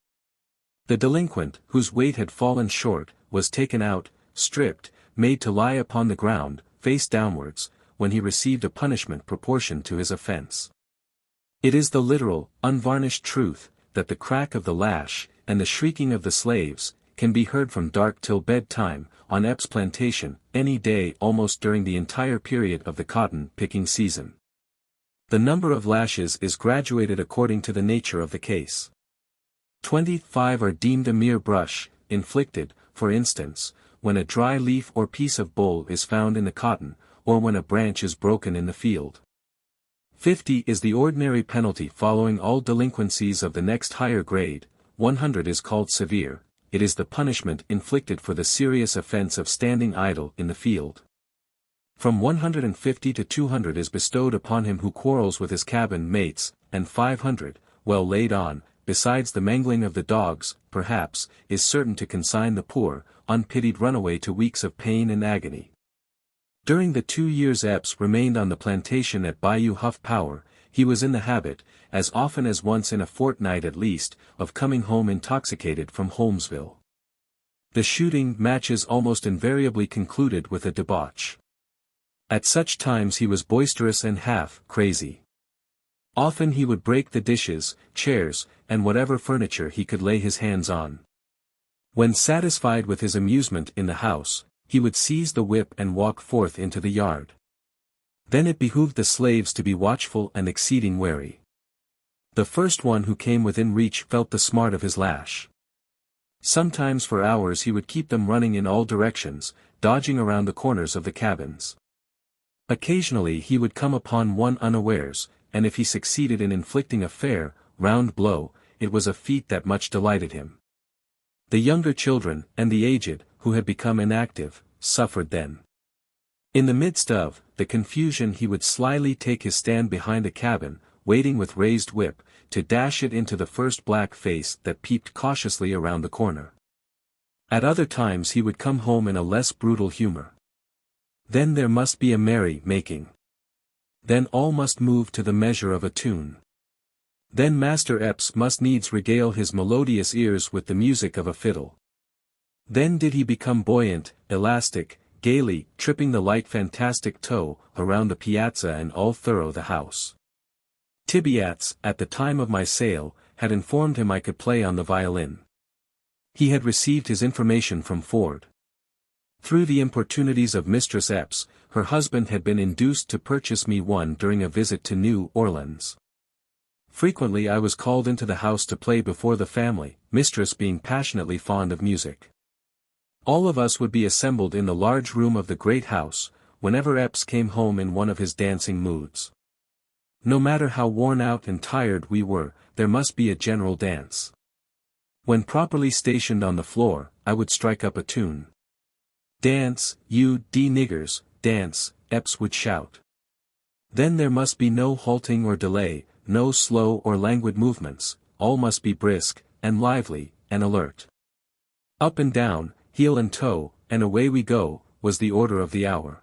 The delinquent, whose weight had fallen short, was taken out, stripped, made to lie upon the ground, face downwards, when he received a punishment proportioned to his offense. It is the literal, unvarnished truth, that the crack of the lash, and the shrieking of the slaves, can be heard from dark till bedtime, on Epps' plantation, any day almost during the entire period of the cotton-picking season. The number of lashes is graduated according to the nature of the case. 25 are deemed a mere brush, inflicted, for instance, when a dry leaf or piece of bole is found in the cotton, or when a branch is broken in the field. 50 is the ordinary penalty following all delinquencies of the next higher grade. 100 is called severe. It is the punishment inflicted for the serious offense of standing idle in the field. From 150 to 200 is bestowed upon him who quarrels with his cabin mates, and 500, well laid on, besides the mangling of the dogs, perhaps, is certain to consign the poor, unpitied runaway to weeks of pain and agony. During the 2 years Epps remained on the plantation at Bayou Huff Power, he was in the habit, as often as once in a fortnight at least, of coming home intoxicated from Holmesville. The shooting matches almost invariably concluded with a debauch. At such times he was boisterous and half-crazy. Often he would break the dishes, chairs, and whatever furniture he could lay his hands on. When satisfied with his amusement in the house, he would seize the whip and walk forth into the yard. Then it behooved the slaves to be watchful and exceeding wary. The first one who came within reach felt the smart of his lash. Sometimes for hours he would keep them running in all directions, dodging around the corners of the cabins. Occasionally he would come upon one unawares, and if he succeeded in inflicting a fair, round blow, it was a feat that much delighted him. The younger children, and the aged, who had become inactive, suffered then. In the midst of the confusion he would slyly take his stand behind a cabin, waiting with raised whip, to dash it into the first black face that peeped cautiously around the corner. At other times he would come home in a less brutal humor. Then there must be a merry-making. Then all must move to the measure of a tune. Then Master Epps must needs regale his melodious ears with the music of a fiddle. Then did he become buoyant, elastic, gaily, tripping the light fantastic toe, around the piazza and all through the house. Tibeats, at the time of my sale, had informed him I could play on the violin. He had received his information from Ford. Through the importunities of Mistress Epps, her husband had been induced to purchase me one during a visit to New Orleans. Frequently I was called into the house to play before the family, Mistress being passionately fond of music. All of us would be assembled in the large room of the great house, whenever Epps came home in one of his dancing moods. No matter how worn out and tired we were, there must be a general dance. When properly stationed on the floor, I would strike up a tune. "Dance, you niggers, dance," Epps would shout. Then there must be no halting or delay, no slow or languid movements, all must be brisk, and lively, and alert. Up and down, heel and toe, and away we go, was the order of the hour.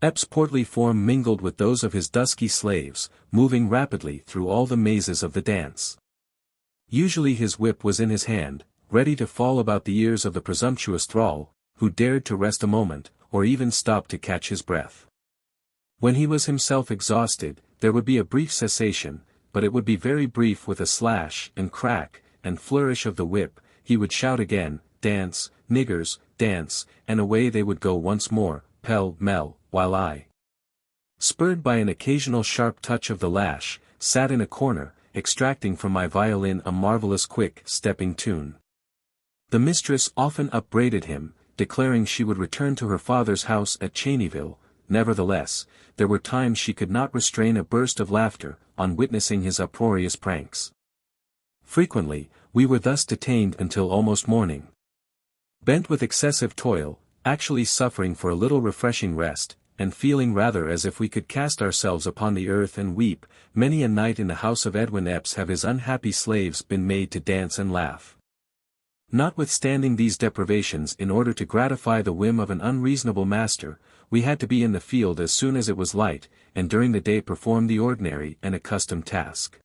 Epps' portly form mingled with those of his dusky slaves, moving rapidly through all the mazes of the dance. Usually his whip was in his hand, ready to fall about the ears of the presumptuous thrall, who dared to rest a moment, or even stop to catch his breath. When he was himself exhausted, there would be a brief cessation, but it would be very brief. With a slash, and crack, and flourish of the whip, he would shout again, "Dance, niggers, dance," and away they would go once more, pell-mell, while I, spurred by an occasional sharp touch of the lash, sat in a corner, extracting from my violin a marvelous quick-stepping tune. The mistress often upbraided him, declaring she would return to her father's house at Cheneyville. Nevertheless, there were times she could not restrain a burst of laughter, on witnessing his uproarious pranks. Frequently, We were thus detained until almost morning. Bent with excessive toil, actually suffering for a little refreshing rest, and feeling rather as if we could cast ourselves upon the earth and weep, many a night in the house of Edward Epps have his unhappy slaves been made to dance and laugh. Notwithstanding these deprivations, in order to gratify the whim of an unreasonable master, we had to be in the field as soon as it was light, and during the day perform the ordinary and accustomed task.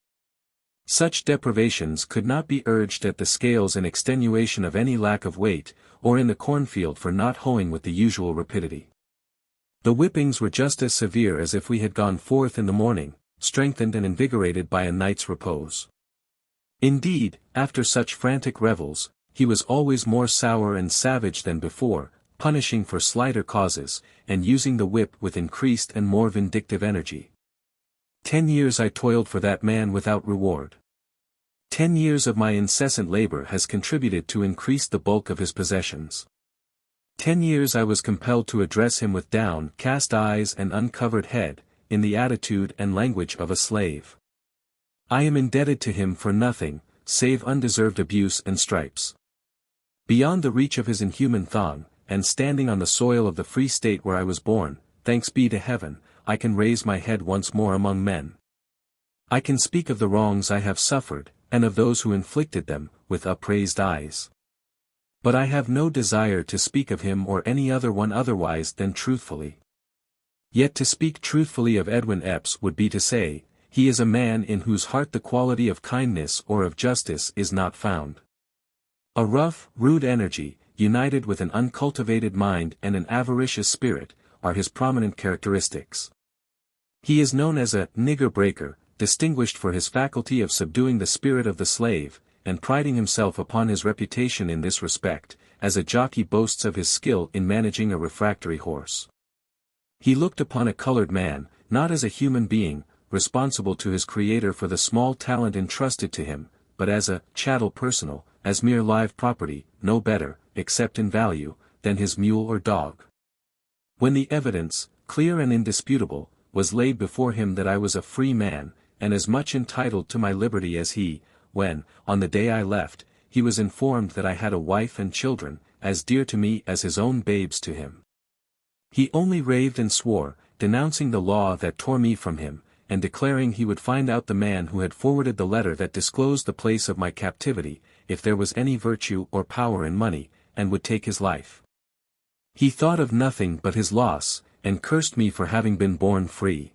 Such deprivations could not be urged at the scales in extenuation of any lack of weight, or in the cornfield for not hoeing with the usual rapidity. The whippings were just as severe as if we had gone forth in the morning, strengthened and invigorated by a night's repose. Indeed, after such frantic revels, he was always more sour and savage than before, punishing for slighter causes, and using the whip with increased and more vindictive energy. 10 years I toiled for that man without reward. 10 years of my incessant labor has contributed to increase the bulk of his possessions. 10 years I was compelled to address him with downcast eyes and uncovered head, in the attitude and language of a slave. I am indebted to him for nothing, save undeserved abuse and stripes. Beyond the reach of his inhuman thong, and standing on the soil of the free state where I was born, thanks be to heaven, I can raise my head once more among men. I can speak of the wrongs I have suffered, and of those who inflicted them, with upraised eyes. But I have no desire to speak of him or any other one otherwise than truthfully. Yet to speak truthfully of Edward Epps would be to say, he is a man in whose heart the quality of kindness or of justice is not found. A rough, rude energy, united with an uncultivated mind and an avaricious spirit, are his prominent characteristics. He is known as a nigger breaker, distinguished for his faculty of subduing the spirit of the slave, and priding himself upon his reputation in this respect, as a jockey boasts of his skill in managing a refractory horse. He looked upon a colored man, not as a human being, responsible to his Creator for the small talent entrusted to him, but as a chattel personal, as mere live property, no better, except in value, than his mule or dog. When the evidence, clear and indisputable, was laid before him that I was a free man, and as much entitled to my liberty as he, when, on the day I left, he was informed that I had a wife and children, as dear to me as his own babes to him. He only raved and swore, denouncing the law that tore me from him, and declaring he would find out the man who had forwarded the letter that disclosed the place of my captivity, if there was any virtue or power in money, and would take his life. He thought of nothing but his loss, and cursed me for having been born free.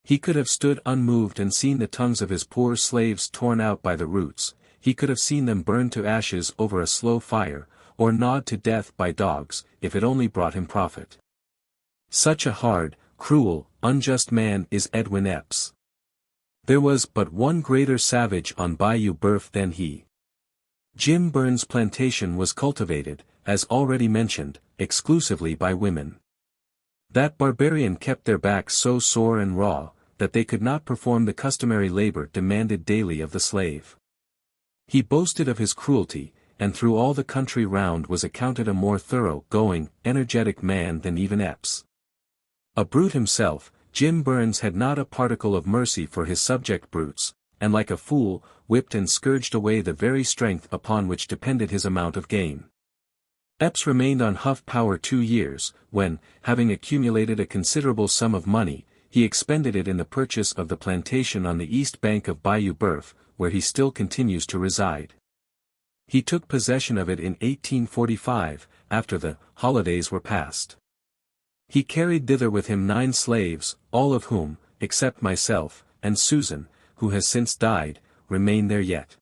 He could have stood unmoved and seen the tongues of his poor slaves torn out by the roots, he could have seen them burned to ashes over a slow fire, or gnawed to death by dogs, if it only brought him profit. Such a hard, cruel, unjust man is Edward Epps. There was but one greater savage on Bayou Boeuf than he. Jim Burns' plantation was cultivated, as already mentioned, exclusively by women. That barbarian kept their backs so sore and raw, that they could not perform the customary labor demanded daily of the slave. He boasted of his cruelty, and through all the country round was accounted a more thorough-going, energetic man than even Epps. A brute himself, Jim Burns had not a particle of mercy for his subject brutes, and like a fool, whipped and scourged away the very strength upon which depended his amount of gain. Epps remained on Huff Power 2 years, when, having accumulated a considerable sum of money, he expended it in the purchase of the plantation on the east bank of Bayou Boeuf, where he still continues to reside. He took possession of it in 1845, after the holidays were past. He carried thither with him 9 slaves, all of whom, except myself, and Susan, who has since died, remain there yet.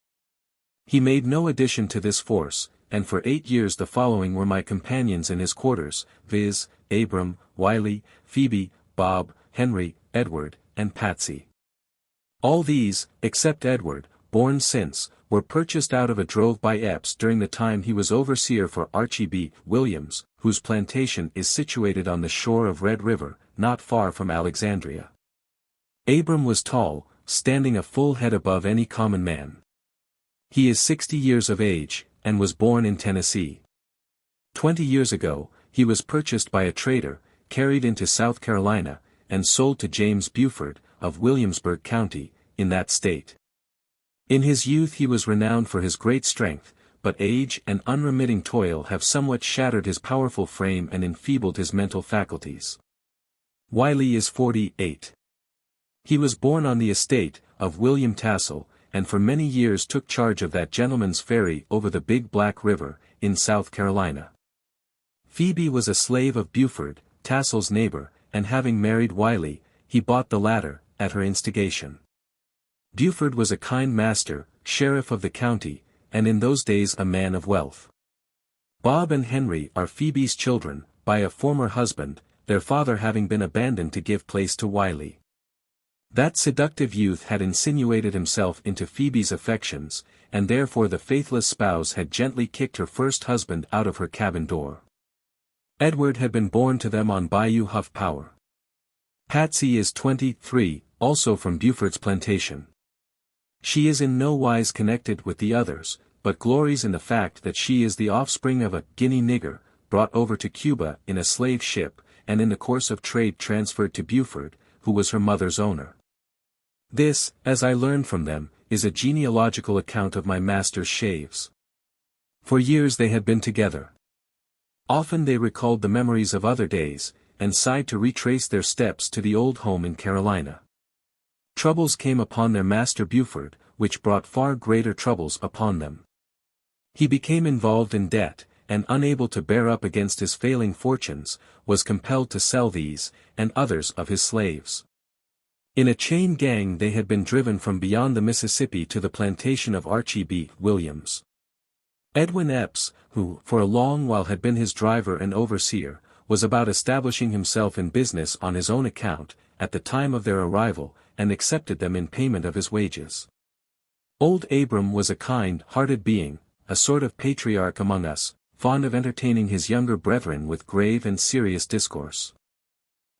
He made no addition to this force, and for 8 years the following were my companions in his quarters, viz., Abram, Wiley, Phoebe, Bob, Henry, Edward, and Patsy. All these, except Edward, born since, were purchased out of a drove by Epps during the time he was overseer for Archie B. Williams, whose plantation is situated on the shore of Red River, not far from Alexandria. Abram was tall, standing a full head above any common man. He is 60 years of age, and was born in Tennessee. 20 years ago, he was purchased by a trader, carried into South Carolina, and sold to James Buford, of Williamsburg County, in that state. In his youth he was renowned for his great strength, but age and unremitting toil have somewhat shattered his powerful frame and enfeebled his mental faculties. Wiley is 48. He was born on the estate of William Tassel, and for many years took charge of that gentleman's ferry over the Big Black River, in South Carolina. Phoebe was a slave of Buford, Tassel's neighbor, and having married Wiley, he bought the latter, at her instigation. Buford was a kind master, sheriff of the county, and in those days a man of wealth. Bob and Henry are Phoebe's children, by a former husband, their father having been abandoned to give place to Wiley. That seductive youth had insinuated himself into Phoebe's affections, and therefore the faithless spouse had gently kicked her first husband out of her cabin door. Edward had been born to them on Bayou Huff Power. Patsy is 23, also from Buford's plantation. She is in no wise connected with the others, but glories in the fact that she is the offspring of a Guinea nigger, brought over to Cuba in a slave ship, and in the course of trade transferred to Buford, who was her mother's owner. This, as I learned from them, is a genealogical account of my master's shaves. For years they had been together. Often they recalled the memories of other days, and sighed to retrace their steps to the old home in Carolina. Troubles came upon their master Buford, which brought far greater troubles upon them. He became involved in debt, and unable to bear up against his failing fortunes, was compelled to sell these, and others of his slaves. In a chain gang they had been driven from beyond the Mississippi to the plantation of Archie B. Williams. Edward Epps, who for a long while had been his driver and overseer, was about establishing himself in business on his own account, at the time of their arrival, and accepted them in payment of his wages. Old Abram was a kind-hearted being, a sort of patriarch among us, fond of entertaining his younger brethren with grave and serious discourse.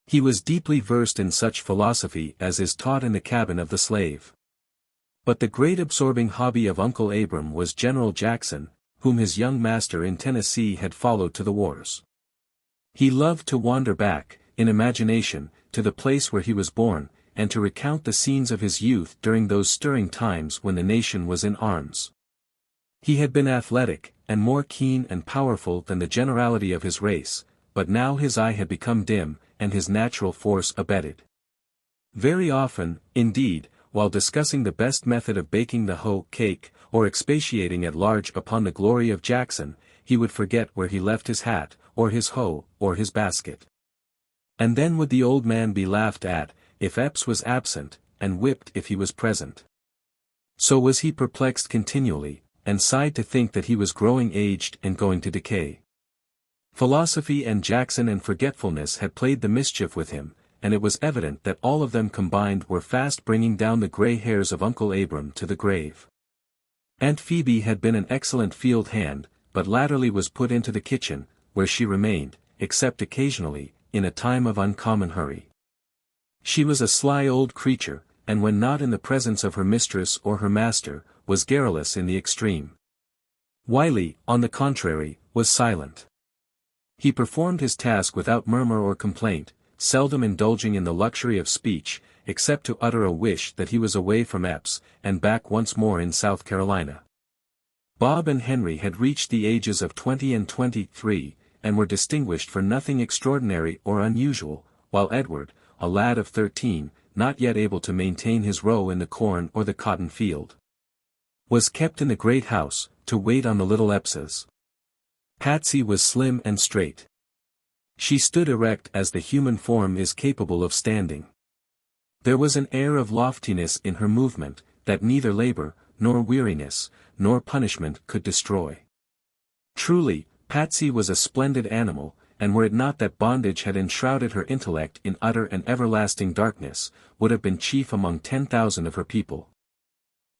He was deeply versed in such philosophy as is taught in the cabin of the slave. But the great absorbing hobby of Uncle Abram was General Jackson, whom his young master in Tennessee had followed to the wars. He loved to wander back, in imagination, to the place where he was born, and to recount the scenes of his youth during those stirring times when the nation was in arms. He had been athletic, and more keen and powerful than the generality of his race, but now his eye had become dim, and his natural force abated. Very often, indeed, while discussing the best method of baking the hoe cake, or expatiating at large upon the glory of Jackson, he would forget where he left his hat, or his hoe, or his basket. And then would the old man be laughed at, if Epps was absent, and whipped if he was present. So was he perplexed continually, and sighed to think that he was growing aged and going to decay. Philosophy and Jackson and forgetfulness had played the mischief with him, and it was evident that all of them combined were fast bringing down the gray hairs of Uncle Abram to the grave. Aunt Phoebe had been an excellent field hand, but latterly was put into the kitchen, where she remained, except occasionally, in a time of uncommon hurry. She was a sly old creature, and when not in the presence of her mistress or her master, was garrulous in the extreme. Wiley, on the contrary, was silent. He performed his task without murmur or complaint, seldom indulging in the luxury of speech, except to utter a wish that he was away from Epps, and back once more in South Carolina. Bob and Henry had reached the ages of 20 and 23, and were distinguished for nothing extraordinary or unusual, while Edward, a lad of 13, not yet able to maintain his row in the corn or the cotton field, was kept in the great house, to wait on the little Eppses. Patsy was slim and straight. She stood erect as the human form is capable of standing. There was an air of loftiness in her movement, that neither labor, nor weariness, nor punishment could destroy. Truly, Patsy was a splendid animal, and were it not that bondage had enshrouded her intellect in utter and everlasting darkness, would have been chief among 10,000 of her people.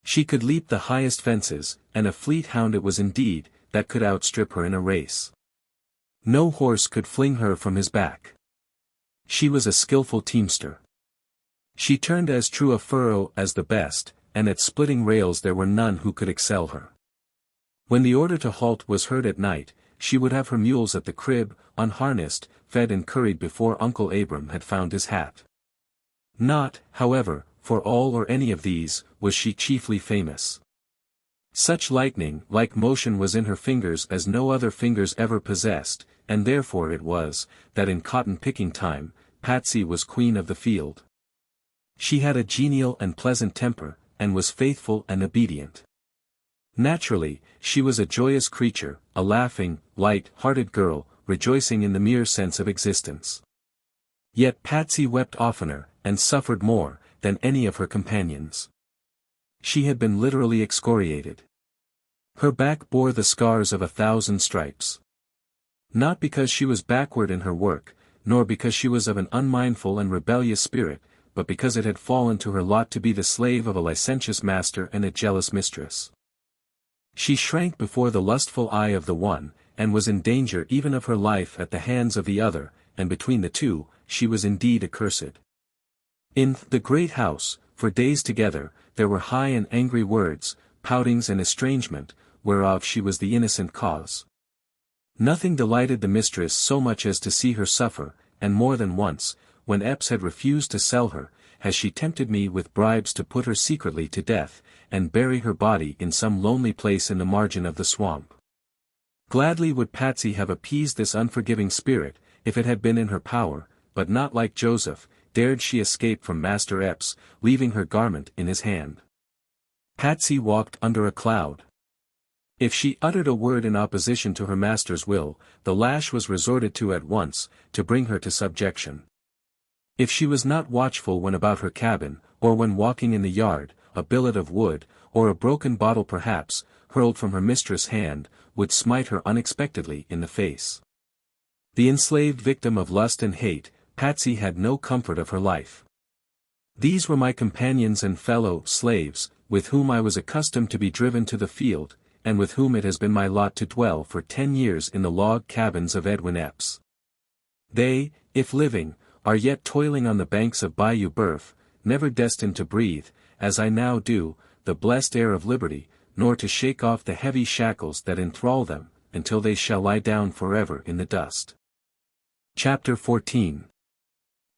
She could leap the highest fences, and a fleet hound it was indeed, that could outstrip her in a race. No horse could fling her from his back. She was a skillful teamster. She turned as true a furrow as the best, and at splitting rails there were none who could excel her. When the order to halt was heard at night, she would have her mules at the crib, unharnessed, fed and curried before Uncle Abram had found his hat. Not, however, for all or any of these, was she chiefly famous. Such lightning-like motion was in her fingers as no other fingers ever possessed, and therefore it was, that in cotton-picking time, Patsy was queen of the field. She had a genial and pleasant temper, and was faithful and obedient. Naturally, she was a joyous creature, a laughing, light-hearted girl, rejoicing in the mere sense of existence. Yet Patsy wept oftener, and suffered more, than any of her companions. She had been literally excoriated. Her back bore the scars of 1,000 stripes. Not because she was backward in her work, nor because she was of an unmindful and rebellious spirit, but because it had fallen to her lot to be the slave of a licentious master and a jealous mistress. She shrank before the lustful eye of the one, and was in danger even of her life at the hands of the other, and between the two, she was indeed accursed. In the great house, for days together, there were high and angry words, poutings and estrangement, whereof she was the innocent cause. Nothing delighted the mistress so much as to see her suffer, and more than once, when Epps had refused to sell her, has she tempted me with bribes to put her secretly to death, and bury her body in some lonely place in the margin of the swamp. Gladly would Patsy have appeased this unforgiving spirit, if it had been in her power, but not like Joseph, dared she escape from Master Epps, leaving her garment in his hand. Patsy walked under a cloud. If she uttered a word in opposition to her master's will, the lash was resorted to at once, to bring her to subjection. If she was not watchful when about her cabin, or when walking in the yard, a billet of wood, or a broken bottle perhaps, hurled from her mistress' hand, would smite her unexpectedly in the face. The enslaved victim of lust and hate, Patsy had no comfort of her life. These were my companions and fellow slaves, with whom I was accustomed to be driven to the field, and with whom it has been my lot to dwell for 10 years in the log cabins of Edward Epps. They, if living, are yet toiling on the banks of Bayou Boeuf, never destined to breathe, as I now do, the blessed air of liberty, nor to shake off the heavy shackles that enthrall them, until they shall lie down forever in the dust. Chapter 14.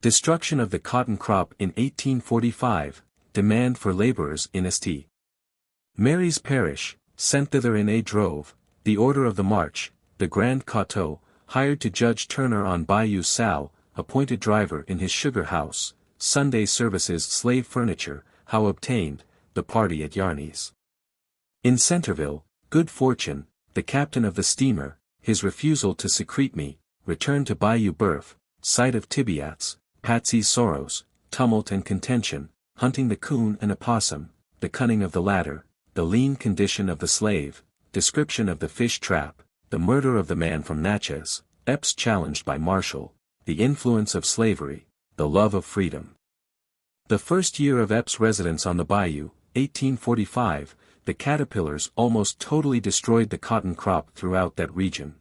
Destruction of the cotton crop in 1845, demand for laborers in St. Mary's Parish, sent thither in a drove, the order of the march, the Grand Coteau, hired to Judge Turner on Bayou Sal, appointed driver in his sugar house, Sunday services slave furniture, how obtained, the party at Yarney's. In Centerville, good fortune, the captain of the steamer, his refusal to secrete me, returned to Bayou Boeuf, site of Tibeats, Patsy's sorrows, tumult and contention, hunting the coon and opossum, the cunning of the latter, the lean condition of the slave, description of the fish trap, the murder of the man from Natchez, Epps challenged by Marshall, the influence of slavery, the love of freedom. The first year of Epps' residence on the bayou, 1845, the caterpillars almost totally destroyed the cotton crop throughout that region.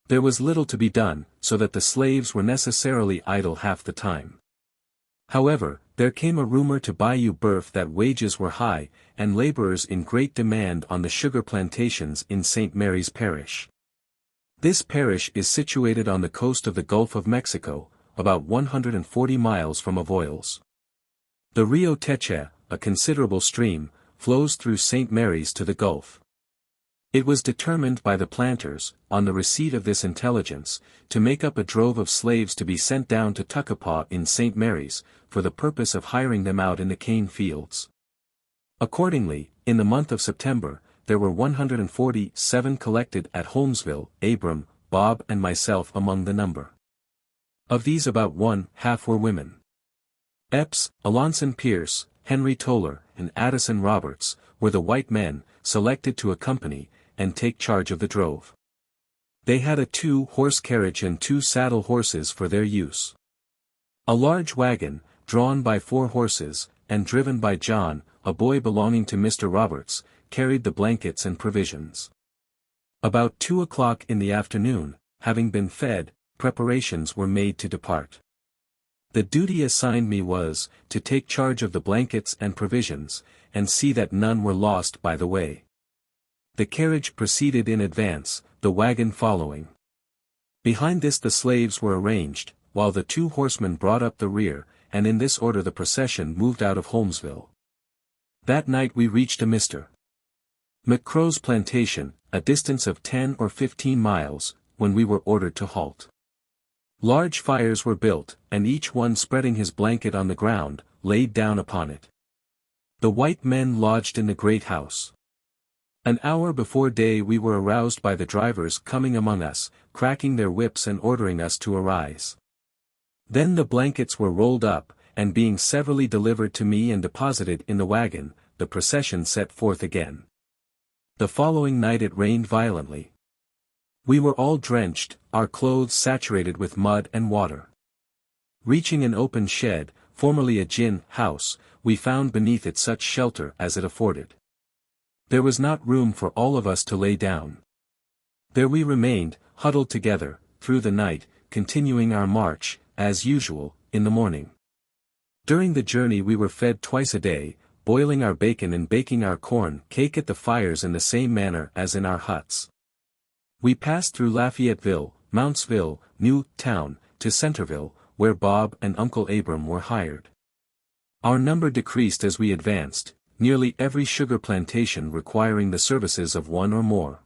There was little to be done, so that the slaves were necessarily idle half the time. However, there came a rumor to Bayou Boeuf that wages were high, and laborers in great demand on the sugar plantations in St. Mary's Parish. This parish is situated on the coast of the Gulf of Mexico, about 140 miles from Avoyelles. The Rio Teche, a considerable stream, flows through St. Mary's to the Gulf. It was determined by the planters, on the receipt of this intelligence, to make up a drove of slaves to be sent down to Tuckapaw in St. Mary's, for the purpose of hiring them out in the cane fields. Accordingly, in the month of September, there were 147 collected at Holmesville, Abram, Bob and myself among the number. Of these about one-half were women. Epps, Alonson Pierce, Henry Toller, and Addison Roberts, were the white men, selected to accompany, and take charge of the drove. They had a 2-horse carriage and 2 saddle horses for their use. A large wagon, drawn by 4 horses, and driven by John, a boy belonging to Mr. Roberts, carried the blankets and provisions. About 2 o'clock in the afternoon, having been fed, preparations were made to depart. The duty assigned me was, to take charge of the blankets and provisions, and see that none were lost by the way. The carriage proceeded in advance, the wagon following. Behind this the slaves were arranged, while the 2 horsemen brought up the rear, and in this order the procession moved out of Holmesville. That night we reached a Mr. McCrow's plantation, a distance of 10 or 15 miles, when we were ordered to halt. Large fires were built, and each one spreading his blanket on the ground, laid down upon it. The white men lodged in the great house. An hour before day we were aroused by the drivers coming among us, cracking their whips and ordering us to arise. Then the blankets were rolled up, and being severally delivered to me and deposited in the wagon, the procession set forth again. The following night it rained violently. We were all drenched, our clothes saturated with mud and water. Reaching an open shed, formerly a gin house, we found beneath it such shelter as it afforded. There was not room for all of us to lay down. There we remained, huddled together, through the night, continuing our march, as usual, in the morning. During the journey we were fed twice a day, boiling our bacon and baking our corn cake at the fires in the same manner as in our huts. We passed through Lafayetteville, Mountsville, New Town, to Centerville, where Bob and Uncle Abram were hired. Our number decreased as we advanced, nearly every sugar plantation requiring the services of one or more.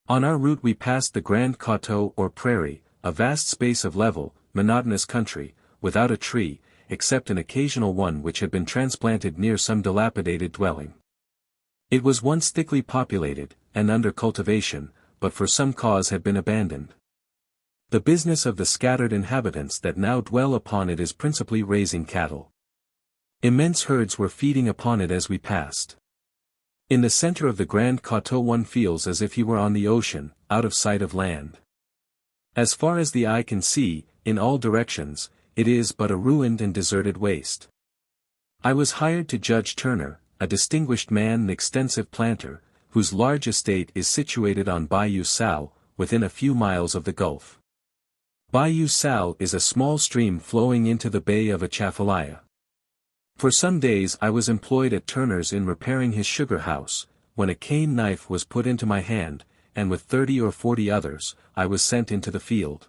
On our route we passed the Grand Coteau or Prairie, a vast space of level, monotonous country, without a tree, except an occasional one which had been transplanted near some dilapidated dwelling. It was once thickly populated, and under cultivation, but for some cause had been abandoned. The business of the scattered inhabitants that now dwell upon it is principally raising cattle. Immense herds were feeding upon it as we passed. In the center of the Grand Coteau one feels as if he were on the ocean, out of sight of land. As far as the eye can see, in all directions, it is but a ruined and deserted waste. I was hired to Judge Turner, a distinguished man and extensive planter, whose large estate is situated on Bayou Sal, within a few miles of the Gulf. Bayou Sal is a small stream flowing into the Bay of Atchafalaya. For some days I was employed at Turner's in repairing his sugar house, when a cane knife was put into my hand, and with 30 or 40 others, I was sent into the field.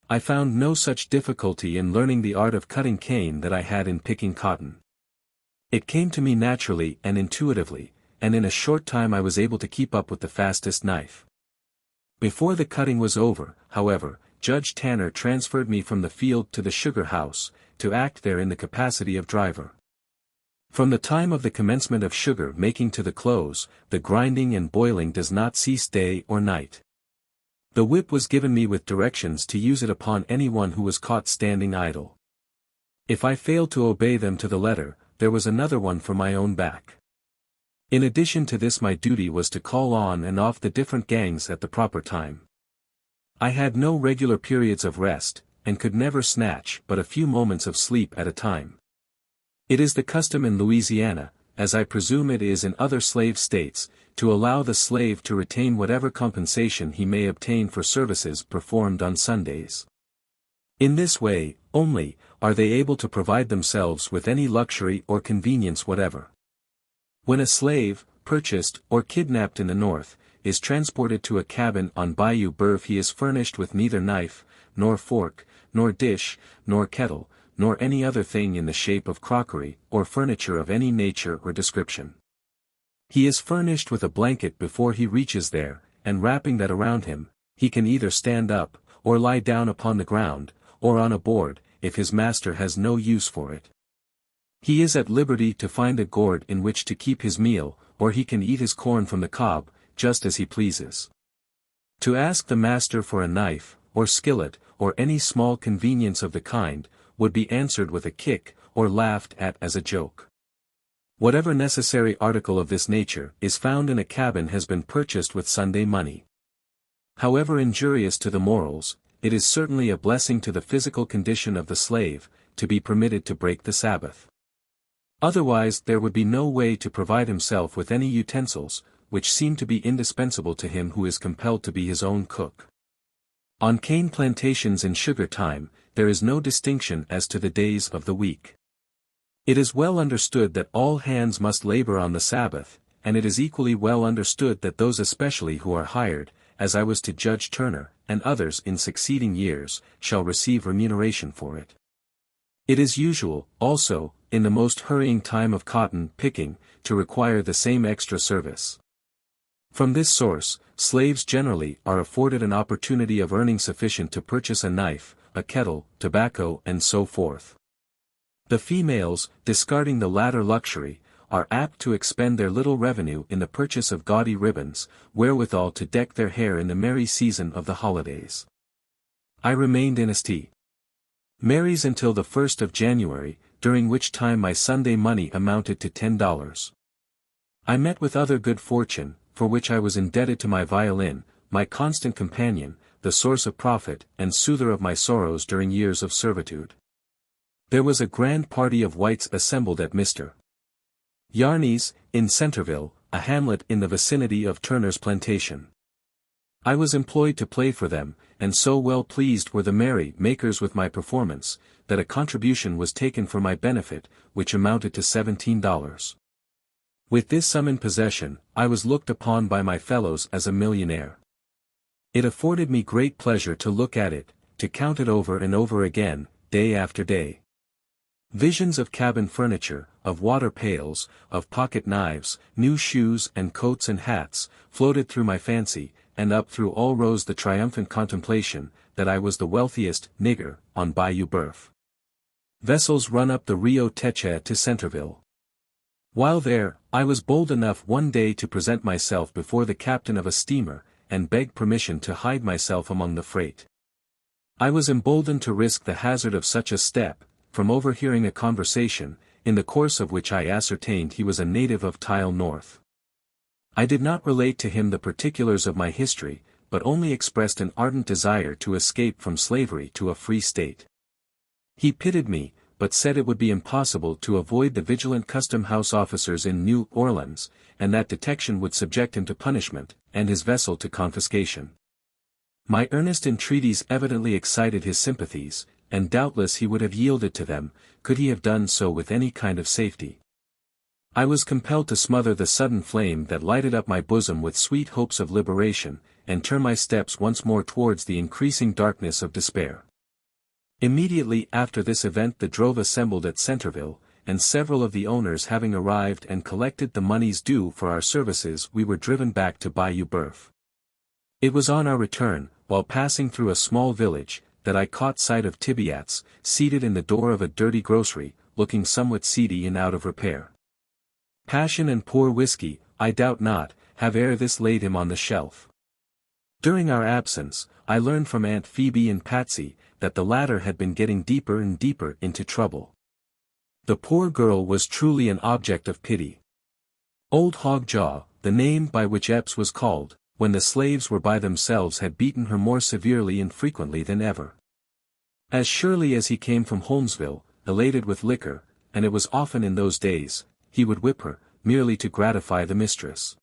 I found no such difficulty in learning the art of cutting cane that I had in picking cotton. It came to me naturally and intuitively, and in a short time I was able to keep up with the fastest knife. Before the cutting was over, however, Judge Tanner transferred me from the field to the sugar house, to act there in the capacity of driver. From the time of the commencement of sugar making to the close, the grinding and boiling does not cease day or night. The whip was given me with directions to use it upon anyone who was caught standing idle. If I failed to obey them to the letter, there was another one for my own back. In addition to this my duty was to call on and off the different gangs at the proper time. I had no regular periods of rest, and could never snatch but a few moments of sleep at a time. It is the custom in Louisiana, as I presume it is in other slave states, to allow the slave to retain whatever compensation he may obtain for services performed on Sundays. In this way, only, are they able to provide themselves with any luxury or convenience whatever. When a slave, purchased or kidnapped in the North, is transported to a cabin on Bayou Boeuf he is furnished with neither knife, nor fork, nor dish, nor kettle, nor any other thing in the shape of crockery, or furniture of any nature or description. He is furnished with a blanket before he reaches there, and wrapping that around him, he can either stand up, or lie down upon the ground, or on a board, if his master has no use for it. He is at liberty to find a gourd in which to keep his meal, or he can eat his corn from the cob, just as he pleases. To ask the master for a knife, or skillet, or any small convenience of the kind, would be answered with a kick, or laughed at as a joke. Whatever necessary article of this nature is found in a cabin has been purchased with Sunday money. However injurious to the morals, it is certainly a blessing to the physical condition of the slave, to be permitted to break the Sabbath. Otherwise there would be no way to provide himself with any utensils, which seem to be indispensable to him who is compelled to be his own cook. On cane plantations in sugar time, there is no distinction as to the days of the week. It is well understood that all hands must labor on the Sabbath, and it is equally well understood that those especially who are hired, as I was to Judge Turner, and others in succeeding years, shall receive remuneration for it. It is usual, also, in the most hurrying time of cotton picking, to require the same extra service. From this source, slaves generally are afforded an opportunity of earning sufficient to purchase a knife, a kettle, tobacco and so forth. The females, discarding the latter luxury, are apt to expend their little revenue in the purchase of gaudy ribbons, wherewithal to deck their hair in the merry season of the holidays. I remained in St. Mary's until the 1st of January, during which time my Sunday money amounted to $10. I met with other good fortune, for which I was indebted to my violin, my constant companion, the source of profit and soother of my sorrows during years of servitude. There was a grand party of whites assembled at Mr. Yarney's, in Centerville, a hamlet in the vicinity of Turner's plantation. I was employed to play for them, and so well pleased were the merry makers with my performance, that a contribution was taken for my benefit, which amounted to $17. With this sum in possession, I was looked upon by my fellows as a millionaire. It afforded me great pleasure to look at it, to count it over and over again, day after day. Visions of cabin furniture, of water pails, of pocket knives, new shoes and coats and hats, floated through my fancy, and up through all rose the triumphant contemplation, that I was the wealthiest nigger on Bayou Boeuf. Vessels run up the Rio Teche to Centerville. While there, I was bold enough one day to present myself before the captain of a steamer, and beg permission to hide myself among the freight. I was emboldened to risk the hazard of such a step, from overhearing a conversation, in the course of which I ascertained he was a native of Tile North. I did not relate to him the particulars of my history, but only expressed an ardent desire to escape from slavery to a free state. He pitied me, but said it would be impossible to avoid the vigilant custom-house officers in New Orleans, and that detection would subject him to punishment, and his vessel to confiscation. My earnest entreaties evidently excited his sympathies, and doubtless he would have yielded to them, could he have done so with any kind of safety. I was compelled to smother the sudden flame that lighted up my bosom with sweet hopes of liberation, and turn my steps once more towards the increasing darkness of despair. Immediately after this event the drove assembled at Centerville, and several of the owners having arrived and collected the moneys due for our services we were driven back to Bayou Boeuf. It was on our return, while passing through a small village, that I caught sight of Tibeats, seated in the door of a dirty grocery, looking somewhat seedy and out of repair. Passion and poor whiskey, I doubt not, have ere this laid him on the shelf. During our absence, I learned from Aunt Phoebe and Patsy, that the latter had been getting deeper and deeper into trouble. The poor girl was truly an object of pity. Old Hogjaw, the name by which Epps was called, when the slaves were by themselves had beaten her more severely and frequently than ever. As surely as he came from Holmesville, elated with liquor, and it was often in those days, he would whip her, merely to gratify the mistress.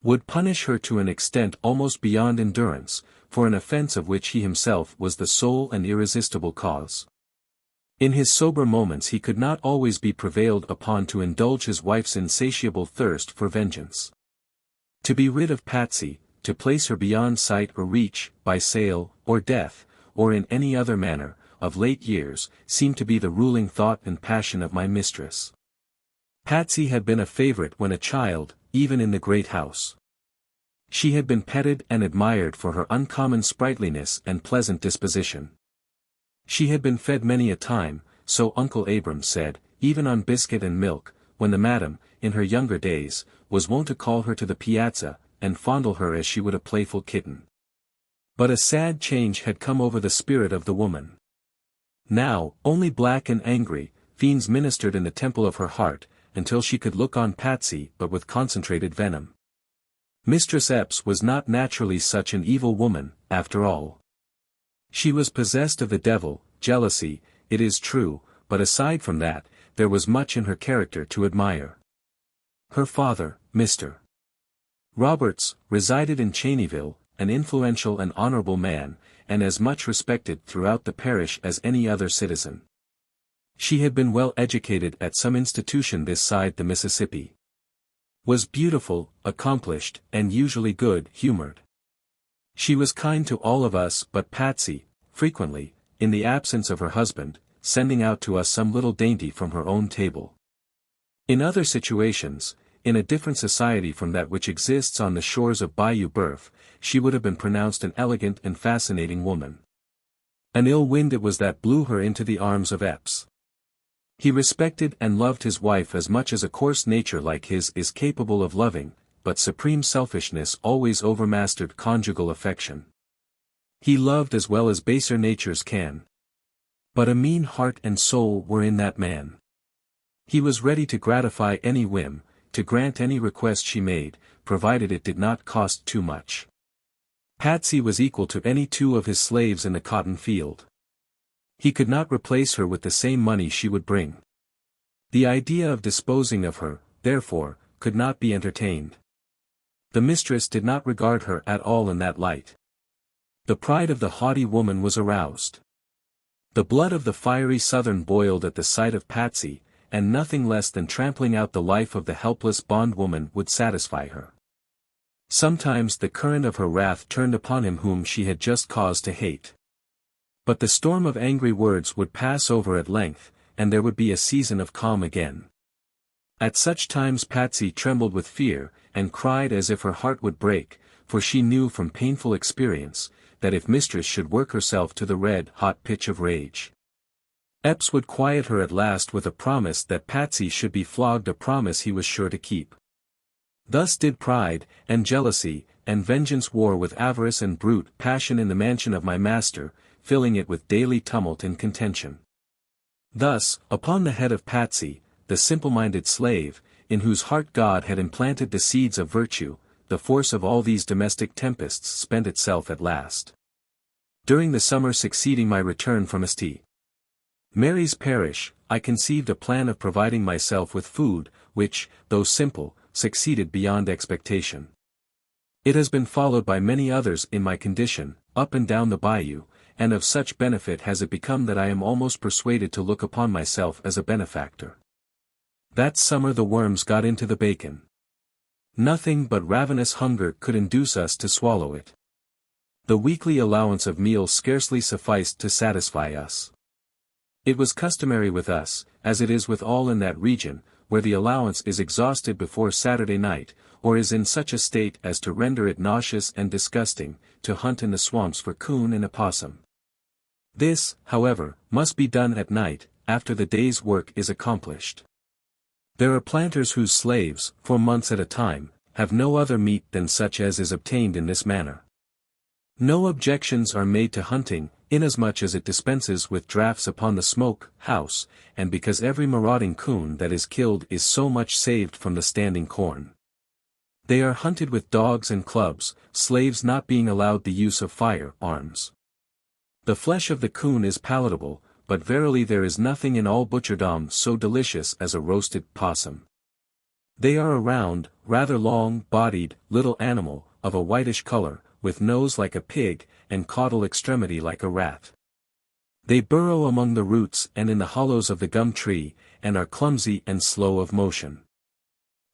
Would punish her to an extent almost beyond endurance, for an offense of which he himself was the sole and irresistible cause. In his sober moments he could not always be prevailed upon to indulge his wife's insatiable thirst for vengeance. To be rid of Patsy, to place her beyond sight or reach, by sale, or death, or in any other manner, of late years, seemed to be the ruling thought and passion of my mistress. Patsy had been a favorite when a child, even in the great house. She had been petted and admired for her uncommon sprightliness and pleasant disposition. She had been fed many a time, so Uncle Abram said, even on biscuit and milk, when the madam, in her younger days, was wont to call her to the piazza, and fondle her as she would a playful kitten. But a sad change had come over the spirit of the woman. Now, only black and angry, fiends ministered in the temple of her heart, until she could look on Patsy but with concentrated venom. Mistress Epps was not naturally such an evil woman, after all. She was possessed of the devil, jealousy, it is true, but aside from that, there was much in her character to admire. Her father, Mr. Roberts, resided in Cheneyville, an influential and honorable man, and as much respected throughout the parish as any other citizen. She had been well educated at some institution this side the Mississippi. Was beautiful, accomplished, and usually good-humored. She was kind to all of us but Patsy, frequently, in the absence of her husband, sending out to us some little dainty from her own table. In other situations, in a different society from that which exists on the shores of Bayou Boeuf, she would have been pronounced an elegant and fascinating woman. An ill wind it was that blew her into the arms of Epps. He respected and loved his wife as much as a coarse nature like his is capable of loving, but supreme selfishness always overmastered conjugal affection. He loved as well as baser natures can. But a mean heart and soul were in that man. He was ready to gratify any whim, to grant any request she made, provided it did not cost too much. Patsy was equal to any two of his slaves in the cotton field. He could not replace her with the same money she would bring. The idea of disposing of her, therefore, could not be entertained. The mistress did not regard her at all in that light. The pride of the haughty woman was aroused. The blood of the fiery Southern boiled at the sight of Patsy, and nothing less than trampling out the life of the helpless bondwoman would satisfy her. Sometimes the current of her wrath turned upon him whom she had just cause to hate. But the storm of angry words would pass over at length, and there would be a season of calm again. At such times Patsy trembled with fear, and cried as if her heart would break, for she knew from painful experience, that if mistress should work herself to the red-hot pitch of rage, Epps would quiet her at last with a promise that Patsy should be flogged, a promise he was sure to keep. Thus did pride, and jealousy, and vengeance war with avarice and brute passion in the mansion of my master, filling it with daily tumult and contention. Thus, upon the head of Patsy, the simple-minded slave, in whose heart God had implanted the seeds of virtue, the force of all these domestic tempests spent itself at last. During the summer succeeding my return from St. Mary's Parish, I conceived a plan of providing myself with food, which, though simple, succeeded beyond expectation. It has been followed by many others in my condition, up and down the bayou, and of such benefit has it become that I am almost persuaded to look upon myself as a benefactor. That summer the worms got into the bacon. Nothing but ravenous hunger could induce us to swallow it. The weekly allowance of meals scarcely sufficed to satisfy us. It was customary with us, as it is with all in that region, where the allowance is exhausted before Saturday night, or is in such a state as to render it nauseous and disgusting, to hunt in the swamps for coon and opossum. This, however, must be done at night, after the day's work is accomplished. There are planters whose slaves, for months at a time, have no other meat than such as is obtained in this manner. No objections are made to hunting, inasmuch as it dispenses with drafts upon the smoke house, and because every marauding coon that is killed is so much saved from the standing corn. They are hunted with dogs and clubs, slaves not being allowed the use of firearms. The flesh of the coon is palatable, but verily there is nothing in all butcherdom so delicious as a roasted possum. They are a round, rather long-bodied, little animal, of a whitish color, with nose like a pig, and caudal extremity like a rat. They burrow among the roots and in the hollows of the gum tree, and are clumsy and slow of motion.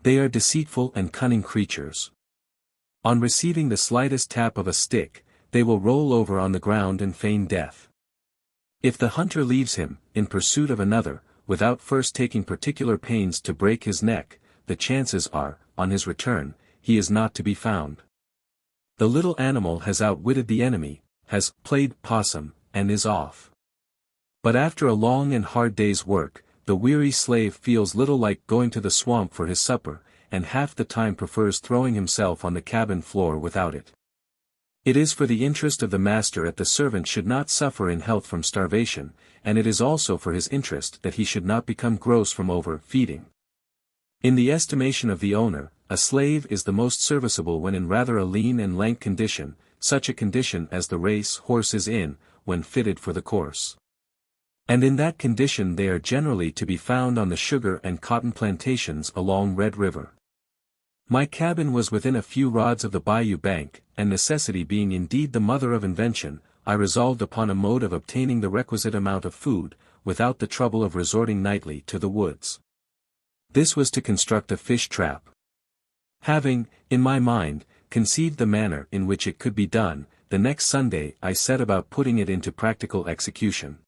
They are deceitful and cunning creatures. On receiving the slightest tap of a stick, they will roll over on the ground and feign death. If the hunter leaves him, in pursuit of another, without first taking particular pains to break his neck, the chances are, on his return, he is not to be found. The little animal has outwitted the enemy, has played possum, and is off. But after a long and hard day's work, the weary slave feels little like going to the swamp for his supper, and half the time prefers throwing himself on the cabin floor without it. It is for the interest of the master that the servant should not suffer in health from starvation, and it is also for his interest that he should not become gross from over-feeding. In the estimation of the owner, a slave is the most serviceable when in rather a lean and lank condition, such a condition as the race horse is in, when fitted for the course. And in that condition they are generally to be found on the sugar and cotton plantations along Red River. My cabin was within a few rods of the bayou bank, and necessity being indeed the mother of invention, I resolved upon a mode of obtaining the requisite amount of food, without the trouble of resorting nightly to the woods. This was to construct a fish trap. Having, in my mind, conceived the manner in which it could be done, the next Sunday I set about putting it into practical execution.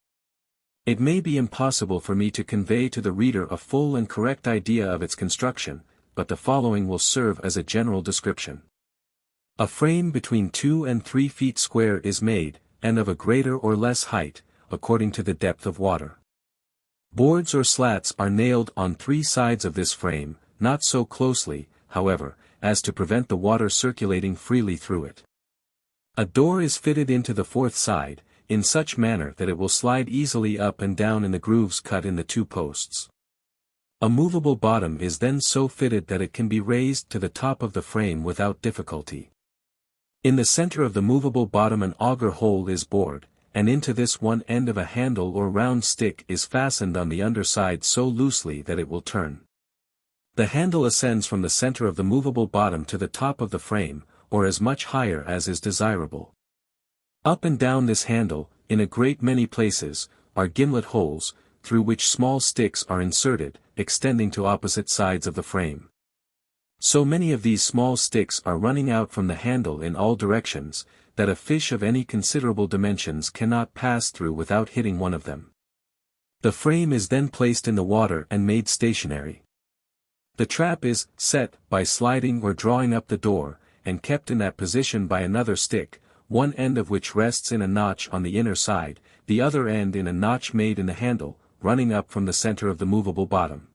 It may be impossible for me to convey to the reader a full and correct idea of its construction, but the following will serve as a general description. A frame between 2 and 3 feet square is made, and of a greater or less height, according to the depth of water. Boards or slats are nailed on 3 sides of this frame, not so closely, however, as to prevent the water circulating freely through it. A door is fitted into the 4th side, in such manner that it will slide easily up and down in the grooves cut in the 2 posts. A movable bottom is then so fitted that it can be raised to the top of the frame without difficulty. In the center of the movable bottom an auger hole is bored, and into this one end of a handle or round stick is fastened on the underside so loosely that it will turn. The handle ascends from the center of the movable bottom to the top of the frame, or as much higher as is desirable. Up and down this handle, in a great many places, are gimlet holes, through which small sticks are inserted, extending to opposite sides of the frame. So many of these small sticks are running out from the handle in all directions, that a fish of any considerable dimensions cannot pass through without hitting one of them. The frame is then placed in the water and made stationary. The trap is set by sliding or drawing up the door, and kept in that position by another stick, one end of which rests in a notch on the inner side, the other end in a notch made in the handle, running up from the center of the movable bottom.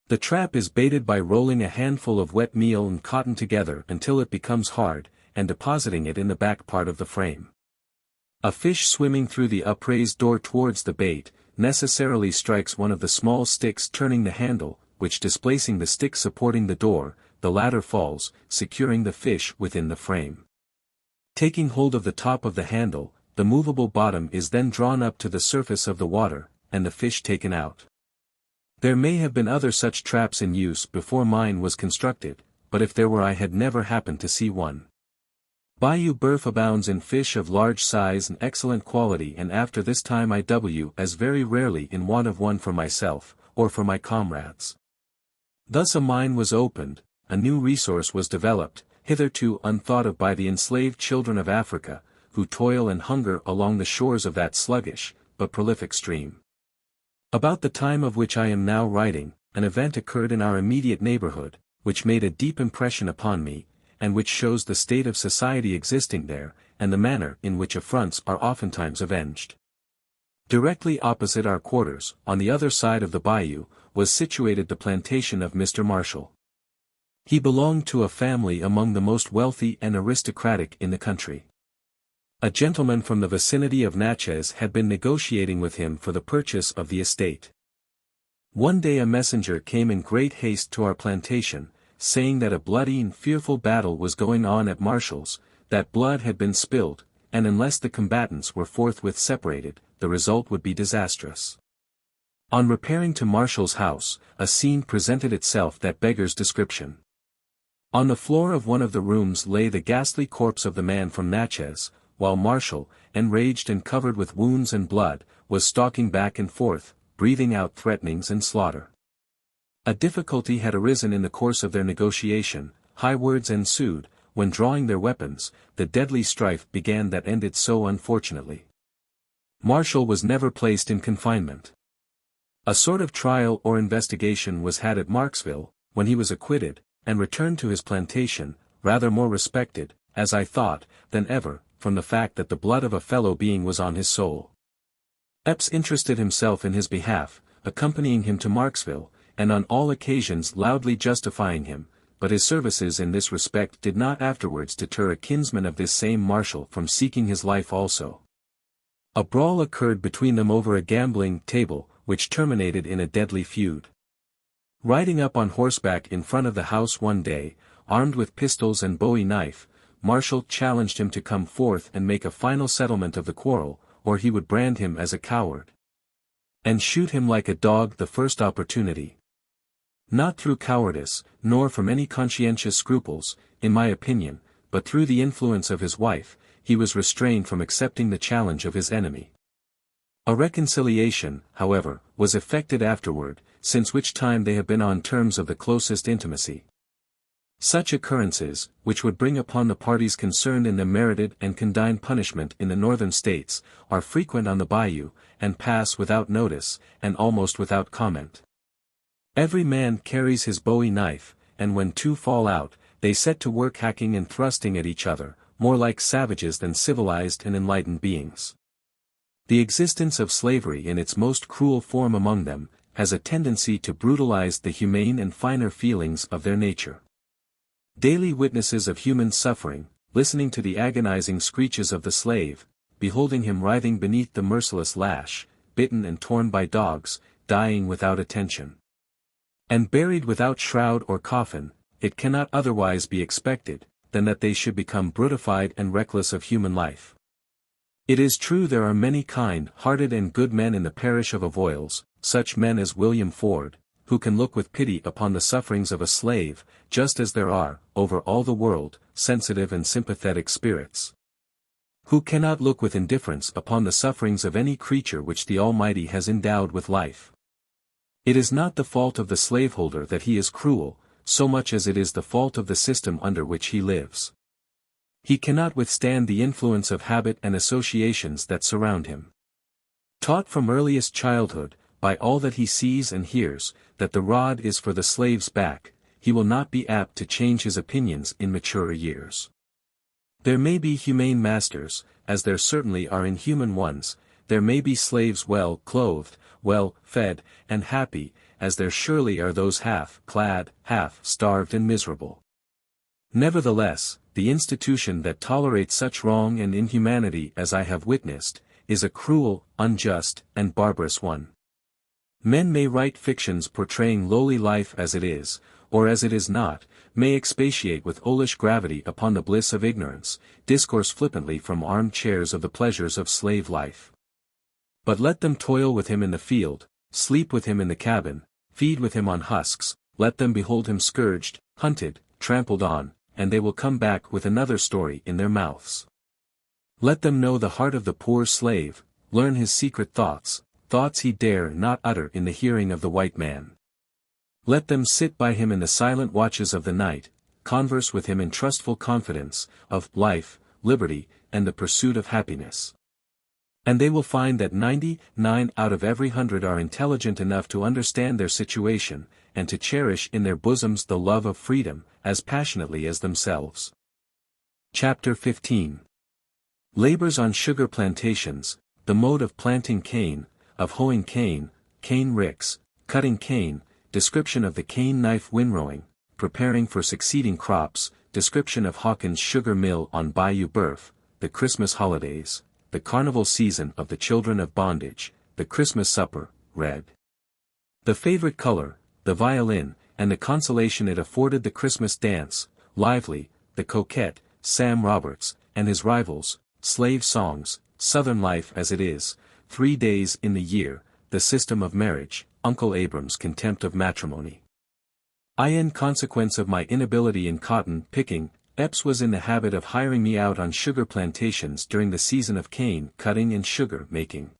The trap is baited by rolling a handful of wet meal and cotton together until it becomes hard, and depositing it in the back part of the frame. A fish swimming through the upraised door towards the bait, necessarily strikes one of the small sticks turning the handle, which displacing the stick supporting the door, the latter falls, securing the fish within the frame. Taking hold of the top of the handle, the movable bottom is then drawn up to the surface of the water, and the fish taken out. There may have been other such traps in use before mine was constructed, but if there were I had never happened to see one. Bayou Boeuf abounds in fish of large size and excellent quality, and after this time I w as very rarely in want of one for myself, or for my comrades. Thus a mine was opened, a new resource was developed, hitherto unthought of by the enslaved children of Africa, who toil and hunger along the shores of that sluggish, but prolific stream. About the time of which I am now writing, an event occurred in our immediate neighborhood, which made a deep impression upon me, and which shows the state of society existing there, and the manner in which affronts are oftentimes avenged. Directly opposite our quarters, on the other side of the bayou, was situated the plantation of Mr. Marshall. He belonged to a family among the most wealthy and aristocratic in the country. A gentleman from the vicinity of Natchez had been negotiating with him for the purchase of the estate. One day a messenger came in great haste to our plantation, saying that a bloody and fearful battle was going on at Marshall's, that blood had been spilled, and unless the combatants were forthwith separated, the result would be disastrous. On repairing to Marshall's house, a scene presented itself that beggars description. On the floor of one of the rooms lay the ghastly corpse of the man from Natchez, while Marshall, enraged and covered with wounds and blood, was stalking back and forth, breathing out threatenings and slaughter. A difficulty had arisen in the course of their negotiation, high words ensued, when drawing their weapons, the deadly strife began that ended so unfortunately. Marshall was never placed in confinement. A sort of trial or investigation was had at Marksville, when he was acquitted, and returned to his plantation, rather more respected, as I thought, than ever, from the fact that the blood of a fellow being was on his soul. Epps interested himself in his behalf, accompanying him to Marksville, and on all occasions loudly justifying him, but his services in this respect did not afterwards deter a kinsman of this same Marshall from seeking his life also. A brawl occurred between them over a gambling table, which terminated in a deadly feud. Riding up on horseback in front of the house one day, armed with pistols and bowie knife, Marshall challenged him to come forth and make a final settlement of the quarrel, or he would brand him as a coward, and shoot him like a dog the first opportunity. Not through cowardice, nor from any conscientious scruples, in my opinion, but through the influence of his wife, he was restrained from accepting the challenge of his enemy. A reconciliation, however, was effected afterward, since which time they have been on terms of the closest intimacy. Such occurrences, which would bring upon the parties concerned in the merited and condign punishment in the northern states, are frequent on the bayou, and pass without notice, and almost without comment. Every man carries his bowie knife, and when two fall out, they set to work hacking and thrusting at each other, more like savages than civilized and enlightened beings. The existence of slavery in its most cruel form among them, has a tendency to brutalize the humane and finer feelings of their nature. Daily witnesses of human suffering, listening to the agonizing screeches of the slave, beholding him writhing beneath the merciless lash, bitten and torn by dogs, dying without attention, and buried without shroud or coffin, it cannot otherwise be expected, than that they should become brutified and reckless of human life. It is true there are many kind-hearted and good men in the parish of Avoyelles, such men as William Ford, who can look with pity upon the sufferings of a slave, just as there are, over all the world, sensitive and sympathetic spirits, who cannot look with indifference upon the sufferings of any creature which the Almighty has endowed with life. It is not the fault of the slaveholder that he is cruel, so much as it is the fault of the system under which he lives. He cannot withstand the influence of habit and associations that surround him. Taught from earliest childhood, by all that he sees and hears, that the rod is for the slave's back, he will not be apt to change his opinions in maturer years. There may be humane masters, as there certainly are inhuman ones, there may be slaves well clothed, well fed, and happy, as there surely are those half-clad, half-starved and miserable. Nevertheless, the institution that tolerates such wrong and inhumanity as I have witnessed, is a cruel, unjust, and barbarous one. Men may write fictions portraying lowly life as it is, or as it is not, may expatiate with owlish gravity upon the bliss of ignorance, discourse flippantly from arm-chairs of the pleasures of slave life. But let them toil with him in the field, sleep with him in the cabin, feed with him on husks, let them behold him scourged, hunted, trampled on, and they will come back with another story in their mouths. Let them know the heart of the poor slave, learn his secret thoughts, thoughts he dare not utter in the hearing of the white man. Let them sit by him in the silent watches of the night, converse with him in trustful confidence, of life, liberty, and the pursuit of happiness. And they will find that 99 out of every 100 are intelligent enough to understand their situation, and to cherish in their bosoms the love of freedom, as passionately as themselves. Chapter 15. Labors on Sugar Plantations, the Mode of Planting Cane, of Hoeing Cane, Cane Ricks, Cutting Cane, Description of the Cane Knife Windrowing, Preparing for Succeeding Crops, Description of Hawkins' Sugar Mill on Bayou Boeuf, the Christmas Holidays, the Carnival Season of the Children of Bondage, the Christmas Supper, Red. The Favorite Color, the Violin, and the Consolation it afforded the Christmas Dance, Lively, the Coquette, Sam Roberts, and his Rivals, Slave Songs, Southern Life as it is, 3 Days in the Year, the System of Marriage, Uncle Abram's Contempt of Matrimony. In consequence of my inability in cotton picking, Epps was in the habit of hiring me out on sugar plantations during the season of cane cutting and sugar making.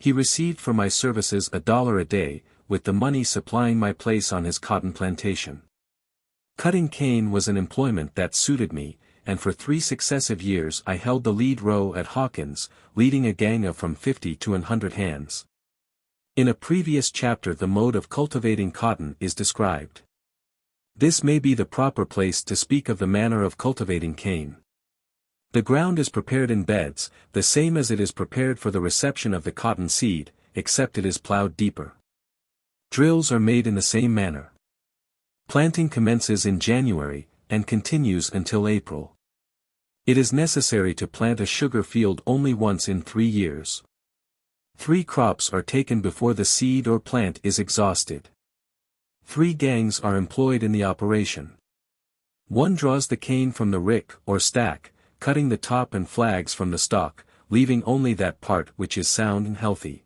He received for my services $1 a day, with the money supplying my place on his cotton plantation. Cutting cane was an employment that suited me, and for 3 successive years I held the lead row at Hawkins, leading a gang of from 50 to 100 hands. In a previous chapter the mode of cultivating cotton is described. This may be the proper place to speak of the manner of cultivating cane. The ground is prepared in beds, the same as it is prepared for the reception of the cotton seed, except it is plowed deeper. Drills are made in the same manner. Planting commences in January, and continues until April. It is necessary to plant a sugar field only once in 3 years. 3 crops are taken before the seed or plant is exhausted. 3 gangs are employed in the operation. 1 draws the cane from the rick or stack, cutting the top and flags from the stalk, leaving only that part which is sound and healthy.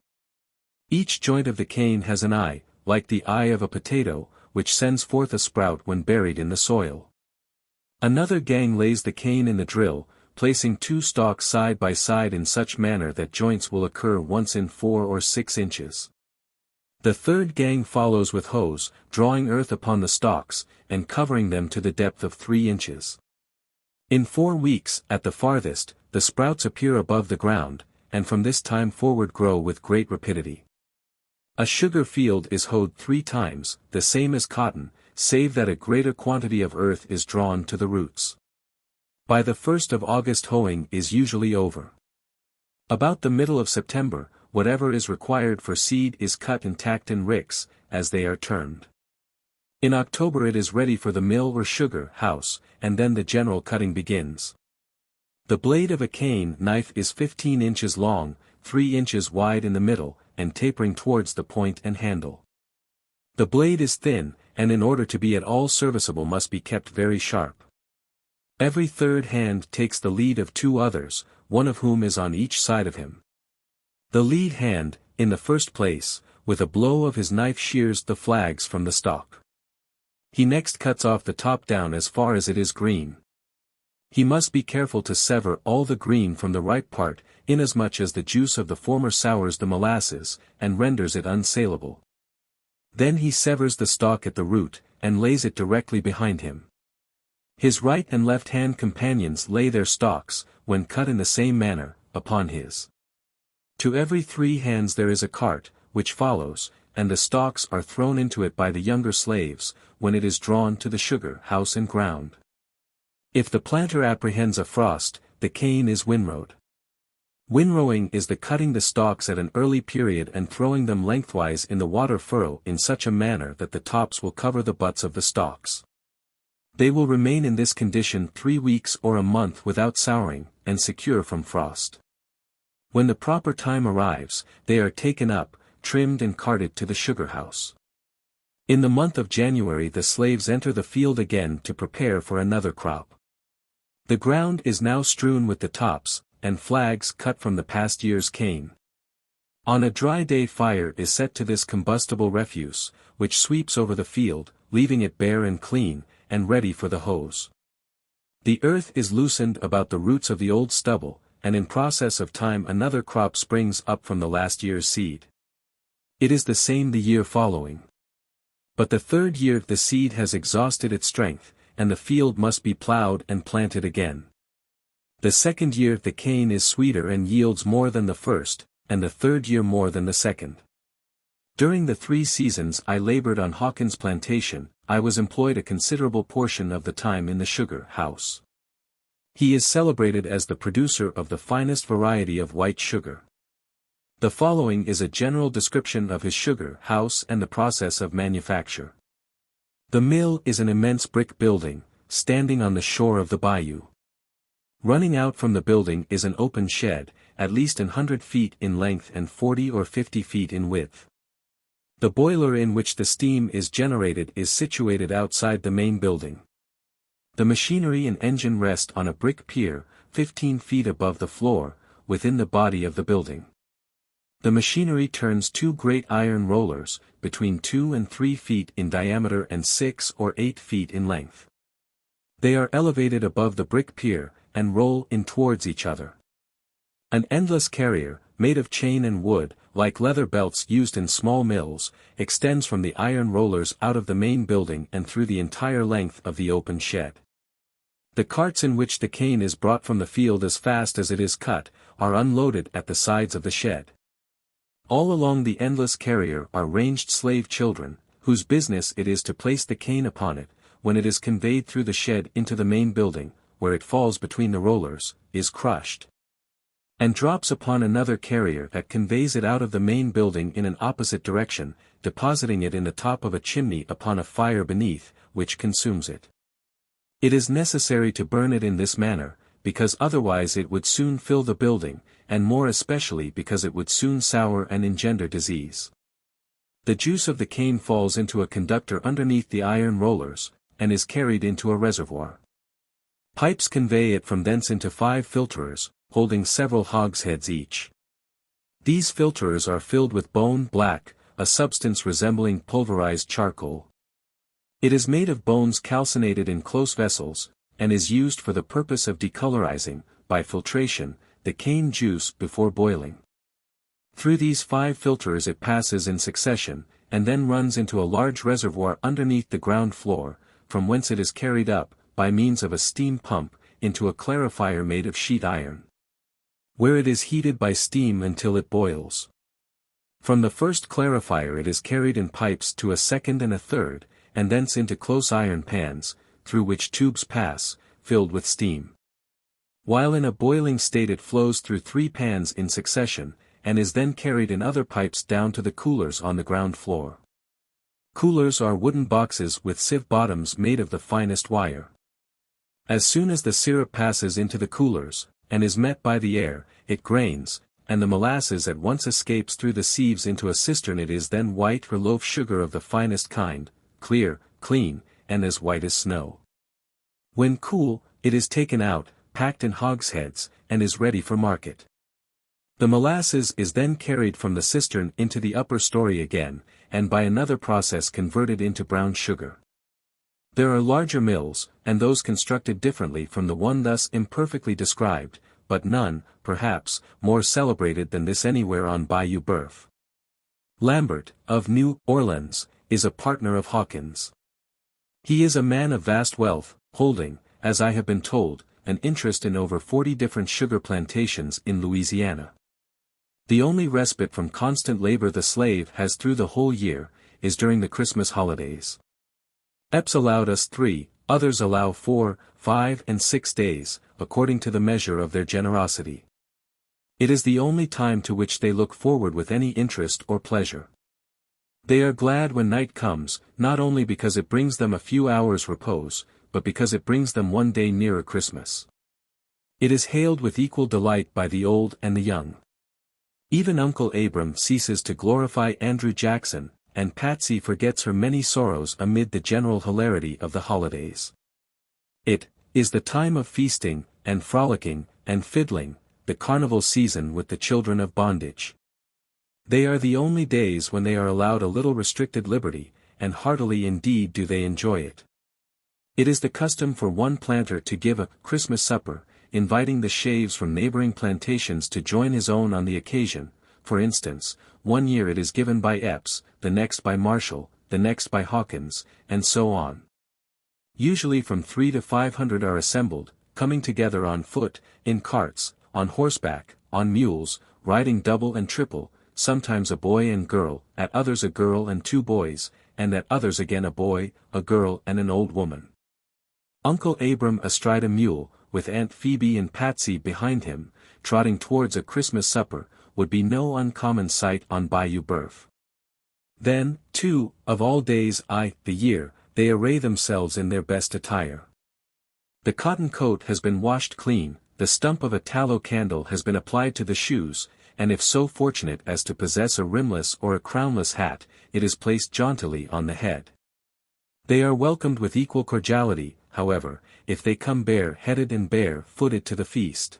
Each joint of the cane has an eye, like the eye of a potato, which sends forth a sprout when buried in the soil. Another gang lays the cane in the drill, placing 2 stalks side by side in such manner that joints will occur once in 4 or 6 inches. The third gang follows with hoes, drawing earth upon the stalks, and covering them to the depth of 3 inches. In 4 weeks, at the farthest, the sprouts appear above the ground, and from this time forward grow with great rapidity. A sugar field is hoed 3 times, the same as cotton, save that a greater quantity of earth is drawn to the roots. By the 1st of August hoeing is usually over. About the middle of September, whatever is required for seed is cut and tacked in ricks, as they are termed. In October it is ready for the mill or sugar house, and then the general cutting begins. The blade of a cane knife is 15 inches long, 3 inches wide in the middle, and tapering towards the point and handle. The blade is thin, and in order to be at all serviceable must be kept very sharp. Every third hand takes the lead of 2 others, one of whom is on each side of him. The lead hand, in the first place, with a blow of his knife shears the flags from the stalk. He next cuts off the top down as far as it is green. He must be careful to sever all the green from the ripe part, inasmuch as the juice of the former sours the molasses, and renders it unsaleable. Then he severs the stalk at the root, and lays it directly behind him. His right and left hand companions lay their stalks, when cut in the same manner, upon his. To every 3 hands there is a cart, which follows, and the stalks are thrown into it by the younger slaves, when it is drawn to the sugar house and ground. If the planter apprehends a frost, the cane is windrowed. Windrowing is the cutting the stalks at an early period and throwing them lengthwise in the water furrow in such a manner that the tops will cover the butts of the stalks. They will remain in this condition 3 weeks or a month without souring, and secure from frost. When the proper time arrives, they are taken up, trimmed and carted to the sugar house. In the month of January the slaves enter the field again to prepare for another crop. The ground is now strewn with the tops, and flags cut from the past year's cane. On a dry day fire is set to this combustible refuse, which sweeps over the field, leaving it bare and clean, and ready for the hoes. The earth is loosened about the roots of the old stubble, and in process of time another crop springs up from the last year's seed. It is the same the year following. But the 3rd year the seed has exhausted its strength, and the field must be plowed and planted again. The 2nd year the cane is sweeter and yields more than the 1st, and the 3rd year more than the 2nd. During the 3 seasons I labored on Hawkins' plantation, I was employed a considerable portion of the time in the sugar house. He is celebrated as the producer of the finest variety of white sugar. The following is a general description of his sugar house and the process of manufacture. The mill is an immense brick building, standing on the shore of the bayou. Running out from the building is an open shed, at least 100 feet in length and 40 or 50 feet in width. The boiler in which the steam is generated is situated outside the main building. The machinery and engine rest on a brick pier, 15 feet above the floor, within the body of the building. The machinery turns 2 great iron rollers, between 2 and 3 feet in diameter and 6 or 8 feet in length. They are elevated above the brick pier, and roll in towards each other. An endless carrier, made of chain and wood, like leather belts used in small mills, extends from the iron rollers out of the main building and through the entire length of the open shed. The carts in which the cane is brought from the field as fast as it is cut, are unloaded at the sides of the shed. All along the endless carrier are ranged slave children, whose business it is to place the cane upon it, when it is conveyed through the shed into the main building, where it falls between the rollers, is crushed, and drops upon another carrier that conveys it out of the main building in an opposite direction, depositing it in the top of a chimney upon a fire beneath, which consumes it. It is necessary to burn it in this manner, because otherwise it would soon fill the building, and more especially because it would soon sour and engender disease. The juice of the cane falls into a conductor underneath the iron rollers, and is carried into a reservoir. Pipes convey it from thence into 5 filterers, holding several hogsheads each. These filterers are filled with bone black, a substance resembling pulverized charcoal. It is made of bones calcinated in close vessels, and is used for the purpose of decolorizing, by filtration, the cane juice before boiling. Through these 5 filters it passes in succession, and then runs into a large reservoir underneath the ground floor, from whence it is carried up, by means of a steam pump, into a clarifier made of sheet iron, where it is heated by steam until it boils. From the first clarifier it is carried in pipes to a second and a third, and thence into close iron pans, through which tubes pass, filled with steam. While in a boiling state it flows through 3 pans in succession, and is then carried in other pipes down to the coolers on the ground floor. Coolers are wooden boxes with sieve bottoms made of the finest wire. As soon as the syrup passes into the coolers, and is met by the air, it grains, and the molasses at once escapes through the sieves into a cistern. It is then white or loaf sugar of the finest kind, clear, clean, and as white as snow. When cool, it is taken out, packed in hogsheads, and is ready for market. The molasses is then carried from the cistern into the upper story again, and by another process converted into brown sugar. There are larger mills, and those constructed differently from the one thus imperfectly described, but none, perhaps, more celebrated than this anywhere on Bayou Boeuf. Lambert, of New Orleans, is a partner of Hawkins. He is a man of vast wealth, holding, as I have been told, an interest in over 40 different sugar plantations in Louisiana. The only respite from constant labor the slave has through the whole year, is during the Christmas holidays. Epps allowed us 3, others allow 4, 5 and 6 days, according to the measure of their generosity. It is the only time to which they look forward with any interest or pleasure. They are glad when night comes, not only because it brings them a few hours' repose, but because it brings them one day nearer Christmas. It is hailed with equal delight by the old and the young. Even Uncle Abram ceases to glorify Andrew Jackson, and Patsy forgets her many sorrows amid the general hilarity of the holidays. It is the time of feasting, and frolicking, and fiddling, the carnival season with the children of bondage. They are the only days when they are allowed a little restricted liberty, and heartily indeed do they enjoy it. It is the custom for one planter to give a Christmas supper, inviting the shaves from neighboring plantations to join his own on the occasion. For instance, one year it is given by Epps, the next by Marshall, the next by Hawkins, and so on. Usually from 300 to 500 are assembled, coming together on foot, in carts, on horseback, on mules, riding double and triple, sometimes a boy and girl, at others a girl and 2 boys, and at others again a boy, a girl and an old woman. Uncle Abram astride a mule, with Aunt Phoebe and Patsy behind him, trotting towards a Christmas supper, would be no uncommon sight on Bayou Boeuf. Then, too, of all days the year, they array themselves in their best attire. The cotton coat has been washed clean, the stump of a tallow candle has been applied to the shoes, and if so fortunate as to possess a rimless or a crownless hat, it is placed jauntily on the head. They are welcomed with equal cordiality, however, if they come bare-headed and bare-footed to the feast.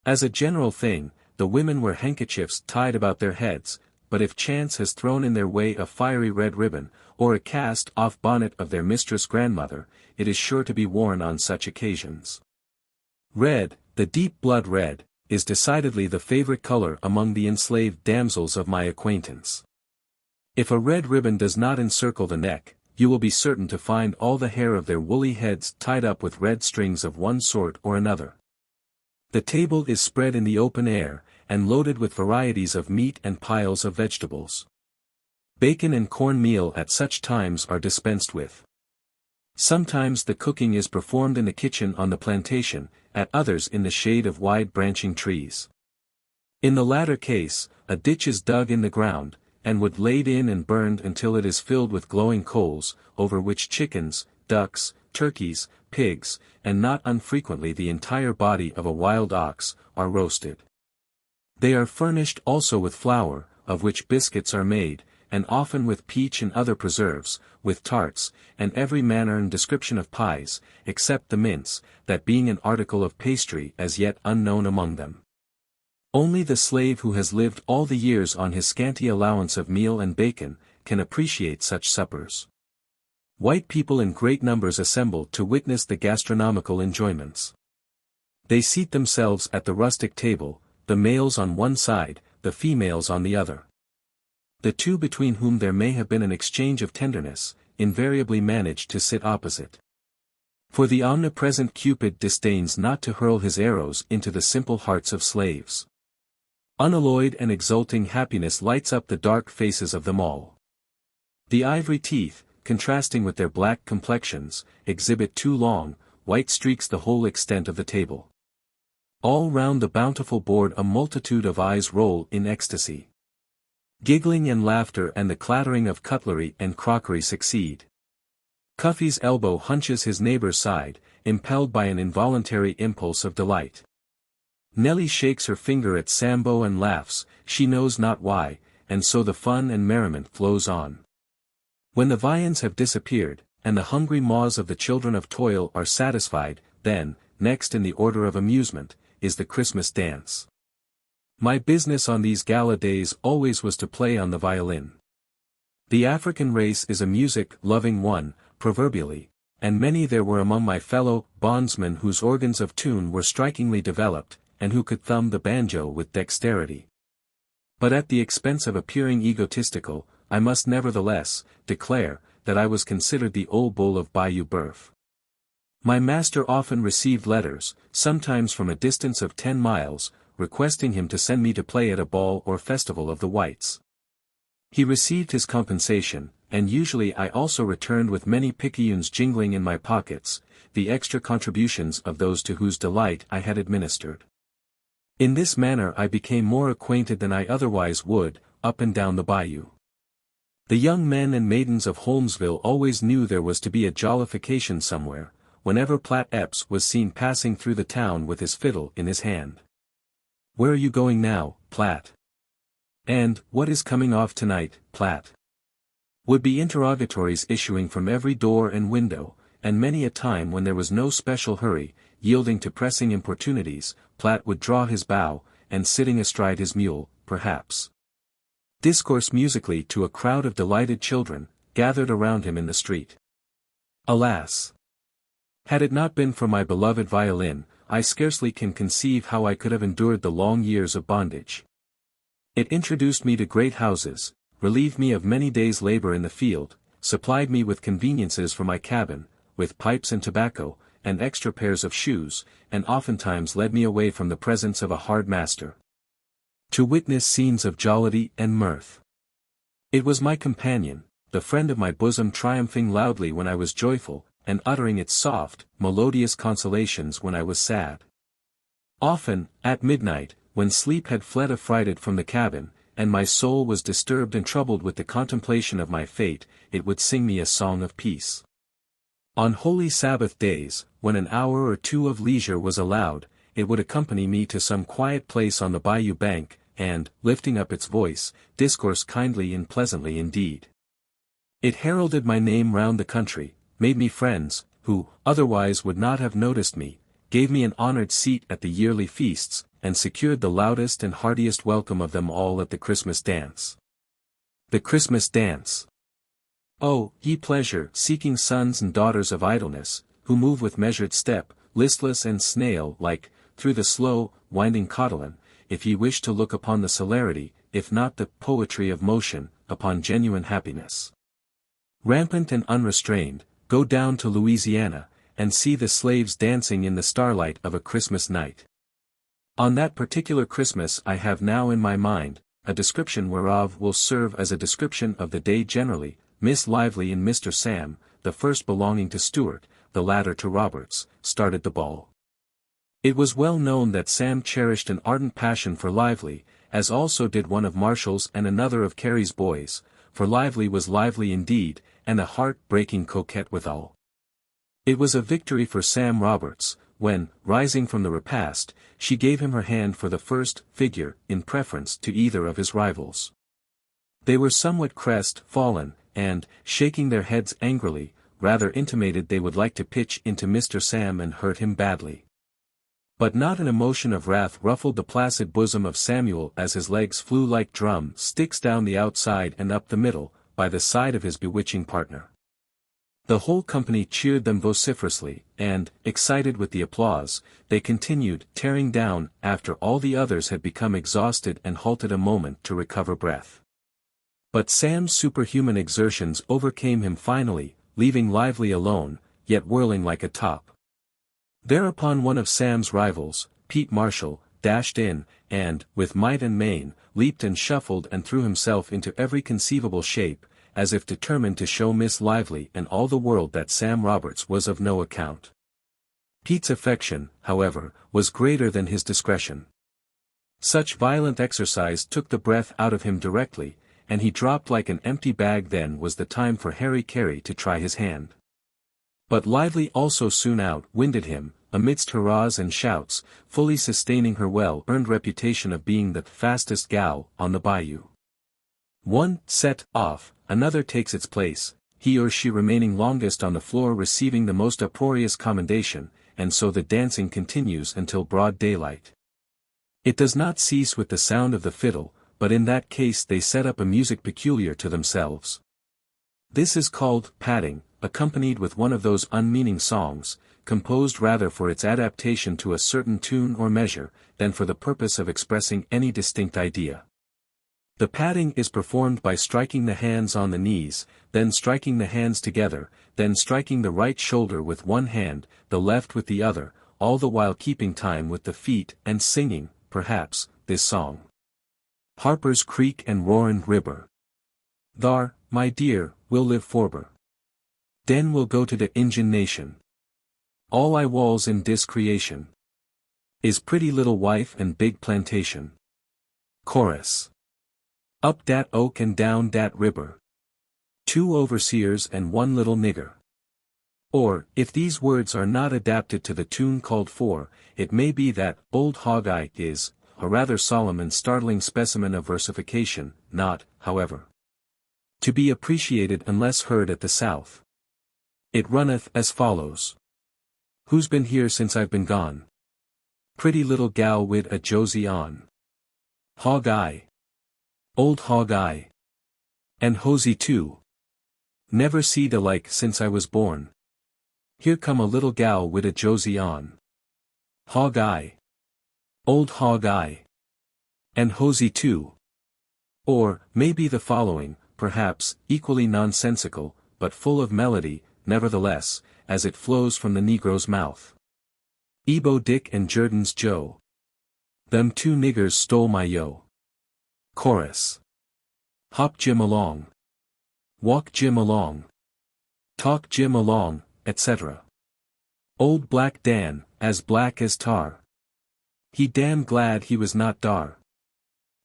As a general thing, the women wear handkerchiefs tied about their heads, but if chance has thrown in their way a fiery red ribbon, or a cast-off bonnet of their mistress-grandmother, it is sure to be worn on such occasions. Red, the deep blood red, is decidedly the favorite color among the enslaved damsels of my acquaintance. If a red ribbon does not encircle the neck, you will be certain to find all the hair of their woolly heads tied up with red strings of one sort or another. The table is spread in the open air, and loaded with varieties of meat and piles of vegetables. Bacon and corn meal at such times are dispensed with. Sometimes the cooking is performed in the kitchen on the plantation, at others in the shade of wide branching trees. In the latter case, a ditch is dug in the ground, and wood laid in and burned until it is filled with glowing coals, over which chickens, ducks, turkeys, pigs, and not unfrequently the entire body of a wild ox, are roasted. They are furnished also with flour, of which biscuits are made, and often with peach and other preserves, with tarts, and every manner and description of pies, except the mince, that being an article of pastry as yet unknown among them. Only the slave who has lived all the years on his scanty allowance of meal and bacon, can appreciate such suppers. White people in great numbers assemble to witness the gastronomical enjoyments. They seat themselves at the rustic table, the males on one side, the females on the other. The two between whom there may have been an exchange of tenderness, invariably managed to sit opposite. For the omnipresent Cupid disdains not to hurl his arrows into the simple hearts of slaves. Unalloyed and exulting happiness lights up the dark faces of them all. The ivory teeth, contrasting with their black complexions, exhibit two long, white streaks the whole extent of the table. All round the bountiful board a multitude of eyes roll in ecstasy. Giggling and laughter and the clattering of cutlery and crockery succeed. Cuffy's elbow hunches his neighbor's side, impelled by an involuntary impulse of delight. Nellie shakes her finger at Sambo and laughs, she knows not why, and so the fun and merriment flows on. When the viands have disappeared, and the hungry maws of the children of toil are satisfied, then, next in the order of amusement, is the Christmas dance. My business on these gala days always was to play on the violin. The African race is a music-loving one, proverbially, and many there were among my fellow bondsmen whose organs of tune were strikingly developed, and who could thumb the banjo with dexterity. But at the expense of appearing egotistical, I must nevertheless declare that I was considered the old bull of Bayou Boeuf. My master often received letters, sometimes from a distance of 10 miles, requesting him to send me to play at a ball or festival of the whites. He received his compensation, and usually I also returned with many picayunes jingling in my pockets, the extra contributions of those to whose delight I had administered. In this manner I became more acquainted than I otherwise would, up and down the bayou. The young men and maidens of Holmesville always knew there was to be a jollification somewhere, whenever Platt Epps was seen passing through the town with his fiddle in his hand. "Where are you going now, Platt?" And, "What is coming off tonight, Platt?" Would be interrogatories issuing from every door and window, and many a time when there was no special hurry, yielding to pressing importunities, Platt would draw his bow, and sitting astride his mule, perhaps, discourse musically to a crowd of delighted children, gathered around him in the street. Alas! Had it not been for my beloved violin, I scarcely can conceive how I could have endured the long years of bondage. It introduced me to great houses, relieved me of many days' labor in the field, supplied me with conveniences for my cabin, with pipes and tobacco, and extra pairs of shoes, and oftentimes led me away from the presence of a hard master, to witness scenes of jollity and mirth. It was my companion, the friend of my bosom, triumphing loudly when I was joyful, and uttering its soft, melodious consolations when I was sad. Often, at midnight, when sleep had fled affrighted from the cabin, and my soul was disturbed and troubled with the contemplation of my fate, it would sing me a song of peace. On holy Sabbath days, when an hour or two of leisure was allowed, it would accompany me to some quiet place on the bayou bank, and, lifting up its voice, discourse kindly and pleasantly indeed. It heralded my name round the country, made me friends, who, otherwise would not have noticed me, gave me an honored seat at the yearly feasts, and secured the loudest and heartiest welcome of them all at the Christmas dance. The Christmas dance! Oh, ye pleasure-seeking sons and daughters of idleness, who move with measured step, listless and snail-like, through the slow, winding cotilin, if ye wish to look upon the celerity, if not the poetry of motion, upon genuine happiness. Rampant and unrestrained, go down to Louisiana, and see the slaves dancing in the starlight of a Christmas night. On that particular Christmas I have now in my mind, a description whereof will serve as a description of the day generally. Miss Lively and Mr. Sam, the first belonging to Stewart, the latter to Roberts, started the ball. It was well known that Sam cherished an ardent passion for Lively, as also did one of Marshall's and another of Carey's boys, for Lively was lively indeed, and a heart-breaking coquette withal. It was a victory for Sam Roberts, when, rising from the repast, she gave him her hand for the first figure, in preference to either of his rivals. They were somewhat crest-fallen, and, shaking their heads angrily, rather intimated they would like to pitch into Mr. Sam and hurt him badly. But not an emotion of wrath ruffled the placid bosom of Samuel as his legs flew like drum sticks down the outside and up the middle, by the side of his bewitching partner. The whole company cheered them vociferously, and, excited with the applause, they continued tearing down after all the others had become exhausted and halted a moment to recover breath. But Sam's superhuman exertions overcame him finally, leaving Lively alone, yet whirling like a top. Thereupon one of Sam's rivals, Pete Marshall, dashed in, and, with might and main, leaped and shuffled and threw himself into every conceivable shape, as if determined to show Miss Lively and all the world that Sam Roberts was of no account. Pete's affection, however, was greater than his discretion. Such violent exercise took the breath out of him directly, and he dropped like an empty bag. Then was the time for Harry Carey to try his hand. But Lively also soon out-winded him, amidst hurrahs and shouts, fully sustaining her well-earned reputation of being the fastest gal on the bayou. One set off, another takes its place, he or she remaining longest on the floor receiving the most uproarious commendation, and so the dancing continues until broad daylight. It does not cease with the sound of the fiddle, but in that case they set up a music peculiar to themselves. This is called padding, accompanied with one of those unmeaning songs, composed rather for its adaptation to a certain tune or measure, than for the purpose of expressing any distinct idea. The padding is performed by striking the hands on the knees, then striking the hands together, then striking the right shoulder with one hand, the left with the other, all the while keeping time with the feet and singing, perhaps, this song. Harper's Creek and Roarin' Ribber. Thar, my dear, we'll live forber. Den we'll go to the Injun nation. All I walls in dis creation is pretty little wife and big plantation. Chorus. Up dat oak and down dat ribber. 2 overseers and 1 little nigger. Or, if these words are not adapted to the tune called for, it may be that Old Hog Eye is a rather solemn and startling specimen of versification, not, however, to be appreciated unless heard at the South. It runneth as follows. Who's been here since I've been gone? Pretty little gal wid a Josie on. Hog Eye. Old Hog Eye. And Hosey too. Never see the like since I was born. Here come a little gal wid a Josie on. Hog Eye. Old Hog Eye. And Hosey too. Or, maybe the following, perhaps, equally nonsensical, but full of melody, nevertheless, as it flows from the Negro's mouth. Ebo Dick and Jordan's Joe. Them 2 niggers stole my yo. Chorus. Hop Jim along. Walk Jim along. Talk Jim along, etc. Old Black Dan, as black as tar. He damn glad he was not dar.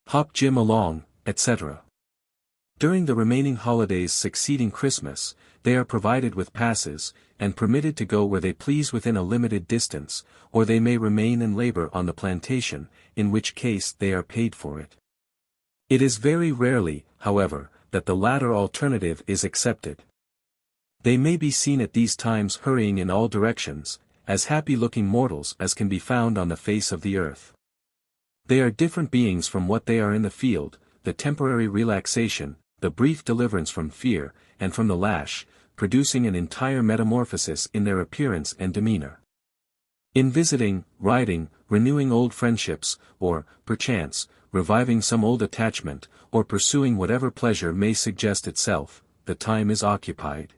Hop Jim along, etc. During the remaining holidays succeeding Christmas, they are provided with passes, and permitted to go where they please within a limited distance, or they may remain and labor on the plantation, in which case they are paid for it. It is very rarely, however, that the latter alternative is accepted. They may be seen at these times hurrying in all directions, as happy-looking mortals as can be found on the face of the earth. They are different beings from what they are in the field, the temporary relaxation, the brief deliverance from fear, and from the lash, producing an entire metamorphosis in their appearance and demeanor. In visiting, riding, renewing old friendships, or, perchance, reviving some old attachment, or pursuing whatever pleasure may suggest itself, the time is occupied.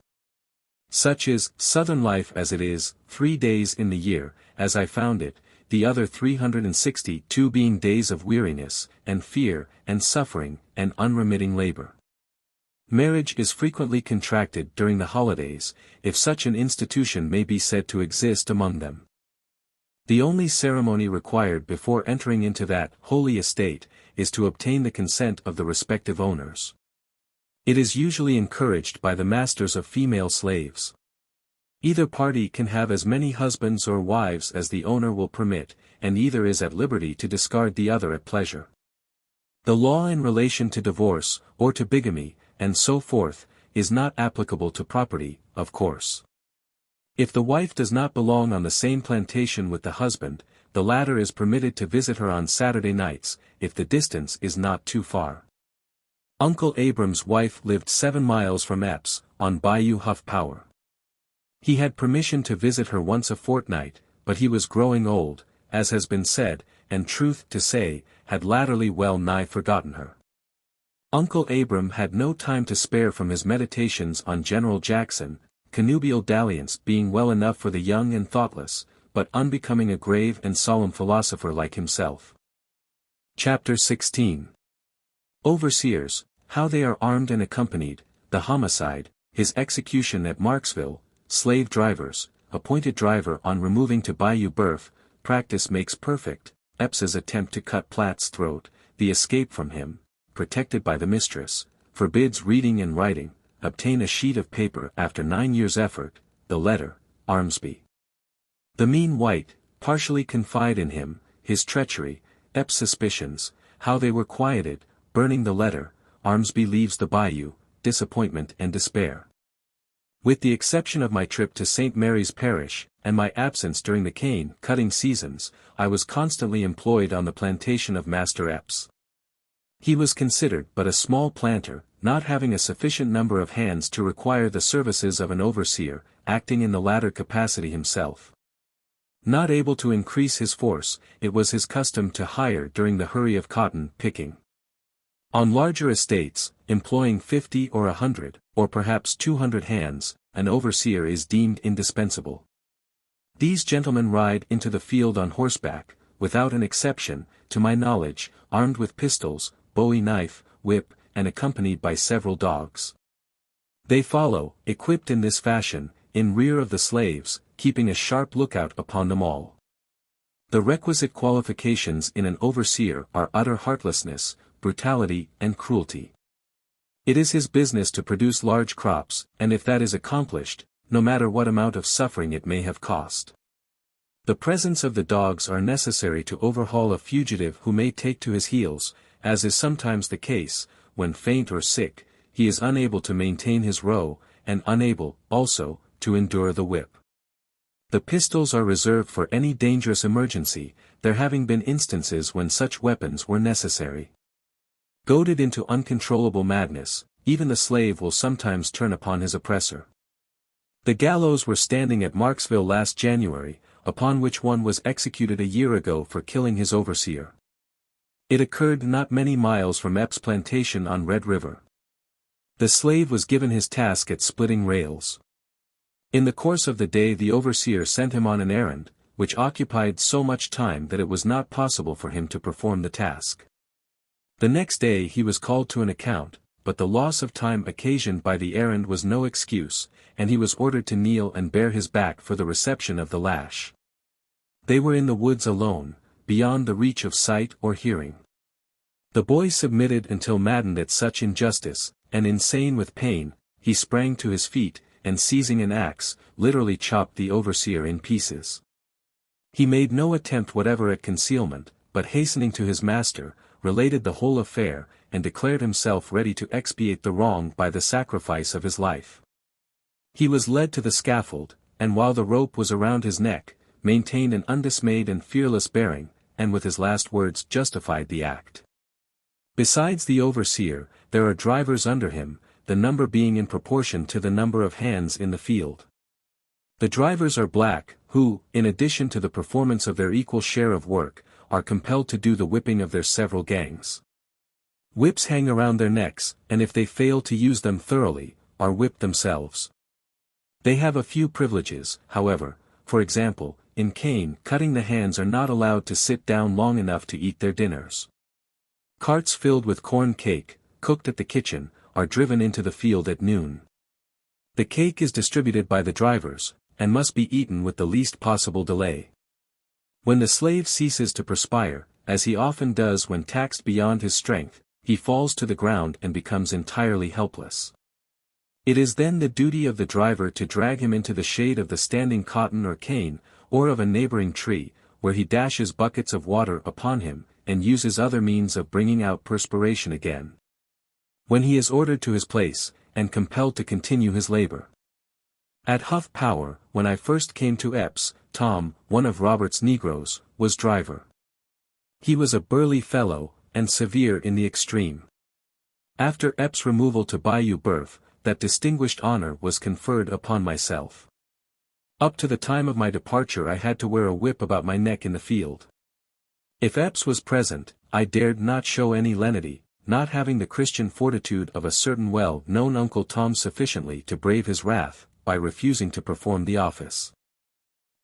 Such is Southern life as it is, 3 days in the year, as I found it, the other 362 being days of weariness, and fear, and suffering, and unremitting labor. Marriage is frequently contracted during the holidays, if such an institution may be said to exist among them. The only ceremony required before entering into that holy estate, is to obtain the consent of the respective owners. It is usually encouraged by the masters of female slaves. Either party can have as many husbands or wives as the owner will permit, and either is at liberty to discard the other at pleasure. The law in relation to divorce, or to bigamy, and so forth, is not applicable to property, of course. If the wife does not belong on the same plantation with the husband, the latter is permitted to visit her on Saturday nights, if the distance is not too far. Uncle Abram's wife lived 7 miles from Epps, on Bayou Huff Power. He had permission to visit her once a fortnight, but he was growing old, as has been said, and truth to say, had latterly well nigh forgotten her. Uncle Abram had no time to spare from his meditations on General Jackson, connubial dalliance being well enough for the young and thoughtless, but unbecoming a grave and solemn philosopher like himself. Chapter 16. Overseers, how they are armed and accompanied, the homicide, his execution at Marksville, slave drivers, appointed driver on removing to Bayou Boeuf, practice makes perfect, Epps's attempt to cut Platt's throat, the escape from him, protected by the mistress, forbids reading and writing, obtain a sheet of paper after 9 years' effort, the letter, Armsby. The mean white, partially confide in him, his treachery, Epps' suspicions, how they were quieted, burning the letter, Armsby leaves the bayou, disappointment and despair. With the exception of my trip to St. Mary's Parish, and my absence during the cane-cutting seasons, I was constantly employed on the plantation of Master Epps. He was considered but a small planter, not having a sufficient number of hands to require the services of an overseer, acting in the latter capacity himself. Not able to increase his force, it was his custom to hire during the hurry of cotton picking. On larger estates, employing 50 or 100, or perhaps 200 hands, an overseer is deemed indispensable. These gentlemen ride into the field on horseback, without an exception, to my knowledge, armed with pistols, bowie knife, whip, and accompanied by several dogs. They follow, equipped in this fashion, in rear of the slaves, keeping a sharp lookout upon them all. The requisite qualifications in an overseer are utter heartlessness, brutality, and cruelty. It is his business to produce large crops, and if that is accomplished, no matter what amount of suffering it may have cost. The presence of the dogs are necessary to overhaul a fugitive who may take to his heels, as is sometimes the case, when faint or sick, he is unable to maintain his row, and unable, also, to endure the whip. The pistols are reserved for any dangerous emergency, there having been instances when such weapons were necessary. Goaded into uncontrollable madness, even the slave will sometimes turn upon his oppressor. The gallows were standing at Marksville last January, upon which one was executed a year ago for killing his overseer. It occurred not many miles from Epps' plantation on Red River. The slave was given his task at splitting rails. In the course of the day the overseer sent him on an errand, which occupied so much time that it was not possible for him to perform the task. The next day he was called to an account, but the loss of time occasioned by the errand was no excuse, and he was ordered to kneel and bare his back for the reception of the lash. They were in the woods alone, beyond the reach of sight or hearing. The boy submitted until maddened at such injustice, and insane with pain, he sprang to his feet, and seizing an axe, literally chopped the overseer in pieces. He made no attempt whatever at concealment, but hastening to his master, related the whole affair, and declared himself ready to expiate the wrong by the sacrifice of his life. He was led to the scaffold, and while the rope was around his neck, maintained an undismayed and fearless bearing, and with his last words justified the act. Besides the overseer, there are drivers under him, the number being in proportion to the number of hands in the field. The drivers are black, who, in addition to the performance of their equal share of work, are compelled to do the whipping of their several gangs. Whips hang around their necks, and if they fail to use them thoroughly, are whipped themselves. They have a few privileges, however, for example, in cane cutting the hands are not allowed to sit down long enough to eat their dinners. Carts filled with corn cake, cooked at the kitchen, are driven into the field at noon. The cake is distributed by the drivers, and must be eaten with the least possible delay. When the slave ceases to perspire, as he often does when taxed beyond his strength, he falls to the ground and becomes entirely helpless. It is then the duty of the driver to drag him into the shade of the standing cotton or cane, or of a neighboring tree, where he dashes buckets of water upon him, and uses other means of bringing out perspiration again. When he is ordered to his place, and compelled to continue his labor. At Huff Power, when I first came to Epps, Tom, one of Robert's negroes, was driver. He was a burly fellow, and severe in the extreme. After Epps' removal to Bayou Boeuf, that distinguished honor was conferred upon myself. Up to the time of my departure I had to wear a whip about my neck in the field. If Epps was present, I dared not show any lenity, not having the Christian fortitude of a certain well-known Uncle Tom sufficiently to brave his wrath, by refusing to perform the office.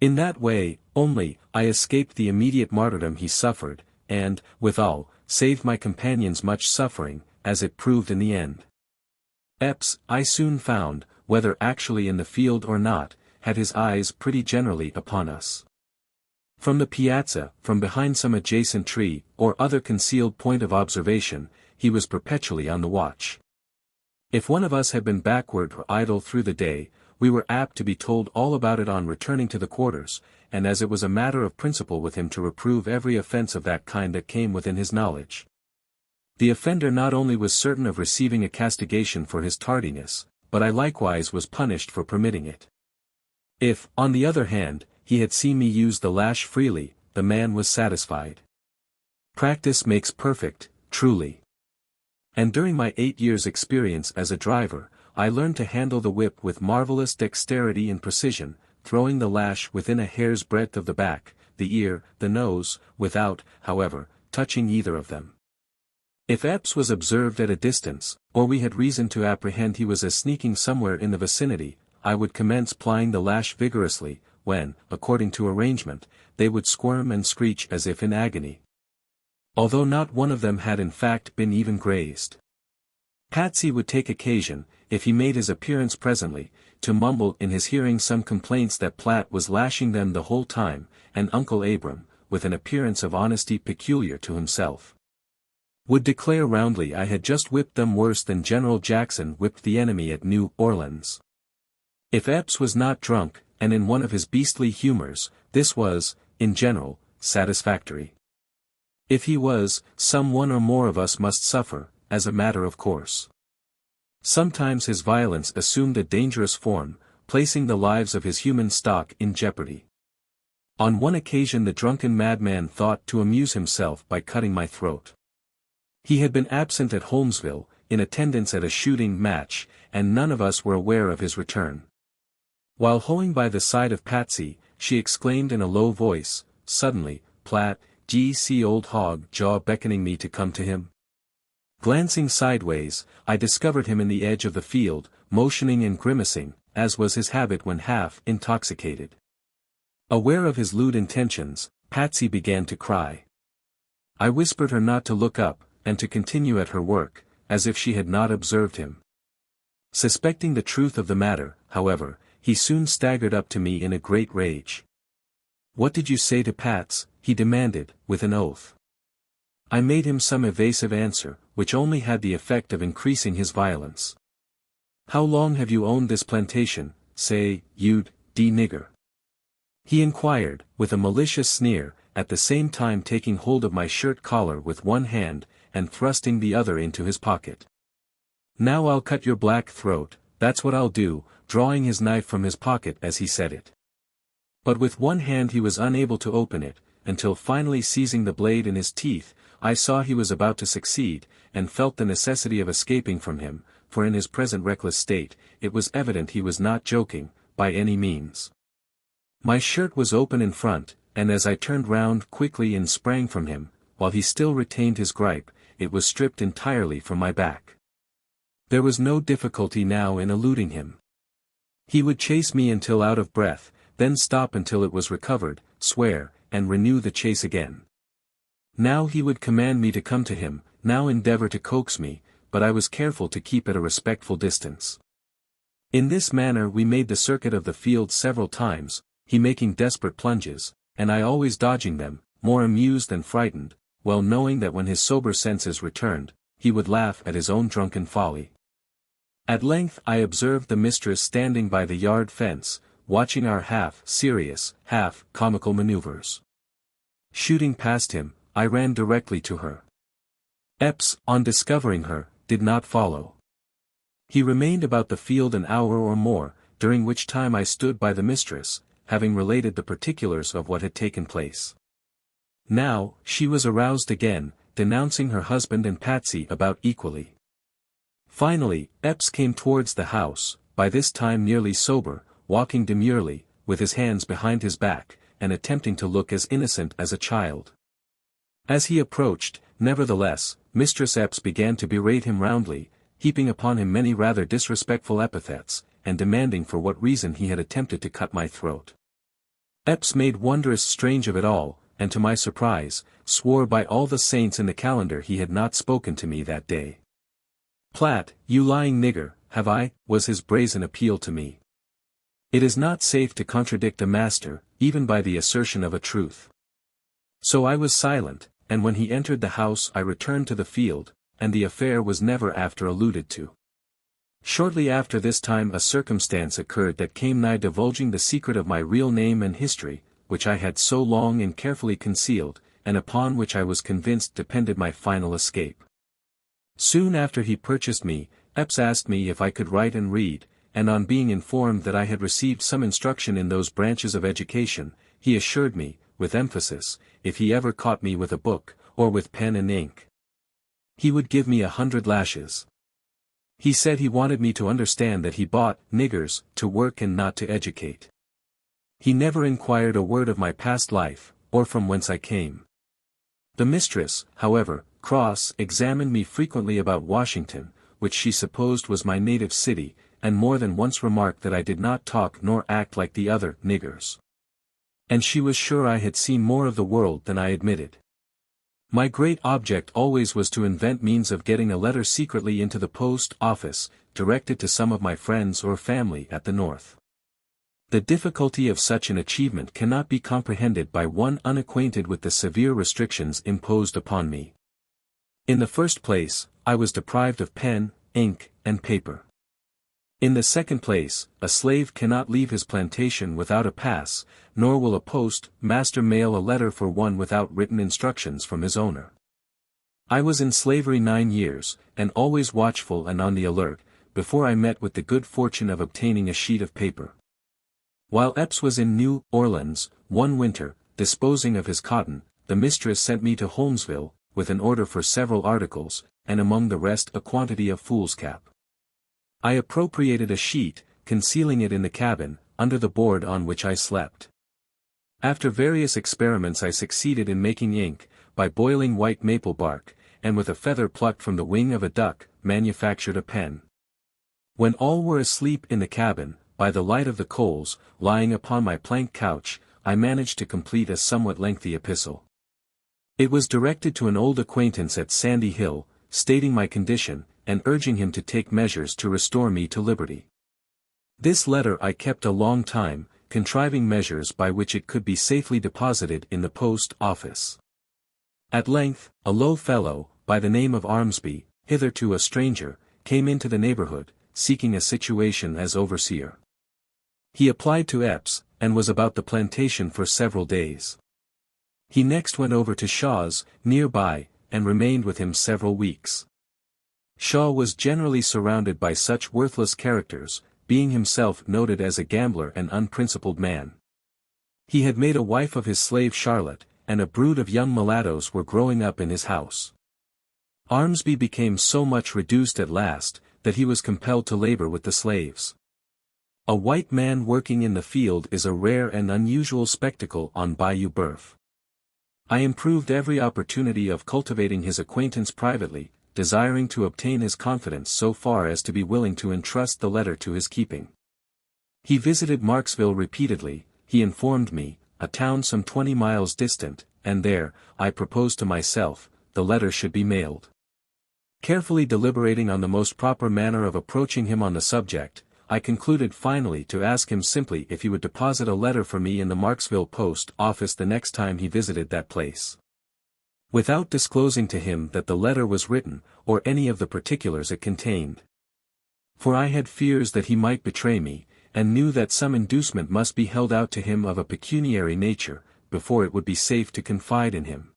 In that way, only, I escaped the immediate martyrdom he suffered, and, withal, saved my companions much suffering, as it proved in the end. Epps, I soon found, whether actually in the field or not, had his eyes pretty generally upon us. From the piazza, from behind some adjacent tree, or other concealed point of observation, he was perpetually on the watch. If one of us had been backward or idle through the day, we were apt to be told all about it on returning to the quarters, and as it was a matter of principle with him to reprove every offence of that kind that came within his knowledge. The offender not only was certain of receiving a castigation for his tardiness, but I likewise was punished for permitting it. If, on the other hand, he had seen me use the lash freely, the man was satisfied. Practice makes perfect, truly. And during my 8 years' experience as a driver, I learned to handle the whip with marvelous dexterity and precision, throwing the lash within a hair's breadth of the back, the ear, the nose, without, however, touching either of them. If Epps was observed at a distance, or we had reason to apprehend he was sneaking somewhere in the vicinity, I would commence plying the lash vigorously, when, according to arrangement, they would squirm and screech as if in agony. Although not one of them had in fact been even grazed. Patsy would take occasion, if he made his appearance presently, to mumble in his hearing some complaints that Platt was lashing them the whole time, and Uncle Abram, with an appearance of honesty peculiar to himself, would declare roundly I had just whipped them worse than General Jackson whipped the enemy at New Orleans. If Epps was not drunk, and in one of his beastly humors, this was, in general, satisfactory. If he was, some one or more of us must suffer, as a matter of course. Sometimes his violence assumed a dangerous form, placing the lives of his human stock in jeopardy. On one occasion the drunken madman thought to amuse himself by cutting my throat. He had been absent at Holmesville, in attendance at a shooting match, and none of us were aware of his return. While hoeing by the side of Patsy, she exclaimed in a low voice, suddenly, "Platt, d'ye see old hog jaw beckoning me to come to him?" Glancing sideways, I discovered him in the edge of the field, motioning and grimacing, as was his habit when half intoxicated. Aware of his lewd intentions, Patsy began to cry. I whispered her not to look up, and to continue at her work, as if she had not observed him. Suspecting the truth of the matter, however, he soon staggered up to me in a great rage. "What did you say to Pats?" he demanded, with an oath. I made him some evasive answer, which only had the effect of increasing his violence. "How long have you owned this plantation, say, you'd, d nigger?" he inquired, with a malicious sneer, at the same time taking hold of my shirt collar with one hand, and thrusting the other into his pocket. "Now I'll cut your black throat, that's what I'll do," drawing his knife from his pocket as he said it. But with one hand he was unable to open it, until finally seizing the blade in his teeth, I saw he was about to succeed, and felt the necessity of escaping from him, for in his present reckless state, it was evident he was not joking, by any means. My shirt was open in front, and as I turned round quickly and sprang from him, while he still retained his gripe, it was stripped entirely from my back. There was no difficulty now in eluding him. He would chase me until out of breath, then stop until it was recovered, swear, and renew the chase again. Now he would command me to come to him, now endeavor to coax me, but I was careful to keep at a respectful distance. In this manner we made the circuit of the field several times, he making desperate plunges, and I always dodging them, more amused than frightened, well knowing that when his sober senses returned, he would laugh at his own drunken folly. At length I observed the mistress standing by the yard fence, watching our half-serious, half-comical maneuvers. Shooting past him, I ran directly to her. Epps, on discovering her, did not follow. He remained about the field an hour or more, during which time I stood by the mistress, having related the particulars of what had taken place. Now, she was aroused again, denouncing her husband and Patsy about equally. Finally, Epps came towards the house, by this time nearly sober, walking demurely, with his hands behind his back, and attempting to look as innocent as a child. As he approached, nevertheless, Mistress Epps began to berate him roundly, heaping upon him many rather disrespectful epithets, and demanding for what reason he had attempted to cut my throat. Epps made wondrous strange of it all, and to my surprise, swore by all the saints in the calendar he had not spoken to me that day. "Platt, you lying nigger, have I?" was his brazen appeal to me. It is not safe to contradict a master, even by the assertion of a truth. So I was silent, and when he entered the house I returned to the field, and the affair was never after alluded to. Shortly after this time a circumstance occurred that came nigh divulging the secret of my real name and history, which I had so long and carefully concealed, and upon which I was convinced depended my final escape. Soon after he purchased me, Epps asked me if I could write and read, and on being informed that I had received some instruction in those branches of education, he assured me, with emphasis, if he ever caught me with a book, or with pen and ink, he would give me 100 lashes. He said he wanted me to understand that he bought niggers to work and not to educate. He never inquired a word of my past life, or from whence I came. The mistress, however, cross-examined me frequently about Washington, which she supposed was my native city, and more than once remarked that I did not talk nor act like the other niggers. And she was sure I had seen more of the world than I admitted. My great object always was to invent means of getting a letter secretly into the post office, directed to some of my friends or family at the North. The difficulty of such an achievement cannot be comprehended by one unacquainted with the severe restrictions imposed upon me. In the first place, I was deprived of pen, ink, and paper. In the second place, a slave cannot leave his plantation without a pass, nor will a post-master mail a letter for one without written instructions from his owner. I was in slavery 9 years, and always watchful and on the alert, before I met with the good fortune of obtaining a sheet of paper. While Epps was in New Orleans, one winter, disposing of his cotton, the mistress sent me to Holmesville, with an order for several articles, and among the rest a quantity of foolscap. I appropriated a sheet, concealing it in the cabin, under the board on which I slept. After various experiments I succeeded in making ink, by boiling white maple bark, and with a feather plucked from the wing of a duck, manufactured a pen. When all were asleep in the cabin, by the light of the coals, lying upon my plank couch, I managed to complete a somewhat lengthy epistle. It was directed to an old acquaintance at Sandy Hill, stating my condition, and urging him to take measures to restore me to liberty. This letter I kept a long time, contriving measures by which it could be safely deposited in the post office. At length, a low fellow, by the name of Armsby, hitherto a stranger, came into the neighborhood, seeking a situation as overseer. He applied to Epps, and was about the plantation for several days. He next went over to Shaw's, nearby, and remained with him several weeks. Shaw was generally surrounded by such worthless characters, being himself noted as a gambler and unprincipled man. He had made a wife of his slave Charlotte, and a brood of young mulattoes were growing up in his house. Armsby became so much reduced at last, that he was compelled to labor with the slaves. A white man working in the field is a rare and unusual spectacle on Bayou Boeuf. I improved every opportunity of cultivating his acquaintance privately, desiring to obtain his confidence so far as to be willing to entrust the letter to his keeping. He visited Marksville repeatedly, he informed me, a town some 20 miles distant, and there, I proposed to myself, the letter should be mailed. Carefully deliberating on the most proper manner of approaching him on the subject, I concluded finally to ask him simply if he would deposit a letter for me in the Marksville post office the next time he visited that place, without disclosing to him that the letter was written, or any of the particulars it contained. For I had fears that he might betray me, and knew that some inducement must be held out to him of a pecuniary nature, before it would be safe to confide in him.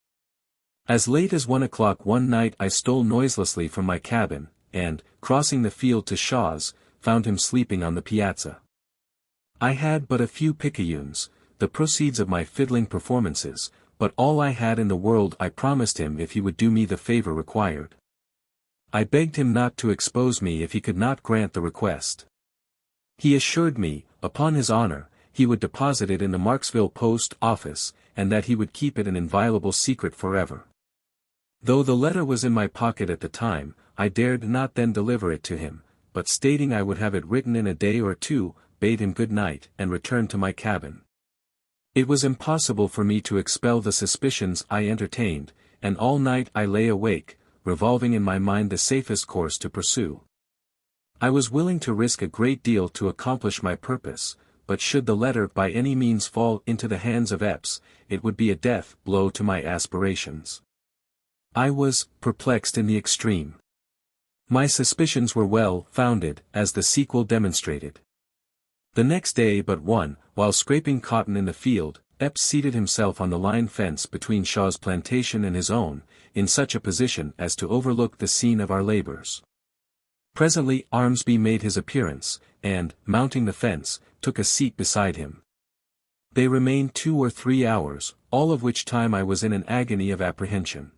As late as 1 o'clock one night I stole noiselessly from my cabin, and, crossing the field to Shaw's, found him sleeping on the piazza. I had but a few picayunes, the proceeds of my fiddling performances, but all I had in the world I promised him if he would do me the favor required. I begged him not to expose me if he could not grant the request. He assured me, upon his honor, he would deposit it in the Marksville post office, and that he would keep it an inviolable secret forever. Though the letter was in my pocket at the time, I dared not then deliver it to him, but stating I would have it written in a day or two, bade him good night and returned to my cabin. It was impossible for me to expel the suspicions I entertained, and all night I lay awake, revolving in my mind the safest course to pursue. I was willing to risk a great deal to accomplish my purpose, but should the letter by any means fall into the hands of Epps, it would be a death blow to my aspirations. I was perplexed in the extreme. My suspicions were well founded, as the sequel demonstrated. The next day but one, while scraping cotton in the field, Epps seated himself on the line fence between Shaw's plantation and his own, in such a position as to overlook the scene of our labors. Presently Armsby made his appearance, and, mounting the fence, took a seat beside him. They remained 2 or 3 hours, all of which time I was in an agony of apprehension.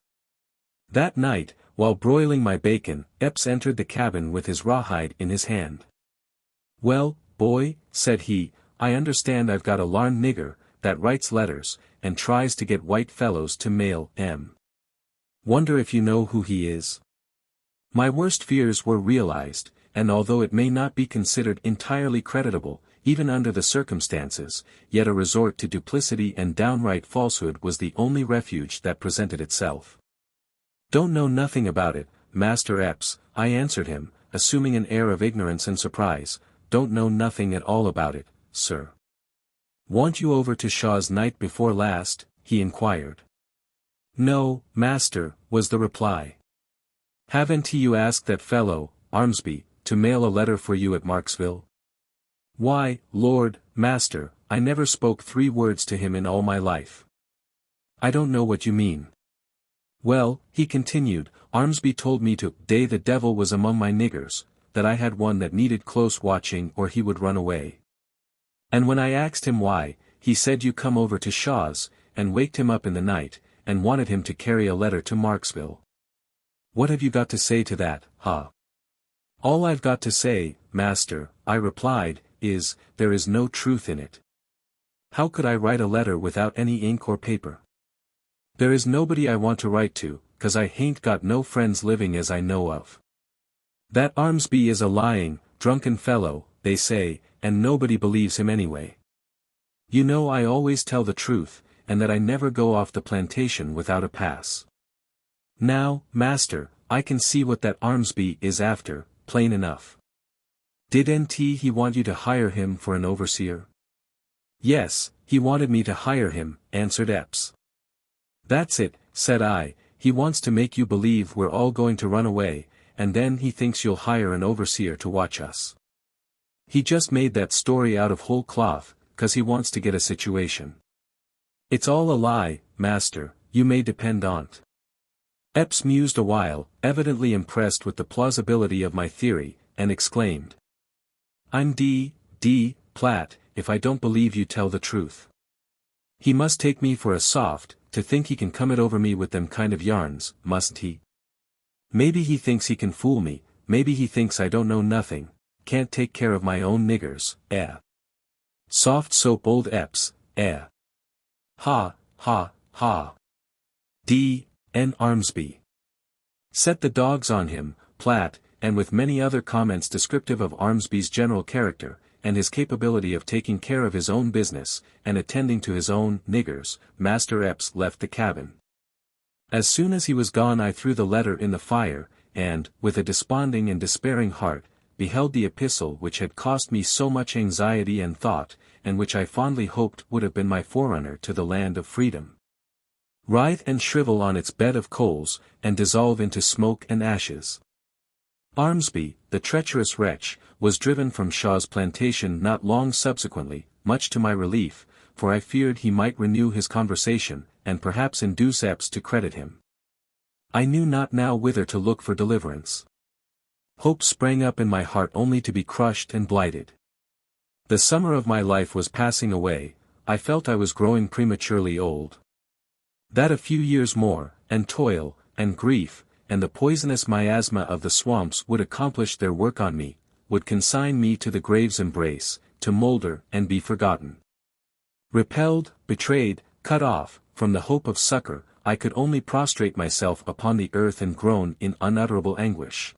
That night, while broiling my bacon, Epps entered the cabin with his rawhide in his hand. "Well, boy," said he, "I understand I've got a larn nigger, that writes letters, and tries to get white fellows to mail 'em. Wonder if you know who he is?" My worst fears were realized, and although it may not be considered entirely creditable, even under the circumstances, yet a resort to duplicity and downright falsehood was the only refuge that presented itself. "Don't know nothing about it, Master Epps," I answered him, assuming an air of ignorance and surprise. "Don't know nothing at all about it, sir." "Want you over to Shaw's night before last?" he inquired. "No, master," was the reply. "Haven't you asked that fellow, Armsby, to mail a letter for you at Marksville?" "Why, Lord, master, I never spoke 3 words to him in all my life." "I don't know what you mean." "Well," he continued, "Armsby told me day the devil was among my niggers, that I had one that needed close watching or he would run away. And when I asked him why, he said you come over to Shaw's, and waked him up in the night, and wanted him to carry a letter to Marksville. What have you got to say to that, huh?" "All I've got to say, master," I replied, "is, there is no truth in it. How could I write a letter without any ink or paper? There is nobody I want to write to, 'cause I hain't got no friends living as I know of. That Armsby is a lying, drunken fellow, they say, and nobody believes him anyway. You know I always tell the truth, and that I never go off the plantation without a pass. Now, master, I can see what that Armsby is after, plain enough. Didn't he want you to hire him for an overseer?" "Yes, he wanted me to hire him," answered Epps. "That's it," said I, "he wants to make you believe we're all going to run away, and then he thinks you'll hire an overseer to watch us. He just made that story out of whole cloth, 'cause he wants to get a situation. It's all a lie, master, you may depend on't." Epps mused a while, evidently impressed with the plausibility of my theory, and exclaimed, "I'm D. Platt, if I don't believe you tell the truth. He must take me for a soft, to think he can come it over me with them kind of yarns, mustn't he? Maybe he thinks he can fool me, maybe he thinks I don't know nothing, can't take care of my own niggers, eh? Soft soap old Epps, eh? Ha, ha, ha. D. N. Armsby. Set the dogs on him, Platt," and with many other comments descriptive of Armsby's general character, and his capability of taking care of his own business, and attending to his own niggers, Master Epps left the cabin. As soon as he was gone I threw the letter in the fire, and, with a desponding and despairing heart, beheld the epistle which had cost me so much anxiety and thought, and which I fondly hoped would have been my forerunner to the land of freedom, writhe and shrivel on its bed of coals, and dissolve into smoke and ashes. Armsby, the treacherous wretch, was driven from Shaw's plantation not long subsequently, much to my relief, for I feared he might renew his conversation, and perhaps induce Epps to credit him. I knew not now whither to look for deliverance. Hope sprang up in my heart only to be crushed and blighted. The summer of my life was passing away, I felt I was growing prematurely old. That a few years more, and toil, and grief, and the poisonous miasma of the swamps would accomplish their work on me, would consign me to the grave's embrace, to moulder and be forgotten. Repelled, betrayed, cut off, from the hope of succor, I could only prostrate myself upon the earth and groan in unutterable anguish.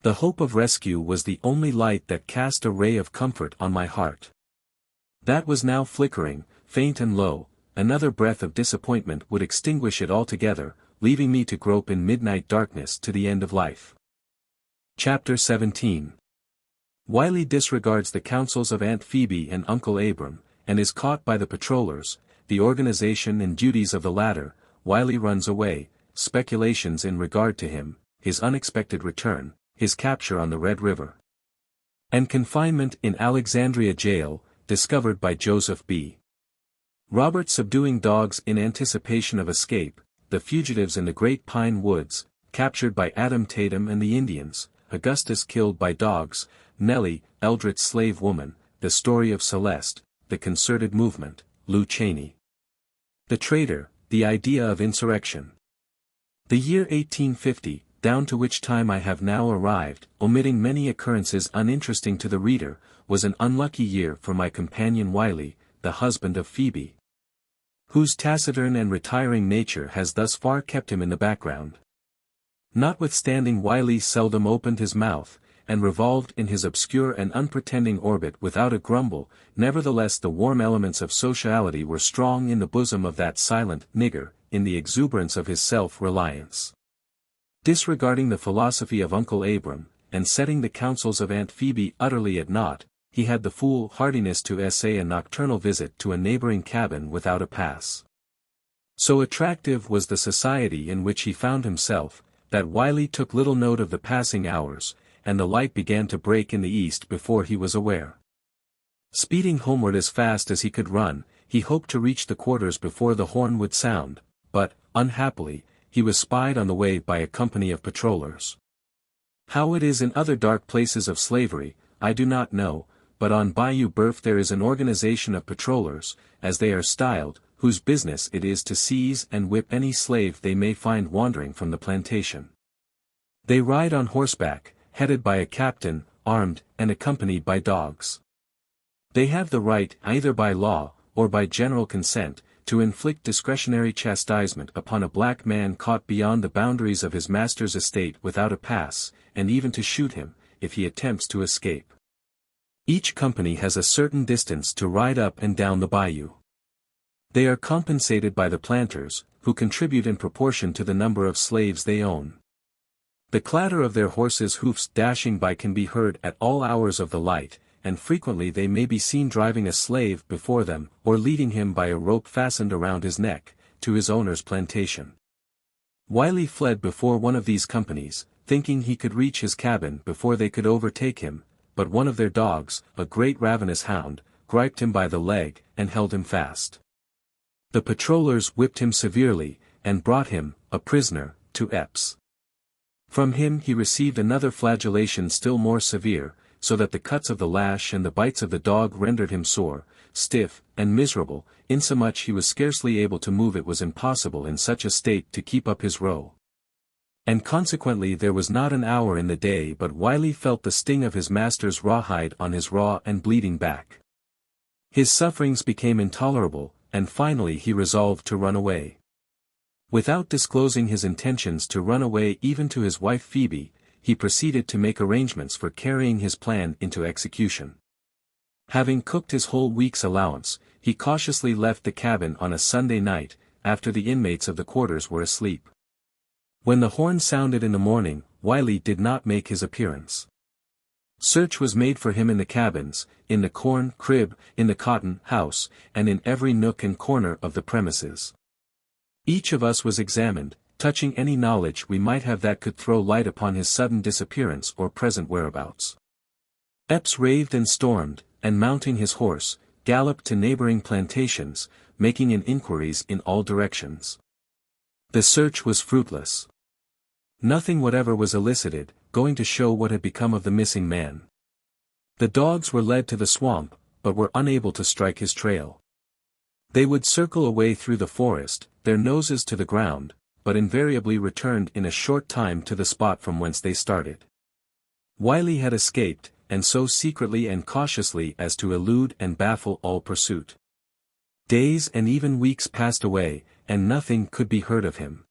The hope of rescue was the only light that cast a ray of comfort on my heart. That was now flickering, faint and low. Another breath of disappointment would extinguish it altogether, leaving me to grope in midnight darkness to the end of life. Chapter 17. Wiley disregards the counsels of Aunt Phoebe and Uncle Abram, and is caught by the patrollers, the organization and duties of the latter. Wiley runs away, speculations in regard to him, his unexpected return, his capture on the Red River, and confinement in Alexandria jail, discovered by Joseph B. Robert subduing dogs in anticipation of escape, the fugitives in the Great Pine Woods, captured by Adam Tatum and the Indians, Augustus killed by dogs, Nellie, Eldritch slave woman, the story of Celeste, the concerted movement, Lou Cheney. The traitor, the idea of insurrection. The year 1850, down to which time I have now arrived, omitting many occurrences uninteresting to the reader, was an unlucky year for my companion Wiley, the husband of Phoebe, whose taciturn and retiring nature has thus far kept him in the background. Notwithstanding Wiley seldom opened his mouth, and revolved in his obscure and unpretending orbit without a grumble, nevertheless the warm elements of sociality were strong in the bosom of that silent nigger, in the exuberance of his self-reliance. Disregarding the philosophy of Uncle Abram, and setting the counsels of Aunt Phoebe utterly at naught, he had the foolhardiness to essay a nocturnal visit to a neighboring cabin without a pass. So attractive was the society in which he found himself, that Wiley took little note of the passing hours, and the light began to break in the east before he was aware. Speeding homeward as fast as he could run, he hoped to reach the quarters before the horn would sound, but, unhappily, he was spied on the way by a company of patrollers. How it is in other dark places of slavery, I do not know, but on Bayou Boeuf there is an organization of patrollers, as they are styled, whose business it is to seize and whip any slave they may find wandering from the plantation. They ride on horseback, headed by a captain, armed, and accompanied by dogs. They have the right, either by law, or by general consent, to inflict discretionary chastisement upon a black man caught beyond the boundaries of his master's estate without a pass, and even to shoot him, if he attempts to escape. Each company has a certain distance to ride up and down the bayou. They are compensated by the planters, who contribute in proportion to the number of slaves they own. The clatter of their horses' hoofs dashing by can be heard at all hours of the light, and frequently they may be seen driving a slave before them, or leading him by a rope fastened around his neck, to his owner's plantation. Wiley fled before one of these companies, thinking he could reach his cabin before they could overtake him, but one of their dogs, a great ravenous hound, griped him by the leg, and held him fast. The patrollers whipped him severely, and brought him, a prisoner, to Epps. From him he received another flagellation still more severe, so that the cuts of the lash and the bites of the dog rendered him sore, stiff, and miserable, insomuch he was scarcely able to move. It was impossible in such a state to keep up his row. And consequently there was not an hour in the day but Wiley felt the sting of his master's rawhide on his raw and bleeding back. His sufferings became intolerable, and finally he resolved to run away. Without disclosing his intentions to run away even to his wife Phoebe, he proceeded to make arrangements for carrying his plan into execution. Having cooked his whole week's allowance, he cautiously left the cabin on a Sunday night, after the inmates of the quarters were asleep. When the horn sounded in the morning, Wiley did not make his appearance. Search was made for him in the cabins, in the corn crib, in the cotton house, and in every nook and corner of the premises. Each of us was examined, touching any knowledge we might have that could throw light upon his sudden disappearance or present whereabouts. Epps raved and stormed, and mounting his horse, galloped to neighboring plantations, making inquiries in all directions. The search was fruitless. Nothing whatever was elicited, going to show what had become of the missing man. The dogs were led to the swamp, but were unable to strike his trail. They would circle away through the forest, their noses to the ground, but invariably returned in a short time to the spot from whence they started. Wiley had escaped, and so secretly and cautiously as to elude and baffle all pursuit. Days and even weeks passed away, and nothing could be heard of him.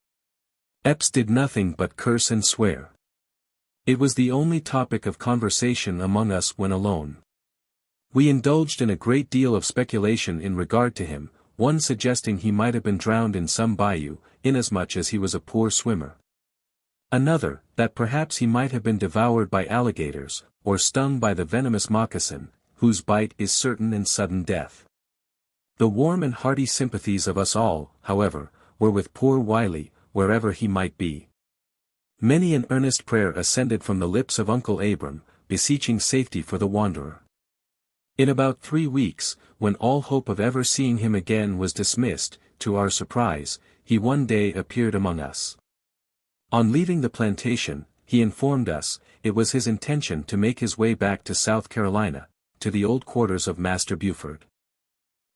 Epps did nothing but curse and swear. It was the only topic of conversation among us when alone. We indulged in a great deal of speculation in regard to him, one suggesting he might have been drowned in some bayou, inasmuch as he was a poor swimmer. Another, that perhaps he might have been devoured by alligators, or stung by the venomous moccasin, whose bite is certain and sudden death. The warm and hearty sympathies of us all, however, were with poor Wiley, wherever he might be. Many an earnest prayer ascended from the lips of Uncle Abram, beseeching safety for the wanderer. In about 3 weeks, when all hope of ever seeing him again was dismissed, to our surprise, he one day appeared among us. On leaving the plantation, he informed us, it was his intention to make his way back to South Carolina, to the old quarters of Master Buford.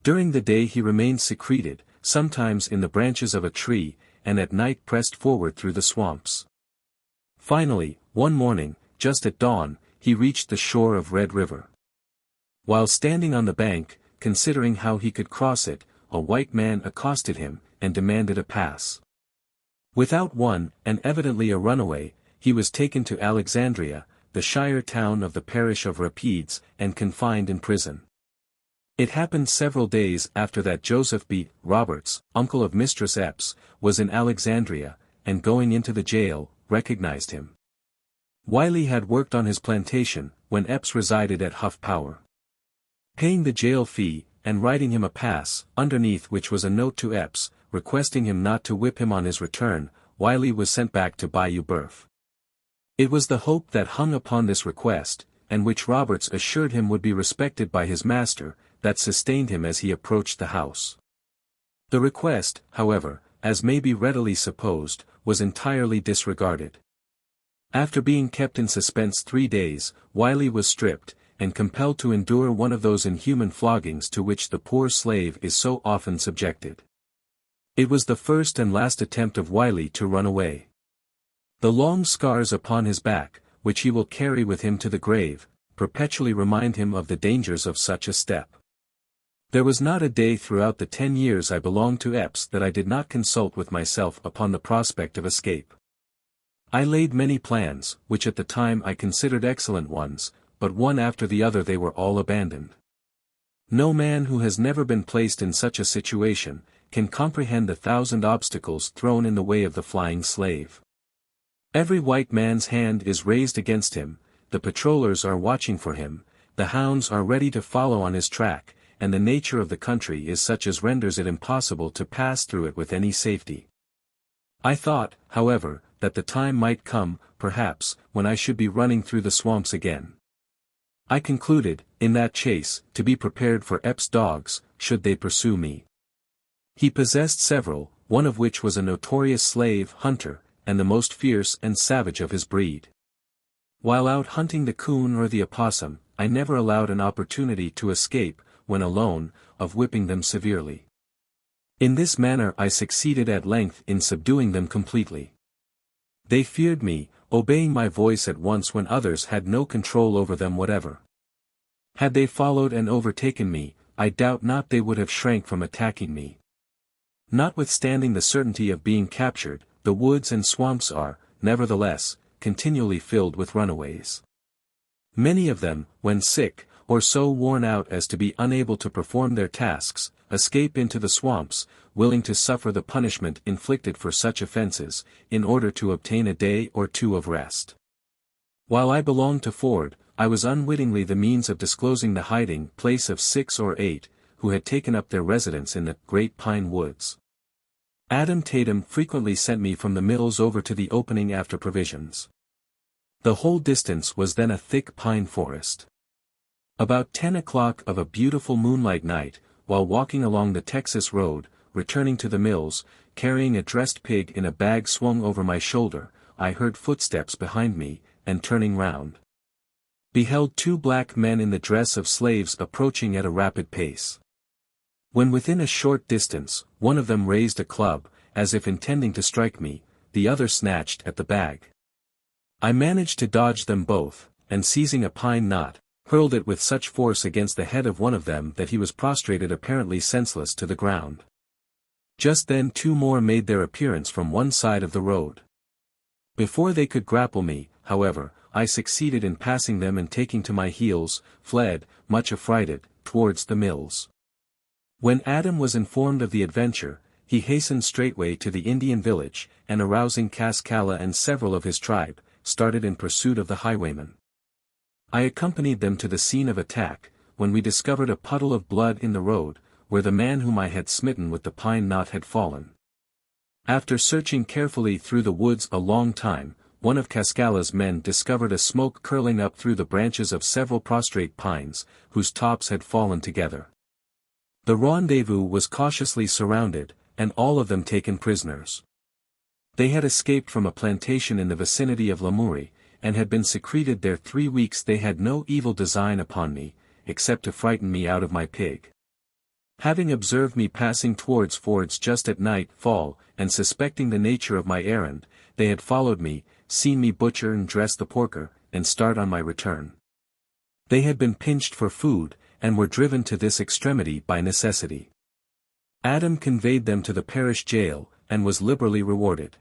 During the day he remained secreted, sometimes in the branches of a tree, and at night pressed forward through the swamps. Finally, one morning, just at dawn, he reached the shore of Red River. While standing on the bank, considering how he could cross it, a white man accosted him, and demanded a pass. Without one, and evidently a runaway, he was taken to Alexandria, the shire town of the parish of Rapides, and confined in prison. It happened several days after that Joseph B. Roberts, uncle of Mistress Epps, was in Alexandria, and going into the jail, recognized him. Wiley had worked on his plantation, when Epps resided at Huff Power. Paying the jail fee, and writing him a pass, underneath which was a note to Epps, requesting him not to whip him on his return, Wiley was sent back to Bayou Boeuf. It was the hope that hung upon this request, and which Roberts assured him would be respected by his master, that sustained him as he approached the house. The request, however, as may be readily supposed, was entirely disregarded. After being kept in suspense 3 days, Wiley was stripped, and compelled to endure one of those inhuman floggings to which the poor slave is so often subjected. It was the first and last attempt of Wiley to run away. The long scars upon his back, which he will carry with him to the grave, perpetually remind him of the dangers of such a step. There was not a day throughout the 10 years I belonged to Epps that I did not consult with myself upon the prospect of escape. I laid many plans, which at the time I considered excellent ones, but one after the other they were all abandoned. No man who has never been placed in such a situation, can comprehend the 1,000 obstacles thrown in the way of the flying slave. Every white man's hand is raised against him, the patrollers are watching for him, the hounds are ready to follow on his track, and the nature of the country is such as renders it impossible to pass through it with any safety. I thought, however, that the time might come, perhaps, when I should be running through the swamps again. I concluded, in that chase, to be prepared for Epps' dogs, should they pursue me. He possessed several, one of which was a notorious slave hunter, and the most fierce and savage of his breed. While out hunting the coon or the opossum, I never allowed an opportunity to escape, when alone, of whipping them severely. In this manner I succeeded at length in subduing them completely. They feared me, obeying my voice at once when others had no control over them whatever. Had they followed and overtaken me, I doubt not they would have shrank from attacking me. Notwithstanding the certainty of being captured, the woods and swamps are, nevertheless, continually filled with runaways. Many of them, when sick, or so worn out as to be unable to perform their tasks, escape into the swamps, willing to suffer the punishment inflicted for such offenses, in order to obtain a day or two of rest. While I belonged to Ford, I was unwittingly the means of disclosing the hiding place of 6 or 8, who had taken up their residence in the Great Pine Woods. Adam Tatum frequently sent me from the mills over to the opening after provisions. The whole distance was then a thick pine forest. About 10 o'clock of a beautiful moonlight night, while walking along the Texas road, returning to the mills, carrying a dressed pig in a bag swung over my shoulder, I heard footsteps behind me, and turning round, beheld 2 black men in the dress of slaves approaching at a rapid pace. When within a short distance, one of them raised a club, as if intending to strike me, the other snatched at the bag. I managed to dodge them both, and seizing a pine knot, hurled it with such force against the head of one of them that he was prostrated apparently senseless to the ground. Just then 2 more made their appearance from one side of the road. Before they could grapple me, however, I succeeded in passing them and taking to my heels, fled, much affrighted, towards the mills. When Adam was informed of the adventure, he hastened straightway to the Indian village, and arousing Cascala and several of his tribe, started in pursuit of the highwaymen. I accompanied them to the scene of attack, when we discovered a puddle of blood in the road, where the man whom I had smitten with the pine knot had fallen. After searching carefully through the woods a long time, one of Cascala's men discovered a smoke curling up through the branches of several prostrate pines, whose tops had fallen together. The rendezvous was cautiously surrounded, and all of them taken prisoners. They had escaped from a plantation in the vicinity of Lamourie, and had been secreted there 3 weeks. They had no evil design upon me, except to frighten me out of my pig. Having observed me passing towards fords just at nightfall, and suspecting the nature of my errand, they had followed me, seen me butcher and dress the porker, and start on my return. They had been pinched for food, and were driven to this extremity by necessity. Adam conveyed them to the parish jail, and was liberally rewarded.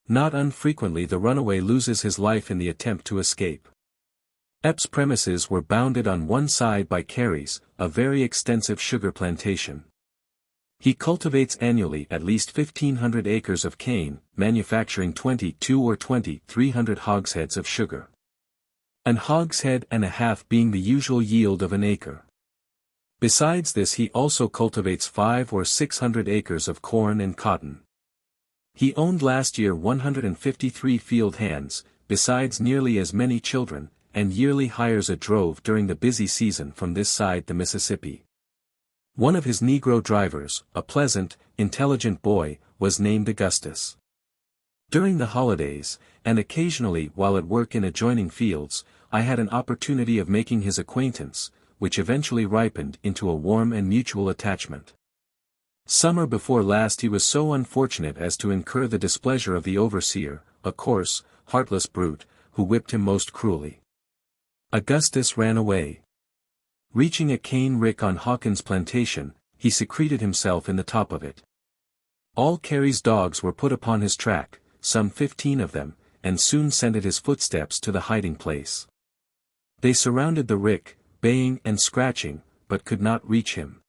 Not unfrequently the runaway loses his life in the attempt to escape. Epps' premises were bounded on one side by Carey's, a very extensive sugar plantation. He cultivates annually at least 1,500 acres of cane, manufacturing 22 or 2,300 hogsheads of sugar. An hogshead and a half being the usual yield of an acre. Besides this he also cultivates 500 or 600 acres of corn and cotton. He owned last year 153 field hands, besides nearly as many children, and yearly hires a drove during the busy season from this side the Mississippi. One of his Negro drivers, a pleasant, intelligent boy, was named Augustus. During the holidays, and occasionally while at work in adjoining fields, I had an opportunity of making his acquaintance, which eventually ripened into a warm and mutual attachment. Summer before last he was so unfortunate as to incur the displeasure of the overseer, a coarse, heartless brute, who whipped him most cruelly. Augustus ran away. Reaching a cane rick on Hawkins' plantation, he secreted himself in the top of it. All Carey's dogs were put upon his track, some 15 of them, and soon scented his footsteps to the hiding place. They surrounded the rick, baying and scratching, but could not reach him.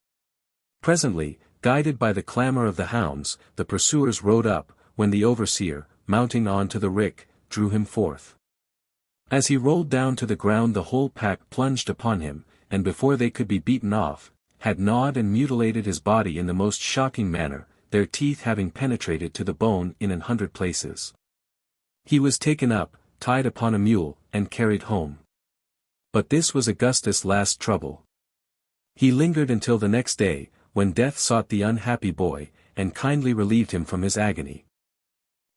Presently, guided by the clamor of the hounds, the pursuers rode up, when the overseer, mounting on to the rick, drew him forth. As he rolled down to the ground the whole pack plunged upon him, and before they could be beaten off, had gnawed and mutilated his body in the most shocking manner, their teeth having penetrated to the bone in 100 places. He was taken up, tied upon a mule, and carried home. But this was Augustus' last trouble. He lingered until the next day, when death sought the unhappy boy, and kindly relieved him from his agony.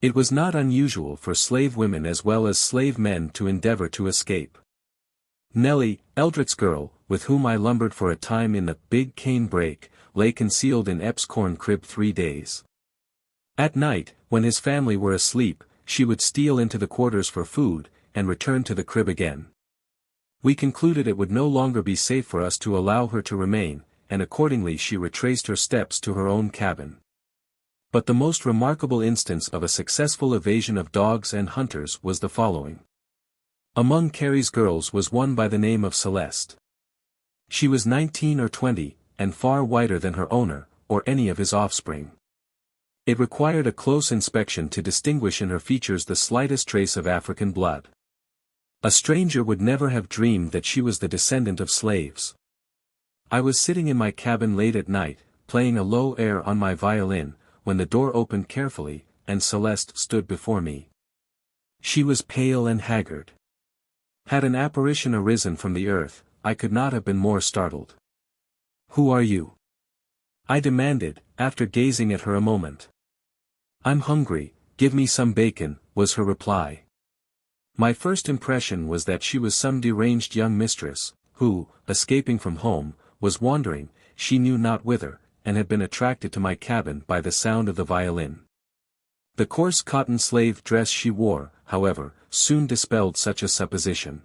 It was not unusual for slave women as well as slave men to endeavor to escape. Nellie, Eldrick's girl, with whom I lumbered for a time in the big cane brake, lay concealed in Epps' corn crib 3 days. At night, when his family were asleep, she would steal into the quarters for food, and return to the crib again. We concluded it would no longer be safe for us to allow her to remain, and accordingly she retraced her steps to her own cabin. But the most remarkable instance of a successful evasion of dogs and hunters was the following. Among Carey's girls was one by the name of Celeste. She was 19 or 20, and far whiter than her owner, or any of his offspring. It required a close inspection to distinguish in her features the slightest trace of African blood. A stranger would never have dreamed that she was the descendant of slaves. I was sitting in my cabin late at night, playing a low air on my violin, when the door opened carefully, and Celeste stood before me. She was pale and haggard. Had an apparition arisen from the earth, I could not have been more startled. "Who are you?" I demanded, after gazing at her a moment. "I'm hungry, give me some bacon," was her reply. My first impression was that she was some deranged young mistress, who, escaping from home, was wandering, she knew not whither, and had been attracted to my cabin by the sound of the violin. The coarse cotton slave dress she wore, however, soon dispelled such a supposition.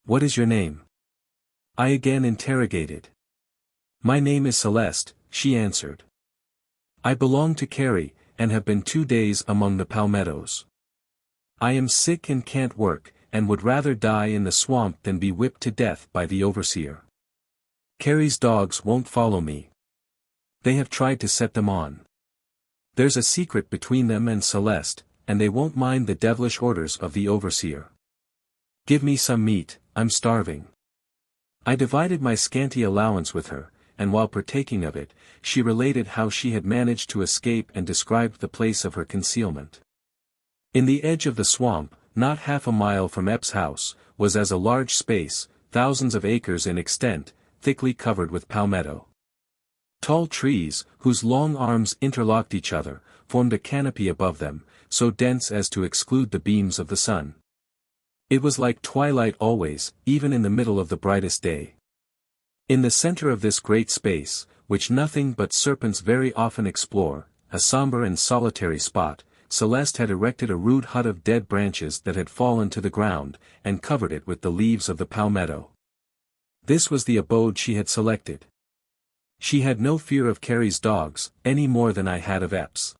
"What is your name?" I again interrogated. My name is Celeste, she answered. I belong to Carrie, and have been 2 days among the palmettos. I am sick and can't work, and would rather die in the swamp than be whipped to death by the overseer. Carrie's dogs won't follow me. They have tried to set them on. There's a secret between them and Celeste, and they won't mind the devilish orders of the overseer. Give me some meat, I'm starving. I divided my scanty allowance with her, and while partaking of it, she related how she had managed to escape and described the place of her concealment. In the edge of the swamp, not half a mile from Epps' house, was as a large space, thousands of acres in extent, thickly covered with palmetto. Tall trees, whose long arms interlocked each other, formed a canopy above them, so dense as to exclude the beams of the sun. It was like twilight always, even in the middle of the brightest day. In the center of this great space, which nothing but serpents very often explore, a somber and solitary spot, Celeste had erected a rude hut of dead branches that had fallen to the ground, and covered it with the leaves of the palmetto. This was the abode she had selected. She had no fear of Carrie's dogs, any more than I had of Epps.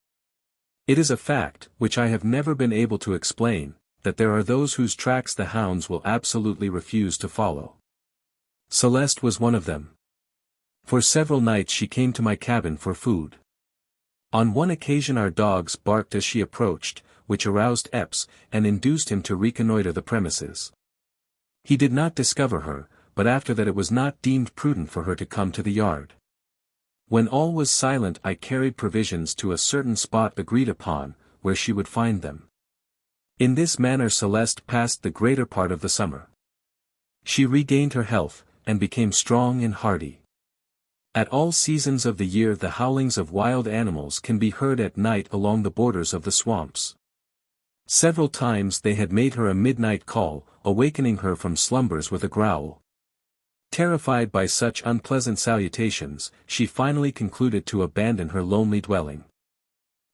It is a fact, which I have never been able to explain, that there are those whose tracks the hounds will absolutely refuse to follow. Celeste was one of them. For several nights she came to my cabin for food. On one occasion our dogs barked as she approached, which aroused Epps, and induced him to reconnoiter the premises. He did not discover her, but after that it was not deemed prudent for her to come to the yard. When all was silent I carried provisions to a certain spot agreed upon, where she would find them. In this manner Celeste passed the greater part of the summer. She regained her health, and became strong and hardy. At all seasons of the year the howlings of wild animals can be heard at night along the borders of the swamps. Several times they had made her a midnight call, awakening her from slumbers with a growl. Terrified by such unpleasant salutations, she finally concluded to abandon her lonely dwelling.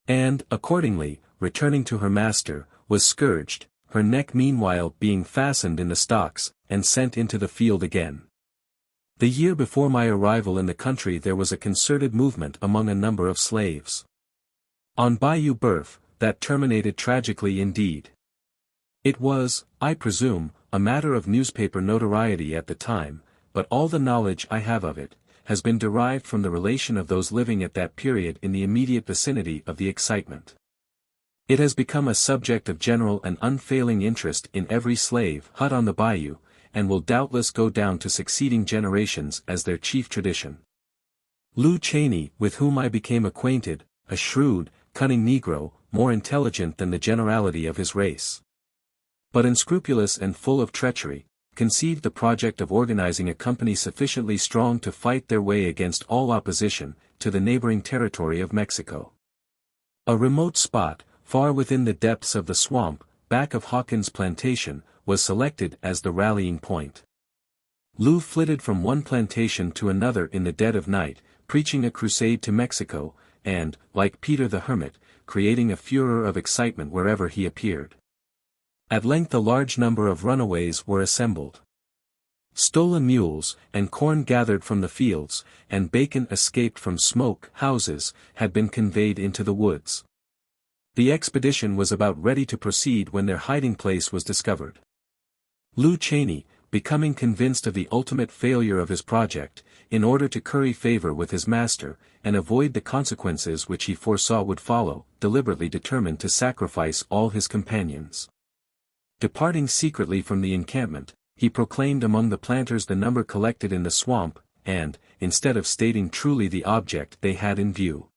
And, accordingly, returning to her master, was scourged, her neck meanwhile being fastened in the stocks, and sent into the field again. The year before my arrival in the country there was a concerted movement among a number of slaves. On Bayou Boeuf, that terminated tragically indeed. It was, I presume, a matter of newspaper notoriety at the time, but all the knowledge I have of it, has been derived from the relation of those living at that period in the immediate vicinity of the excitement. It has become a subject of general and unfailing interest in every slave hut on the bayou, and will doubtless go down to succeeding generations as their chief tradition. Lew Cheney, with whom I became acquainted, a shrewd, cunning Negro, more intelligent than the generality of his race, but unscrupulous and full of treachery, conceived the project of organizing a company sufficiently strong to fight their way against all opposition, to the neighboring territory of Mexico. A remote spot, far within the depths of the swamp, back of Hawkins' plantation, was selected as the rallying point. Lew flitted from one plantation to another in the dead of night, preaching a crusade to Mexico, and, like Peter the Hermit, creating a furor of excitement wherever he appeared. At length a large number of runaways were assembled. Stolen mules, and corn gathered from the fields, and bacon escaped from smoke houses, had been conveyed into the woods. The expedition was about ready to proceed when their hiding place was discovered. Lew Cheney, becoming convinced of the ultimate failure of his project, in order to curry favor with his master, and avoid the consequences which he foresaw would follow, deliberately determined to sacrifice all his companions. Departing secretly from the encampment, he proclaimed among the planters the number collected in the swamp, and, instead of stating truly the object they had in view,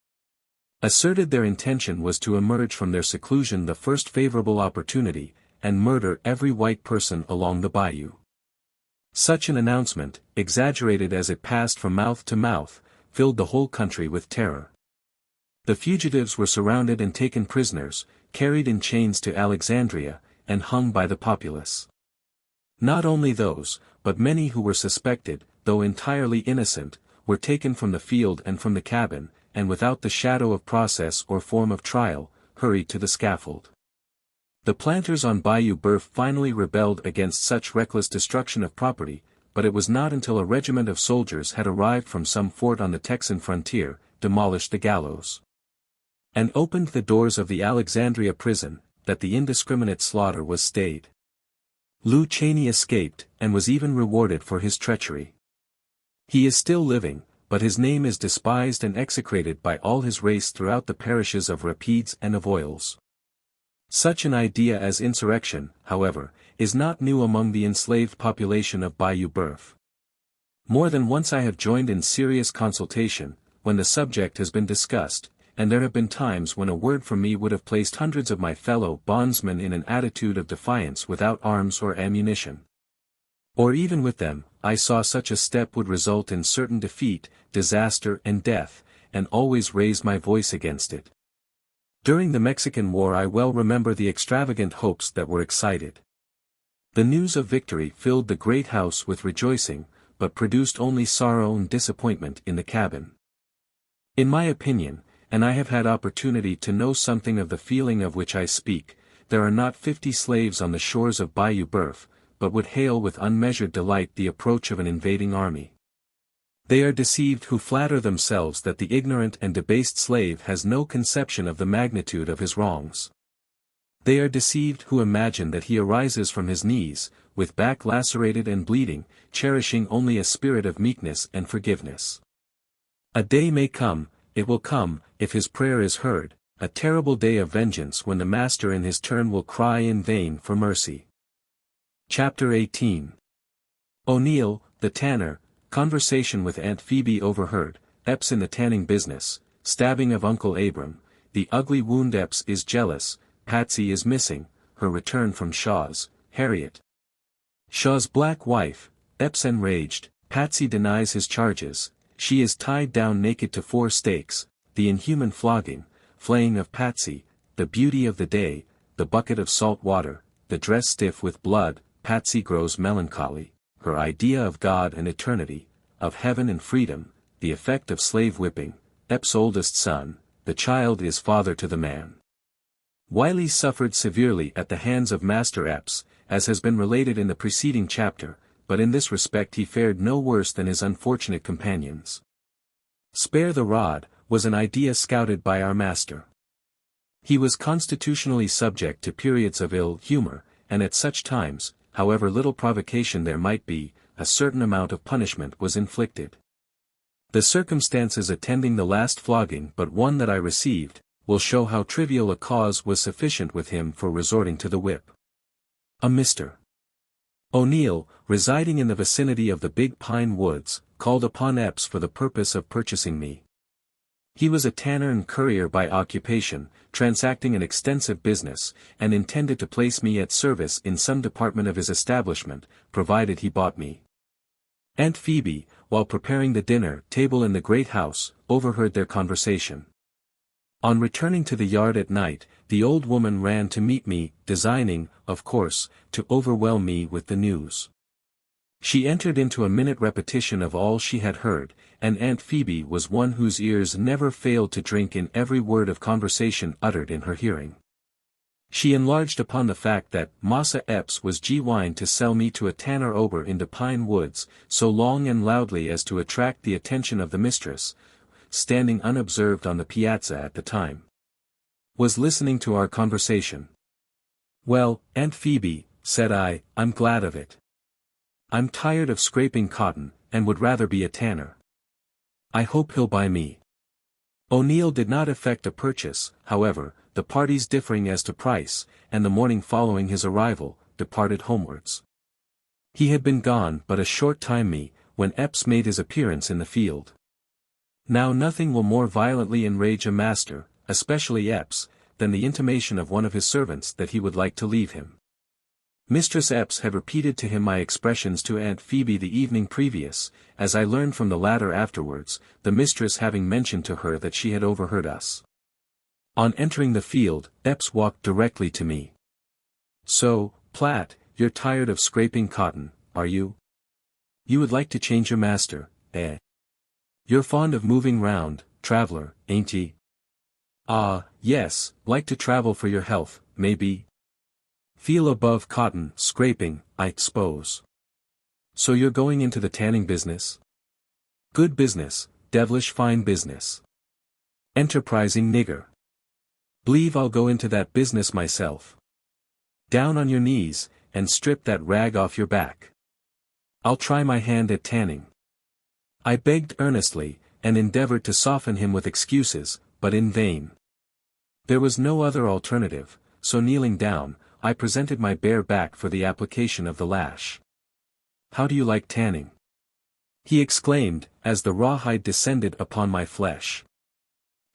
asserted their intention was to emerge from their seclusion the first favorable opportunity, and murder every white person along the bayou. Such an announcement, exaggerated as it passed from mouth to mouth, filled the whole country with terror. The fugitives were surrounded and taken prisoners, carried in chains to Alexandria, and hung by the populace. Not only those, but many who were suspected, though entirely innocent, were taken from the field and from the cabin, and without the shadow of process or form of trial, hurried to the scaffold. The planters on Bayou Boeuf finally rebelled against such reckless destruction of property, but it was not until a regiment of soldiers had arrived from some fort on the Texan frontier, demolished the gallows, and opened the doors of the Alexandria prison, that the indiscriminate slaughter was stayed. Lew Chaney escaped, and was even rewarded for his treachery. He is still living, but his name is despised and execrated by all his race throughout the parishes of Rapides and Avoyelles. Such an idea as insurrection, however, is not new among the enslaved population of Bayou Boeuf. More than once I have joined in serious consultation, when the subject has been discussed, and there have been times when a word from me would have placed hundreds of my fellow bondsmen in an attitude of defiance without arms or ammunition. Or even with them, I saw such a step would result in certain defeat, disaster and death, and always raised my voice against it. During the Mexican War I well remember the extravagant hopes that were excited. The news of victory filled the great house with rejoicing, but produced only sorrow and disappointment in the cabin. In my opinion, and I have had opportunity to know something of the feeling of which I speak, there are not 50 slaves on the shores of Bayou Boeuf, but would hail with unmeasured delight the approach of an invading army. They are deceived who flatter themselves that the ignorant and debased slave has no conception of the magnitude of his wrongs. They are deceived who imagine that he arises from his knees, with back lacerated and bleeding, cherishing only a spirit of meekness and forgiveness. A day may come, it will come, if his prayer is heard, a terrible day of vengeance when the master in his turn will cry in vain for mercy. Chapter 18. O'Neill, the tanner, conversation with Aunt Phoebe overheard, Epps in the tanning business, stabbing of Uncle Abram, the ugly wound Epps is jealous, Patsy is missing, her return from Shaw's, Harriet. Shaw's black wife, Epps enraged, Patsy denies his charges, she is tied down naked to 4 stakes, the inhuman flogging, flaying of Patsy, the beauty of the day, the bucket of salt water, the dress stiff with blood, Patsy grows melancholy, her idea of God and eternity, of heaven and freedom, the effect of slave whipping, Epps' oldest son, the child is father to the man. Wiley suffered severely at the hands of Master Epps, as has been related in the preceding chapter, but in this respect he fared no worse than his unfortunate companions. Spare the rod, was an idea scouted by our master. He was constitutionally subject to periods of ill humor, and at such times, however little provocation there might be, a certain amount of punishment was inflicted. The circumstances attending the last flogging but one that I received, will show how trivial a cause was sufficient with him for resorting to the whip. A Mr. O'Neill, residing in the vicinity of the Big Pine Woods, called upon Epps for the purpose of purchasing me. He was a tanner and currier by occupation, transacting an extensive business, and intended to place me at service in some department of his establishment, provided he bought me. Aunt Phoebe, while preparing the dinner table in the great house, overheard their conversation. On returning to the yard at night, the old woman ran to meet me, designing, of course, to overwhelm me with the news. She entered into a minute repetition of all she had heard, and Aunt Phoebe was one whose ears never failed to drink in every word of conversation uttered in her hearing. She enlarged upon the fact that Massa Epps was gwine to sell me to a tanner over into Pine Woods, so long and loudly as to attract the attention of the mistress, standing unobserved on the piazza at the time, was listening to our conversation. Well, Aunt Phoebe, said I, I'm glad of it. I'm tired of scraping cotton, and would rather be a tanner. I hope he'll buy me. O'Neill did not effect a purchase, however, the parties differing as to price, and the morning following his arrival, departed homewards. He had been gone but a short time when Epps made his appearance in the field. Now nothing will more violently enrage a master, especially Epps, than the intimation of one of his servants that he would like to leave him. Mistress Epps had repeated to him my expressions to Aunt Phoebe the evening previous, as I learned from the latter afterwards, the mistress having mentioned to her that she had overheard us. On entering the field, Epps walked directly to me. So, Platt, you're tired of scraping cotton, are you? You would like to change your master, eh? You're fond of moving round, traveler, ain't ye? Ah, yes, like to travel for your health, maybe. Feel above cotton, scraping, I s'pose. So you're going into the tanning business? Good business, devilish fine business. Enterprising nigger. Believe I'll go into that business myself. Down on your knees, and strip that rag off your back. I'll try my hand at tanning. I begged earnestly, and endeavored to soften him with excuses, but in vain. There was no other alternative, so kneeling down, I presented my bare back for the application of the lash. How do you like tanning? He exclaimed, as the rawhide descended upon my flesh.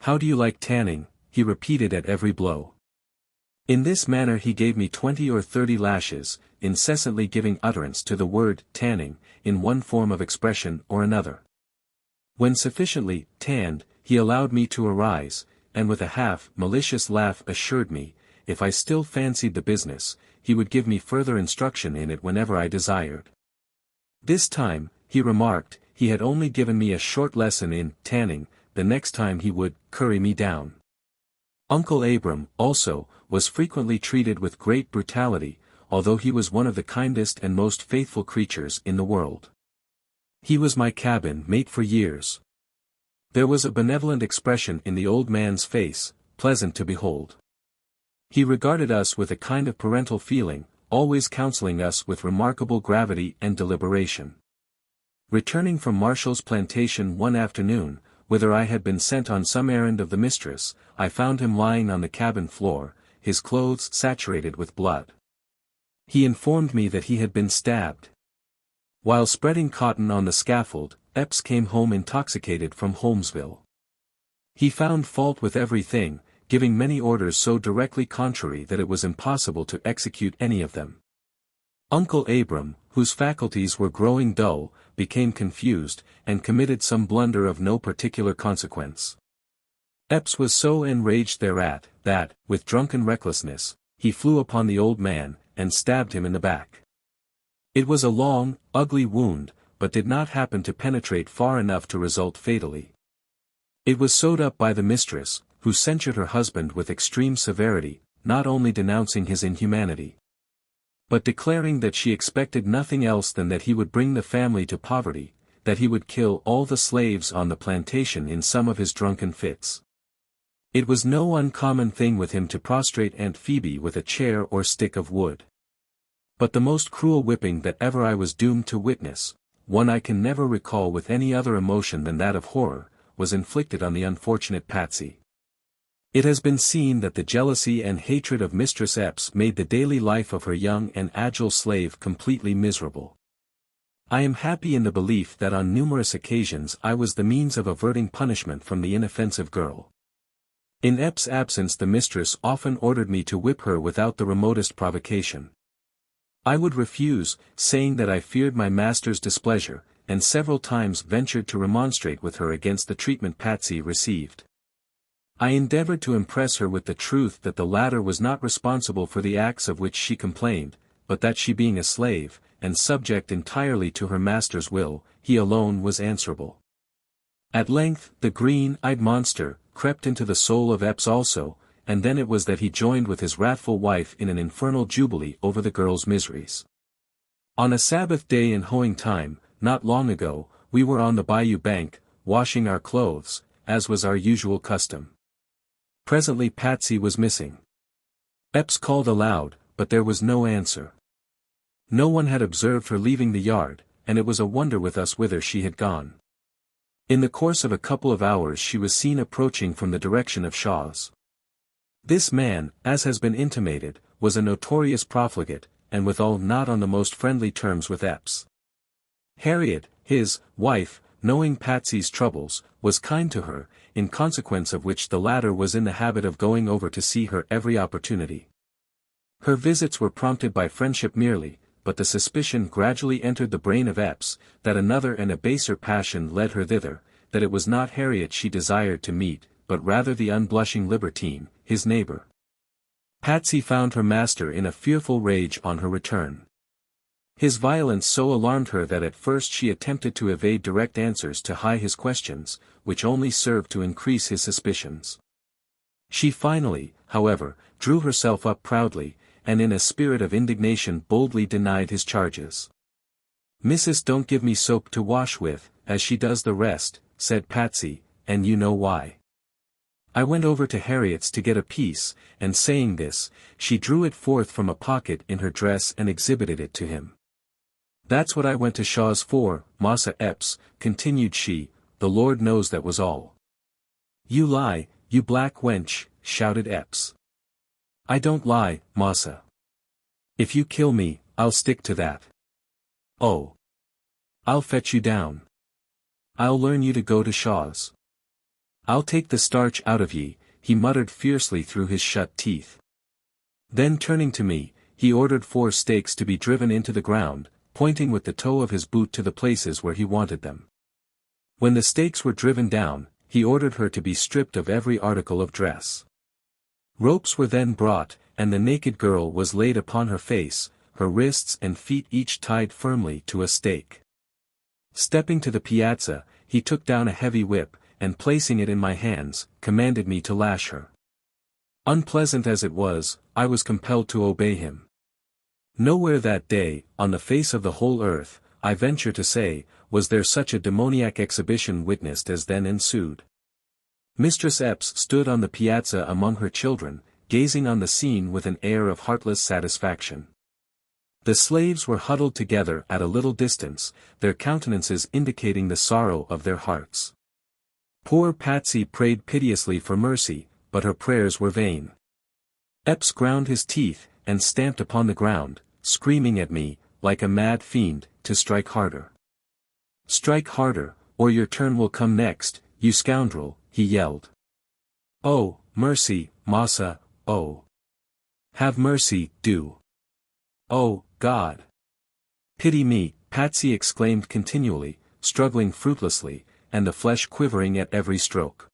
How do you like tanning? He repeated at every blow. In this manner he gave me 20 or 30 lashes, incessantly giving utterance to the word tanning, in one form of expression or another. When sufficiently tanned, he allowed me to arise, and with a half-malicious laugh assured me, if I still fancied the business, he would give me further instruction in it whenever I desired. This time, he remarked, he had only given me a short lesson in tanning, the next time he would curry me down. Uncle Abram, also, was frequently treated with great brutality, although he was one of the kindest and most faithful creatures in the world. He was my cabin mate for years. There was a benevolent expression in the old man's face, pleasant to behold. He regarded us with a kind of parental feeling, always counseling us with remarkable gravity and deliberation. Returning from Marshall's plantation one afternoon, whither I had been sent on some errand of the mistress, I found him lying on the cabin floor, his clothes saturated with blood. He informed me that he had been stabbed. While spreading cotton on the scaffold, Epps came home intoxicated from Holmesville. He found fault with everything, giving many orders so directly contrary that it was impossible to execute any of them. Uncle Abram, whose faculties were growing dull, became confused, and committed some blunder of no particular consequence. Epps was so enraged thereat, that, with drunken recklessness, he flew upon the old man, and stabbed him in the back. It was a long, ugly wound, but did not happen to penetrate far enough to result fatally. It was sewed up by the mistress, who censured her husband with extreme severity, not only denouncing his inhumanity, but declaring that she expected nothing else than that he would bring the family to poverty, that he would kill all the slaves on the plantation in some of his drunken fits. It was no uncommon thing with him to prostrate Aunt Phoebe with a chair or stick of wood. But the most cruel whipping that ever I was doomed to witness, one I can never recall with any other emotion than that of horror, was inflicted on the unfortunate Patsy. It has been seen that the jealousy and hatred of Mistress Epps made the daily life of her young and agile slave completely miserable. I am happy in the belief that on numerous occasions I was the means of averting punishment from the inoffensive girl. In Epps' absence the mistress often ordered me to whip her without the remotest provocation. I would refuse, saying that I feared my master's displeasure, and several times ventured to remonstrate with her against the treatment Patsy received. I endeavored to impress her with the truth that the latter was not responsible for the acts of which she complained, but that she being a slave, and subject entirely to her master's will, he alone was answerable. At length, the green-eyed monster crept into the soul of Epps also, and then it was that he joined with his wrathful wife in an infernal jubilee over the girl's miseries. On a Sabbath day in hoeing time, not long ago, we were on the bayou bank, washing our clothes, as was our usual custom. Presently Patsy was missing. Epps called aloud, but there was no answer. No one had observed her leaving the yard, and it was a wonder with us whither she had gone. In the course of a couple of hours she was seen approaching from the direction of Shaw's. This man, as has been intimated, was a notorious profligate, and withal not on the most friendly terms with Epps. Harriet, his wife, knowing Patsy's troubles, was kind to her, in consequence of which the latter was in the habit of going over to see her every opportunity. Her visits were prompted by friendship merely, but the suspicion gradually entered the brain of Epps, that another and a baser passion led her thither, that it was not Harriet she desired to meet, but rather the unblushing libertine, his neighbor. Patsy found her master in a fearful rage on her return. His violence so alarmed her that at first she attempted to evade direct answers to his questions, which only served to increase his suspicions. She finally, however, drew herself up proudly, and in a spirit of indignation boldly denied his charges. "Missus don't give me soap to wash with, as she does the rest," said Patsy, "and you know why." I went over to Harriet's to get a piece, and saying this, she drew it forth from a pocket in her dress and exhibited it to him. "That's what I went to Shaw's for, Massa Epps," continued she, "the Lord knows that was all." "You lie, you black wench," shouted Epps. "I don't lie, Massa. If you kill me, I'll stick to that." "Oh. I'll fetch you down. I'll learn you to go to Shaw's. I'll take the starch out of ye," he muttered fiercely through his shut teeth. Then turning to me, he ordered 4 stakes to be driven into the ground, pointing with the toe of his boot to the places where he wanted them. When the stakes were driven down, he ordered her to be stripped of every article of dress. Ropes were then brought, and the naked girl was laid upon her face, her wrists and feet each tied firmly to a stake. Stepping to the piazza, he took down a heavy whip, and placing it in my hands, commanded me to lash her. Unpleasant as it was, I was compelled to obey him. Nowhere that day, on the face of the whole earth, I venture to say, was there such a demoniac exhibition witnessed as then ensued. Mistress Epps stood on the piazza among her children, gazing on the scene with an air of heartless satisfaction. The slaves were huddled together at a little distance, their countenances indicating the sorrow of their hearts. Poor Patsy prayed piteously for mercy, but her prayers were vain. Epps ground his teeth, and stamped upon the ground, screaming at me, like a mad fiend, to strike harder. "Strike harder, or your turn will come next, you scoundrel," he yelled. "Oh, mercy, Massa, oh. Have mercy, do. Oh, God. Pity me," Patsy exclaimed continually, struggling fruitlessly, and the flesh quivering at every stroke.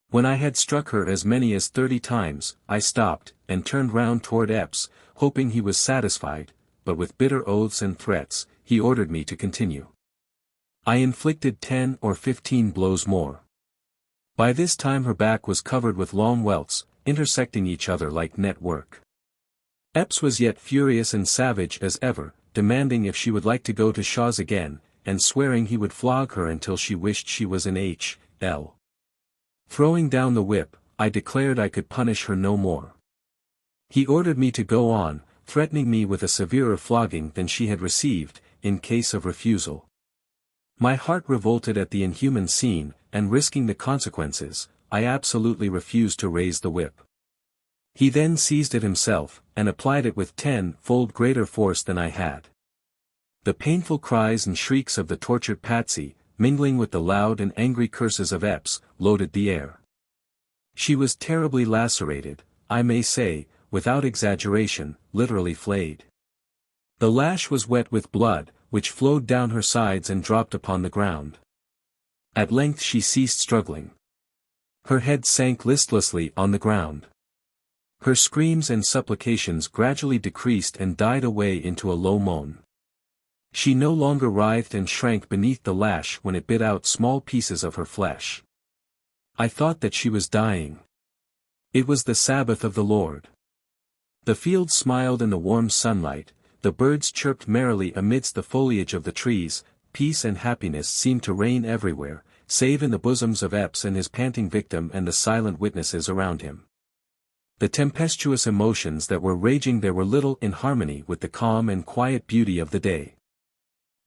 When I had struck her as many as 30 times, I stopped, and turned round toward Epps, hoping he was satisfied, but with bitter oaths and threats, he ordered me to continue. I inflicted 10 or 15 blows more. By this time her back was covered with long welts, intersecting each other like network. Epps was yet furious and savage as ever, demanding if she would like to go to Shaw's again, and swearing he would flog her until she wished she was in H.L. Throwing down the whip, I declared I could punish her no more. He ordered me to go on, threatening me with a severer flogging than she had received, in case of refusal. My heart revolted at the inhuman scene, and risking the consequences, I absolutely refused to raise the whip. He then seized it himself, and applied it with 10-fold greater force than I had. The painful cries and shrieks of the tortured Patsy, mingling with the loud and angry curses of Epps, loaded the air. She was terribly lacerated, I may say, without exaggeration, literally flayed. The lash was wet with blood, which flowed down her sides and dropped upon the ground. At length she ceased struggling. Her head sank listlessly on the ground. Her screams and supplications gradually decreased and died away into a low moan. She no longer writhed and shrank beneath the lash when it bit out small pieces of her flesh. I thought that she was dying. It was the Sabbath of the Lord. The fields smiled in the warm sunlight, the birds chirped merrily amidst the foliage of the trees, peace and happiness seemed to reign everywhere, save in the bosoms of Epps and his panting victim and the silent witnesses around him. The tempestuous emotions that were raging there were little in harmony with the calm and quiet beauty of the day.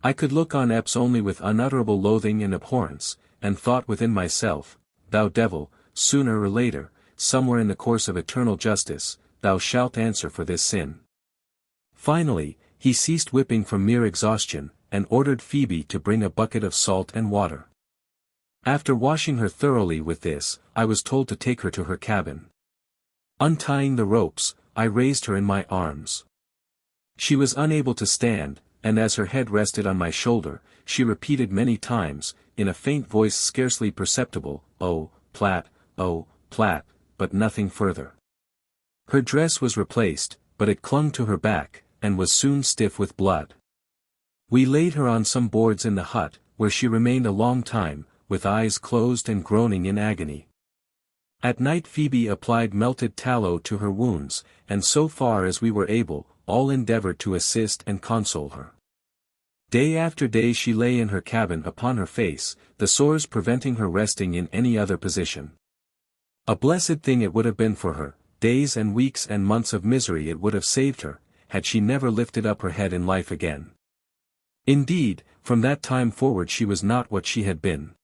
I could look on Epps only with unutterable loathing and abhorrence, and thought within myself, "Thou devil, sooner or later, somewhere in the course of eternal justice, thou shalt answer for this sin." Finally, he ceased whipping from mere exhaustion, and ordered Phoebe to bring a bucket of salt and water. After washing her thoroughly with this, I was told to take her to her cabin. Untying the ropes, I raised her in my arms. She was unable to stand, and as her head rested on my shoulder, she repeated many times, in a faint voice scarcely perceptible, "Oh, Platt, oh, Platt," but nothing further. Her dress was replaced, but it clung to her back, and was soon stiff with blood. We laid her on some boards in the hut, where she remained a long time, with eyes closed and groaning in agony. At night Phoebe applied melted tallow to her wounds, and so far as we were able, all endeavored to assist and console her. Day after day she lay in her cabin upon her face, the sores preventing her resting in any other position. A blessed thing it would have been for her, days and weeks and months of misery it would have saved her, had she never lifted up her head in life again. Indeed, from that time forward she was not what she had been.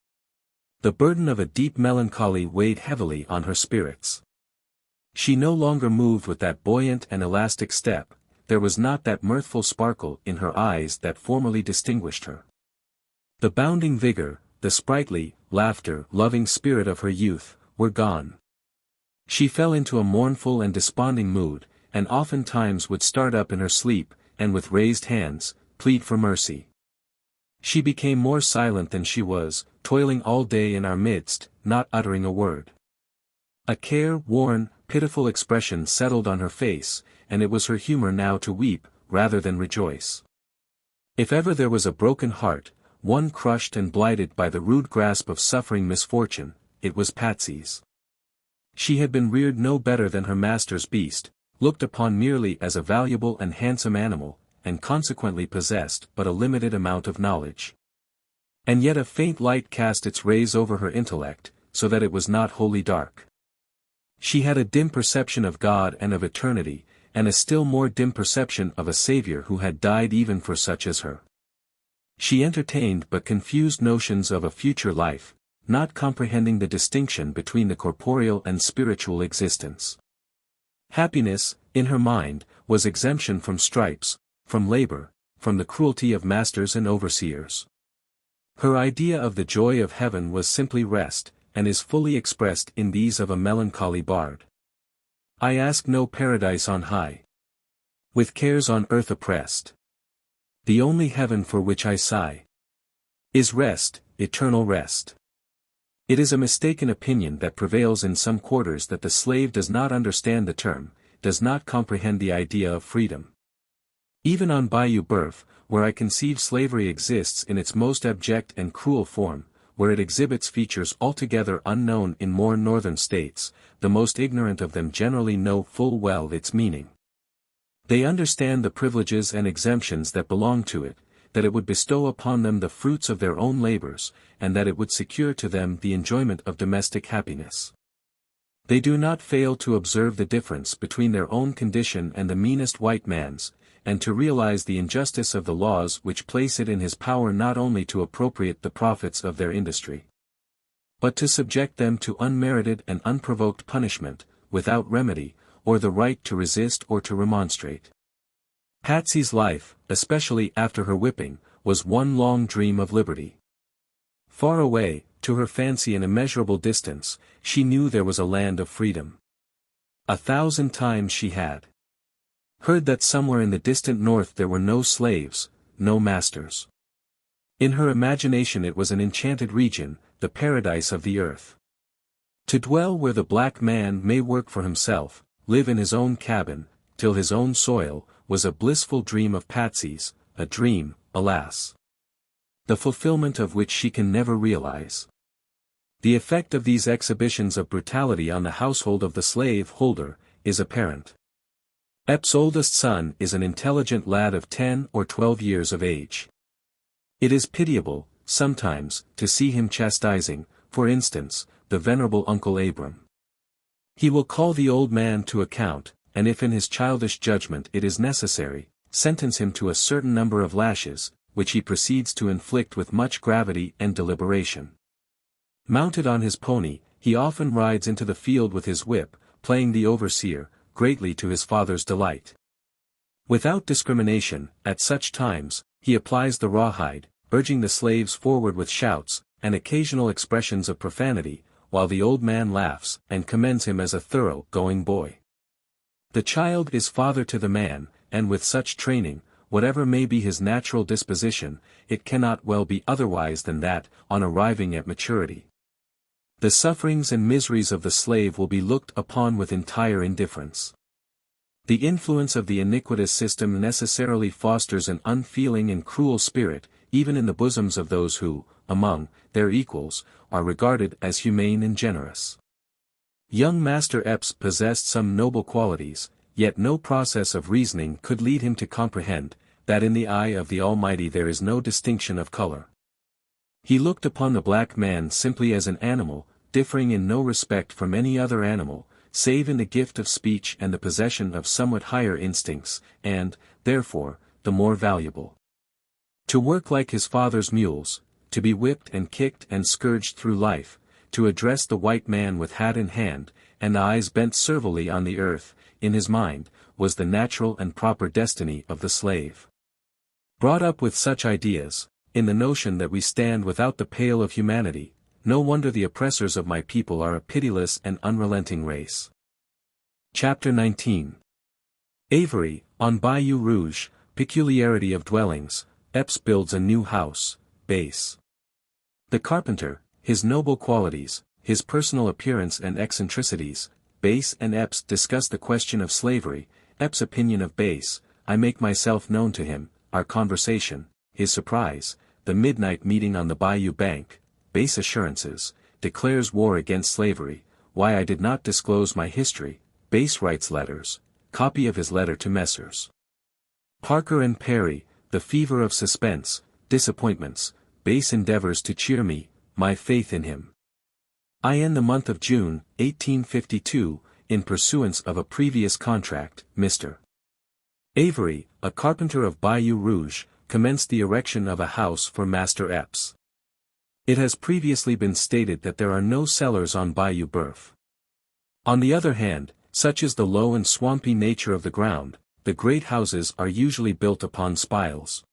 The burden of a deep melancholy weighed heavily on her spirits. She no longer moved with that buoyant and elastic step, there was not that mirthful sparkle in her eyes that formerly distinguished her. The bounding vigor, the sprightly, laughter-loving spirit of her youth, were gone. She fell into a mournful and desponding mood, and oftentimes would start up in her sleep, and with raised hands, plead for mercy. She became more silent than she was, toiling all day in our midst, not uttering a word. A care-worn, pitiful expression settled on her face, and it was her humor now to weep, rather than rejoice. If ever there was a broken heart, one crushed and blighted by the rude grasp of suffering misfortune, it was Patsy's. She had been reared no better than her master's beast, looked upon merely as a valuable and handsome animal, and consequently possessed but a limited amount of knowledge. And yet a faint light cast its rays over her intellect, so that it was not wholly dark. She had a dim perception of God and of eternity, and a still more dim perception of a Saviour who had died even for such as her. She entertained but confused notions of a future life, not comprehending the distinction between the corporeal and spiritual existence. Happiness, in her mind, was exemption from stripes, from labor, from the cruelty of masters and overseers. Her idea of the joy of heaven was simply rest, and is fully expressed in these of a melancholy bard. I ask no paradise on high, with cares on earth oppressed. The only heaven for which I sigh is rest, eternal rest. It is a mistaken opinion that prevails in some quarters that the slave does not understand the term, does not comprehend the idea of freedom. Even on Bayou Boeuf, where I conceive slavery exists in its most abject and cruel form, where it exhibits features altogether unknown in more northern states, the most ignorant of them generally know full well its meaning. They understand the privileges and exemptions that belong to it, that it would bestow upon them the fruits of their own labors, and that it would secure to them the enjoyment of domestic happiness. They do not fail to observe the difference between their own condition and the meanest white man's, and to realize the injustice of the laws which place it in his power not only to appropriate the profits of their industry, but to subject them to unmerited and unprovoked punishment, without remedy, or the right to resist or to remonstrate. Patsy's life, especially after her whipping, was one long dream of liberty. Far away, to her fancy an immeasurable distance, she knew there was a land of freedom. 1,000 times she had heard that somewhere in the distant north there were no slaves, no masters. In her imagination it was an enchanted region, the paradise of the earth. To dwell where the black man may work for himself, live in his own cabin, till his own soil, was a blissful dream of Patsy's, a dream, alas, the fulfillment of which she can never realize. The effect of these exhibitions of brutality on the household of the slave holder is apparent. Epps' oldest son is an intelligent lad of 10 or 12 years of age. It is pitiable, sometimes, to see him chastising, for instance, the venerable Uncle Abram. He will call the old man to account, and if in his childish judgment it is necessary, sentence him to a certain number of lashes, which he proceeds to inflict with much gravity and deliberation. Mounted on his pony, he often rides into the field with his whip, playing the overseer, greatly to his father's delight. Without discrimination, at such times, he applies the rawhide, urging the slaves forward with shouts, and occasional expressions of profanity, while the old man laughs, and commends him as a thorough-going boy. The child is father to the man, and with such training, whatever may be his natural disposition, it cannot well be otherwise than that, on arriving at maturity, the sufferings and miseries of the slave will be looked upon with entire indifference. The influence of the iniquitous system necessarily fosters an unfeeling and cruel spirit, even in the bosoms of those who, among their equals, are regarded as humane and generous. Young Master Epps possessed some noble qualities, yet no process of reasoning could lead him to comprehend, that in the eye of the Almighty there is no distinction of color. He looked upon the black man simply as an animal, differing in no respect from any other animal, save in the gift of speech and the possession of somewhat higher instincts, and, therefore, the more valuable. To work like his father's mules, to be whipped and kicked and scourged through life, to address the white man with hat in hand, and eyes bent servilely on the earth, in his mind, was the natural and proper destiny of the slave. Brought up with such ideas, in the notion that we stand without the pale of humanity, no wonder the oppressors of my people are a pitiless and unrelenting race. Chapter 19. Avery, on Bayou Rouge, peculiarity of dwellings, Epps builds a new house, base. The carpenter, his noble qualities, his personal appearance and eccentricities, base and Epps discuss the question of slavery, Epps' opinion of base, I make myself known to him, our conversation, his surprise, the midnight meeting on the bayou bank, base assurances, declares war against slavery, why I did not disclose my history, base writes letters, copy of his letter to Messrs. Parker and Perry, the fever of suspense, disappointments, base endeavors to cheer me, my faith in him. I end the month of June, 1852, in pursuance of a previous contract, Mr. Avery, a carpenter of Bayou Rouge, commenced the erection of a house for Master Epps. It has previously been stated that there are no cellars on Bayou Boeuf. On the other hand, such is the low and swampy nature of the ground, the great houses are usually built upon spiles.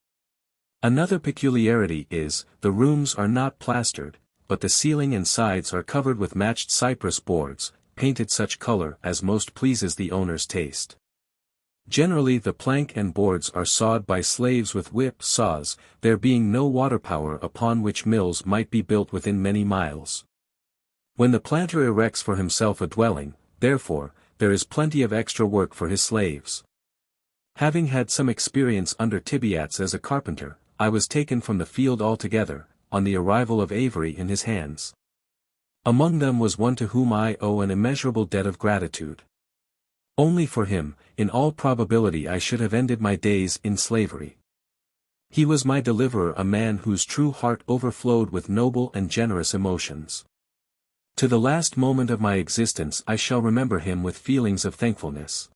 Another peculiarity is, the rooms are not plastered, but the ceiling and sides are covered with matched cypress boards, painted such color as most pleases the owner's taste. Generally the plank and boards are sawed by slaves with whip saws, there being no water power upon which mills might be built within many miles. When the planter erects for himself a dwelling, therefore, there is plenty of extra work for his slaves. Having had some experience under Tibeats as a carpenter, I was taken from the field altogether, on the arrival of Avery in his hands. Among them was one to whom I owe an immeasurable debt of gratitude. Only for him, in all probability I should have ended my days in slavery. He was my deliverer, a man whose true heart overflowed with noble and generous emotions. To the last moment of my existence I shall remember him with feelings of thankfulness.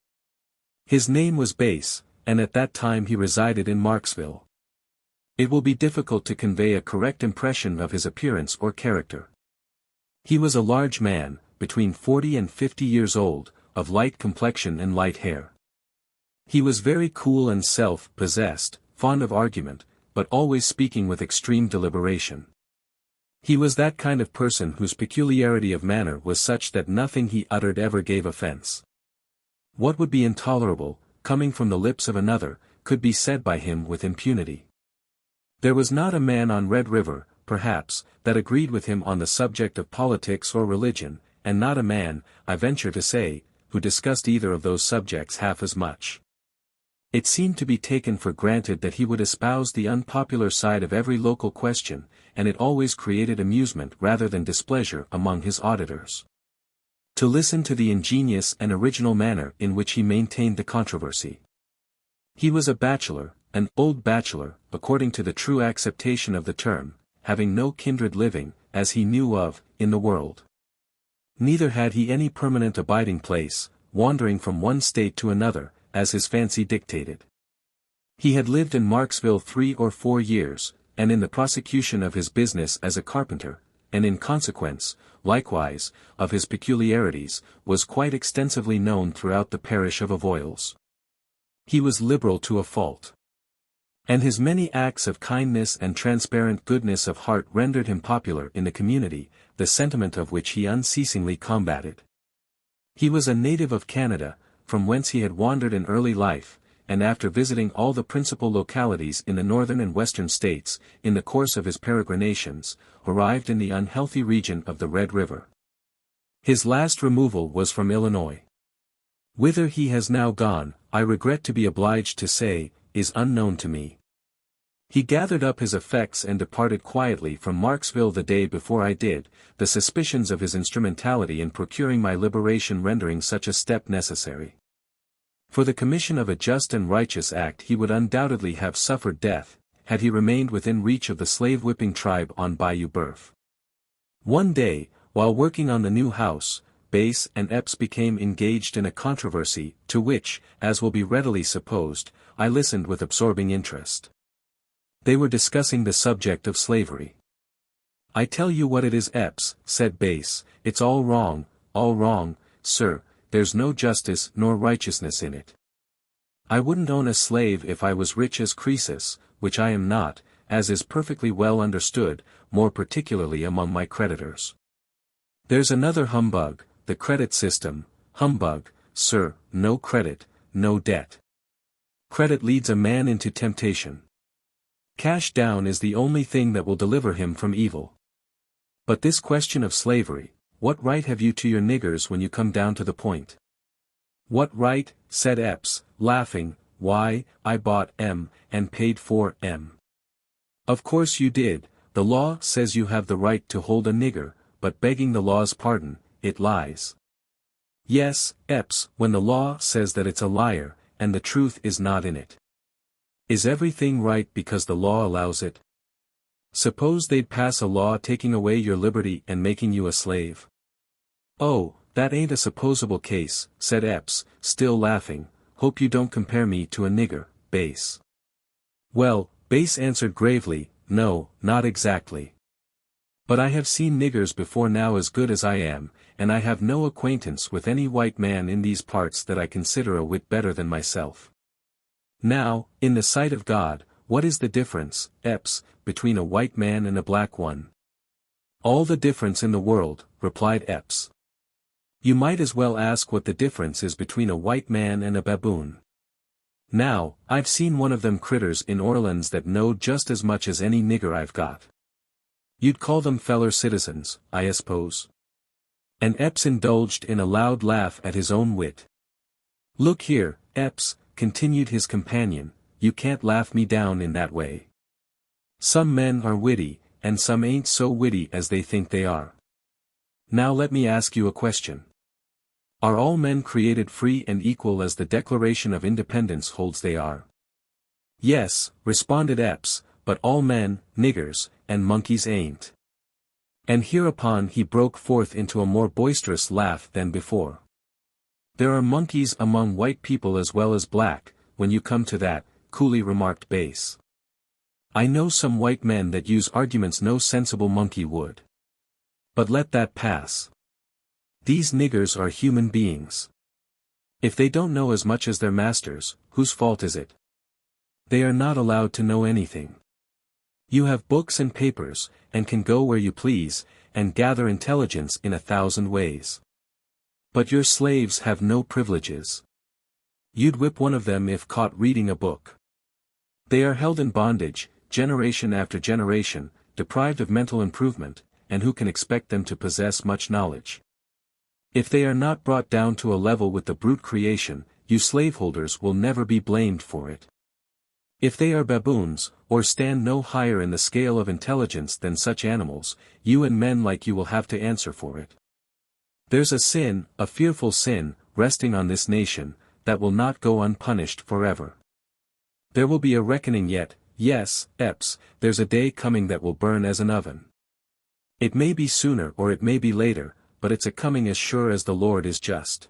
His name was Base, and at that time he resided in Marksville. It will be difficult to convey a correct impression of his appearance or character. He was a large man, between 40 and 50 years old, of light complexion and light hair. He was very cool and self-possessed, fond of argument, but always speaking with extreme deliberation. He was that kind of person whose peculiarity of manner was such that nothing he uttered ever gave offense. What would be intolerable, coming from the lips of another, could be said by him with impunity. There was not a man on Red River, perhaps, that agreed with him on the subject of politics or religion, and not a man, I venture to say, who discussed either of those subjects half as much. It seemed to be taken for granted that he would espouse the unpopular side of every local question, and it always created amusement rather than displeasure among his auditors. To listen to the ingenious and original manner in which he maintained the controversy. He was a bachelor, an old bachelor, according to the true acceptation of the term, having no kindred living, as he knew of, in the world. Neither had he any permanent abiding place, wandering from one state to another, as his fancy dictated. He had lived in Marksville 3 or 4 years, and in the prosecution of his business as a carpenter, and in consequence, likewise, of his peculiarities, was quite extensively known throughout the parish of Avoyelles. He was liberal to a fault. And his many acts of kindness and transparent goodness of heart rendered him popular in the community, the sentiment of which he unceasingly combated. He was a native of Canada, from whence he had wandered in early life, and after visiting all the principal localities in the northern and western states, in the course of his peregrinations, arrived in the unhealthy region of the Red River. His last removal was from Illinois. Whither he has now gone, I regret to be obliged to say, is unknown to me. He gathered up his effects and departed quietly from Marksville the day before I did, the suspicions of his instrumentality in procuring my liberation rendering such a step necessary. For the commission of a just and righteous act he would undoubtedly have suffered death, had he remained within reach of the slave-whipping tribe on Bayou Boeuf. One day, while working on the new house, Bass and Epps became engaged in a controversy, to which, as will be readily supposed, I listened with absorbing interest. They were discussing the subject of slavery. "I tell you what it is, Epps," said Bass, "it's all wrong, sir, there's no justice nor righteousness in it. I wouldn't own a slave if I was rich as Croesus, which I am not, as is perfectly well understood, more particularly among my creditors. There's another humbug, the credit system, humbug, sir, no credit, no debt. Credit leads a man into temptation. Cash down is the only thing that will deliver him from evil. But this question of slavery, what right have you to your niggers when you come down to the point?" "What right?" said Epps, laughing, "why, I bought 'em, and paid for 'em." "Of course you did, the law says you have the right to hold a nigger, but begging the law's pardon, it lies." "Yes, Epps, when the law says that it's a liar, and the truth is not in it. Is everything right because the law allows it? Suppose they'd pass a law taking away your liberty and making you a slave?" "Oh, that ain't a supposable case," said Epps, still laughing. "Hope you don't compare me to a nigger, Bass." "Well," Bass answered gravely, "no, not exactly. But I have seen niggers before now as good as I am, and I have no acquaintance with any white man in these parts that I consider a whit better than myself. Now, in the sight of God, what is the difference, Epps, between a white man and a black one?" "All the difference in the world," replied Epps. "You might as well ask what the difference is between a white man and a baboon. Now, I've seen one of them critters in Orleans that know just as much as any nigger I've got. You'd call them feller citizens, I suppose?" And Epps indulged in a loud laugh at his own wit. "Look here, Epps," continued his companion, "you can't laugh me down in that way. Some men are witty, and some ain't so witty as they think they are. Now let me ask you a question. Are all men created free and equal as the Declaration of Independence holds they are?" "Yes," responded Epps, "but all men, niggers, and monkeys ain't." And hereupon he broke forth into a more boisterous laugh than before. "There are monkeys among white people as well as black, when you come to that," coolly remarked Bass. "I know some white men that use arguments no sensible monkey would. But let that pass. These niggers are human beings. If they don't know as much as their masters, whose fault is it? They are not allowed to know anything. You have books and papers, and can go where you please, and gather intelligence in 1,000 ways. But your slaves have no privileges. You'd whip one of them if caught reading a book. They are held in bondage, generation after generation, deprived of mental improvement, and who can expect them to possess much knowledge? If they are not brought down to a level with the brute creation, you slaveholders will never be blamed for it. If they are baboons, or stand no higher in the scale of intelligence than such animals, you and men like you will have to answer for it. There's a sin, a fearful sin, resting on this nation, that will not go unpunished forever. There will be a reckoning yet, yes, Epps, there's a day coming that will burn as an oven. It may be sooner or it may be later, but it's a coming as sure as the Lord is just.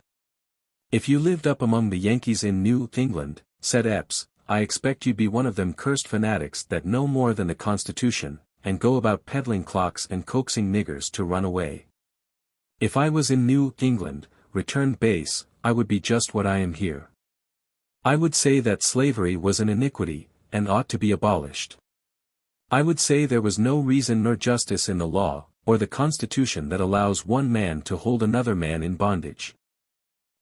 If you lived up among the Yankees in New England," said Epps, "I expect you'd be one of them cursed fanatics that know more than the Constitution, and go about peddling clocks and coaxing niggers to run away." "If I was in New England," returned Bass, "I would be just what I am here. I would say that slavery was an iniquity, and ought to be abolished. I would say there was no reason nor justice in the law, or the Constitution that allows one man to hold another man in bondage.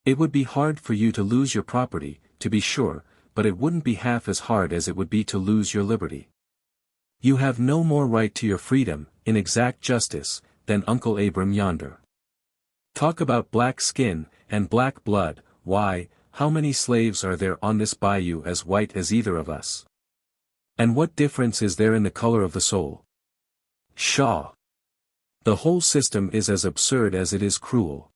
It would be hard for you to lose your property, to be sure, but it wouldn't be half as hard as it would be to lose your liberty. You have no more right to your freedom, in exact justice, than Uncle Abram yonder. Talk about black skin, and black blood, why, how many slaves are there on this bayou as white as either of us? And what difference is there in the color of the soul? Pshaw! The whole system is as absurd as it is cruel.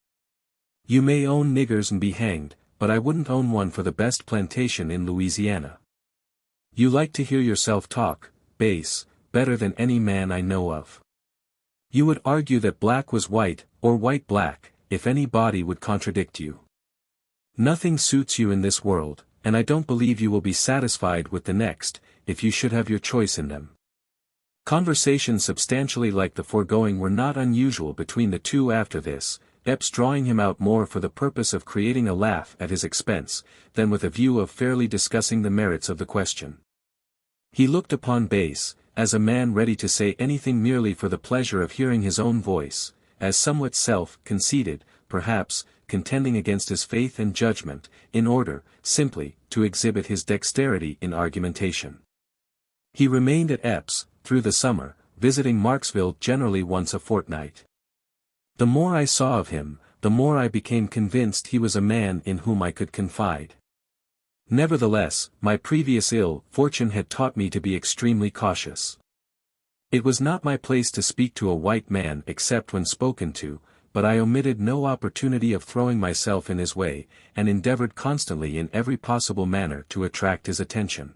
You may own niggers and be hanged, but I wouldn't own one for the best plantation in Louisiana. You like to hear yourself talk, Base, better than any man I know of. You would argue that black was white, or white black, if anybody would contradict you. Nothing suits you in this world, and I don't believe you will be satisfied with the next, if you should have your choice in them. Conversations substantially like the foregoing were not unusual between the two after this, Epps drawing him out more for the purpose of creating a laugh at his expense, than with a view of fairly discussing the merits of the question. He looked upon Base, as a man ready to say anything merely for the pleasure of hearing his own voice, as somewhat self-conceited, perhaps, contending against his faith and judgment, in order, simply, to exhibit his dexterity in argumentation. He remained at Epps, through the summer, visiting Marksville generally once a fortnight. The more I saw of him, the more I became convinced he was a man in whom I could confide. Nevertheless, my previous ill fortune had taught me to be extremely cautious. It was not my place to speak to a white man except when spoken to, but I omitted no opportunity of throwing myself in his way, and endeavored constantly in every possible manner to attract his attention.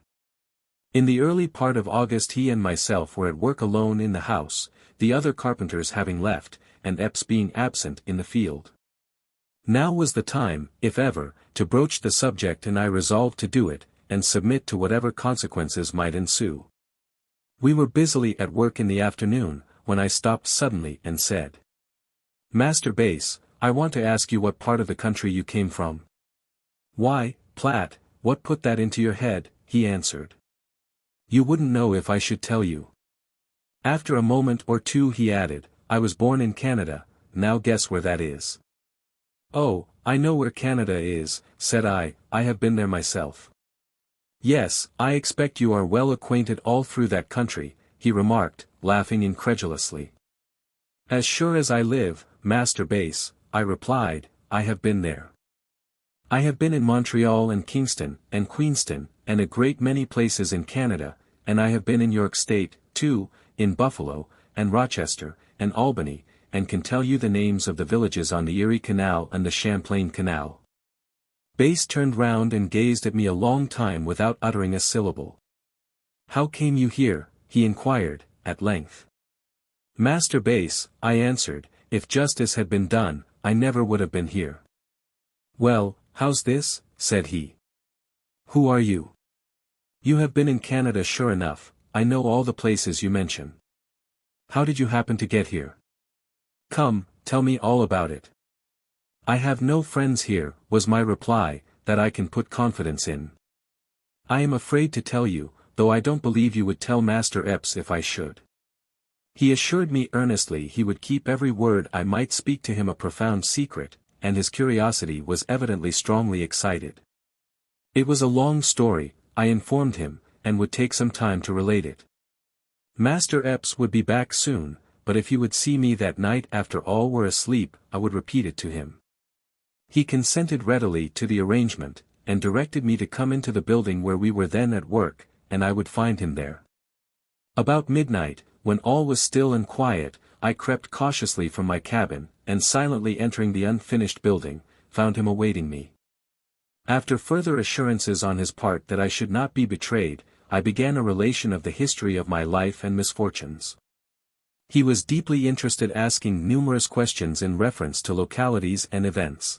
In the early part of August he and myself were at work alone in the house, the other carpenters having left, and Epps being absent in the field. Now was the time, if ever, to broach the subject, and I resolved to do it, and submit to whatever consequences might ensue. We were busily at work in the afternoon, when I stopped suddenly and said, "Master Base, I want to ask you what part of the country you came from." "Why, Platt, what put that into your head?" he answered. "You wouldn't know if I should tell you." After a moment or two he added, "I was born in Canada, now guess where that is." "Oh, I know where Canada is," said I have been there myself." "Yes, I expect you are well acquainted all through that country," he remarked, laughing incredulously. "As sure as I live, Master Base," I replied, "I have been there. I have been in Montreal and Kingston, and Queenston, and a great many places in Canada, and I have been in York State, too, in Buffalo, and Rochester, and Albany, and can tell you the names of the villages on the Erie Canal and the Champlain Canal." Base turned round and gazed at me a long time without uttering a syllable. "How came you here?" he inquired, at length. "Master Base," I answered, "if justice had been done, I never would have been here." "Well, how's this?" said he. "Who are you? You have been in Canada sure enough, I know all the places you mention. How did you happen to get here? Come, tell me all about it." "I have no friends here," was my reply, "that I can put confidence in. I am afraid to tell you, though I don't believe you would tell Master Epps if I should." He assured me earnestly he would keep every word I might speak to him a profound secret, and his curiosity was evidently strongly excited. It was a long story, I informed him, and would take some time to relate it. Master Epps would be back soon, but if he would see me that night after all were asleep, I would repeat it to him. He consented readily to the arrangement, and directed me to come into the building where we were then at work, and I would find him there. About midnight, when all was still and quiet, I crept cautiously from my cabin, and silently entering the unfinished building, found him awaiting me. After further assurances on his part that I should not be betrayed, I began a relation of the history of my life and misfortunes. He was deeply interested, asking numerous questions in reference to localities and events.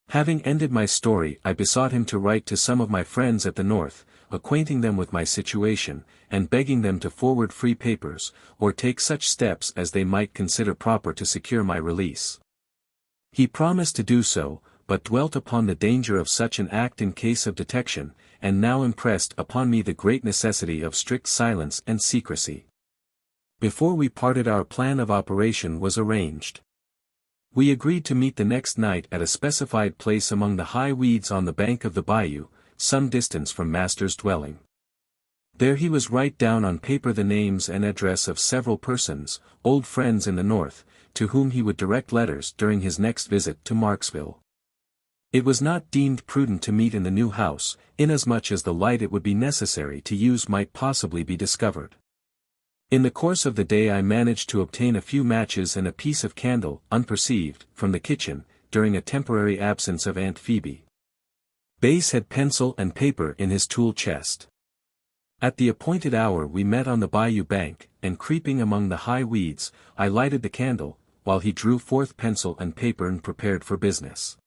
Having ended my story, I besought him to write to some of my friends at the North, acquainting them with my situation, and begging them to forward free papers, or take such steps as they might consider proper to secure my release. He promised to do so, but dwelt upon the danger of such an act in case of detection, and now impressed upon me the great necessity of strict silence and secrecy. Before we parted, our plan of operation was arranged. We agreed to meet the next night at a specified place among the high weeds on the bank of the bayou, some distance from Master's dwelling. There he was write down on paper the names and address of several persons, old friends in the North, to whom he would direct letters during his next visit to Marksville. It was not deemed prudent to meet in the new house, inasmuch as the light it would be necessary to use might possibly be discovered. In the course of the day I managed to obtain a few matches and a piece of candle, unperceived, from the kitchen, during a temporary absence of Aunt Phoebe. Bass had pencil and paper in his tool chest. At the appointed hour we met on the bayou bank, and creeping among the high weeds, I lighted the candle, while he drew forth pencil and paper and prepared for business.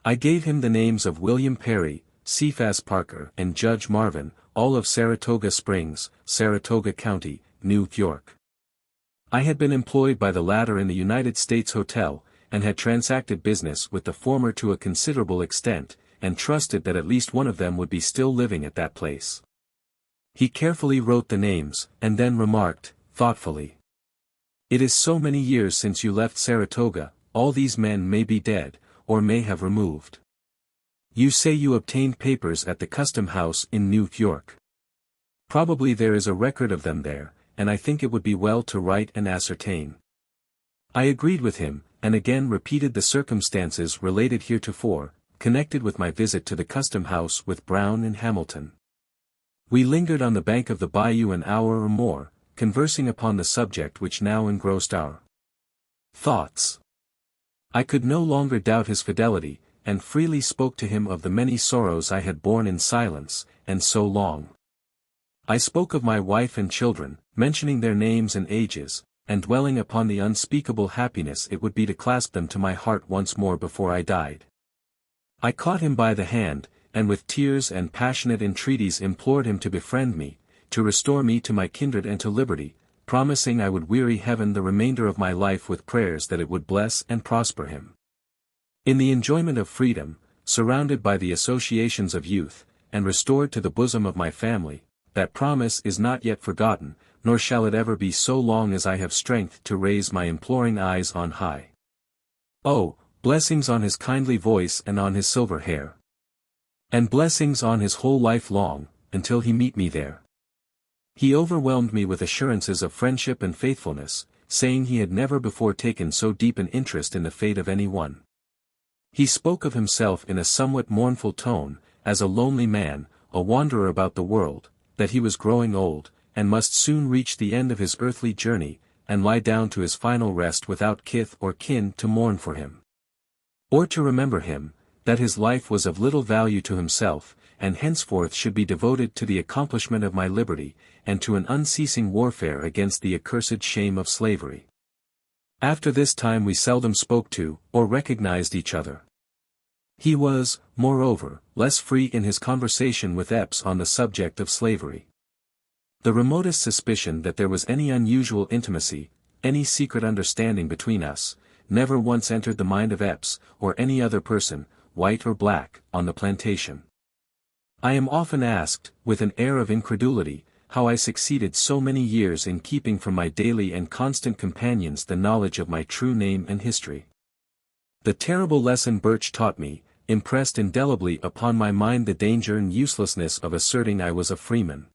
I gave him the names of William Perry, Cephas Parker and Judge Marvin, all of Saratoga Springs, Saratoga County, New York. I had been employed by the latter in the United States Hotel, and had transacted business with the former to a considerable extent, and trusted that at least one of them would be still living at that place. He carefully wrote the names, and then remarked, thoughtfully, "It is so many years since you left Saratoga, all these men may be dead, or may have removed. You say you obtained papers at the Custom House in New York. Probably there is a record of them there, and I think it would be well to write and ascertain." I agreed with him, and again repeated the circumstances related heretofore, connected with my visit to the Custom House with Brown and Hamilton. We lingered on the bank of the bayou an hour or more, conversing upon the subject which now engrossed our thoughts. I could no longer doubt his fidelity, and freely spoke to him of the many sorrows I had borne in silence, and so long. I spoke of my wife and children, mentioning their names and ages, and dwelling upon the unspeakable happiness it would be to clasp them to my heart once more before I died. I caught him by the hand, and with tears and passionate entreaties implored him to befriend me, to restore me to my kindred and to liberty, promising I would weary heaven the remainder of my life with prayers that it would bless and prosper him. In the enjoyment of freedom, surrounded by the associations of youth, and restored to the bosom of my family, that promise is not yet forgotten, nor shall it ever be so long as I have strength to raise my imploring eyes on high. Oh, blessings on his kindly voice and on his silver hair. And blessings on his whole life long, until he meet me there. He overwhelmed me with assurances of friendship and faithfulness, saying he had never before taken so deep an interest in the fate of any one. He spoke of himself in a somewhat mournful tone, as a lonely man, a wanderer about the world, that he was growing old, and must soon reach the end of his earthly journey, and lie down to his final rest without kith or kin to mourn for him, or to remember him, that his life was of little value to himself, and henceforth should be devoted to the accomplishment of my liberty, and to an unceasing warfare against the accursed shame of slavery. After this time we seldom spoke to, or recognized each other. He was, moreover, less free in his conversation with Epps on the subject of slavery. The remotest suspicion that there was any unusual intimacy, any secret understanding between us, never once entered the mind of Epps, or any other person, white or black, on the plantation. I am often asked, with an air of incredulity, how I succeeded so many years in keeping from my daily and constant companions the knowledge of my true name and history. The terrible lesson Birch taught me, impressed indelibly upon my mind the danger and uselessness of asserting I was a freeman.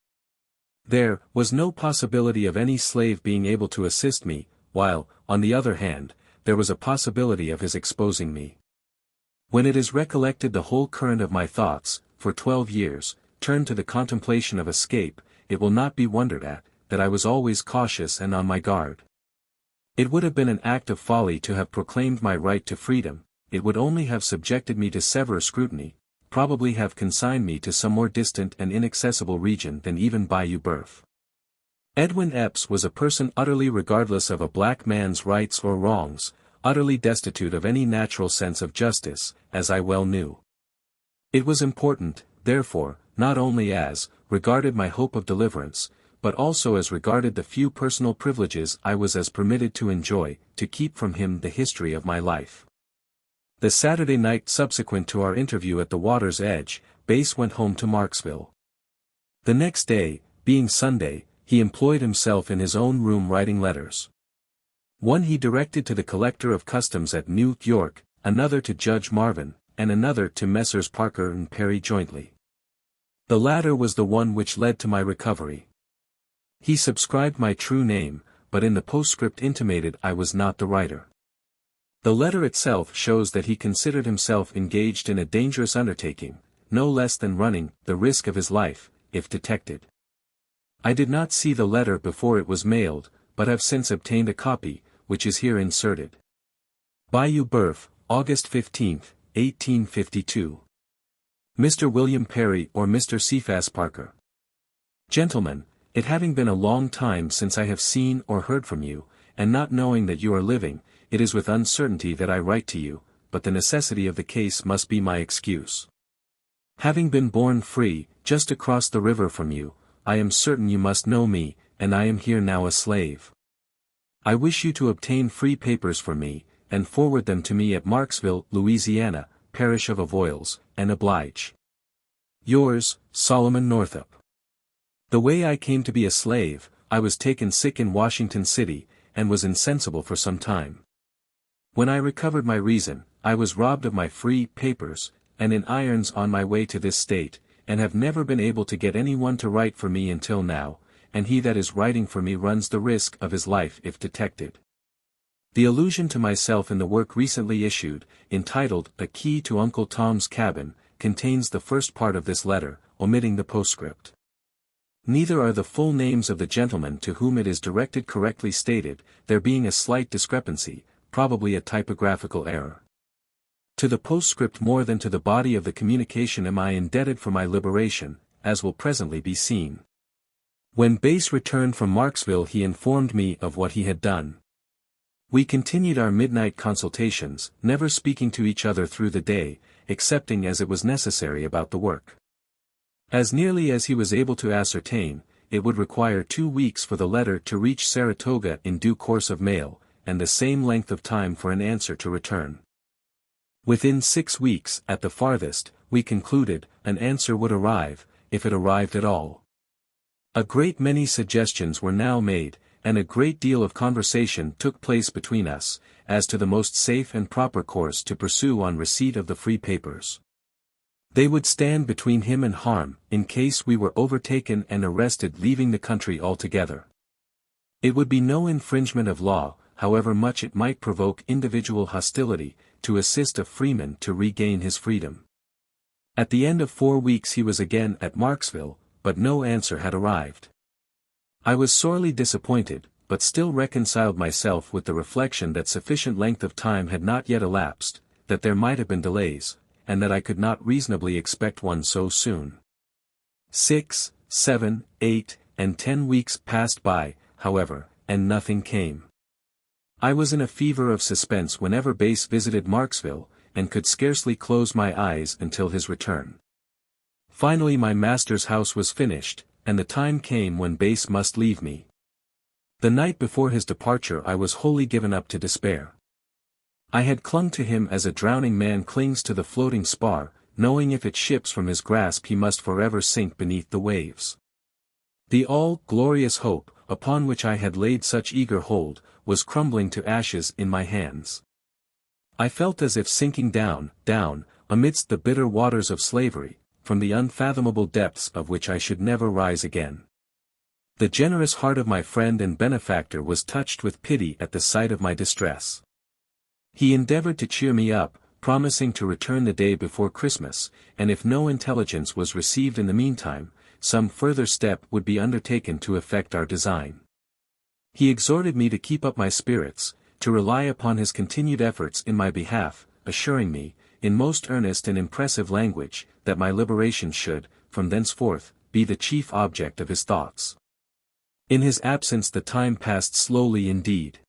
There was no possibility of any slave being able to assist me, while, on the other hand, there was a possibility of his exposing me. When it is recollected the whole current of my thoughts, for 12 years, turned to the contemplation of escape, it will not be wondered at, that I was always cautious and on my guard. It would have been an act of folly to have proclaimed my right to freedom, it would only have subjected me to severe scrutiny, probably have consigned me to some more distant and inaccessible region than even Bayou Boeuf. Edward Epps was a person utterly regardless of a black man's rights or wrongs, utterly destitute of any natural sense of justice, as I well knew. It was important, therefore, not only as regarded my hope of deliverance, but also as regarded the few personal privileges I was as permitted to enjoy, to keep from him the history of my life. The Saturday night subsequent to our interview at the water's edge, Bass went home to Marksville. The next day, being Sunday, he employed himself in his own room writing letters. One he directed to the Collector of Customs at New York, another to Judge Marvin, and another to Messrs. Parker and Perry jointly. The latter was the one which led to my recovery. He subscribed my true name, but in the postscript intimated I was not the writer. The letter itself shows that he considered himself engaged in a dangerous undertaking, no less than running the risk of his life, if detected. I did not see the letter before it was mailed, but have since obtained a copy, which is here inserted. Bayou Boeuf, August 15, 1852. Mr. William Perry or Mr. Cephas Parker. Gentlemen, it having been a long time since I have seen or heard from you, and not knowing that you are living, it is with uncertainty that I write to you, but the necessity of the case must be my excuse. Having been born free, just across the river from you, I am certain you must know me, and I am here now a slave. I wish you to obtain free papers for me, and forward them to me at Marksville, Louisiana, parish of Avoyelles, and oblige. Yours, Solomon Northup. The way I came to be a slave, I was taken sick in Washington City, and was insensible for some time. When I recovered my reason, I was robbed of my free papers, and in irons on my way to this state, and have never been able to get any one to write for me until now, and he that is writing for me runs the risk of his life if detected. The allusion to myself in the work recently issued, entitled A Key to Uncle Tom's Cabin, contains the first part of this letter, omitting the postscript. Neither are the full names of the gentlemen to whom it is directed correctly stated, there being a slight discrepancy, probably a typographical error. To the postscript more than to the body of the communication am I indebted for my liberation, as will presently be seen. When Bass returned from Marksville he informed me of what he had done. We continued our midnight consultations, never speaking to each other through the day, excepting as it was necessary about the work. As nearly as he was able to ascertain, it would require 2 weeks for the letter to reach Saratoga in due course of mail, and the same length of time for an answer to return. Within 6 weeks, at the farthest, we concluded, an answer would arrive, if it arrived at all. A great many suggestions were now made, and a great deal of conversation took place between us, as to the most safe and proper course to pursue on receipt of the free papers. They would stand between him and harm, in case we were overtaken and arrested leaving the country altogether. It would be no infringement of law, however much it might provoke individual hostility, to assist a freeman to regain his freedom. At the end of 4 weeks he was again at Marksville, but no answer had arrived. I was sorely disappointed, but still reconciled myself with the reflection that sufficient length of time had not yet elapsed, that there might have been delays, and that I could not reasonably expect one so soon. 6, 7, 8, and 10 weeks passed by, however, and nothing came. I was in a fever of suspense whenever Bass visited Marksville, and could scarcely close my eyes until his return. Finally my master's house was finished, and the time came when Bass must leave me. The night before his departure I was wholly given up to despair. I had clung to him as a drowning man clings to the floating spar, knowing if it ships from his grasp he must forever sink beneath the waves. The all-glorious hope, upon which I had laid such eager hold, was crumbling to ashes in my hands. I felt as if sinking down, amidst the bitter waters of slavery, from the unfathomable depths of which I should never rise again. The generous heart of my friend and benefactor was touched with pity at the sight of my distress. He endeavored to cheer me up, promising to return the day before Christmas, and if no intelligence was received in the meantime, some further step would be undertaken to effect our design. He exhorted me to keep up my spirits, to rely upon his continued efforts in my behalf, assuring me, in most earnest and impressive language, that my liberation should, from thenceforth, be the chief object of his thoughts. In his absence the time passed slowly indeed.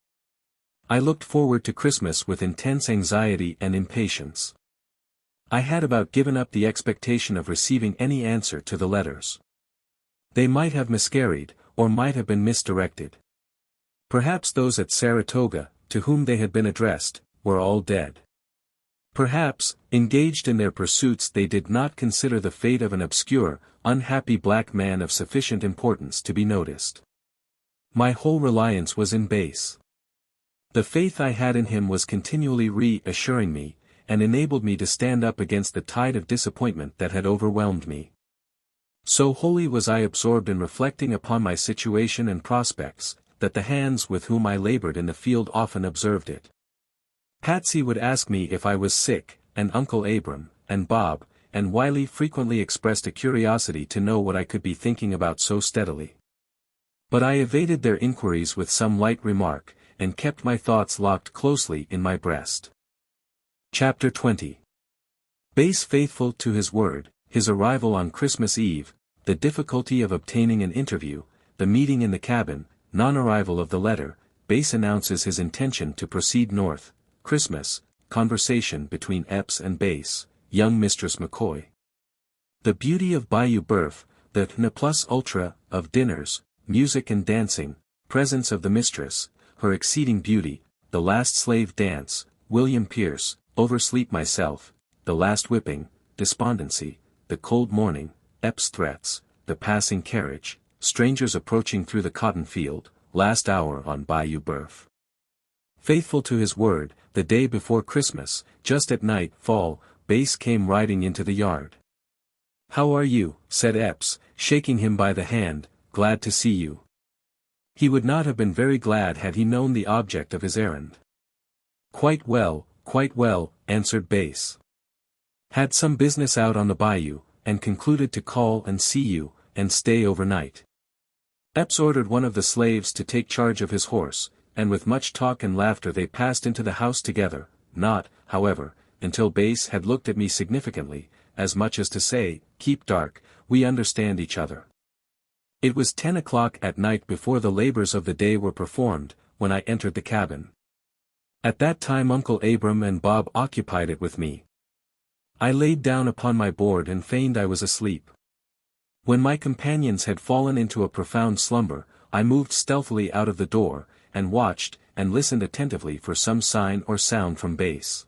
I looked forward to Christmas with intense anxiety and impatience. I had about given up the expectation of receiving any answer to the letters. They might have miscarried, or might have been misdirected. Perhaps those at Saratoga, to whom they had been addressed, were all dead. Perhaps, engaged in their pursuits they did not consider the fate of an obscure, unhappy black man of sufficient importance to be noticed. My whole reliance was in Bass. The faith I had in him was continually reassuring me, and enabled me to stand up against the tide of disappointment that had overwhelmed me. So wholly was I absorbed in reflecting upon my situation and prospects, that the hands with whom I labored in the field often observed it. Patsy would ask me if I was sick, and Uncle Abram, and Bob, and Wiley frequently expressed a curiosity to know what I could be thinking about so steadily. But I evaded their inquiries with some light remark, and kept my thoughts locked closely in my breast. Chapter 20. Bass faithful to his word, his arrival on Christmas Eve, the difficulty of obtaining an interview, the meeting in the cabin, non-arrival of the letter, Bass announces his intention to proceed north, Christmas, conversation between Epps and Bass, young Mistress McCoy. The beauty of Bayou Birth, the ne plus ultra of dinners, music and dancing, presence of the mistress, her exceeding beauty, the last slave dance, William Pierce, oversleep myself, the last whipping, despondency, the cold morning, Epps' threats, the passing carriage, strangers approaching through the cotton field, last hour on Bayou Birth. Faithful to his word, the day before Christmas, just at night fall, Bass came riding into the yard. "How are you?" said Epps, shaking him by the hand, "glad to see you." He would not have been very glad had he known the object of his errand. Quite well," answered Bass. "Had some business out on the bayou, and concluded to call and see you, and stay overnight." Epps ordered one of the slaves to take charge of his horse, and with much talk and laughter they passed into the house together, not, however, until Bass had looked at me significantly, as much as to say, "Keep dark, we understand each other." It was 10 o'clock at night before the labors of the day were performed, when I entered the cabin. At that time Uncle Abram and Bob occupied it with me. I laid down upon my board and feigned I was asleep. When my companions had fallen into a profound slumber, I moved stealthily out of the door, and watched, and listened attentively for some sign or sound from Bass.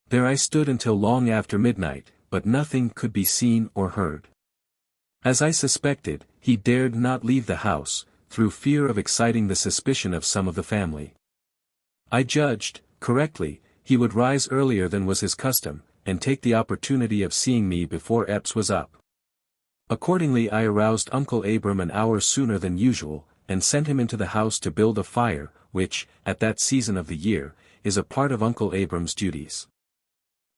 There I stood until long after midnight, but nothing could be seen or heard. As I suspected, he dared not leave the house, through fear of exciting the suspicion of some of the family. I judged, correctly, he would rise earlier than was his custom, and take the opportunity of seeing me before Epps was up. Accordingly I aroused Uncle Abram an hour sooner than usual, and sent him into the house to build a fire, which, at that season of the year, is a part of Uncle Abram's duties.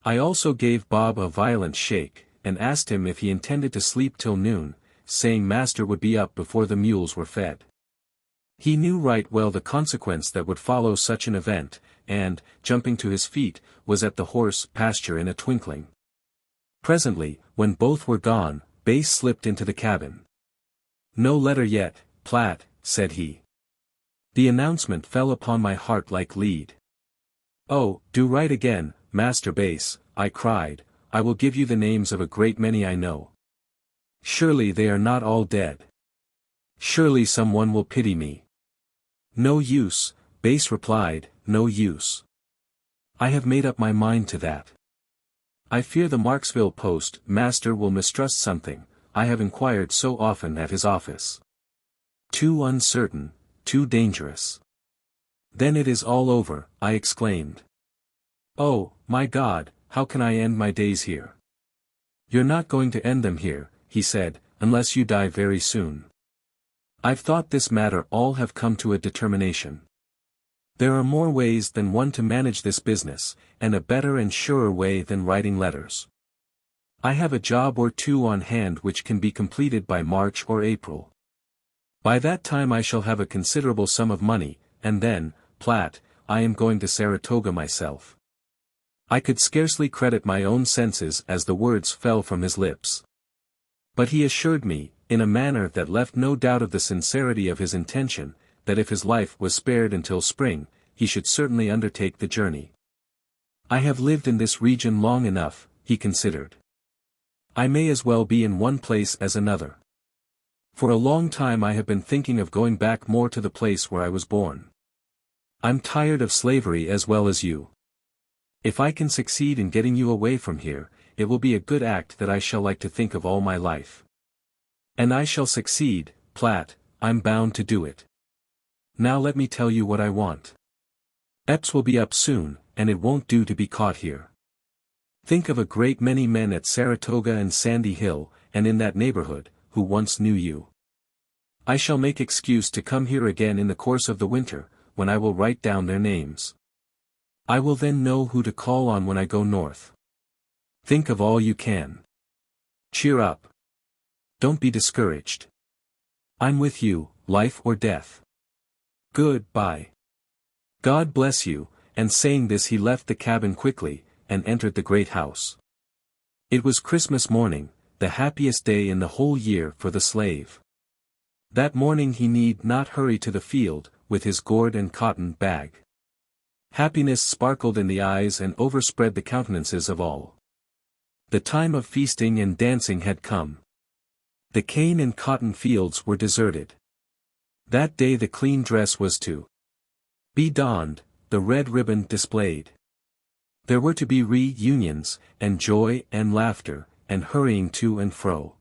I also gave Bob a violent shake, and asked him if he intended to sleep till noon, saying master would be up before the mules were fed. He knew right well the consequence that would follow such an event, and, jumping to his feet, was at the horse pasture in a twinkling. Presently, when both were gone, Bass slipped into the cabin. "No letter yet, Platt," said he. The announcement fell upon my heart like lead. "Oh, do write again, Master Bass," I cried, "I will give you the names of a great many I know. Surely they are not all dead. Surely someone will pity me." "No use," Bass replied, "no use. I have made up my mind to that. I fear the Marksville post master will mistrust something, I have inquired so often at his office. Too uncertain, too dangerous." "Then it is all over," I exclaimed. "Oh, my God, how can I end my days here?" "You're not going to end them here," he said, "unless you die very soon. I've thought this matter all have come to a determination. There are more ways than one to manage this business, and a better and surer way than writing letters. I have a job or two on hand which can be completed by March or April. By that time I shall have a considerable sum of money, and then, Platt, I am going to Saratoga myself." I could scarcely credit my own senses as the words fell from his lips. But he assured me, in a manner that left no doubt of the sincerity of his intention, that if his life was spared until spring, he should certainly undertake the journey. "I have lived in this region long enough," he considered. "I may as well be in one place as another. For a long time I have been thinking of going back more to the place where I was born. I'm tired of slavery as well as you. If I can succeed in getting you away from here, it will be a good act that I shall like to think of all my life. And I shall succeed, Platt, I'm bound to do it. Now let me tell you what I want. Epps will be up soon, and it won't do to be caught here. Think of a great many men at Saratoga and Sandy Hill, and in that neighborhood, who once knew you. I shall make excuse to come here again in the course of the winter, when I will write down their names. I will then know who to call on when I go north. Think of all you can. Cheer up. Don't be discouraged. I'm with you, life or death. Good-bye. God bless you," and saying this he left the cabin quickly, and entered the great house. It was Christmas morning, the happiest day in the whole year for the slave. That morning he need not hurry to the field, with his gourd and cotton bag. Happiness sparkled in the eyes and overspread the countenances of all. The time of feasting and dancing had come. The cane and cotton fields were deserted. That day the clean dress was to be donned, the red ribbon displayed. There were to be reunions, and joy and laughter, and hurrying to and fro.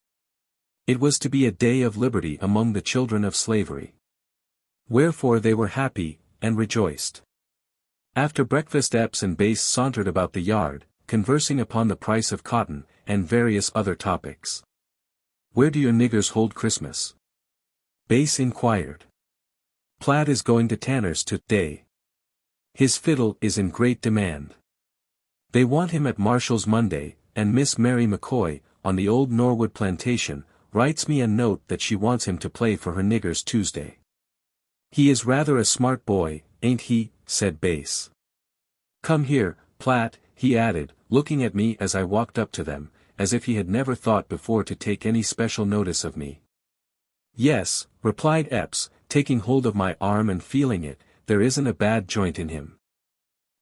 It was to be a day of liberty among the children of slavery. Wherefore they were happy, and rejoiced. After breakfast Epps and Bass sauntered about the yard, conversing upon the price of cotton, and various other topics. "Where do your niggers hold Christmas?" Bass inquired. "Platt is going to Tanner's to-day. His fiddle is in great demand. They want him at Marshall's Monday, and Miss Mary McCoy, on the old Norwood plantation, writes me a note that she wants him to play for her niggers Tuesday. He is rather a smart boy, ain't he?" said Bass. "Come here, Platt," he added, looking at me as I walked up to them, as if he had never thought before to take any special notice of me. "Yes," replied Epps, taking hold of my arm and feeling it, "there isn't a bad joint in him.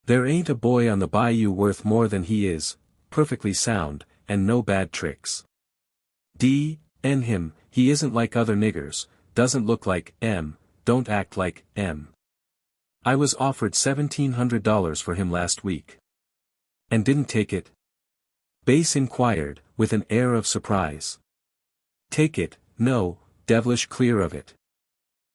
There ain't a boy on the bayou worth more than he is, perfectly sound, and no bad tricks. D.N. him, he isn't like other niggers, doesn't look like M, don't act like M. I was offered $1,700 for him last week." "And didn't take it?" Bass inquired, with an air of surprise. "Take it, no, devilish clear of it.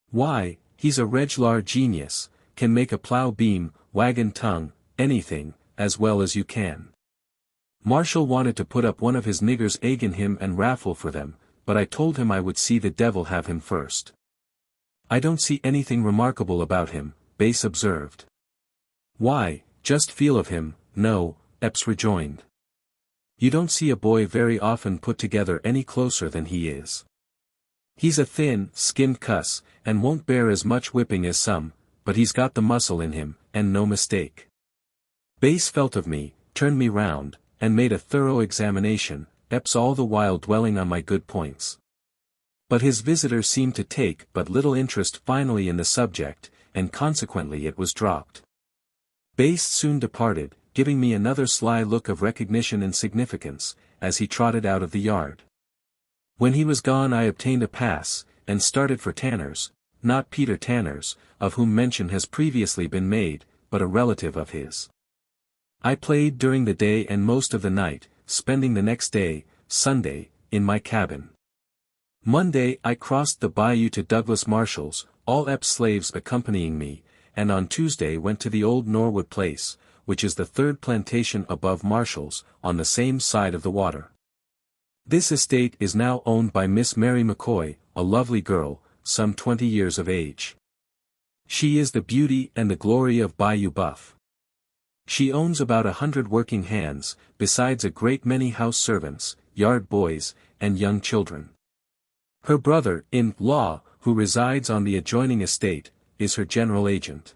Why, he's a reg'lar genius, can make a plow beam, wagon tongue, anything, as well as you can. Marshall wanted to put up one of his niggers egging him and raffle for them, but I told him I would see the devil have him first." "I don't see anything remarkable about him," Bass observed. "Why, just feel of him, no," Epps rejoined. "You don't see a boy very often put together any closer than he is. He's a thin, skinned cuss, and won't bear as much whipping as some, but he's got the muscle in him, and no mistake." Bass felt of me, turned me round, and made a thorough examination, Epps all the while dwelling on my good points. But his visitor seemed to take but little interest finally in the subject, and consequently it was dropped. Bass soon departed, giving me another sly look of recognition and significance, as he trotted out of the yard. When he was gone I obtained a pass, and started for Tanner's, not Peter Tanner's, of whom mention has previously been made, but a relative of his. I played during the day and most of the night, spending the next day, Sunday, in my cabin. Monday I crossed the bayou to Douglas Marshall's, all Epps slaves accompanying me, and on Tuesday went to the old Norwood place, which is the third plantation above Marshall's, on the same side of the water. This estate is now owned by Miss Mary McCoy, a lovely girl, some 20 years of age. She is the beauty and the glory of Bayou Buff. She owns about 100 working hands, besides a great many house servants, yard boys, and young children. Her brother-in-law, who resides on the adjoining estate, is her general agent.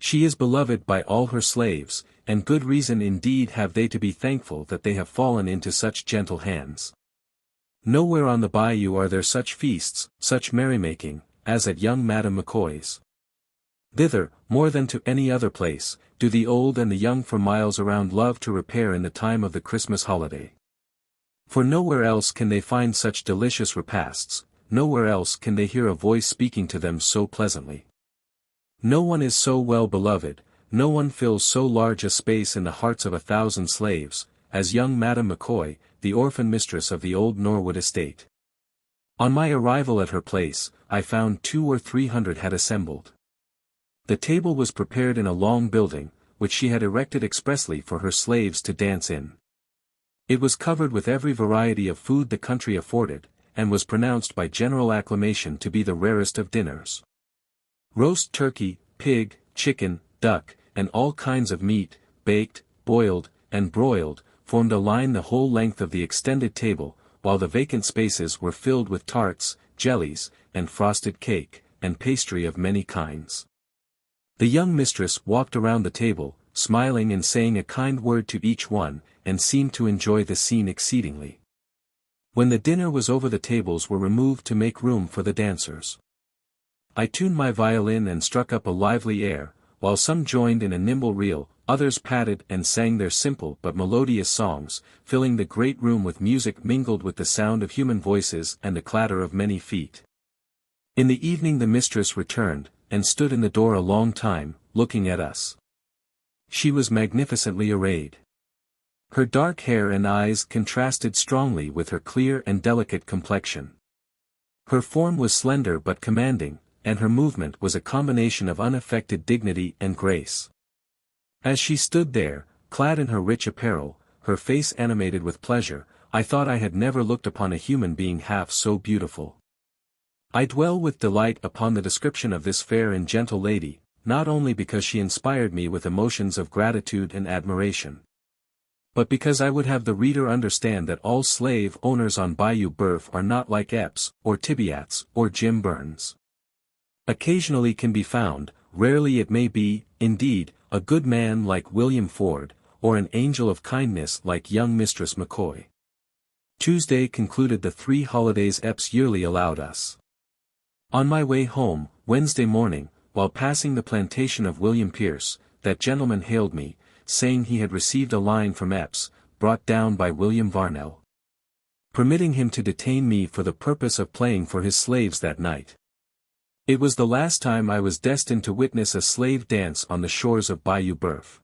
She is beloved by all her slaves, and good reason indeed have they to be thankful that they have fallen into such gentle hands. Nowhere on the bayou are there such feasts, such merrymaking, as at young Madam McCoy's. Thither, more than to any other place, do the old and the young for miles around love to repair in the time of the Christmas holiday. For nowhere else can they find such delicious repasts, nowhere else can they hear a voice speaking to them so pleasantly. No one is so well beloved, no one fills so large a space in the hearts of 1,000 slaves, as young Madam McCoy, the orphan mistress of the old Norwood estate. On my arrival at her place, I found 200 or 300 had assembled. The table was prepared in a long building, which she had erected expressly for her slaves to dance in. It was covered with every variety of food the country afforded, and was pronounced by general acclamation to be the rarest of dinners. Roast turkey, pig, chicken, duck, and all kinds of meat, baked, boiled, and broiled, formed a line the whole length of the extended table, while the vacant spaces were filled with tarts, jellies, and frosted cake, and pastry of many kinds. The young mistress walked around the table, smiling and saying a kind word to each one, and seemed to enjoy the scene exceedingly. When the dinner was over, the tables were removed to make room for the dancers. I tuned my violin and struck up a lively air, while some joined in a nimble reel, others patted and sang their simple but melodious songs, filling the great room with music mingled with the sound of human voices and the clatter of many feet. In the evening the mistress returned, and stood in the door a long time, looking at us. She was magnificently arrayed. Her dark hair and eyes contrasted strongly with her clear and delicate complexion. Her form was slender but commanding, and her movement was a combination of unaffected dignity and grace. As she stood there, clad in her rich apparel, her face animated with pleasure, I thought I had never looked upon a human being half so beautiful. I dwell with delight upon the description of this fair and gentle lady, not only because she inspired me with emotions of gratitude and admiration, but because I would have the reader understand that all slave owners on Bayou Boeuf are not like Epps, or Tibeats, or Jim Burns. Occasionally can be found, rarely it may be, indeed, a good man like William Ford, or an angel of kindness like young Mistress McCoy. Tuesday concluded the 3 holidays Epps yearly allowed us. On my way home, Wednesday morning, while passing the plantation of William Pierce, that gentleman hailed me, saying he had received a line from Epps, brought down by William Varnell, permitting him to detain me for the purpose of playing for his slaves that night. It was the last time I was destined to witness a slave dance on the shores of Bayou Boeuf.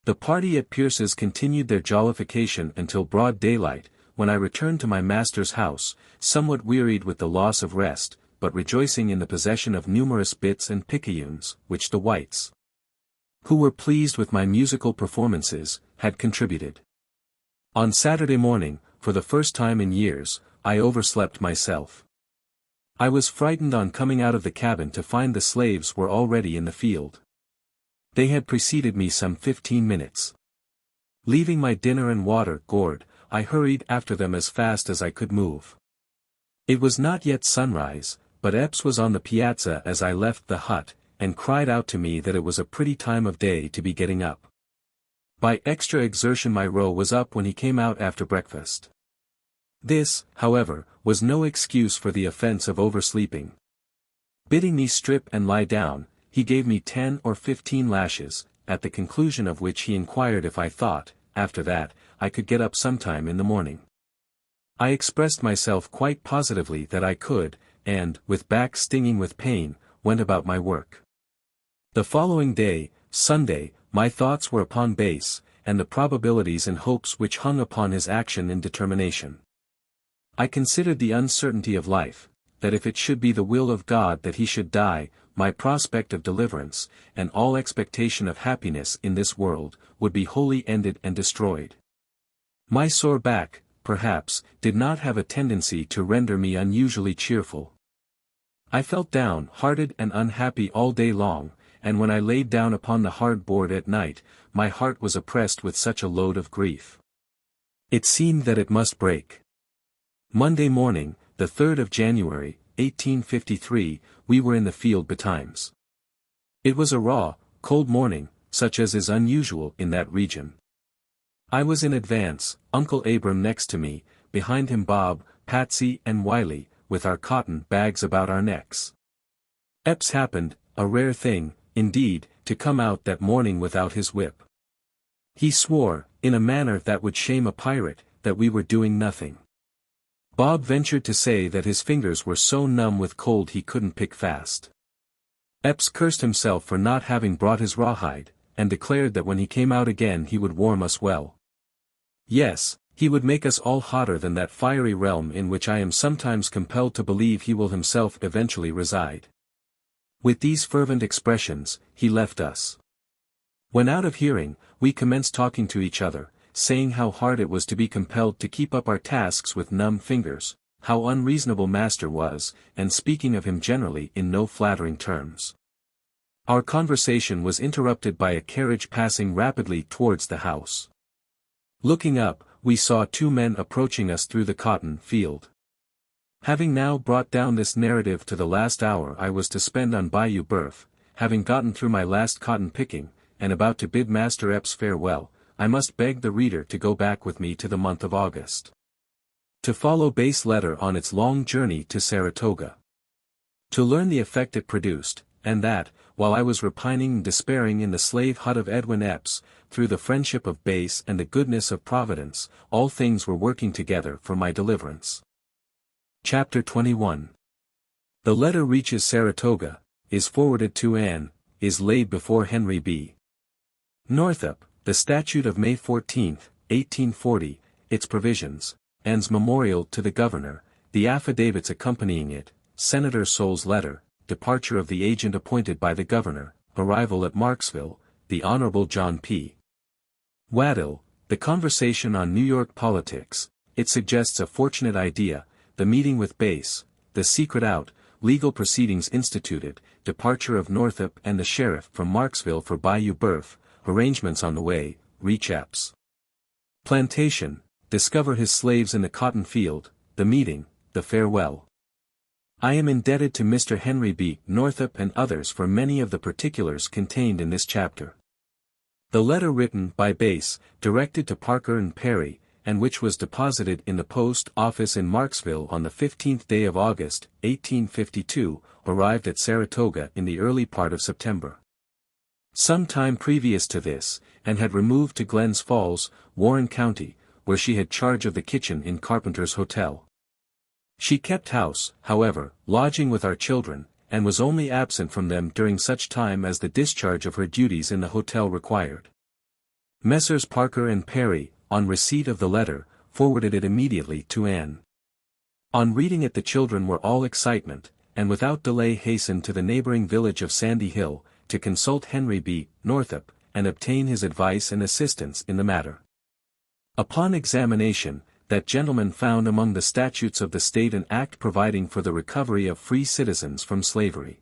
The party at Pierce's continued their jollification until broad daylight, when I returned to my master's house, somewhat wearied with the loss of rest, but rejoicing in the possession of numerous bits and picayunes, which the whites, who were pleased with my musical performances, had contributed. On Saturday morning, for the first time in years, I overslept myself. I was frightened on coming out of the cabin to find the slaves were already in the field. They had preceded me some 15 minutes. Leaving my dinner and water gourd, I hurried after them as fast as I could move. It was not yet sunrise, but Epps was on the piazza as I left the hut, and cried out to me that it was a pretty time of day to be getting up. By extra exertion my row was up when he came out after breakfast. This, however, was no excuse for the offense of oversleeping. Bidding me strip and lie down, he gave me 10 or 15 lashes, at the conclusion of which he inquired if I thought, after that, I could get up sometime in the morning. I expressed myself quite positively that I could, and, with back stinging with pain, went about my work. The following day, Sunday, my thoughts were upon Base, and the probabilities and hopes which hung upon his action and determination. I considered the uncertainty of life, that if it should be the will of God that he should die, my prospect of deliverance, and all expectation of happiness in this world, would be wholly ended and destroyed. My sore back, perhaps, did not have a tendency to render me unusually cheerful. I felt down-hearted and unhappy all day long, and when I laid down upon the hard board at night, my heart was oppressed with such a load of grief. It seemed that it must break. Monday morning, the 3rd of January, 1853, we were in the field betimes. It was a raw, cold morning, such as is unusual in that region. I was in advance, Uncle Abram next to me, behind him Bob, Patsy and Wiley, with our cotton bags about our necks. Epps happened, a rare thing, indeed, to come out that morning without his whip. He swore, in a manner that would shame a pirate, that we were doing nothing. Bob ventured to say that his fingers were so numb with cold he couldn't pick fast. Epps cursed himself for not having brought his rawhide, and declared that when he came out again he would warm us well. Yes, he would make us all hotter than that fiery realm in which I am sometimes compelled to believe he will himself eventually reside. With these fervent expressions, he left us. When out of hearing, we commenced talking to each other, saying how hard it was to be compelled to keep up our tasks with numb fingers, how unreasonable master was, and speaking of him generally in no flattering terms. Our conversation was interrupted by a carriage passing rapidly towards the house. Looking up, we saw 2 men approaching us through the cotton field. Having now brought down this narrative to the last hour I was to spend on Bayou Boeuf, having gotten through my last cotton picking, and about to bid Master Epps farewell, I must beg the reader to go back with me to the month of August. To follow Bay's letter on its long journey to Saratoga. To learn the effect it produced, and that, while I was repining and despairing in the slave hut of Edward Epps, through the friendship of Base and the goodness of Providence, all things were working together for my deliverance. Chapter 21. The letter reaches Saratoga, is forwarded to Anne, is laid before Henry B. Northup, the statute of May 14, 1840, its provisions, Anne's memorial to the governor, the affidavits accompanying it, Senator Soul's letter, departure of the agent appointed by the governor, arrival at Marksville, the Honorable John P. Waddell, the conversation on New York politics, it suggests a fortunate idea, the meeting with Base, the secret out, legal proceedings instituted, departure of Northup and the sheriff from Marksville for Bayou Boeuf, arrangements on the way, reach Epps plantation, discover his slaves in the cotton field, the meeting, the farewell. I am indebted to Mr. Henry B. Northup and others for many of the particulars contained in this chapter. The letter written by Base, directed to Parker and Perry, and which was deposited in the post office in Marksville on the 15th day of August, 1852, arrived at Saratoga in the early part of September. Some time previous to this, and had removed to Glens Falls, Warren County, where she had charge of the kitchen in Carpenter's Hotel. She kept house, however, lodging with our children, and was only absent from them during such time as the discharge of her duties in the hotel required. Messrs. Parker and Perry, on receipt of the letter, forwarded it immediately to Anne. On reading it the children were all excitement, and without delay hastened to the neighboring village of Sandy Hill, to consult Henry B. Northup, and obtain his advice and assistance in the matter. Upon examination, that gentleman found among the statutes of the state an act providing for the recovery of free citizens from slavery.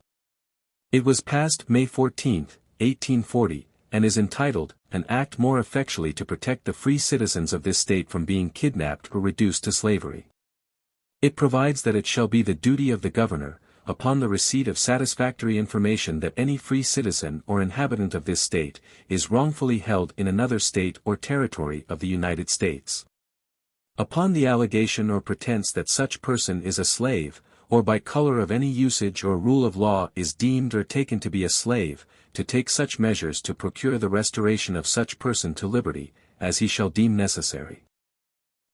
It was passed May 14, 1840, and is entitled, An Act more effectually to protect the free citizens of this state from being kidnapped or reduced to slavery. It provides that it shall be the duty of the governor, upon the receipt of satisfactory information that any free citizen or inhabitant of this state, is wrongfully held in another state or territory of the United States. Upon the allegation or pretense that such person is a slave, or by color of any usage or rule of law is deemed or taken to be a slave, to take such measures to procure the restoration of such person to liberty, as he shall deem necessary.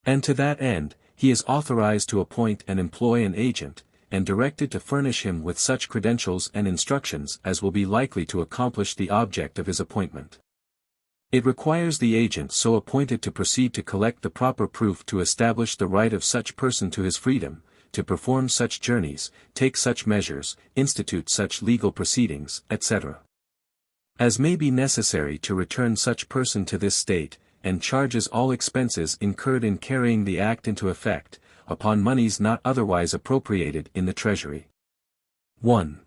And to that end, he is authorized to appoint and employ an agent, and directed to furnish him with such credentials and instructions as will be likely to accomplish the object of his appointment. It requires the agent so appointed to proceed to collect the proper proof to establish the right of such person to his freedom, to perform such journeys, take such measures, institute such legal proceedings, etc. as may be necessary to return such person to this state, and charges all expenses incurred in carrying the act into effect, upon moneys not otherwise appropriated in the Treasury. 1.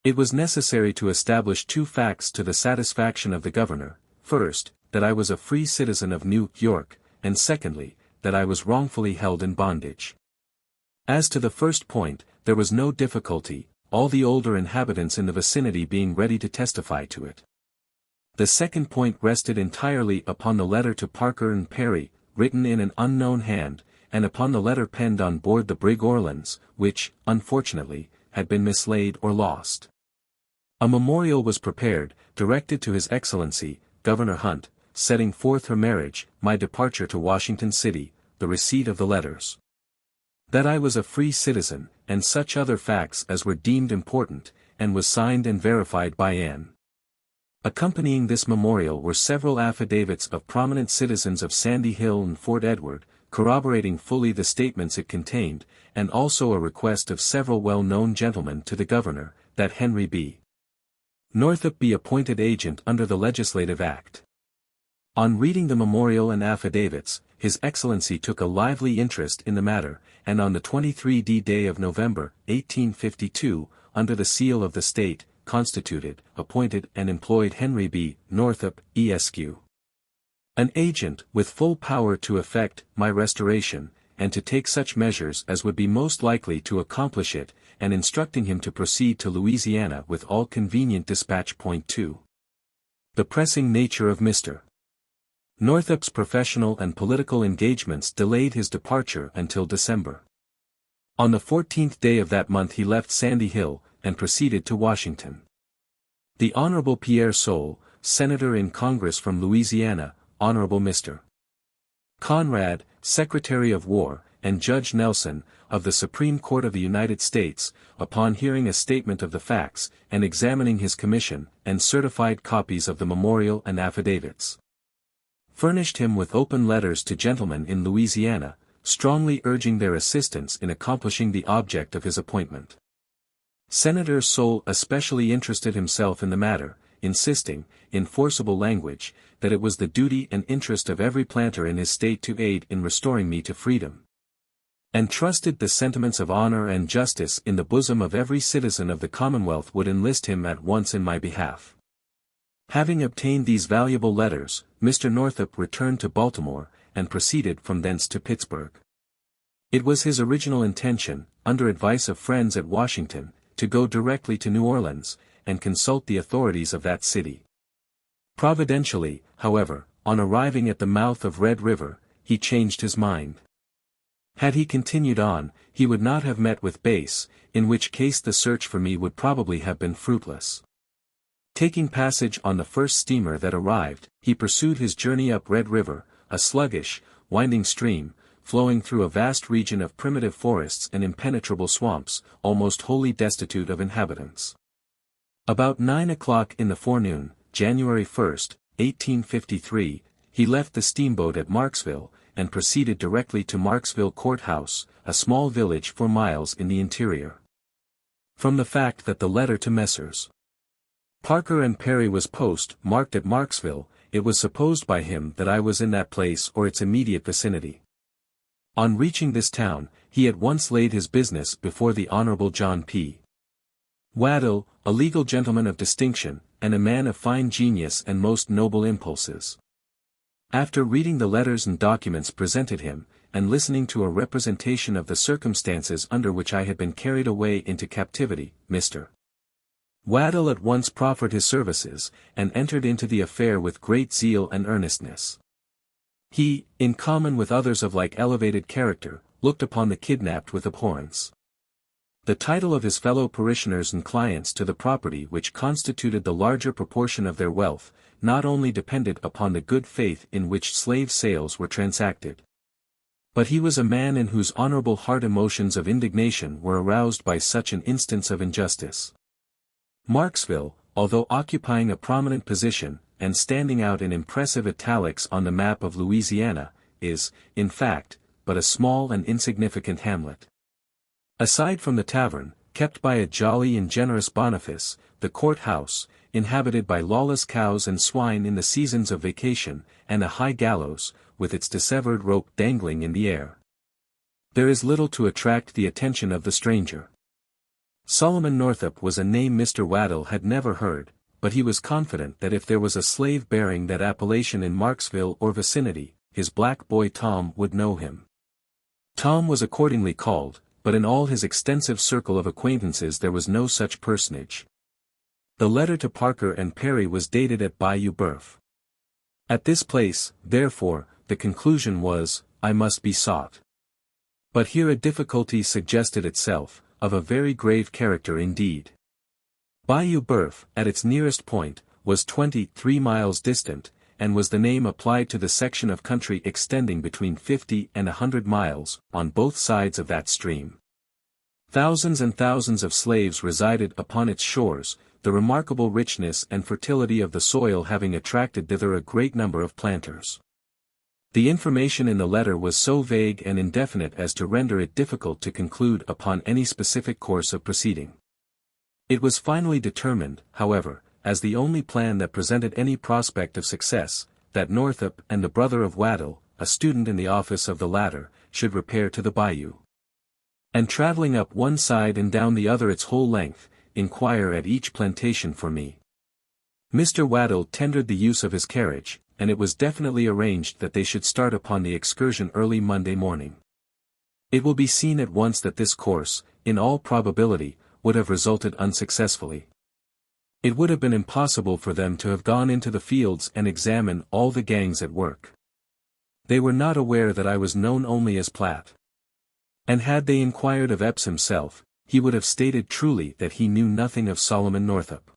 It was necessary to establish two facts to the satisfaction of the governor. First, that I was a free citizen of New York, and secondly, that I was wrongfully held in bondage. As to the first point, there was no difficulty, all the older inhabitants in the vicinity being ready to testify to it. The second point rested entirely upon the letter to Parker and Perry, written in an unknown hand, and upon the letter penned on board the brig Orleans, which, unfortunately, had been mislaid or lost. A memorial was prepared, directed to His Excellency, Governor Hunt, setting forth her marriage, my departure to Washington City, the receipt of the letters. That I was a free citizen, and such other facts as were deemed important, and was signed and verified by Anne. Accompanying this memorial were several affidavits of prominent citizens of Sandy Hill and Fort Edward, corroborating fully the statements it contained, and also a request of several well-known gentlemen to the governor, that Henry B. Northup be appointed agent under the Legislative Act. On reading the memorial and affidavits, His Excellency took a lively interest in the matter, and on the 23d day of November, 1852, under the seal of the state, constituted, appointed and employed Henry B. Northup, Esq. An agent with full power to effect my restoration, and to take such measures as would be most likely to accomplish it, and instructing him to proceed to Louisiana with all convenient dispatch. 2. The pressing nature of Mr. Northup's professional and political engagements delayed his departure until December. On the 14th day of that month he left Sandy Hill, and proceeded to Washington. The Honorable Pierre Soule, Senator in Congress from Louisiana, Honorable Mr. Conrad, Secretary of War, and Judge Nelson, of the Supreme Court of the United States, upon hearing a statement of the facts, and examining his commission, and certified copies of the memorial and affidavits, furnished him with open letters to gentlemen in Louisiana, strongly urging their assistance in accomplishing the object of his appointment. Senator Soule especially interested himself in the matter, insisting, in forcible language, that it was the duty and interest of every planter in his state to aid in restoring me to freedom, and trusted the sentiments of honor and justice in the bosom of every citizen of the Commonwealth would enlist him at once in my behalf. Having obtained these valuable letters, Mr. Northup returned to Baltimore, and proceeded from thence to Pittsburgh. It was his original intention, under advice of friends at Washington, to go directly to New Orleans, and consult the authorities of that city. Providentially, however, on arriving at the mouth of Red River, he changed his mind. Had he continued on, he would not have met with Bass, in which case the search for me would probably have been fruitless. Taking passage on the first steamer that arrived, he pursued his journey up Red River, a sluggish, winding stream, flowing through a vast region of primitive forests and impenetrable swamps, almost wholly destitute of inhabitants. About 9 o'clock in the forenoon, January 1, 1853, he left the steamboat at Marksville, and proceeded directly to Marksville Court House, a small village 4 miles in the interior. From the fact that the letter to Messrs. Parker and Perry was post-marked at Marksville, it was supposed by him that I was in that place or its immediate vicinity. On reaching this town, he at once laid his business before the Honorable John P. Waddell, a legal gentleman of distinction, and a man of fine genius and most noble impulses. After reading the letters and documents presented him, and listening to a representation of the circumstances under which I had been carried away into captivity, Mr. Waddell at once proffered his services, and entered into the affair with great zeal and earnestness. He, in common with others of like elevated character, looked upon the kidnapped with abhorrence. The title of his fellow parishioners and clients to the property which constituted the larger proportion of their wealth, not only depended upon the good faith in which slave sales were transacted, but he was a man in whose honorable heart emotions of indignation were aroused by such an instance of injustice. Marksville, although occupying a prominent position, and standing out in impressive italics on the map of Louisiana, is, in fact, but a small and insignificant hamlet. Aside from the tavern, kept by a jolly and generous Boniface, the court-house, inhabited by lawless cows and swine in the seasons of vacation, and a high gallows, with its dissevered rope dangling in the air, there is little to attract the attention of the stranger. Solomon Northup was a name Mr. Waddell had never heard, but he was confident that if there was a slave bearing that appellation in Marksville or vicinity, his black boy Tom would know him. Tom was accordingly called, but in all his extensive circle of acquaintances there was no such personage. The letter to Parker and Perry was dated at Bayou Boeuf. At this place, therefore, the conclusion was, I must be sought. But here a difficulty suggested itself, of a very grave character indeed. Bayou Boeuf, at its nearest point, was 23 miles distant, and was the name applied to the section of country extending between 50 and 100 miles, on both sides of that stream. Thousands and thousands of slaves resided upon its shores, the remarkable richness and fertility of the soil having attracted thither a great number of planters. The information in the letter was so vague and indefinite as to render it difficult to conclude upon any specific course of proceeding. It was finally determined, however, as the only plan that presented any prospect of success, that Northup and the brother of Waddell, a student in the office of the latter, should repair to the bayou, and traveling up one side and down the other its whole length, inquire at each plantation for me. Mr. Waddell tendered the use of his carriage, and it was definitely arranged that they should start upon the excursion early Monday morning. It will be seen at once that this course, in all probability, would have resulted unsuccessfully. It would have been impossible for them to have gone into the fields and examine all the gangs at work. They were not aware that I was known only as Platt. And had they inquired of Epps himself, he would have stated truly that he knew nothing of Solomon Northup.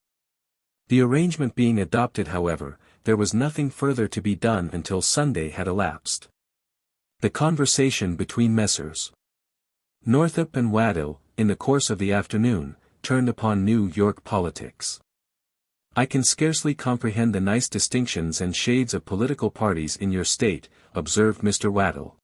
The arrangement being adopted, however, there was nothing further to be done until Sunday had elapsed. The conversation between Messrs. Northup and Waddell, in the course of the afternoon, turned upon New York politics. "I can scarcely comprehend the nice distinctions and shades of political parties in your state," observed Mr. Waddell.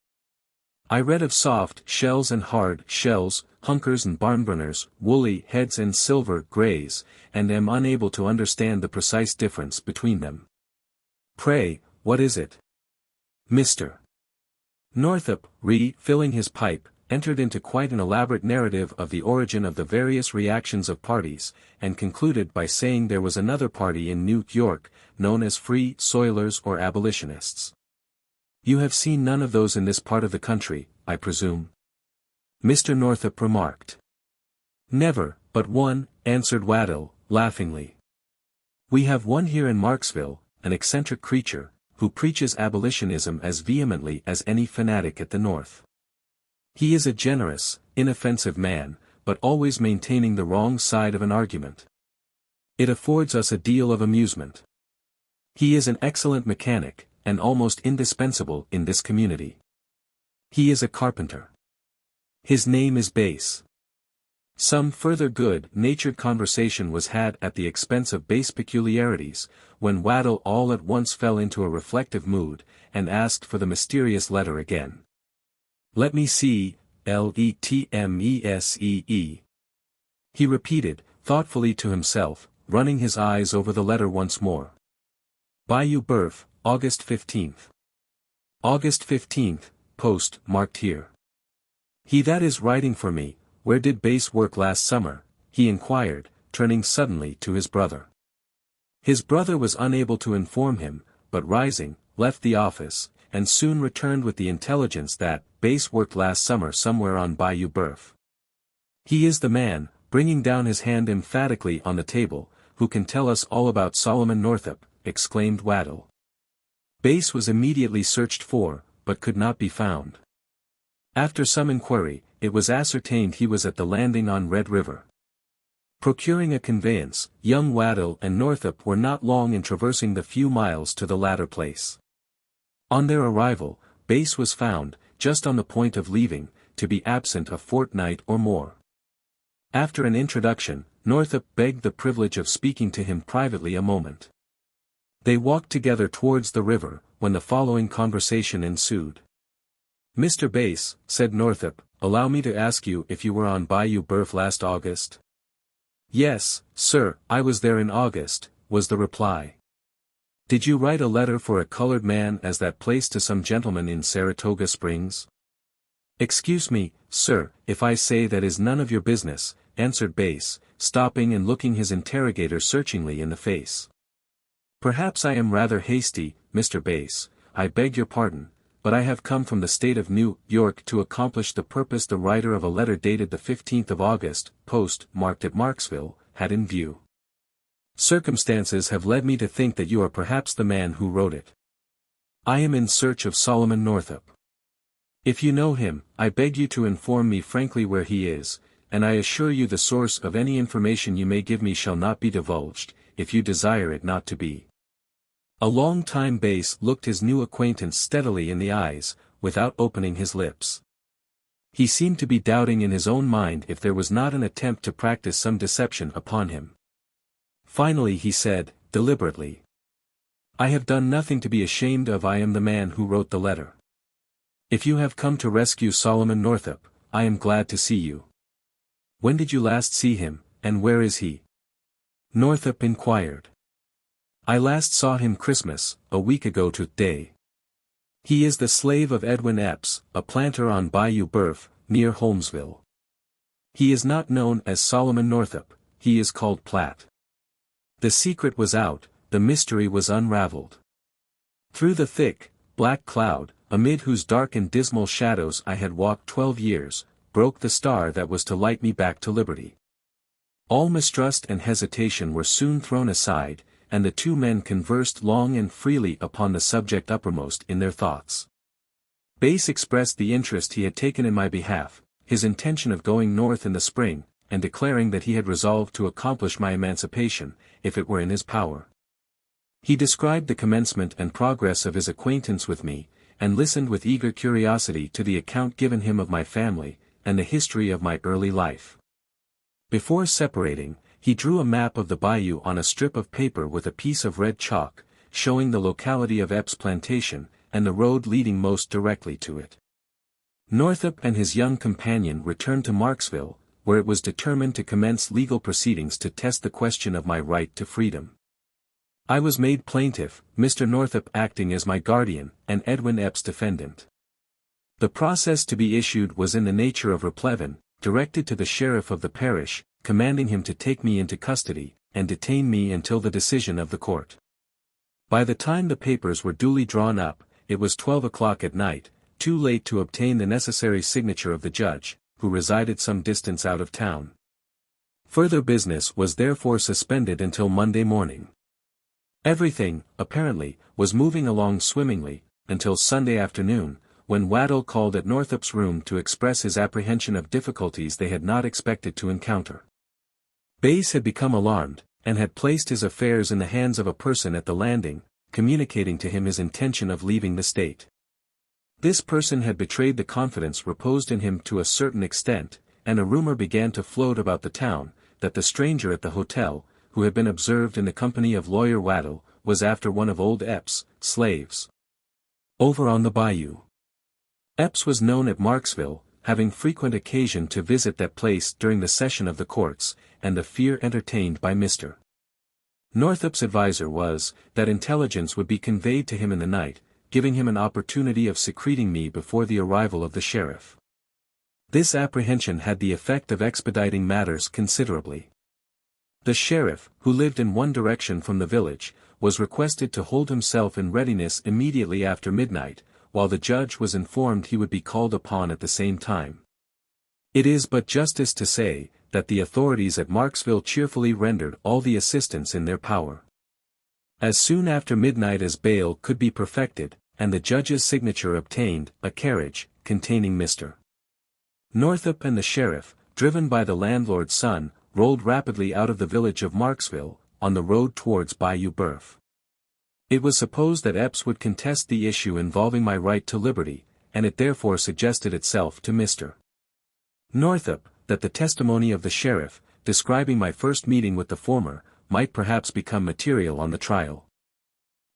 "I read of soft shells and hard shells, hunkers and barnburners, woolly heads and silver grays, and am unable to understand the precise difference between them. Pray, what is it?" Mr. Northup, refilling his pipe, entered into quite an elaborate narrative of the origin of the various reactions of parties, and concluded by saying there was another party in New York, known as Free Soilers or Abolitionists. "You have seen none of those in this part of the country, I presume?" Mr. Northup remarked. "Never, but one," answered Waddell, laughingly. "We have one here in Marksville, an eccentric creature, who preaches abolitionism as vehemently as any fanatic at the North. He is a generous, inoffensive man, but always maintaining the wrong side of an argument. It affords us a deal of amusement. He is an excellent mechanic, and almost indispensable in this community. He is a carpenter. His name is Bass." Some further good-natured conversation was had at the expense of Bass' peculiarities, when Waddell all at once fell into a reflective mood, and asked for the mysterious letter again. "Let me see, Letmessee. He repeated, thoughtfully to himself, running his eyes over the letter once more. "Bayou Boeuf, August 15th. August 15th, post marked here. He that is writing for me, where did Bass work last summer?" he inquired, turning suddenly to his brother. His brother was unable to inform him, but rising, left the office, and soon returned with the intelligence that Bass worked last summer somewhere on Bayou Boeuf. "He is the man," bringing down his hand emphatically on the table, "who can tell us all about Solomon Northup," exclaimed Waddell. Bass was immediately searched for, but could not be found. After some inquiry, it was ascertained he was at the landing on Red River. Procuring a conveyance, young Waddell and Northup were not long in traversing the few miles to the latter place. On their arrival, Bass was found, just on the point of leaving, to be absent a fortnight or more. After an introduction, Northup begged the privilege of speaking to him privately a moment. They walked together towards the river, when the following conversation ensued. "Mr. Bass," said Northup, "allow me to ask you if you were on Bayou Boeuf last August?" "Yes, sir, I was there in August," was the reply. "Did you write a letter for a colored man as that place to some gentleman in Saratoga Springs?" "Excuse me, sir, if I say that is none of your business," answered Bass, stopping and looking his interrogator searchingly in the face. "Perhaps I am rather hasty, Mr. Bass, I beg your pardon, but I have come from the state of New York to accomplish the purpose the writer of a letter dated the 15th of August, post marked at Marksville, had in view. Circumstances have led me to think that you are perhaps the man who wrote it. I am in search of Solomon Northup. If you know him, I beg you to inform me frankly where he is, and I assure you the source of any information you may give me shall not be divulged, if you desire it not to be." A long time Bass looked his new acquaintance steadily in the eyes, without opening his lips. He seemed to be doubting in his own mind if there was not an attempt to practice some deception upon him. Finally he said, deliberately, "I have done nothing to be ashamed of. I am the man who wrote the letter. If you have come to rescue Solomon Northup, I am glad to see you. When did you last see him, and where is he?" Northup inquired. "I last saw him Christmas, a week ago to-day. He is the slave of Edward Epps, a planter on Bayou Boeuf, near Holmesville. He is not known as Solomon Northup, he is called Platt." The secret was out, the mystery was unraveled. Through the thick, black cloud, amid whose dark and dismal shadows I had walked 12 years, broke the star that was to light me back to liberty. All mistrust and hesitation were soon thrown aside, and the two men conversed long and freely upon the subject uppermost in their thoughts. Bass expressed the interest he had taken in my behalf, his intention of going north in the spring, and declaring that he had resolved to accomplish my emancipation, if it were in his power. He described the commencement and progress of his acquaintance with me, and listened with eager curiosity to the account given him of my family, and the history of my early life. Before separating, he drew a map of the bayou on a strip of paper with a piece of red chalk, showing the locality of Epps' plantation, and the road leading most directly to it. Northup and his young companion returned to Marksville, where it was determined to commence legal proceedings to test the question of my right to freedom. I was made plaintiff, Mr. Northup acting as my guardian, and Edwin Epps defendant. The process to be issued was in the nature of replevin, directed to the sheriff of the parish, commanding him to take me into custody, and detain me until the decision of the court. By the time the papers were duly drawn up, it was 12 o'clock at night, too late to obtain the necessary signature of the judge, who resided some distance out of town. Further business was therefore suspended until Monday morning. Everything, apparently, was moving along swimmingly, until Sunday afternoon, when Waddell called at Northup's room to express his apprehension of difficulties they had not expected to encounter. Bass had become alarmed, and had placed his affairs in the hands of a person at the landing, communicating to him his intention of leaving the state. This person had betrayed the confidence reposed in him to a certain extent, and a rumor began to float about the town, that the stranger at the hotel, who had been observed in the company of Lawyer Waddell, was after one of old Epps' slaves. Over on the bayou. Epps was known at Marksville, having frequent occasion to visit that place during the session of the courts, and the fear entertained by Mr. Northup's adviser was, that intelligence would be conveyed to him in the night, giving him an opportunity of secreting me before the arrival of the sheriff. This apprehension had the effect of expediting matters considerably. The sheriff, who lived in one direction from the village, was requested to hold himself in readiness immediately after midnight, while the judge was informed he would be called upon at the same time. It is but justice to say, that the authorities at Marksville cheerfully rendered all the assistance in their power. As soon after midnight as bail could be perfected, and the judge's signature obtained, a carriage, containing Mr. Northup and the sheriff, driven by the landlord's son, rolled rapidly out of the village of Marksville, on the road towards Bayou Boeuf. It was supposed that Epps would contest the issue involving my right to liberty, and it therefore suggested itself to Mr. Northup, that the testimony of the sheriff, describing my first meeting with the former, might perhaps become material on the trial.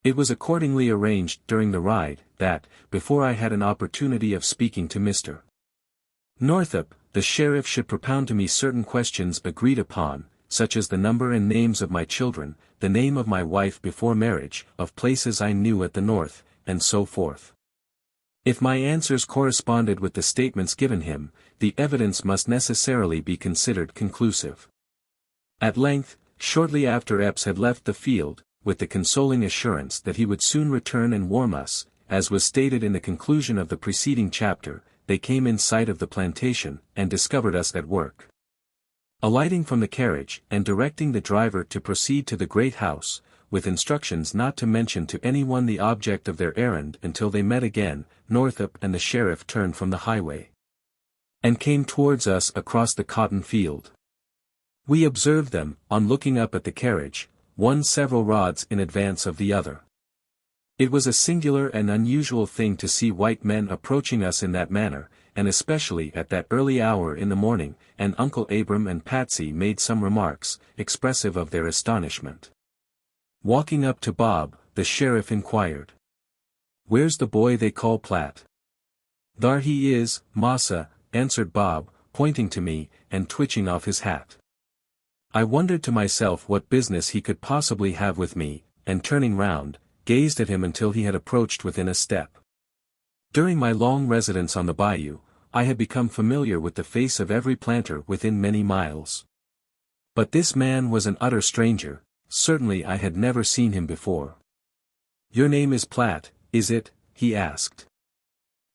It was accordingly arranged during the ride, that, before I had an opportunity of speaking to Mr. Northup, the sheriff should propound to me certain questions agreed upon, such as the number and names of my children, the name of my wife before marriage, of places I knew at the north, and so forth. If my answers corresponded with the statements given him, the evidence must necessarily be considered conclusive. At length, shortly after Epps had left the field, with the consoling assurance that he would soon return and warm us, as was stated in the conclusion of the preceding chapter, they came in sight of the plantation, and discovered us at work. Alighting from the carriage, and directing the driver to proceed to the great house, with instructions not to mention to anyone the object of their errand until they met again, Northup and the sheriff turned from the highway, and came towards us across the cotton field. We observed them, on looking up at the carriage, one several rods in advance of the other. It was a singular and unusual thing to see white men approaching us in that manner, and especially at that early hour in the morning, and Uncle Abram and Patsy made some remarks, expressive of their astonishment. Walking up to Bob, the sheriff inquired, "Where's the boy they call Platt?" "Thar he is, massa," answered Bob, pointing to me, and twitching off his hat. I wondered to myself what business he could possibly have with me, and turning round, gazed at him until he had approached within a step. During my long residence on the bayou, I had become familiar with the face of every planter within many miles. But this man was an utter stranger. Certainly I had never seen him before. "Your name is Platt, is it?" he asked.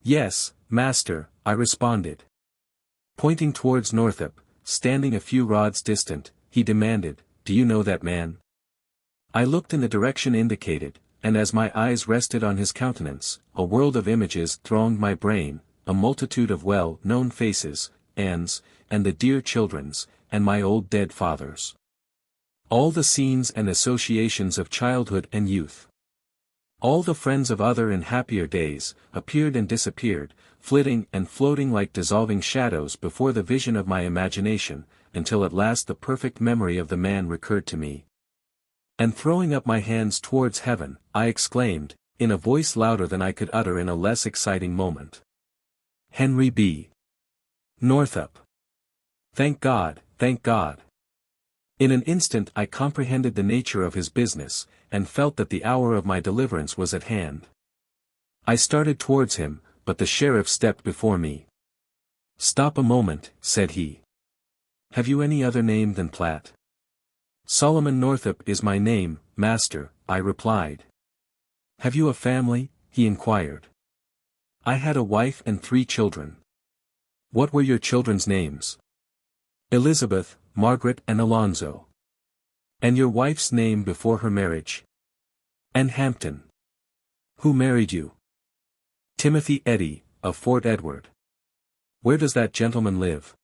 "Yes, master," I responded. Pointing towards Northup, standing a few rods distant, he demanded, "Do you know that man?" I looked in the direction indicated, and as my eyes rested on his countenance, a world of images thronged my brain, a multitude of well-known faces, Anne's, and the dear children's, and my old dead father's. All the scenes and associations of childhood and youth. All the friends of other and happier days, appeared and disappeared, flitting and floating like dissolving shadows before the vision of my imagination, until at last the perfect memory of the man recurred to me. And throwing up my hands towards heaven, I exclaimed, in a voice louder than I could utter in a less exciting moment. Henry B. Northup. Thank God, thank God. In an instant I comprehended the nature of his business, and felt that the hour of my deliverance was at hand. I started towards him, but the sheriff stepped before me. "Stop a moment," said he. "Have you any other name than Platt?" "Solomon Northup is my name, master," I replied. "Have you a family?" he inquired. "I had a wife and 3 children." "What were your children's names?" "Elizabeth, Margaret and Alonzo." "And your wife's name before her marriage?" "Ann Hampton." "Who married you?" "Timothy Eddy, of Fort Edward." "Where does that gentleman live?"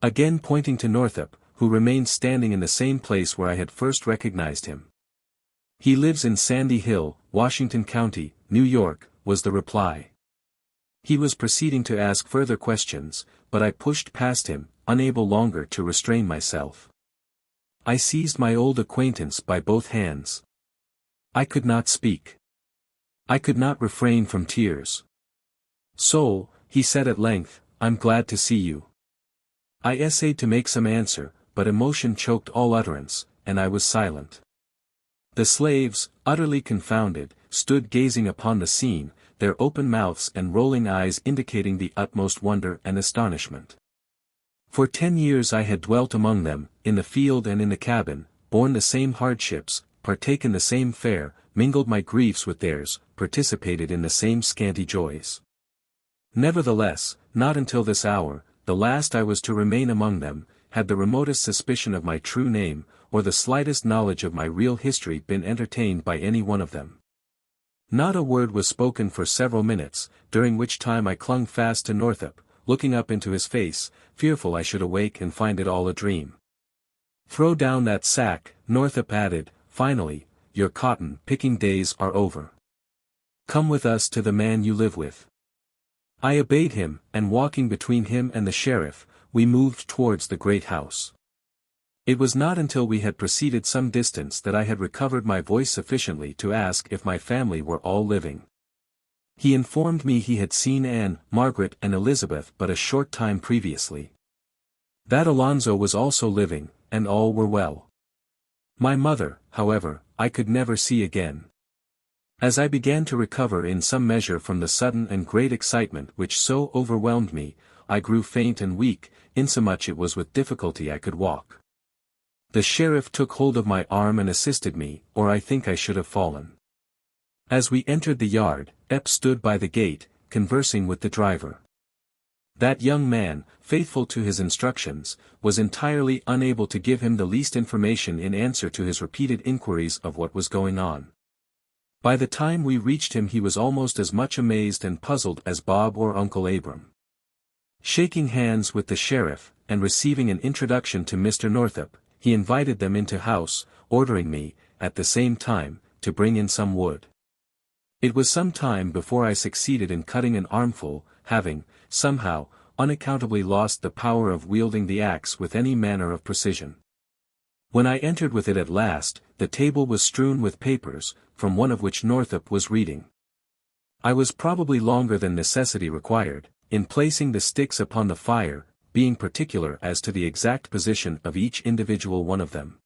Again pointing to Northup, who remained standing in the same place where I had first recognized him. "He lives in Sandy Hill, Washington County, New York," was the reply. He was proceeding to ask further questions, but I pushed past him, unable longer to restrain myself. I seized my old acquaintance by both hands. I could not speak. I could not refrain from tears. "Soul," he said at length, "I'm glad to see you." I essayed to make some answer, but emotion choked all utterance, and I was silent. The slaves, utterly confounded, stood gazing upon the scene, their open mouths and rolling eyes indicating the utmost wonder and astonishment. For 10 years I had dwelt among them, in the field and in the cabin, borne the same hardships, partaken the same fare, mingled my griefs with theirs, participated in the same scanty joys. Nevertheless, not until this hour, the last I was to remain among them, had the remotest suspicion of my true name, or the slightest knowledge of my real history been entertained by any one of them. Not a word was spoken for several minutes, during which time I clung fast to Northup, looking up into his face, fearful I should awake and find it all a dream. "Throw down that sack," Northup added, finally, "your cotton-picking days are over. Come with us to the man you live with." I obeyed him, and walking between him and the sheriff, we moved towards the great house. It was not until we had proceeded some distance that I had recovered my voice sufficiently to ask if my family were all living. He informed me he had seen Anne, Margaret and Elizabeth but a short time previously. That Alonzo was also living, and all were well. My mother, however, I could never see again. As I began to recover in some measure from the sudden and great excitement which so overwhelmed me, I grew faint and weak, insomuch it was with difficulty I could walk. The sheriff took hold of my arm and assisted me, or I think I should have fallen. As we entered the yard, Epps stood by the gate, conversing with the driver. That young man, faithful to his instructions, was entirely unable to give him the least information in answer to his repeated inquiries of what was going on. By the time we reached him he was almost as much amazed and puzzled as Bob or Uncle Abram. Shaking hands with the sheriff, and receiving an introduction to Mr. Northup, he invited them into house, ordering me, at the same time, to bring in some wood. It was some time before I succeeded in cutting an armful, having, somehow, unaccountably lost the power of wielding the axe with any manner of precision. When I entered with it at last, the table was strewn with papers, from one of which Northup was reading. I was probably longer than necessity required, in placing the sticks upon the fire, being particular as to the exact position of each individual one of them.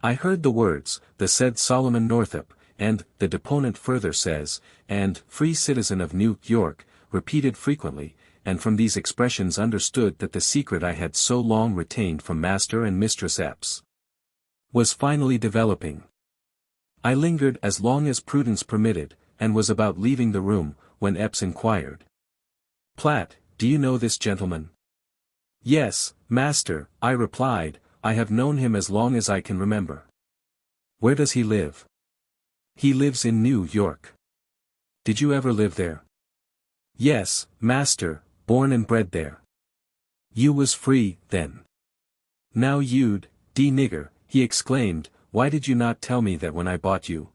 I heard the words, "the said Solomon Northup," and, the deponent further says, and, "free citizen of New York," repeated frequently, and from these expressions understood that the secret I had so long retained from Master and Mistress Epps was finally developing. I lingered as long as prudence permitted, and was about leaving the room, when Epps inquired. "Platt, do you know this gentleman?" "Yes, master," I replied, I have known him as long as I can remember. Where does he live? He lives in New York. Did you ever live there? Yes, master, born and bred there. You was free, then. Now you'd, nigger, he exclaimed, why did you not tell me that when I bought you?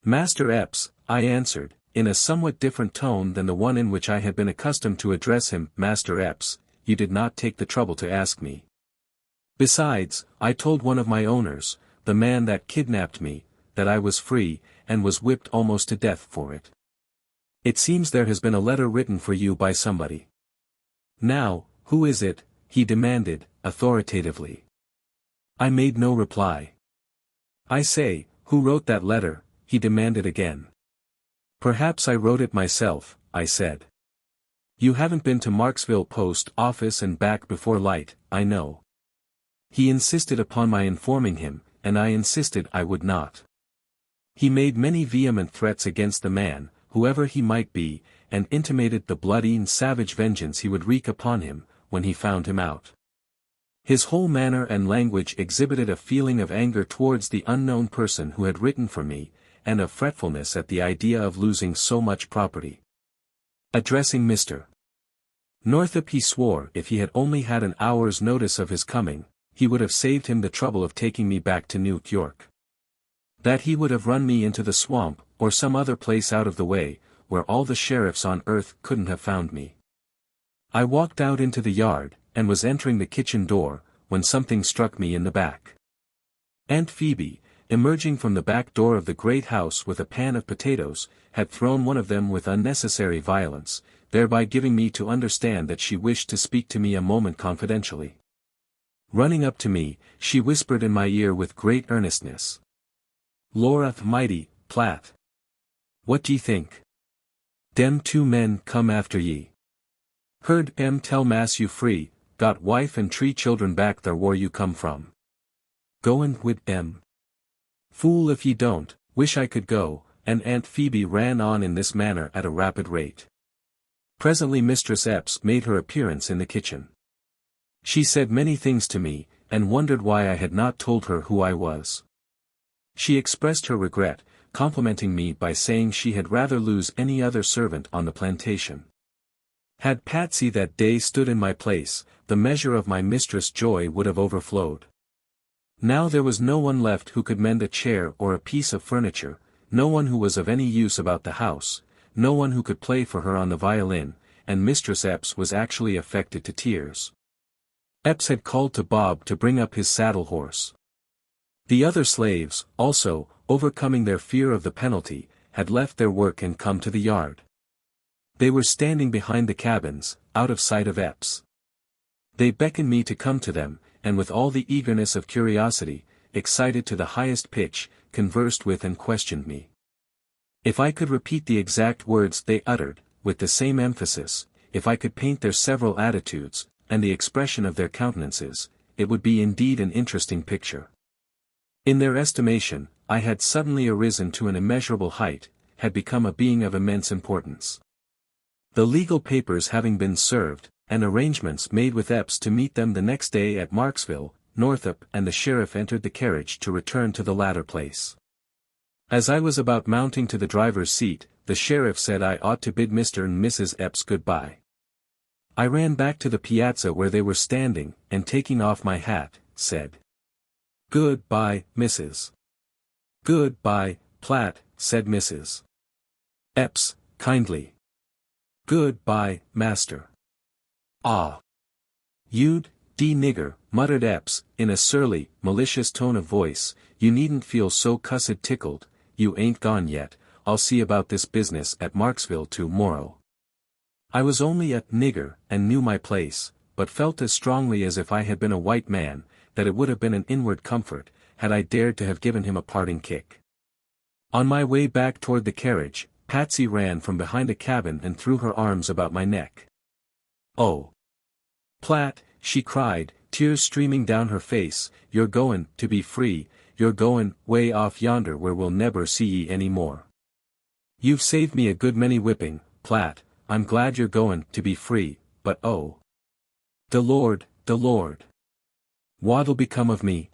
Master Epps, I answered, in a somewhat different tone than the one in which I had been accustomed to address him. Master Epps, you did not take the trouble to ask me. Besides, I told one of my owners, the man that kidnapped me, that I was free, and was whipped almost to death for it. It seems there has been a letter written for you by somebody. Now, who is it? He demanded, authoritatively. I made no reply. I say, who wrote that letter? He demanded again. Perhaps I wrote it myself, I said. You haven't been to Marksville Post Office and back before light, I know. He insisted upon my informing him, and I insisted I would not. He made many vehement threats against the man, whoever he might be, and intimated the bloody and savage vengeance he would wreak upon him, when he found him out. His whole manner and language exhibited a feeling of anger towards the unknown person who had written for me, and of fretfulness at the idea of losing so much property. Addressing Mr. Northup, he swore if he had only had an hour's notice of his coming, he would have saved him the trouble of taking me back to New York. That he would have run me into the swamp, or some other place out of the way, where all the sheriffs on earth couldn't have found me. I walked out into the yard, and was entering the kitchen door, when something struck me in the back. Aunt Phoebe, emerging from the back door of the great house with a pan of potatoes, had thrown one of them with unnecessary violence, thereby giving me to understand that she wished to speak to me a moment confidentially. Running up to me, she whispered in my ear with great earnestness. Lord mighty, Platt. What d'ye think? Dem 2 men come after ye. Heard em tell mass you free, got wife and 3 children back there where you come from. Goin' wid em. Fool if ye don't, wish I could go, and Aunt Phoebe ran on in this manner at a rapid rate. Presently Mistress Epps made her appearance in the kitchen. She said many things to me, and wondered why I had not told her who I was. She expressed her regret, complimenting me by saying she had rather lose any other servant on the plantation. Had Patsy that day stood in my place, the measure of my mistress' joy would have overflowed. Now there was no one left who could mend a chair or a piece of furniture, no one who was of any use about the house, no one who could play for her on the violin, and Mistress Epps was actually affected to tears. Epps had called to Bob to bring up his saddle horse. The other slaves, also, overcoming their fear of the penalty, had left their work and come to the yard. They were standing behind the cabins, out of sight of Epps. They beckoned me to come to them, and with all the eagerness of curiosity, excited to the highest pitch, conversed with and questioned me. If I could repeat the exact words they uttered, with the same emphasis, if I could paint their several attitudes, and the expression of their countenances, it would be indeed an interesting picture. In their estimation, I had suddenly arisen to an immeasurable height, had become a being of immense importance. The legal papers having been served, and arrangements made with Epps to meet them the next day at Marksville, Northup and the sheriff entered the carriage to return to the latter place. As I was about mounting to the driver's seat, the sheriff said I ought to bid Mr. and Mrs. Epps goodbye. I ran back to the piazza where they were standing, and taking off my hat, said, "Good-bye, Mrs. "Good-bye, Platt," said Mrs. Epps, kindly. "Good-bye, master." "Ah! You'd, nigger," muttered Epps, in a surly, malicious tone of voice, "you needn't feel so cussed tickled, you ain't gone yet, I'll see about this business at Marksville to-morrow." I was only a nigger, and knew my place, but felt as strongly as if I had been a white man, that it would have been an inward comfort, had I dared to have given him a parting kick. On my way back toward the carriage, Patsy ran from behind a cabin and threw her arms about my neck. "Oh! Platt," she cried, tears streaming down her face, "you're goin' to be free, you're goin' way off yonder where we'll never see ye any more. You've saved me a good many whipping, Platt, I'm glad you're goin' to be free, but oh! De Lord, What'll become of me?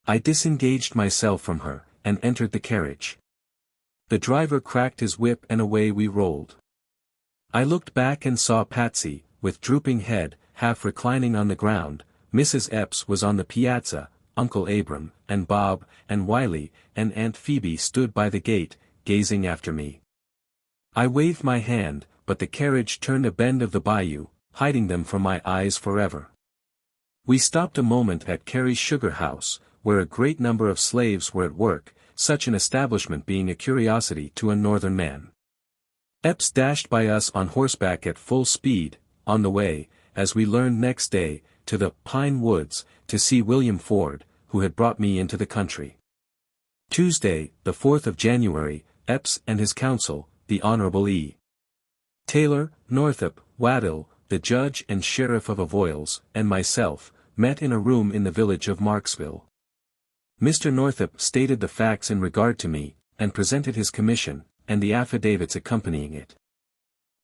I disengaged myself from her, and entered the carriage. The driver cracked his whip and away we rolled. I looked back and saw Patsy, with drooping head, half reclining on the ground. Mrs. Epps was on the piazza, Uncle Abram, and Bob, and Wiley, and Aunt Phoebe stood by the gate, gazing after me. I waved my hand, but the carriage turned a bend of the bayou, hiding them from my eyes forever. We stopped a moment at Carey's sugar house, where a great number of slaves were at work, such an establishment being a curiosity to a northern man. Epps dashed by us on horseback at full speed, on the way, as we learned next day, to the Pine Woods, to see William Ford, who had brought me into the country. Tuesday, the 4th of January, Epps and his counsel, the Honorable E. Taylor, Northup, Waddell, the judge and sheriff of Avoyelles, and myself, met in a room in the village of Marksville. Mr. Northup stated the facts in regard to me, and presented his commission, and the affidavits accompanying it.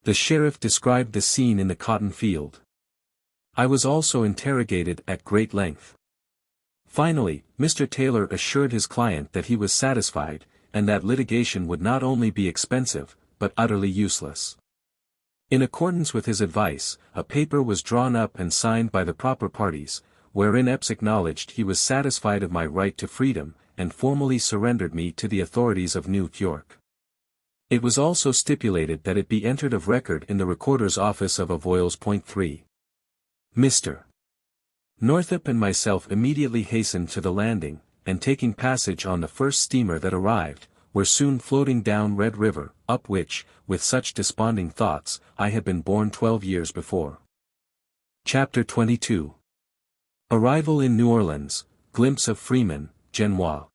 The sheriff described the scene in the cotton field. I was also interrogated at great length. Finally, Mr. Taylor assured his client that he was satisfied, and that litigation would not only be expensive, but utterly useless. In accordance with his advice, a paper was drawn up and signed by the proper parties, wherein Epps acknowledged he was satisfied of my right to freedom, and formally surrendered me to the authorities of New York. It was also stipulated that it be entered of record in the recorder's office of Avoyelles. 3. Mr. Northup and myself immediately hastened to the landing, and taking passage on the first steamer that arrived, were soon floating down Red River, up which, with such desponding thoughts, I had been borne 12 years before. Chapter 22. Arrival in New Orleans, glimpse of Freeman, Genois.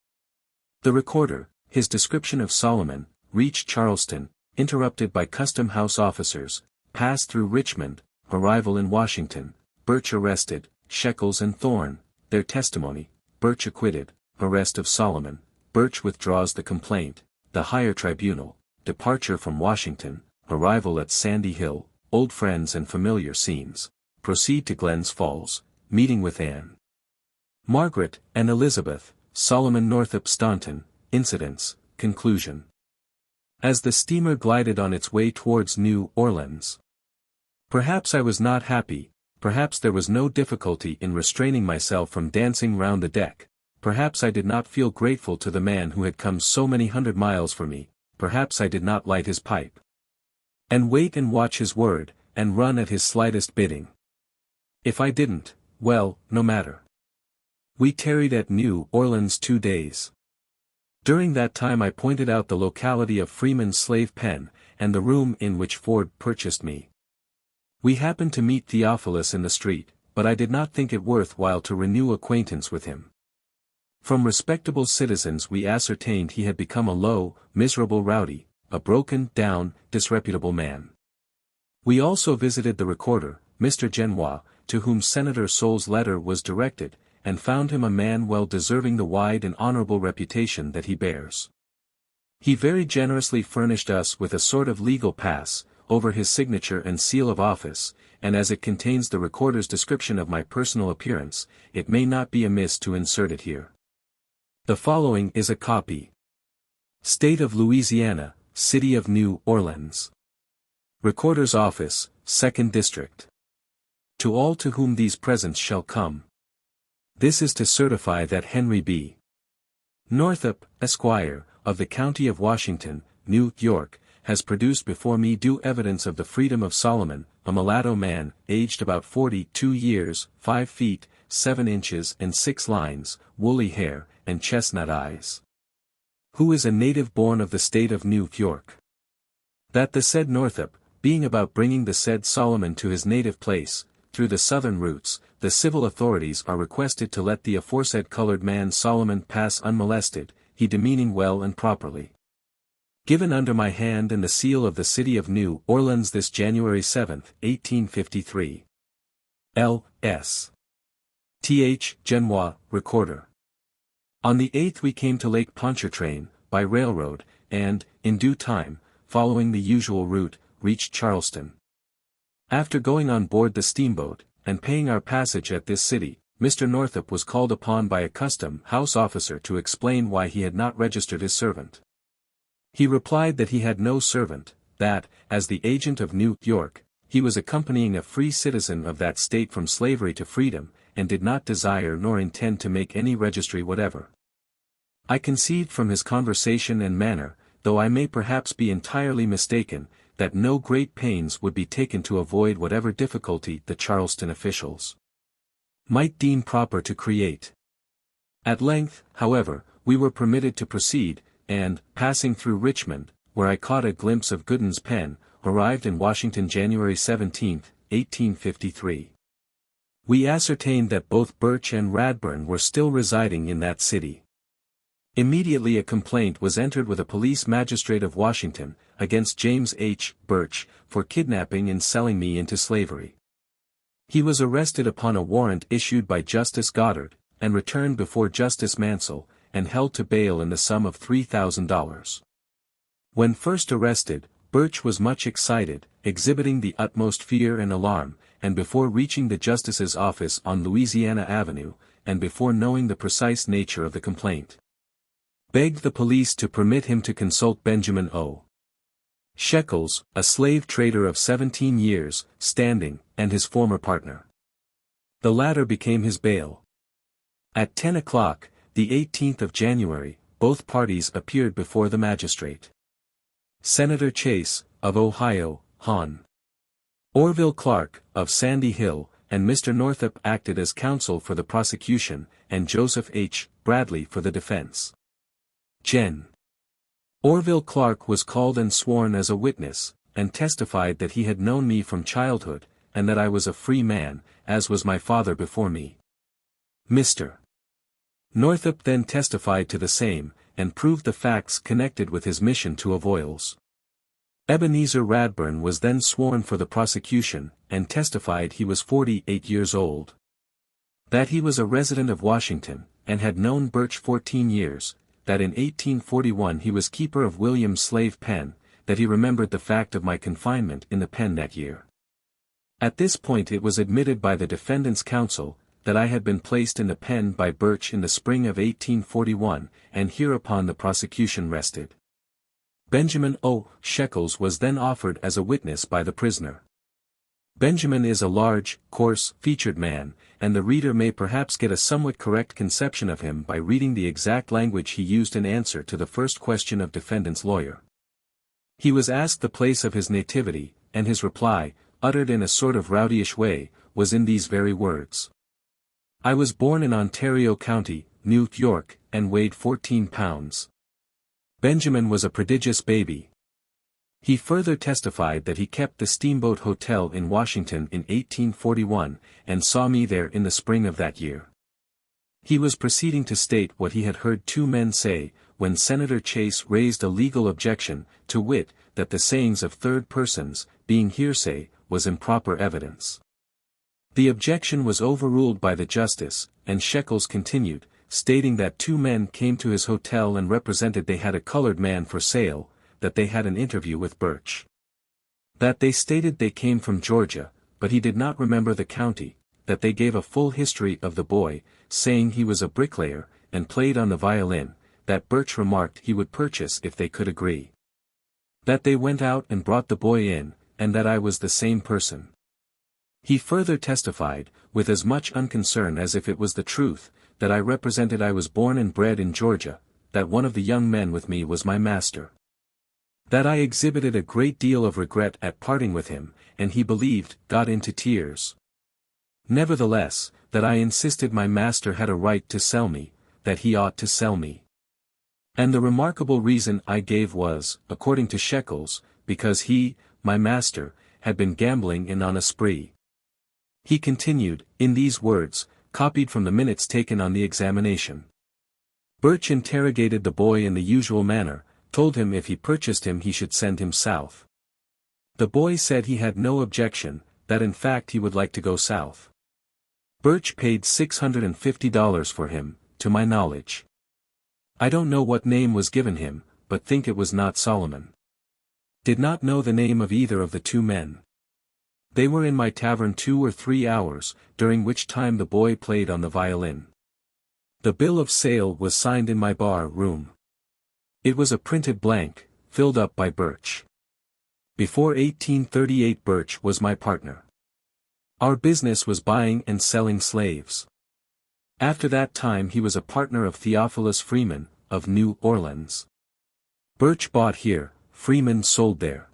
The recorder, his description of Solomon, reached Charleston, interrupted by custom house officers, passed through Richmond, arrival in Washington, Birch arrested, Shekels and Thorne, their testimony, Birch acquitted, arrest of Solomon, Birch withdraws the complaint, the higher tribunal, departure from Washington, arrival at Sandy Hill, old friends and familiar scenes, proceed to Glens Falls, meeting with Anne Margaret and Elizabeth, Solomon Northup Staunton, incidents, conclusion. As the steamer glided on its way towards New Orleans. Perhaps I was not happy, perhaps there was no difficulty in restraining myself from dancing round the deck, perhaps I did not feel grateful to the man who had come so many 100 miles for me, perhaps I did not light his pipe. And wait and watch his word, and run at his slightest bidding. If I didn't, well, no matter. We tarried at New Orleans 2 days. During that time I pointed out the locality of Freeman's slave pen, and the room in which Ford purchased me. We happened to meet Theophilus in the street, but I did not think it worth while to renew acquaintance with him. From respectable citizens we ascertained he had become a low, miserable rowdy, a broken down, disreputable man. We also visited the recorder, Mr. Genois, to whom Senator Soule's letter was directed, and found him a man well deserving the wide and honorable reputation that he bears. He very generously furnished us with a sort of legal pass, over his signature and seal of office, and as it contains the recorder's description of my personal appearance, it may not be amiss to insert it here. The following is a copy. State of Louisiana, City of New Orleans. Recorder's Office, 2nd District. To all to whom these presents shall come. This is to certify that Henry B. Northup, Esquire, of the County of Washington, New York, has produced before me due evidence of the freedom of Solomon, a mulatto man, aged about 42 years, 5 feet, 7 inches and 6 lines, woolly hair, and chestnut eyes. Who is a native born of the state of New York. That the said Northup, being about bringing the said Solomon to his native place, through the southern routes, the civil authorities are requested to let the aforesaid colored man Solomon pass unmolested, he demeaning well and properly. Given under my hand and the seal of the City of New Orleans this January 7, 1853. L. S. Th. Genois, Recorder. On the 8th we came to Lake Pontchartrain, by railroad, and, in due time, following the usual route, reached Charleston. After going on board the steamboat, and paying our passage at this city, Mr. Northup was called upon by a custom house officer to explain why he had not registered his servant. He replied that he had no servant, that, as the agent of New York, he was accompanying a free citizen of that state from slavery to freedom, and did not desire nor intend to make any registry whatever. I conceived from his conversation and manner, though I may perhaps be entirely mistaken, that no great pains would be taken to avoid whatever difficulty the Charleston officials might deem proper to create. At length, however, we were permitted to proceed, and, passing through Richmond, where I caught a glimpse of Gooden's pen, arrived in Washington January 17, 1853. We ascertained that both Birch and Radburn were still residing in that city. Immediately a complaint was entered with a police magistrate of Washington, against James H. Birch, for kidnapping and selling me into slavery. He was arrested upon a warrant issued by Justice Goddard, and returned before Justice Mansell, and held to bail in the sum of $3,000. When first arrested, Birch was much excited, exhibiting the utmost fear and alarm, and before reaching the justice's office on Louisiana Avenue, and before knowing the precise nature of the complaint, begged the police to permit him to consult Benjamin O. Shekels, a slave trader of 17 years, standing, and his former partner. The latter became his bail. At 10 o'clock, the 18th of January, both parties appeared before the magistrate. Senator Chase, of Ohio, Hon. Orville Clark, of Sandy Hill, and Mr. Northup acted as counsel for the prosecution, and Joseph H. Bradley for the defense. Gen. Orville Clark was called and sworn as a witness, and testified that he had known me from childhood, and that I was a free man, as was my father before me. Mr. Northup then testified to the same, and proved the facts connected with his mission to Avoyelles. Ebenezer Radburn was then sworn for the prosecution, and testified he was 48 years old. That he was a resident of Washington, and had known Birch 14 years, that in 1841 he was keeper of William's slave pen, that he remembered the fact of my confinement in the pen that year. At this point it was admitted by the defendant's counsel, that I had been placed in the pen by Birch in the spring of 1841, and hereupon the prosecution rested. Benjamin O. Shekels was then offered as a witness by the prisoner. Benjamin is a large, coarse, featured man, and the reader may perhaps get a somewhat correct conception of him by reading the exact language he used in answer to the first question of defendant's lawyer. He was asked the place of his nativity, and his reply, uttered in a sort of rowdyish way, was in these very words. I was born in Ontario County, New York, and weighed 14 pounds. Benjamin was a prodigious baby. He further testified that he kept the Steamboat Hotel in Washington in 1841, and saw me there in the spring of that year. He was proceeding to state what he had heard two men say, when Senator Chase raised a legal objection, to wit, that the sayings of third persons, being hearsay, was improper evidence. The objection was overruled by the justice, and Shekels continued, stating that two men came to his hotel and represented they had a colored man for sale, that they had an interview with Birch. That they stated they came from Georgia, but he did not remember the county, that they gave a full history of the boy, saying he was a bricklayer, and played on the violin, that Birch remarked he would purchase if they could agree. That they went out and brought the boy in, and that I was the same person. He further testified, with as much unconcern as if it was the truth, that I represented I was born and bred in Georgia, that one of the young men with me was my master. That I exhibited a great deal of regret at parting with him, and he believed, got into tears. Nevertheless, that I insisted my master had a right to sell me, that he ought to sell me. And the remarkable reason I gave was, according to Shekels, because he, my master, had been gambling and on a spree. He continued, in these words, copied from the minutes taken on the examination. Birch interrogated the boy in the usual manner, told him if he purchased him he should send him south. The boy said he had no objection, that in fact he would like to go south. Birch paid $650 for him, to my knowledge. I don't know what name was given him, but think it was not Solomon. Did not know the name of either of the two men. They were in my tavern 2 or 3 hours, during which time the boy played on the violin. The bill of sale was signed in my bar room. It was a printed blank, filled up by Birch. Before 1838 Birch was my partner. Our business was buying and selling slaves. After that time he was a partner of Theophilus Freeman, of New Orleans. Birch bought here, Freeman sold there.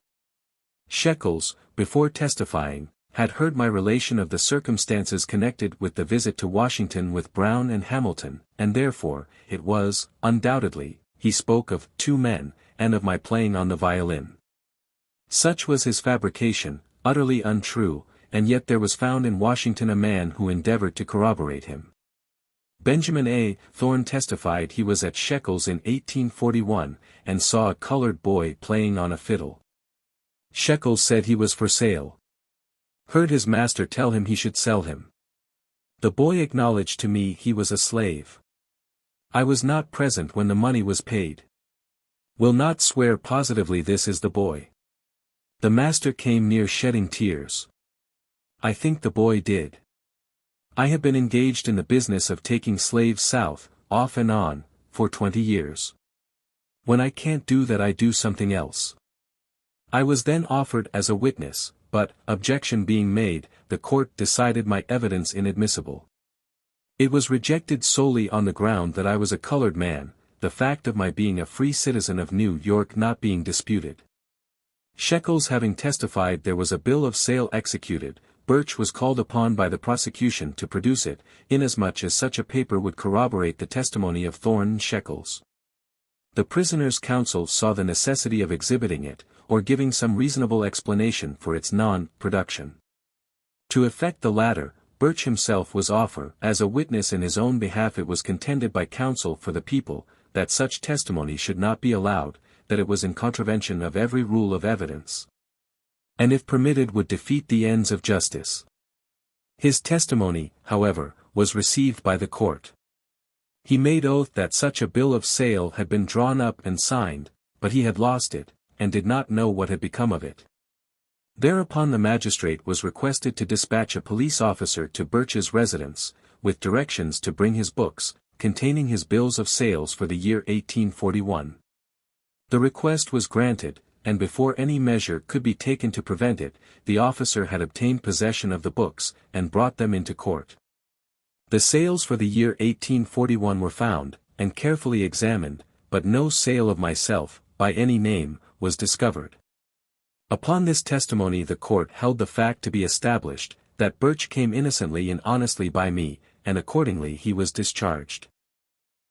Shekels, before testifying, had heard my relation of the circumstances connected with the visit to Washington with Brown and Hamilton, and therefore, it was, undoubtedly, he spoke of 2 men, and of my playing on the violin. Such was his fabrication, utterly untrue, and yet there was found in Washington a man who endeavored to corroborate him. Benjamin A. Thorne testified he was at Shekels in 1841, and saw a colored boy playing on a fiddle. Shekels said he was for sale. Heard his master tell him he should sell him. The boy acknowledged to me he was a slave. I was not present when the money was paid. Will not swear positively this is the boy. The master came near shedding tears. I think the boy did. I have been engaged in the business of taking slaves south, off and on, for 20 years. When I can't do that I do something else. I was then offered as a witness, but, objection being made, the court decided my evidence inadmissible. It was rejected solely on the ground that I was a colored man, the fact of my being a free citizen of New York not being disputed. Shekels having testified there was a bill of sale executed, Birch was called upon by the prosecution to produce it, inasmuch as such a paper would corroborate the testimony of Thorne and Shekels. The prisoner's counsel saw the necessity of exhibiting it, or giving some reasonable explanation for its non-production. To effect the latter, Birch himself was offered as a witness in his own behalf. It was contended by counsel for the people, that such testimony should not be allowed, that it was in contravention of every rule of evidence, and if permitted would defeat the ends of justice. His testimony, however, was received by the court. He made oath that such a bill of sale had been drawn up and signed, but he had lost it, and did not know what had become of it. Thereupon the magistrate was requested to dispatch a police officer to Birch's residence, with directions to bring his books, containing his bills of sales for the year 1841. The request was granted, and before any measure could be taken to prevent it, the officer had obtained possession of the books, and brought them into court. The sales for the year 1841 were found, and carefully examined, but no sale of myself, by any name, was discovered. Upon this testimony the court held the fact to be established, that Birch came innocently and honestly by me, and accordingly he was discharged.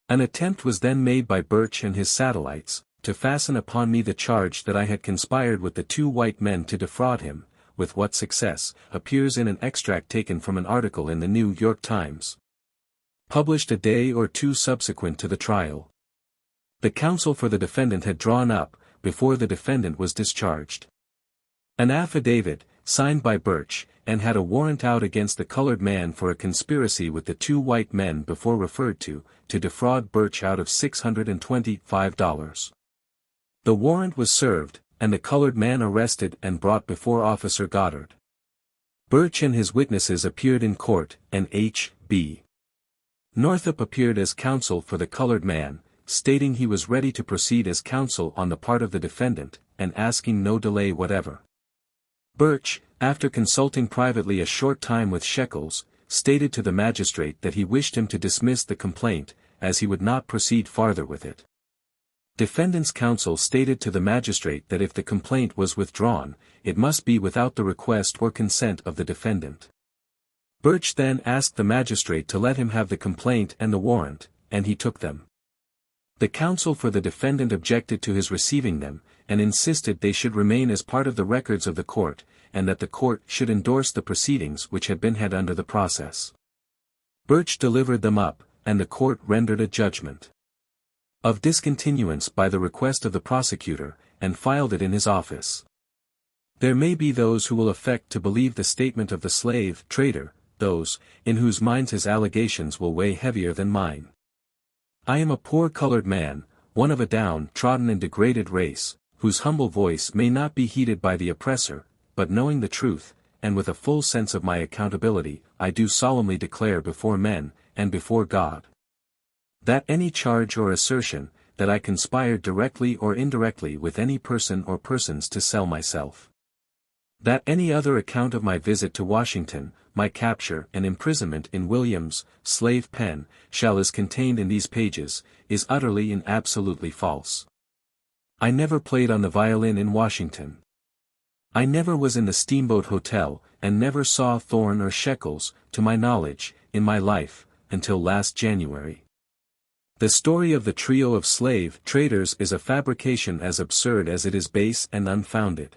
An attempt was then made by Birch and his satellites, to fasten upon me the charge that I had conspired with the 2 white men to defraud him, with what success, appears in an extract taken from an article in the New York Times, published a day or 2 subsequent to the trial. The counsel for the defendant had drawn up, before the defendant was discharged, an affidavit, signed by Birch, and had a warrant out against the colored man for a conspiracy with the 2 white men before referred to defraud Birch out of $625. The warrant was served, and the colored man arrested and brought before Officer Goddard. Birch and his witnesses appeared in court, and H.B. Northup appeared as counsel for the colored man, stating he was ready to proceed as counsel on the part of the defendant, and asking no delay whatever. Birch, after consulting privately a short time with Shekels, stated to the magistrate that he wished him to dismiss the complaint, as he would not proceed farther with it. Defendant's counsel stated to the magistrate that if the complaint was withdrawn, it must be without the request or consent of the defendant. Birch then asked the magistrate to let him have the complaint and the warrant, and he took them. The counsel for the defendant objected to his receiving them, and insisted they should remain as part of the records of the court, and that the court should endorse the proceedings which had been had under the process. Birch delivered them up, and the court rendered a judgment of discontinuance by the request of the prosecutor, and filed it in his office. There may be those who will affect to believe the statement of the slave trader, those, in whose minds his allegations will weigh heavier than mine. I am a poor colored man, one of a down-trodden and degraded race, whose humble voice may not be heeded by the oppressor, but knowing the truth, and with a full sense of my accountability, I do solemnly declare before men, and before God, that any charge or assertion, that I conspired directly or indirectly with any person or persons to sell myself, that any other account of my visit to Washington, my capture and imprisonment in Williams' slave pen, shall is contained in these pages, is utterly and absolutely false. I never played on the violin in Washington. I never was in the Steamboat Hotel, and never saw Thorne or Shekels, to my knowledge, in my life, until last January. The story of the trio of slave traders is a fabrication as absurd as it is base and unfounded.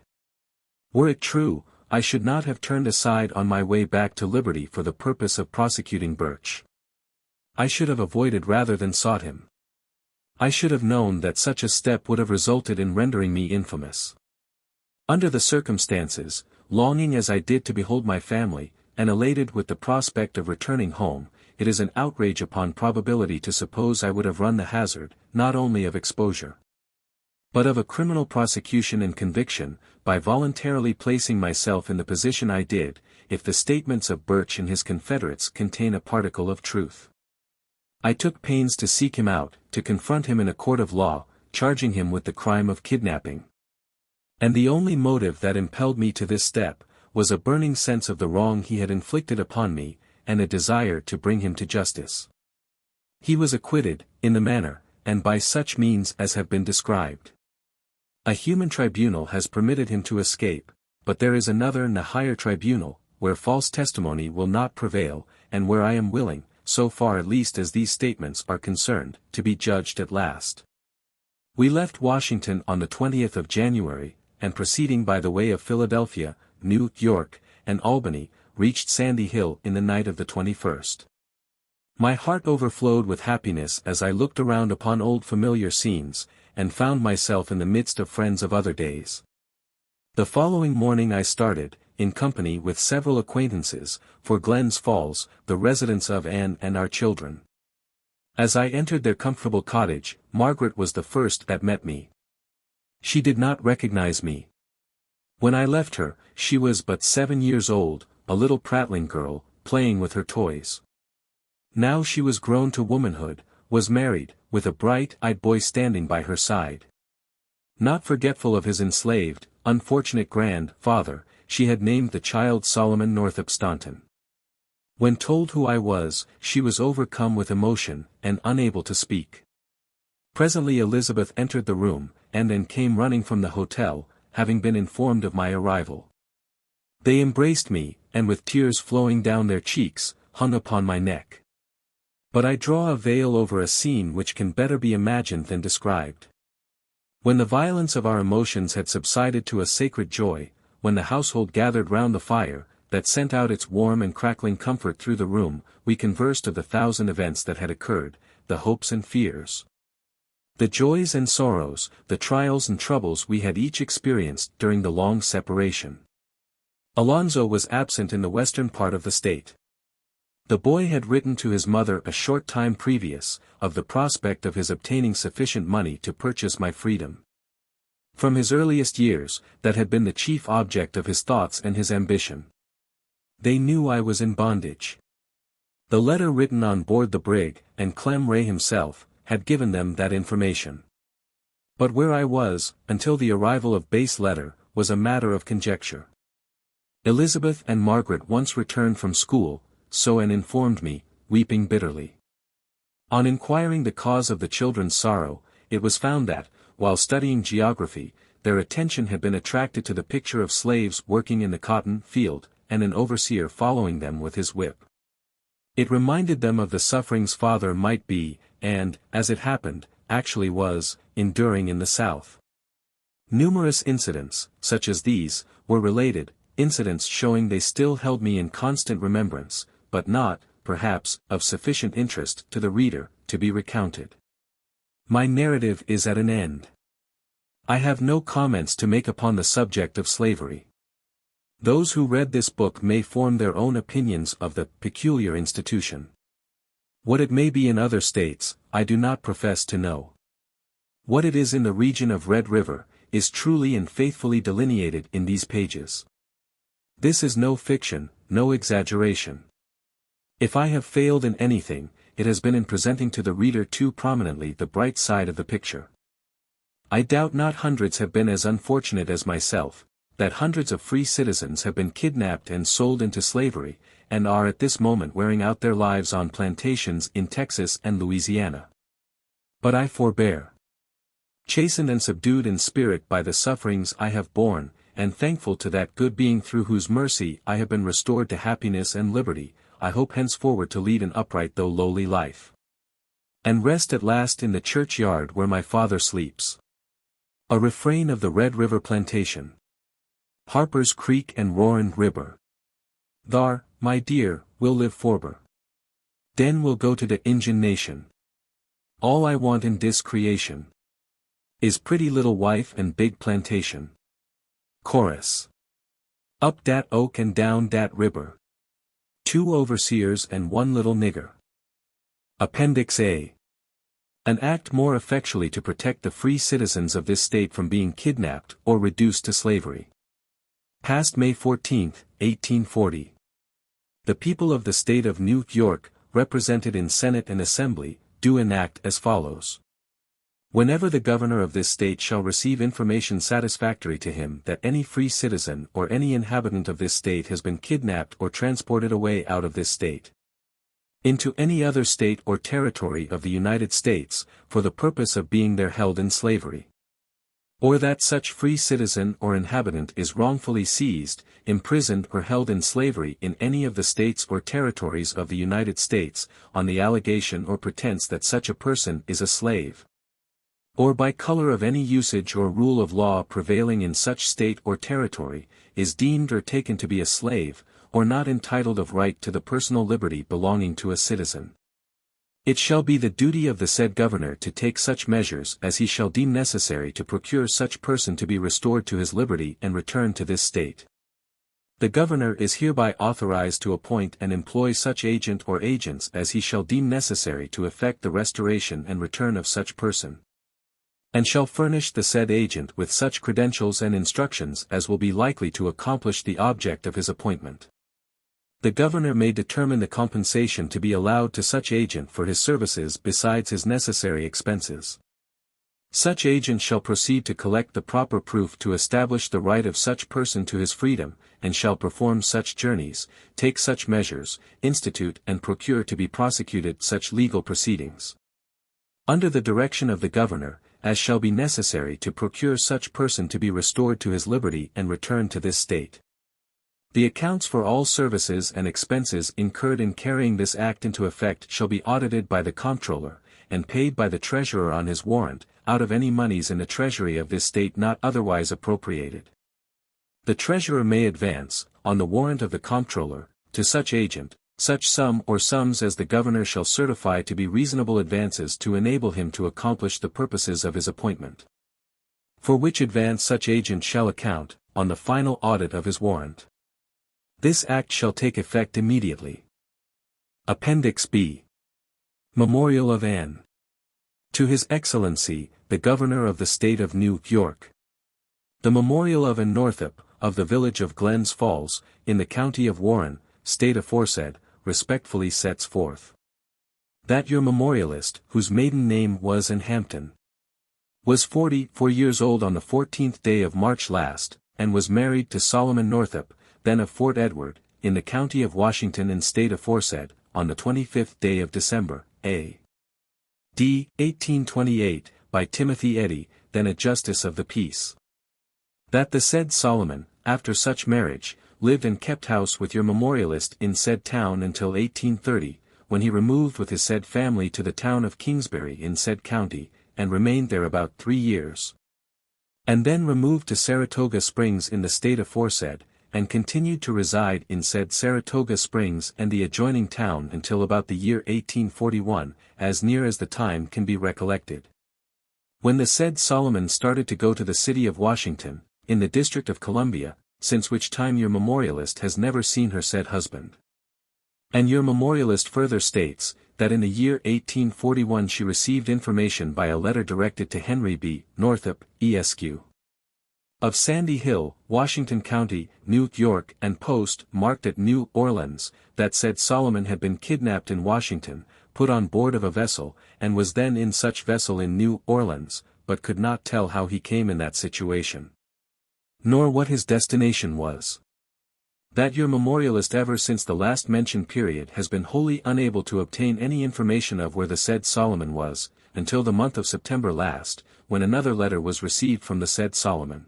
Were it true, I should not have turned aside on my way back to Liberty for the purpose of prosecuting Birch. I should have avoided rather than sought him. I should have known that such a step would have resulted in rendering me infamous. Under the circumstances, longing as I did to behold my family, and elated with the prospect of returning home, it is an outrage upon probability to suppose I would have run the hazard, not only of exposure, but of a criminal prosecution and conviction, by voluntarily placing myself in the position I did, if the statements of Birch and his confederates contain a particle of truth. I took pains to seek him out, to confront him in a court of law, charging him with the crime of kidnapping. And the only motive that impelled me to this step, was a burning sense of the wrong he had inflicted upon me, and a desire to bring him to justice. He was acquitted, in the manner, and by such means as have been described. A human tribunal has permitted him to escape, but there is another and a higher tribunal, where false testimony will not prevail, and where I am willing, so far at least as these statements are concerned, to be judged at last. We left Washington on the 20th of January, and proceeding by the way of Philadelphia, New York, and Albany, reached Sandy Hill in the night of the 21st. My heart overflowed with happiness as I looked around upon old familiar scenes, and found myself in the midst of friends of other days. The following morning I started, in company with several acquaintances, for Glens Falls, the residence of Anne and our children. As I entered their comfortable cottage, Margaret was the first that met me. She did not recognize me. When I left her, she was but 7 years old, a little prattling girl, playing with her toys. Now she was grown to womanhood, was married, with a bright-eyed boy standing by her side. Not forgetful of his enslaved, unfortunate grandfather, she had named the child Solomon Northup Staunton. When told who I was, she was overcome with emotion, and unable to speak. Presently Elizabeth entered the room, and then came running from the hotel, having been informed of my arrival. They embraced me, and with tears flowing down their cheeks, hung upon my neck. But I draw a veil over a scene which can better be imagined than described. When the violence of our emotions had subsided to a sacred joy, when the household gathered round the fire, that sent out its warm and crackling comfort through the room, we conversed of the thousand events that had occurred, the hopes and fears, the joys and sorrows, the trials and troubles we had each experienced during the long separation. Alonzo was absent in the western part of the state. The boy had written to his mother a short time previous, of the prospect of his obtaining sufficient money to purchase my freedom. From his earliest years, that had been the chief object of his thoughts and his ambition. They knew I was in bondage. The letter written on board the brig, and Clem Ray himself, had given them that information. But where I was, until the arrival of Base's letter, was a matter of conjecture. Elizabeth and Margaret once returned from school, so Anne informed me, weeping bitterly. On inquiring the cause of the children's sorrow, it was found that, while studying geography, their attention had been attracted to the picture of slaves working in the cotton field, and an overseer following them with his whip. It reminded them of the sufferings father might be, and, as it happened, actually was, enduring in the South. Numerous incidents, such as these, were related, incidents showing they still held me in constant remembrance, but not, perhaps, of sufficient interest to the reader, to be recounted. My narrative is at an end. I have no comments to make upon the subject of slavery. Those who read this book may form their own opinions of the peculiar institution. What it may be in other states, I do not profess to know. What it is in the region of Red River, is truly and faithfully delineated in these pages. This is no fiction, no exaggeration. If I have failed in anything, it has been in presenting to the reader too prominently the bright side of the picture. I doubt not hundreds have been as unfortunate as myself, that hundreds of free citizens have been kidnapped and sold into slavery, and are at this moment wearing out their lives on plantations in Texas and Louisiana. But I forbear. Chastened and subdued in spirit by the sufferings I have borne, and thankful to that good being through whose mercy I have been restored to happiness and liberty, I hope henceforward to lead an upright though lowly life. And rest at last in the churchyard where my father sleeps. A refrain of the Red River Plantation. Harper's Creek and Roarin' River. Thar, my dear, we'll live forber. Den we'll go to the Injun Nation. All I want in dis creation is pretty little wife and big plantation. Chorus. Up dat oak and down dat river. 2 overseers and 1 little nigger. Appendix A. An act more effectually to protect the free citizens of this state from being kidnapped or reduced to slavery. Passed May 14, 1840. The people of the state of New York, represented in Senate and Assembly, do enact as follows. Whenever the governor of this state shall receive information satisfactory to him that any free citizen or any inhabitant of this state has been kidnapped or transported away out of this state into any other state or territory of the United States, for the purpose of being there held in slavery, or that such free citizen or inhabitant is wrongfully seized, imprisoned or held in slavery in any of the states or territories of the United States, on the allegation or pretense that such a person is a slave, or by color of any usage or rule of law prevailing in such state or territory, is deemed or taken to be a slave, or not entitled of right to the personal liberty belonging to a citizen. It shall be the duty of the said governor to take such measures as he shall deem necessary to procure such person to be restored to his liberty and return to this state. The governor is hereby authorized to appoint and employ such agent or agents as he shall deem necessary to effect the restoration and return of such person, and shall furnish the said agent with such credentials and instructions as will be likely to accomplish the object of his appointment. The governor may determine the compensation to be allowed to such agent for his services besides his necessary expenses. Such agent shall proceed to collect the proper proof to establish the right of such person to his freedom, and shall perform such journeys, take such measures, institute and procure to be prosecuted such legal proceedings, under the direction of the governor, as shall be necessary to procure such person to be restored to his liberty and return to this state. The accounts for all services and expenses incurred in carrying this act into effect shall be audited by the comptroller, and paid by the treasurer on his warrant, out of any moneys in the treasury of this state not otherwise appropriated. The treasurer may advance, on the warrant of the comptroller, to such agent, such sum or sums as the governor shall certify to be reasonable advances to enable him to accomplish the purposes of his appointment, for which advance such agent shall account, on the final audit of his warrant. This act shall take effect immediately. Appendix B. Memorial of N. To His Excellency, the Governor of the State of New York. The memorial of N. Northup, of the village of Glens Falls, in the county of Warren, state aforesaid, respectfully sets forth that your memorialist, whose maiden name was N. Hampton, was 44 years old on the 14th day of March last, and was married to Solomon Northup, then of Fort Edward, in the county of Washington and state aforesaid, on the 25th day of December, A.D. 1828, by Timothy Eddy, then a justice of the peace. That the said Solomon, after such marriage, lived and kept house with your memorialist in said town until 1830, when he removed with his said family to the town of Kingsbury in said county, and remained there about 3 years. And then removed to Saratoga Springs in the state aforesaid, and continued to reside in said Saratoga Springs and the adjoining town until about the year 1841, as near as the time can be recollected, when the said Solomon started to go to the city of Washington, in the District of Columbia, since which time your memorialist has never seen her said husband. And your memorialist further states, that in the year 1841 she received information by a letter directed to Henry B. Northup, Esq., of Sandy Hill, Washington County, New York, and post marked at New Orleans, that said Solomon had been kidnapped in Washington, put on board of a vessel, and was then in such vessel in New Orleans, but could not tell how he came in that situation, nor what his destination was. That your memorialist ever since the last mentioned period has been wholly unable to obtain any information of where the said Solomon was, until the month of September last, when another letter was received from the said Solomon.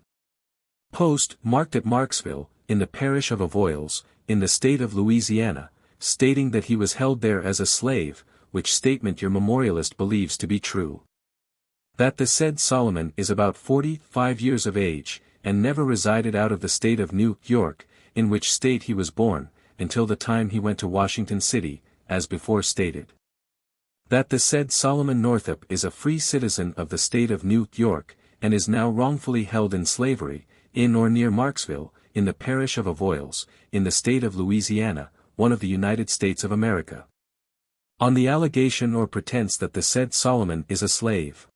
Post, marked at Marksville, in the parish of Avoyelles, in the state of Louisiana, stating that he was held there as a slave, which statement your memorialist believes to be true. That the said Solomon is about 45 years of age, and never resided out of the state of New York, in which state he was born, until the time he went to Washington City, as before stated. That the said Solomon Northup is a free citizen of the state of New York, and is now wrongfully held in slavery, in or near Marksville, in the parish of Avoyelles, in the state of Louisiana, one of the United States of America. On the allegation or pretense that the said Solomon is a slave.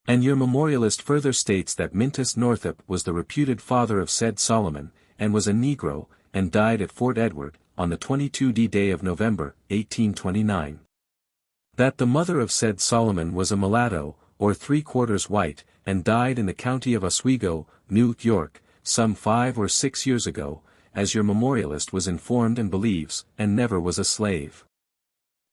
And your memorialist further states that Mintus Northup was the reputed father of said Solomon, and was a Negro, and died at Fort Edward, on the 22d day of November, 1829. That the mother of said Solomon was a mulatto, or 3/4 white, and died in the county of Oswego, New York, some 5 or 6 years ago, as your memorialist was informed and believes, and never was a slave.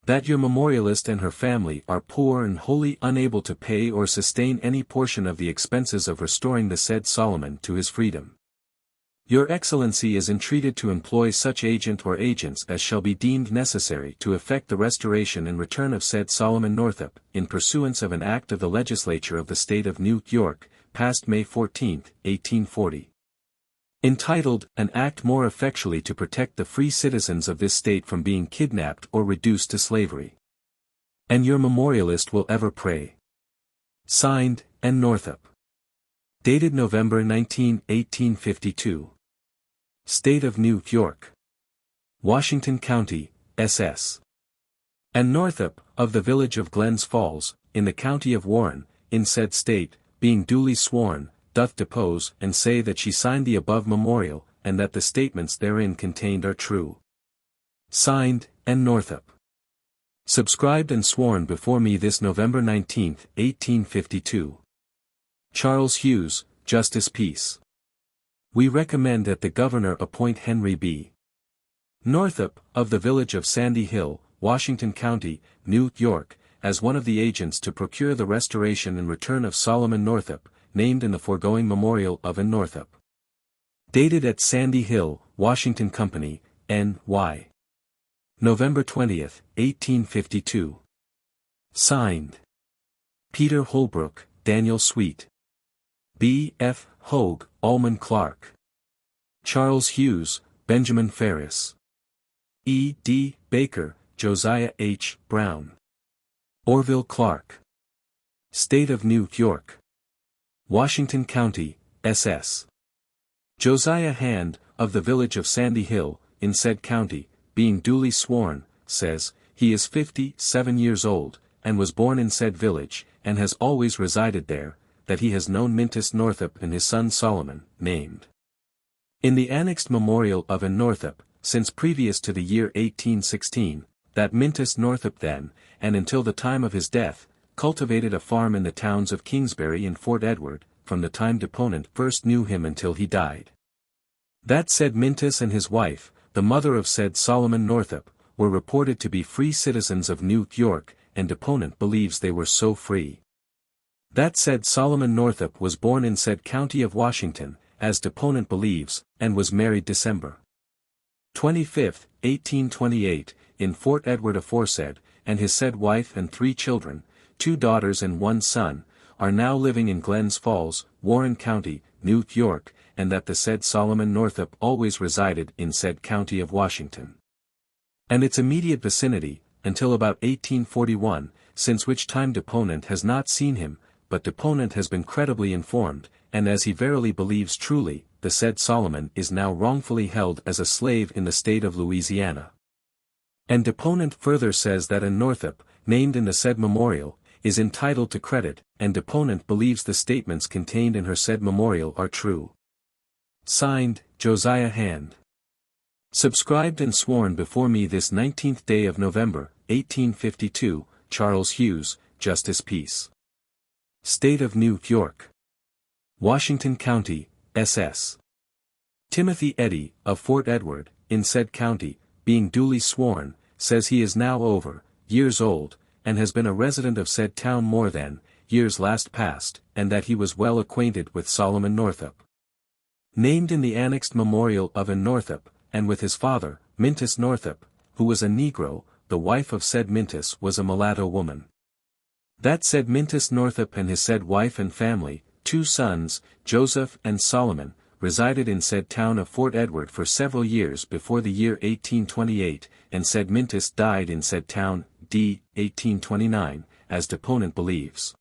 That your memorialist and her family are poor and wholly unable to pay or sustain any portion of the expenses of restoring the said Solomon to his freedom. Your Excellency is entreated to employ such agent or agents as shall be deemed necessary to effect the restoration and return of said Solomon Northup, in pursuance of an act of the legislature of the state of New York, passed May 14, 1840. Entitled, An Act More Effectually to Protect the Free Citizens of this State from Being Kidnapped or Reduced to Slavery. And your memorialist will ever pray. Signed, N. Northup. Dated November 19, 1852. State of New York. Washington County, SS. And Northup, of the village of Glens Falls, in the county of Warren, in said state, being duly sworn, doth depose and say that she signed the above memorial, and that the statements therein contained are true. Signed, N. Northup. Subscribed and sworn before me this November 19, 1852. Charles Hughes, Justice Peace. We recommend that the Governor appoint Henry B. Northup, of the village of Sandy Hill, Washington County, New York, as one of the agents to procure the restoration and return of Solomon Northup, named in the foregoing memorial of N. Northup. Dated at Sandy Hill, Washington Company, N.Y. November 20, 1852. Signed. Peter Holbrook, Daniel Sweet. B. F. Hogue, Almond Clark. Charles Hughes, Benjamin Ferris. E. D. Baker, Josiah H. Brown. Orville Clark. State of New York. Washington County, SS. Josiah Hand, of the village of Sandy Hill, in said county, being duly sworn, says, he is 57 years old, and was born in said village, and has always resided there, that he has known Mintus Northup and his son Solomon, named in the annexed memorial of N. Northup, since previous to the year 1816, that Mintus Northup then, and until the time of his death, cultivated a farm in the towns of Kingsbury and Fort Edward, from the time deponent first knew him until he died. That said Mintus and his wife, the mother of said Solomon Northup, were reported to be free citizens of New York, and deponent believes they were so free. That said Solomon Northup was born in said county of Washington, as deponent believes, and was married December 25, 1828, in Fort Edward aforesaid, and his said wife and 3 children, 2 daughters and 1 son, are now living in Glens Falls, Warren County, New York, and that the said Solomon Northup always resided in said county of Washington and its immediate vicinity, until about 1841, since which time deponent has not seen him, but deponent has been credibly informed, and as he verily believes truly, the said Solomon is now wrongfully held as a slave in the state of Louisiana. And deponent further says that N. Northup, named in the said memorial, is entitled to credit, and deponent believes the statements contained in her said memorial are true. Signed, Josiah Hand. Subscribed and sworn before me this 19th day of November, 1852, Charles Hughes, Justice Peace. State of New York. Washington County, SS. Timothy Eddy, of Fort Edward, in said county, being duly sworn, says he is now over years old, and has been a resident of said town more than years last past, and that he was well acquainted with Solomon Northup, named in the annexed memorial of an Northup, and with his father, Mintus Northup, who was a Negro. The wife of said Mintus was a mulatto woman. That said Mintus Northup and his said wife and family, 2 sons, Joseph and Solomon, resided in said town of Fort Edward for several years before the year 1828, and said Mintus died in said town, d. 1829, as deponent believes.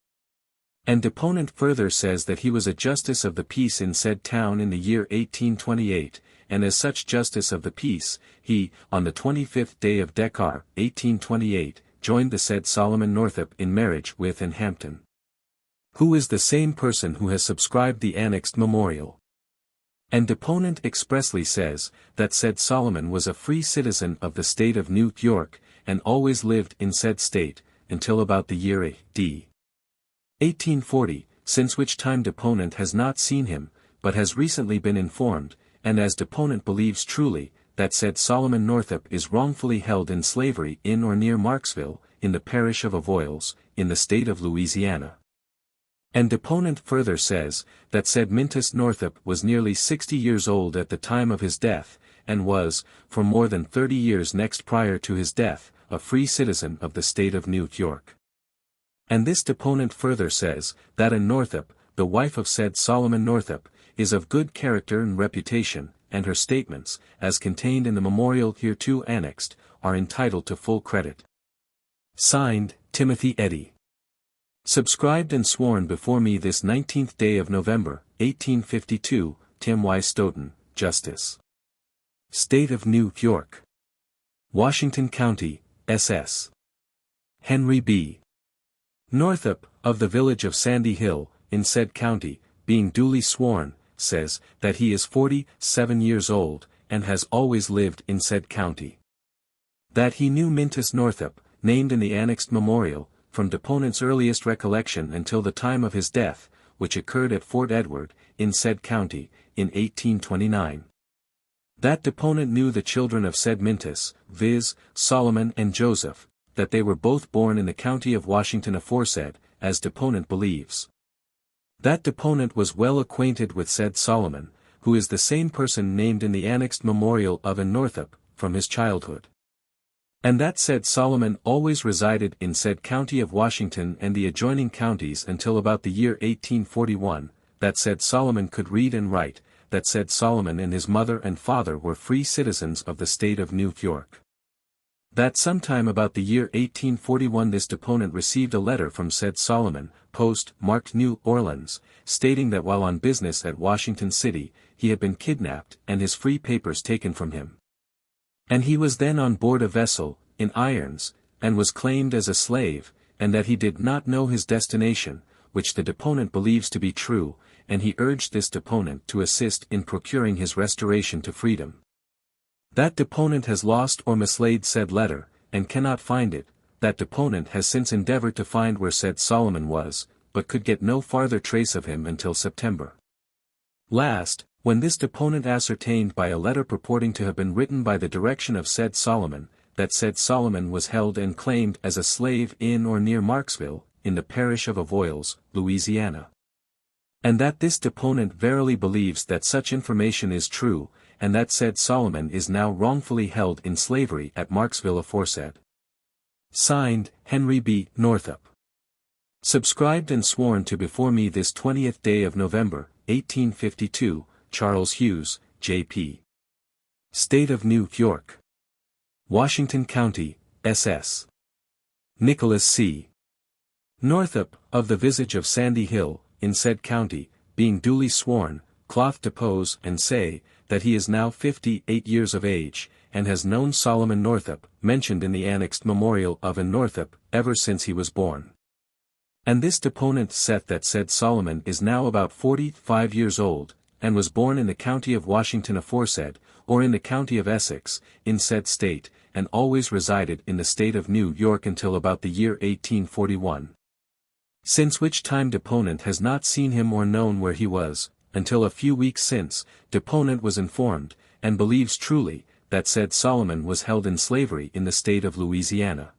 And deponent further says that he was a justice of the peace in said town in the year 1828, and as such justice of the peace, he, on the 25th day of Decar, 1828, joined the said Solomon Northup in marriage with in Hampton, who is the same person who has subscribed the annexed memorial. And deponent expressly says, that said Solomon was a free citizen of the state of New York, and always lived in said state, until about the year A.D. 1840, since which time deponent has not seen him, but has recently been informed, and as deponent believes truly, that said Solomon Northup is wrongfully held in slavery in or near Marksville, in the parish of Avoyelles, in the state of Louisiana. And deponent further says, that said Mintus Northup was nearly 60 years old at the time of his death, and was, for more than 30 years next prior to his death, a free citizen of the state of New York. And this deponent further says, that an Northup, the wife of said Solomon Northup, is of good character and reputation, and her statements, as contained in the memorial hereto annexed, are entitled to full credit. Signed, Timothy Eddy. Subscribed and sworn before me this 19th day of November, 1852, Tim Y. Stoughton, Justice. State of New York. Washington County, SS. Henry B. Northup, of the village of Sandy Hill, in said county, being duly sworn, says, that he is 47 years old, and has always lived in said county. That he knew Mintus Northup, named in the annexed memorial, from deponent's earliest recollection until the time of his death, which occurred at Fort Edward, in said county, in 1829. That deponent knew the children of said Mintus, viz., Solomon and Joseph, that they were both born in the county of Washington aforesaid, as deponent believes. That deponent was well acquainted with said Solomon, who is the same person named in the annexed memorial of an Northup, from his childhood. And that said Solomon always resided in said county of Washington and the adjoining counties until about the year 1841, that said Solomon could read and write, that said Solomon and his mother and father were free citizens of the state of New York. That sometime about the year 1841 this deponent received a letter from said Solomon, post, marked New Orleans, stating that while on business at Washington City, he had been kidnapped and his free papers taken from him. And he was then on board a vessel, in irons, and was claimed as a slave, and that he did not know his destination, which the deponent believes to be true, and he urged this deponent to assist in procuring his restoration to freedom. That deponent has lost or mislaid said letter, and cannot find it. That deponent has since endeavored to find where said Solomon was, but could get no farther trace of him until September last, when this deponent ascertained by a letter purporting to have been written by the direction of said Solomon, that said Solomon was held and claimed as a slave in or near Marksville, in the parish of Avoyelles, Louisiana. And that this deponent verily believes that such information is true, and that said Solomon is now wrongfully held in slavery at Marksville aforesaid. Signed, Henry B. Northup. Subscribed and sworn to before me this 20th day of November, 1852, Charles Hughes, J.P. State of New York. Washington County, SS. Nicholas C. Northup, of the visage of Sandy Hill, in said county, being duly sworn, cloth depose and say, that he is now 58 years of age, and has known Solomon Northup, mentioned in the annexed memorial of an Northup, ever since he was born. And this deponent saith that said Solomon is now about 45 years old, and was born in the county of Washington aforesaid, or in the county of Essex, in said state, and always resided in the state of New York until about the year 1841. Since which time deponent has not seen him or known where he was, until a few weeks since, deponent was informed, and believes truly, that said Solomon was held in slavery in the state of Louisiana.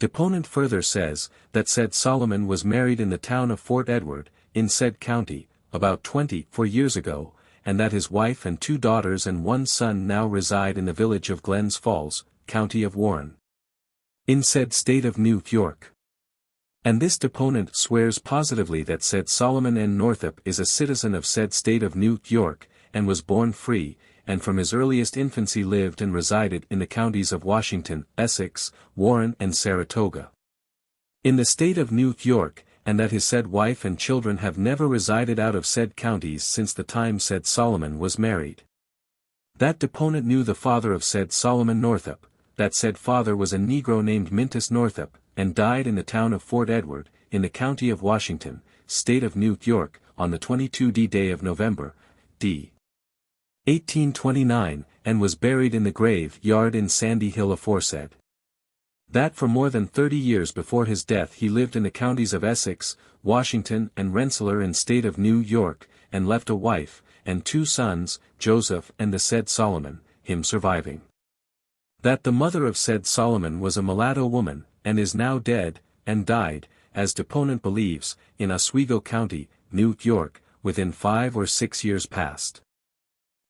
Deponent further says, that said Solomon was married in the town of Fort Edward, in said county, about 24 years ago, and that his wife and 2 daughters and 1 son now reside in the village of Glens Falls, county of Warren, in said state of New York. And this deponent swears positively that said Solomon N. Northup is a citizen of said state of New York, and was born free, and from his earliest infancy lived and resided in the counties of Washington, Essex, Warren and Saratoga, in the state of New York, and that his said wife and children have never resided out of said counties since the time said Solomon was married. That deponent knew the father of said Solomon Northup, that said father was a Negro named Mintus Northup, and died in the town of Fort Edward, in the county of Washington, state of New York, on the 22d day of November, d. 1829, and was buried in the grave yard in Sandy Hill aforesaid. That for more than 30 years before his death he lived in the counties of Essex, Washington and Rensselaer in state of New York, and left a wife, and 2 sons, Joseph and the said Solomon, him surviving. That the mother of said Solomon was a mulatto woman, and is now dead, and died, as deponent believes, in Oswego County, New York, within 5 or 6 years past.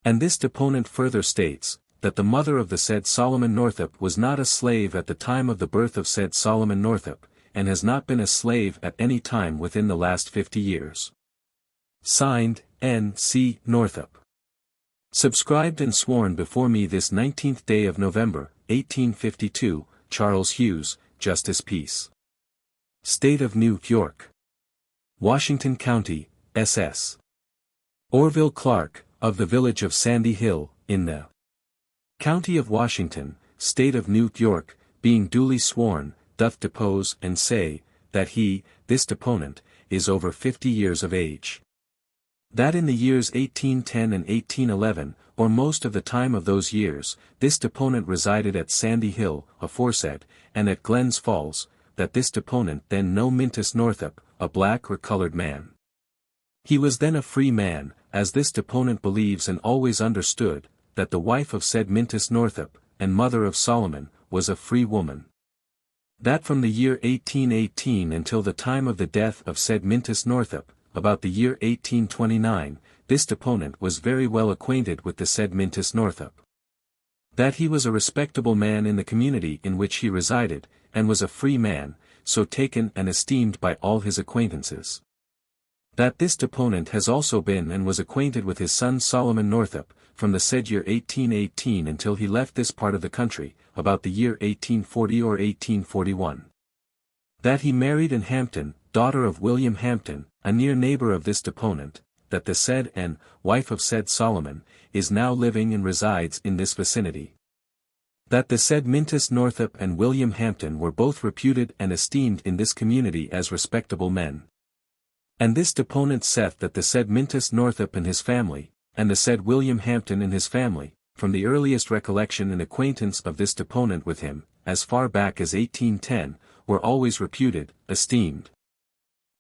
And this deponent further states, that the mother of the said Solomon Northup was not a slave at the time of the birth of said Solomon Northup, and has not been a slave at any time within the last 50 years. Signed, N. C. Northup. Subscribed and sworn before me this 19th day of November, 1852, Charles Hughes, Justice Peace. State of New York. Washington County, S.S. Orville Clark, of the village of Sandy Hill, in the county of Washington, state of New York, being duly sworn, doth depose and say, that he, this deponent, is over 50 years of age. That in the years 1810 and 1811, or most of the time of those years, this deponent resided at Sandy Hill, aforesaid, and at Glens Falls, that this deponent then no Mintus Northup, a black or colored man. He was then a free man, as this deponent believes and always understood, that the wife of said Mintus Northup, and mother of Solomon, was a free woman. That from the year 1818 until the time of the death of said Mintus Northup, about the year 1829, this deponent was very well acquainted with the said Mintus Northup. That he was a respectable man in the community in which he resided, and was a free man, so taken and esteemed by all his acquaintances. That this deponent has also been and was acquainted with his son Solomon Northup, from the said year 1818 until he left this part of the country, about the year 1840 or 1841. That he married in Hampton, daughter of William Hampton, a near neighbor of this deponent, that the said and wife of said Solomon, is now living and resides in this vicinity. That the said Mintus Northup and William Hampton were both reputed and esteemed in this community as respectable men. And this deponent saith that the said Mintus Northup and his family, and the said William Hampton and his family, from the earliest recollection and acquaintance of this deponent with him, as far back as 1810, were always reputed, esteemed,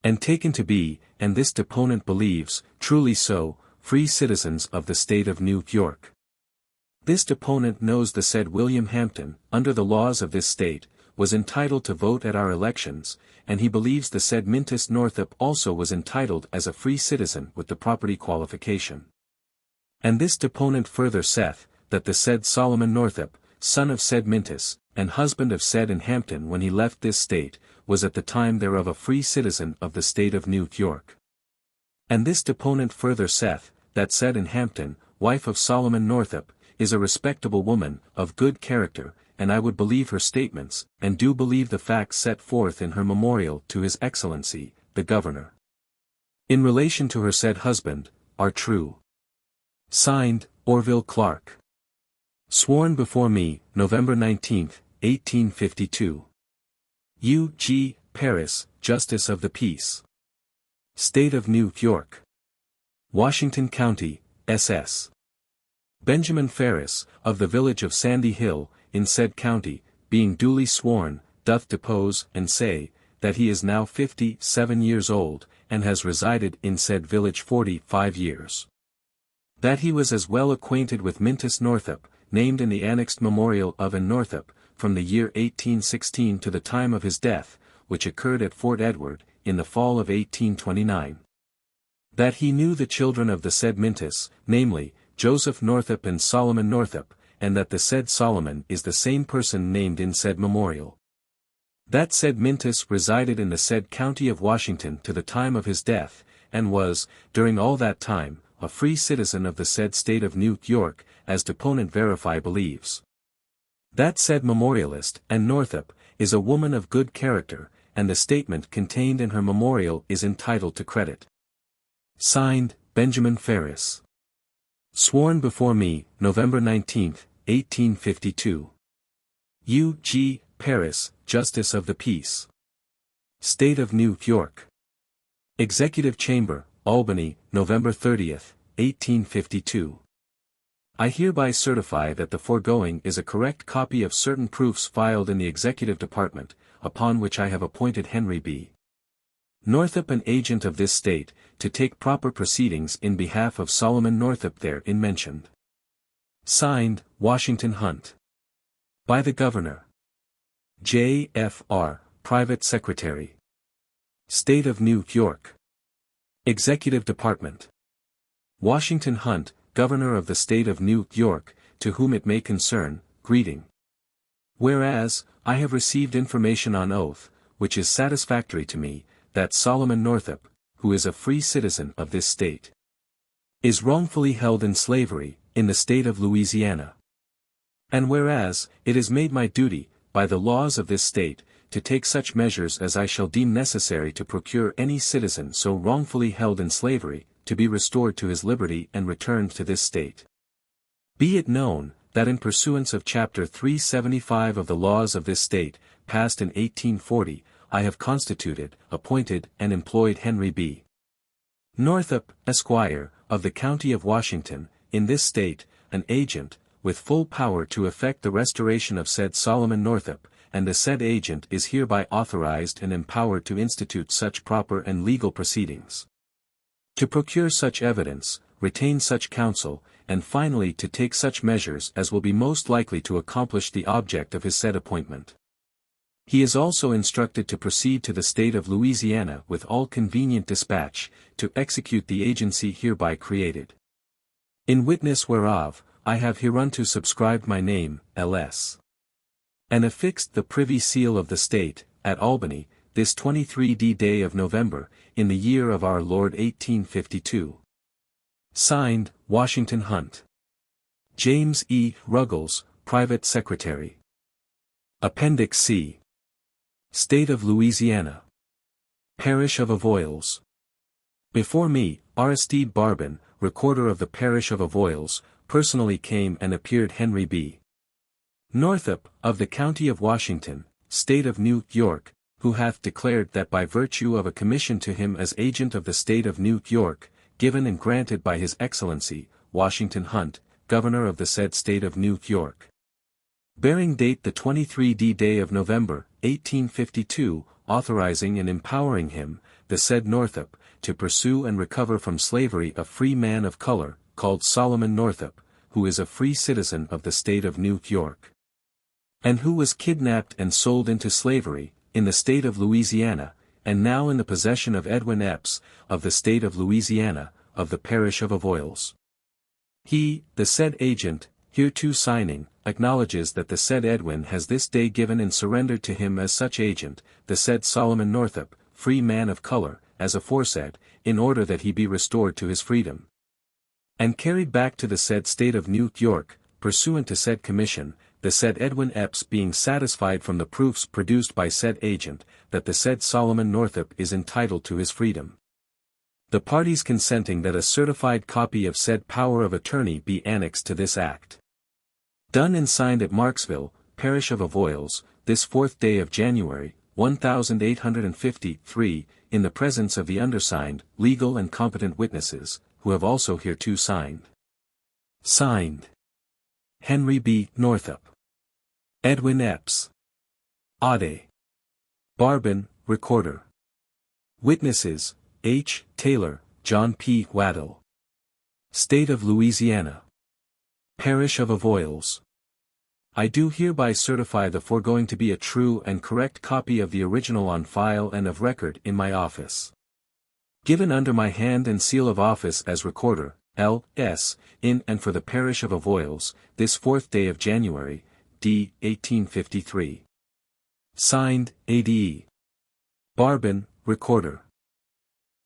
and taken to be, and this deponent believes, truly so, free citizens of the state of New York. This deponent knows the said William Hampton, under the laws of this state, was entitled to vote at our elections, and he believes the said Mintus Northup also was entitled as a free citizen with the property qualification. And this deponent further saith, that the said Solomon Northup, son of said Mintus, and husband of said in Hampton when he left this state, was at the time thereof a free citizen of the state of New York. And this deponent further saith, that said in Hampton, wife of Solomon Northup, is a respectable woman, of good character, and I would believe her statements, and do believe the facts set forth in her memorial to His Excellency, the Governor, in relation to her said husband, are true. Signed, Orville Clark. Sworn before me, November 19, 1852. U.G. Paris, Justice of the Peace. State of New York. Washington County, SS. Benjamin Ferris, of the village of Sandy Hill, in said county, being duly sworn, doth depose and say, that he is now 57 years old, and has resided in said village 45 years. That he was as well acquainted with Mintus Northup, named in the annexed memorial of an Northup, from the year 1816 to the time of his death, which occurred at Fort Edward, in the fall of 1829. That he knew the children of the said Mintus, namely, Joseph Northup and Solomon Northup, and that the said Solomon is the same person named in said memorial. That said Mintus resided in the said county of Washington to the time of his death, and was, during all that time, a free citizen of the said state of New York, as deponent verify believes. That said memorialist, and Northup, is a woman of good character, and the statement contained in her memorial is entitled to credit. Signed, Benjamin Ferris. Sworn before me, November 19, 1852. U. G. Paris, Justice of the Peace. State of New York. Executive Chamber, Albany, November 30, 1852. I hereby certify that the foregoing is a correct copy of certain proofs filed in the Executive Department, upon which I have appointed Henry B. Northup an agent of this state, to take proper proceedings in behalf of Solomon Northup therein mentioned. Signed, Washington Hunt. By the Governor. J. F. R., Private Secretary. State of New York. Executive Department. Washington Hunt, Governor of the State of New York, to whom it may concern, greeting. Whereas, I have received information on oath, which is satisfactory to me, that Solomon Northup, who is a free citizen of this state, is wrongfully held in slavery, in the state of Louisiana. And whereas, it is made my duty, by the laws of this state, to take such measures as I shall deem necessary to procure any citizen so wrongfully held in slavery, to be restored to his liberty and returned to this state. Be it known, that in pursuance of Chapter 375 of the laws of this state, passed in 1840, I have constituted, appointed, and employed Henry B. Northup, Esquire, of the County of Washington, in this state, an agent, with full power to effect the restoration of said Solomon Northup, and the said agent is hereby authorized and empowered to institute such proper and legal proceedings, to procure such evidence, retain such counsel, and finally to take such measures as will be most likely to accomplish the object of his said appointment. He is also instructed to proceed to the state of Louisiana with all convenient dispatch, to execute the agency hereby created. In witness whereof, I have hereunto subscribed my name, L.S. and affixed the privy seal of the state, at Albany, this 23d day of November, in the year of our Lord 1852. Signed, Washington Hunt. James E. Ruggles, Private Secretary. Appendix C. State of Louisiana. Parish of Avoyelles. Before me, Aristide Barbin, Recorder of the Parish of Avoyelles, personally came and appeared Henry B. Northup, of the County of Washington, State of New York, who hath declared that by virtue of a commission to him as agent of the State of New York, given and granted by His Excellency, Washington Hunt, Governor of the said State of New York, bearing date the 23d day of November, 1852, authorizing and empowering him, the said Northup, to pursue and recover from slavery a free man of color, called Solomon Northup, who is a free citizen of the State of New York, and who was kidnapped and sold into slavery, in the State of Louisiana, and now in the possession of Edward Epps, of the State of Louisiana, of the Parish of Avoyelles. He, the said agent, hereto signing, acknowledges that the said Edwin has this day given and surrendered to him as such agent, the said Solomon Northup, free man of color, as aforesaid, in order that he be restored to his freedom, and carried back to the said State of New York, pursuant to said commission, the said Edwin Epps being satisfied from the proofs produced by said agent, that the said Solomon Northup is entitled to his freedom. The parties consenting that a certified copy of said power of attorney be annexed to this act. Done and signed at Marksville, Parish of Avoyelles, this 4th day of January, 1853, in the presence of the undersigned, legal and competent witnesses, who have also hereto signed. Signed. Henry B. Northup. Edward Epps. Ade. Barbin, Recorder. Witnesses, H. Taylor, John P. Waddell. State of Louisiana. Parish of Avoyelles. I do hereby certify the foregoing to be a true and correct copy of the original on file and of record in my office. Given under my hand and seal of office as Recorder, L.S., in and for the parish of Avoyelles, this 4th day of January, D. 1853. Signed, A.D. Barbin, Recorder.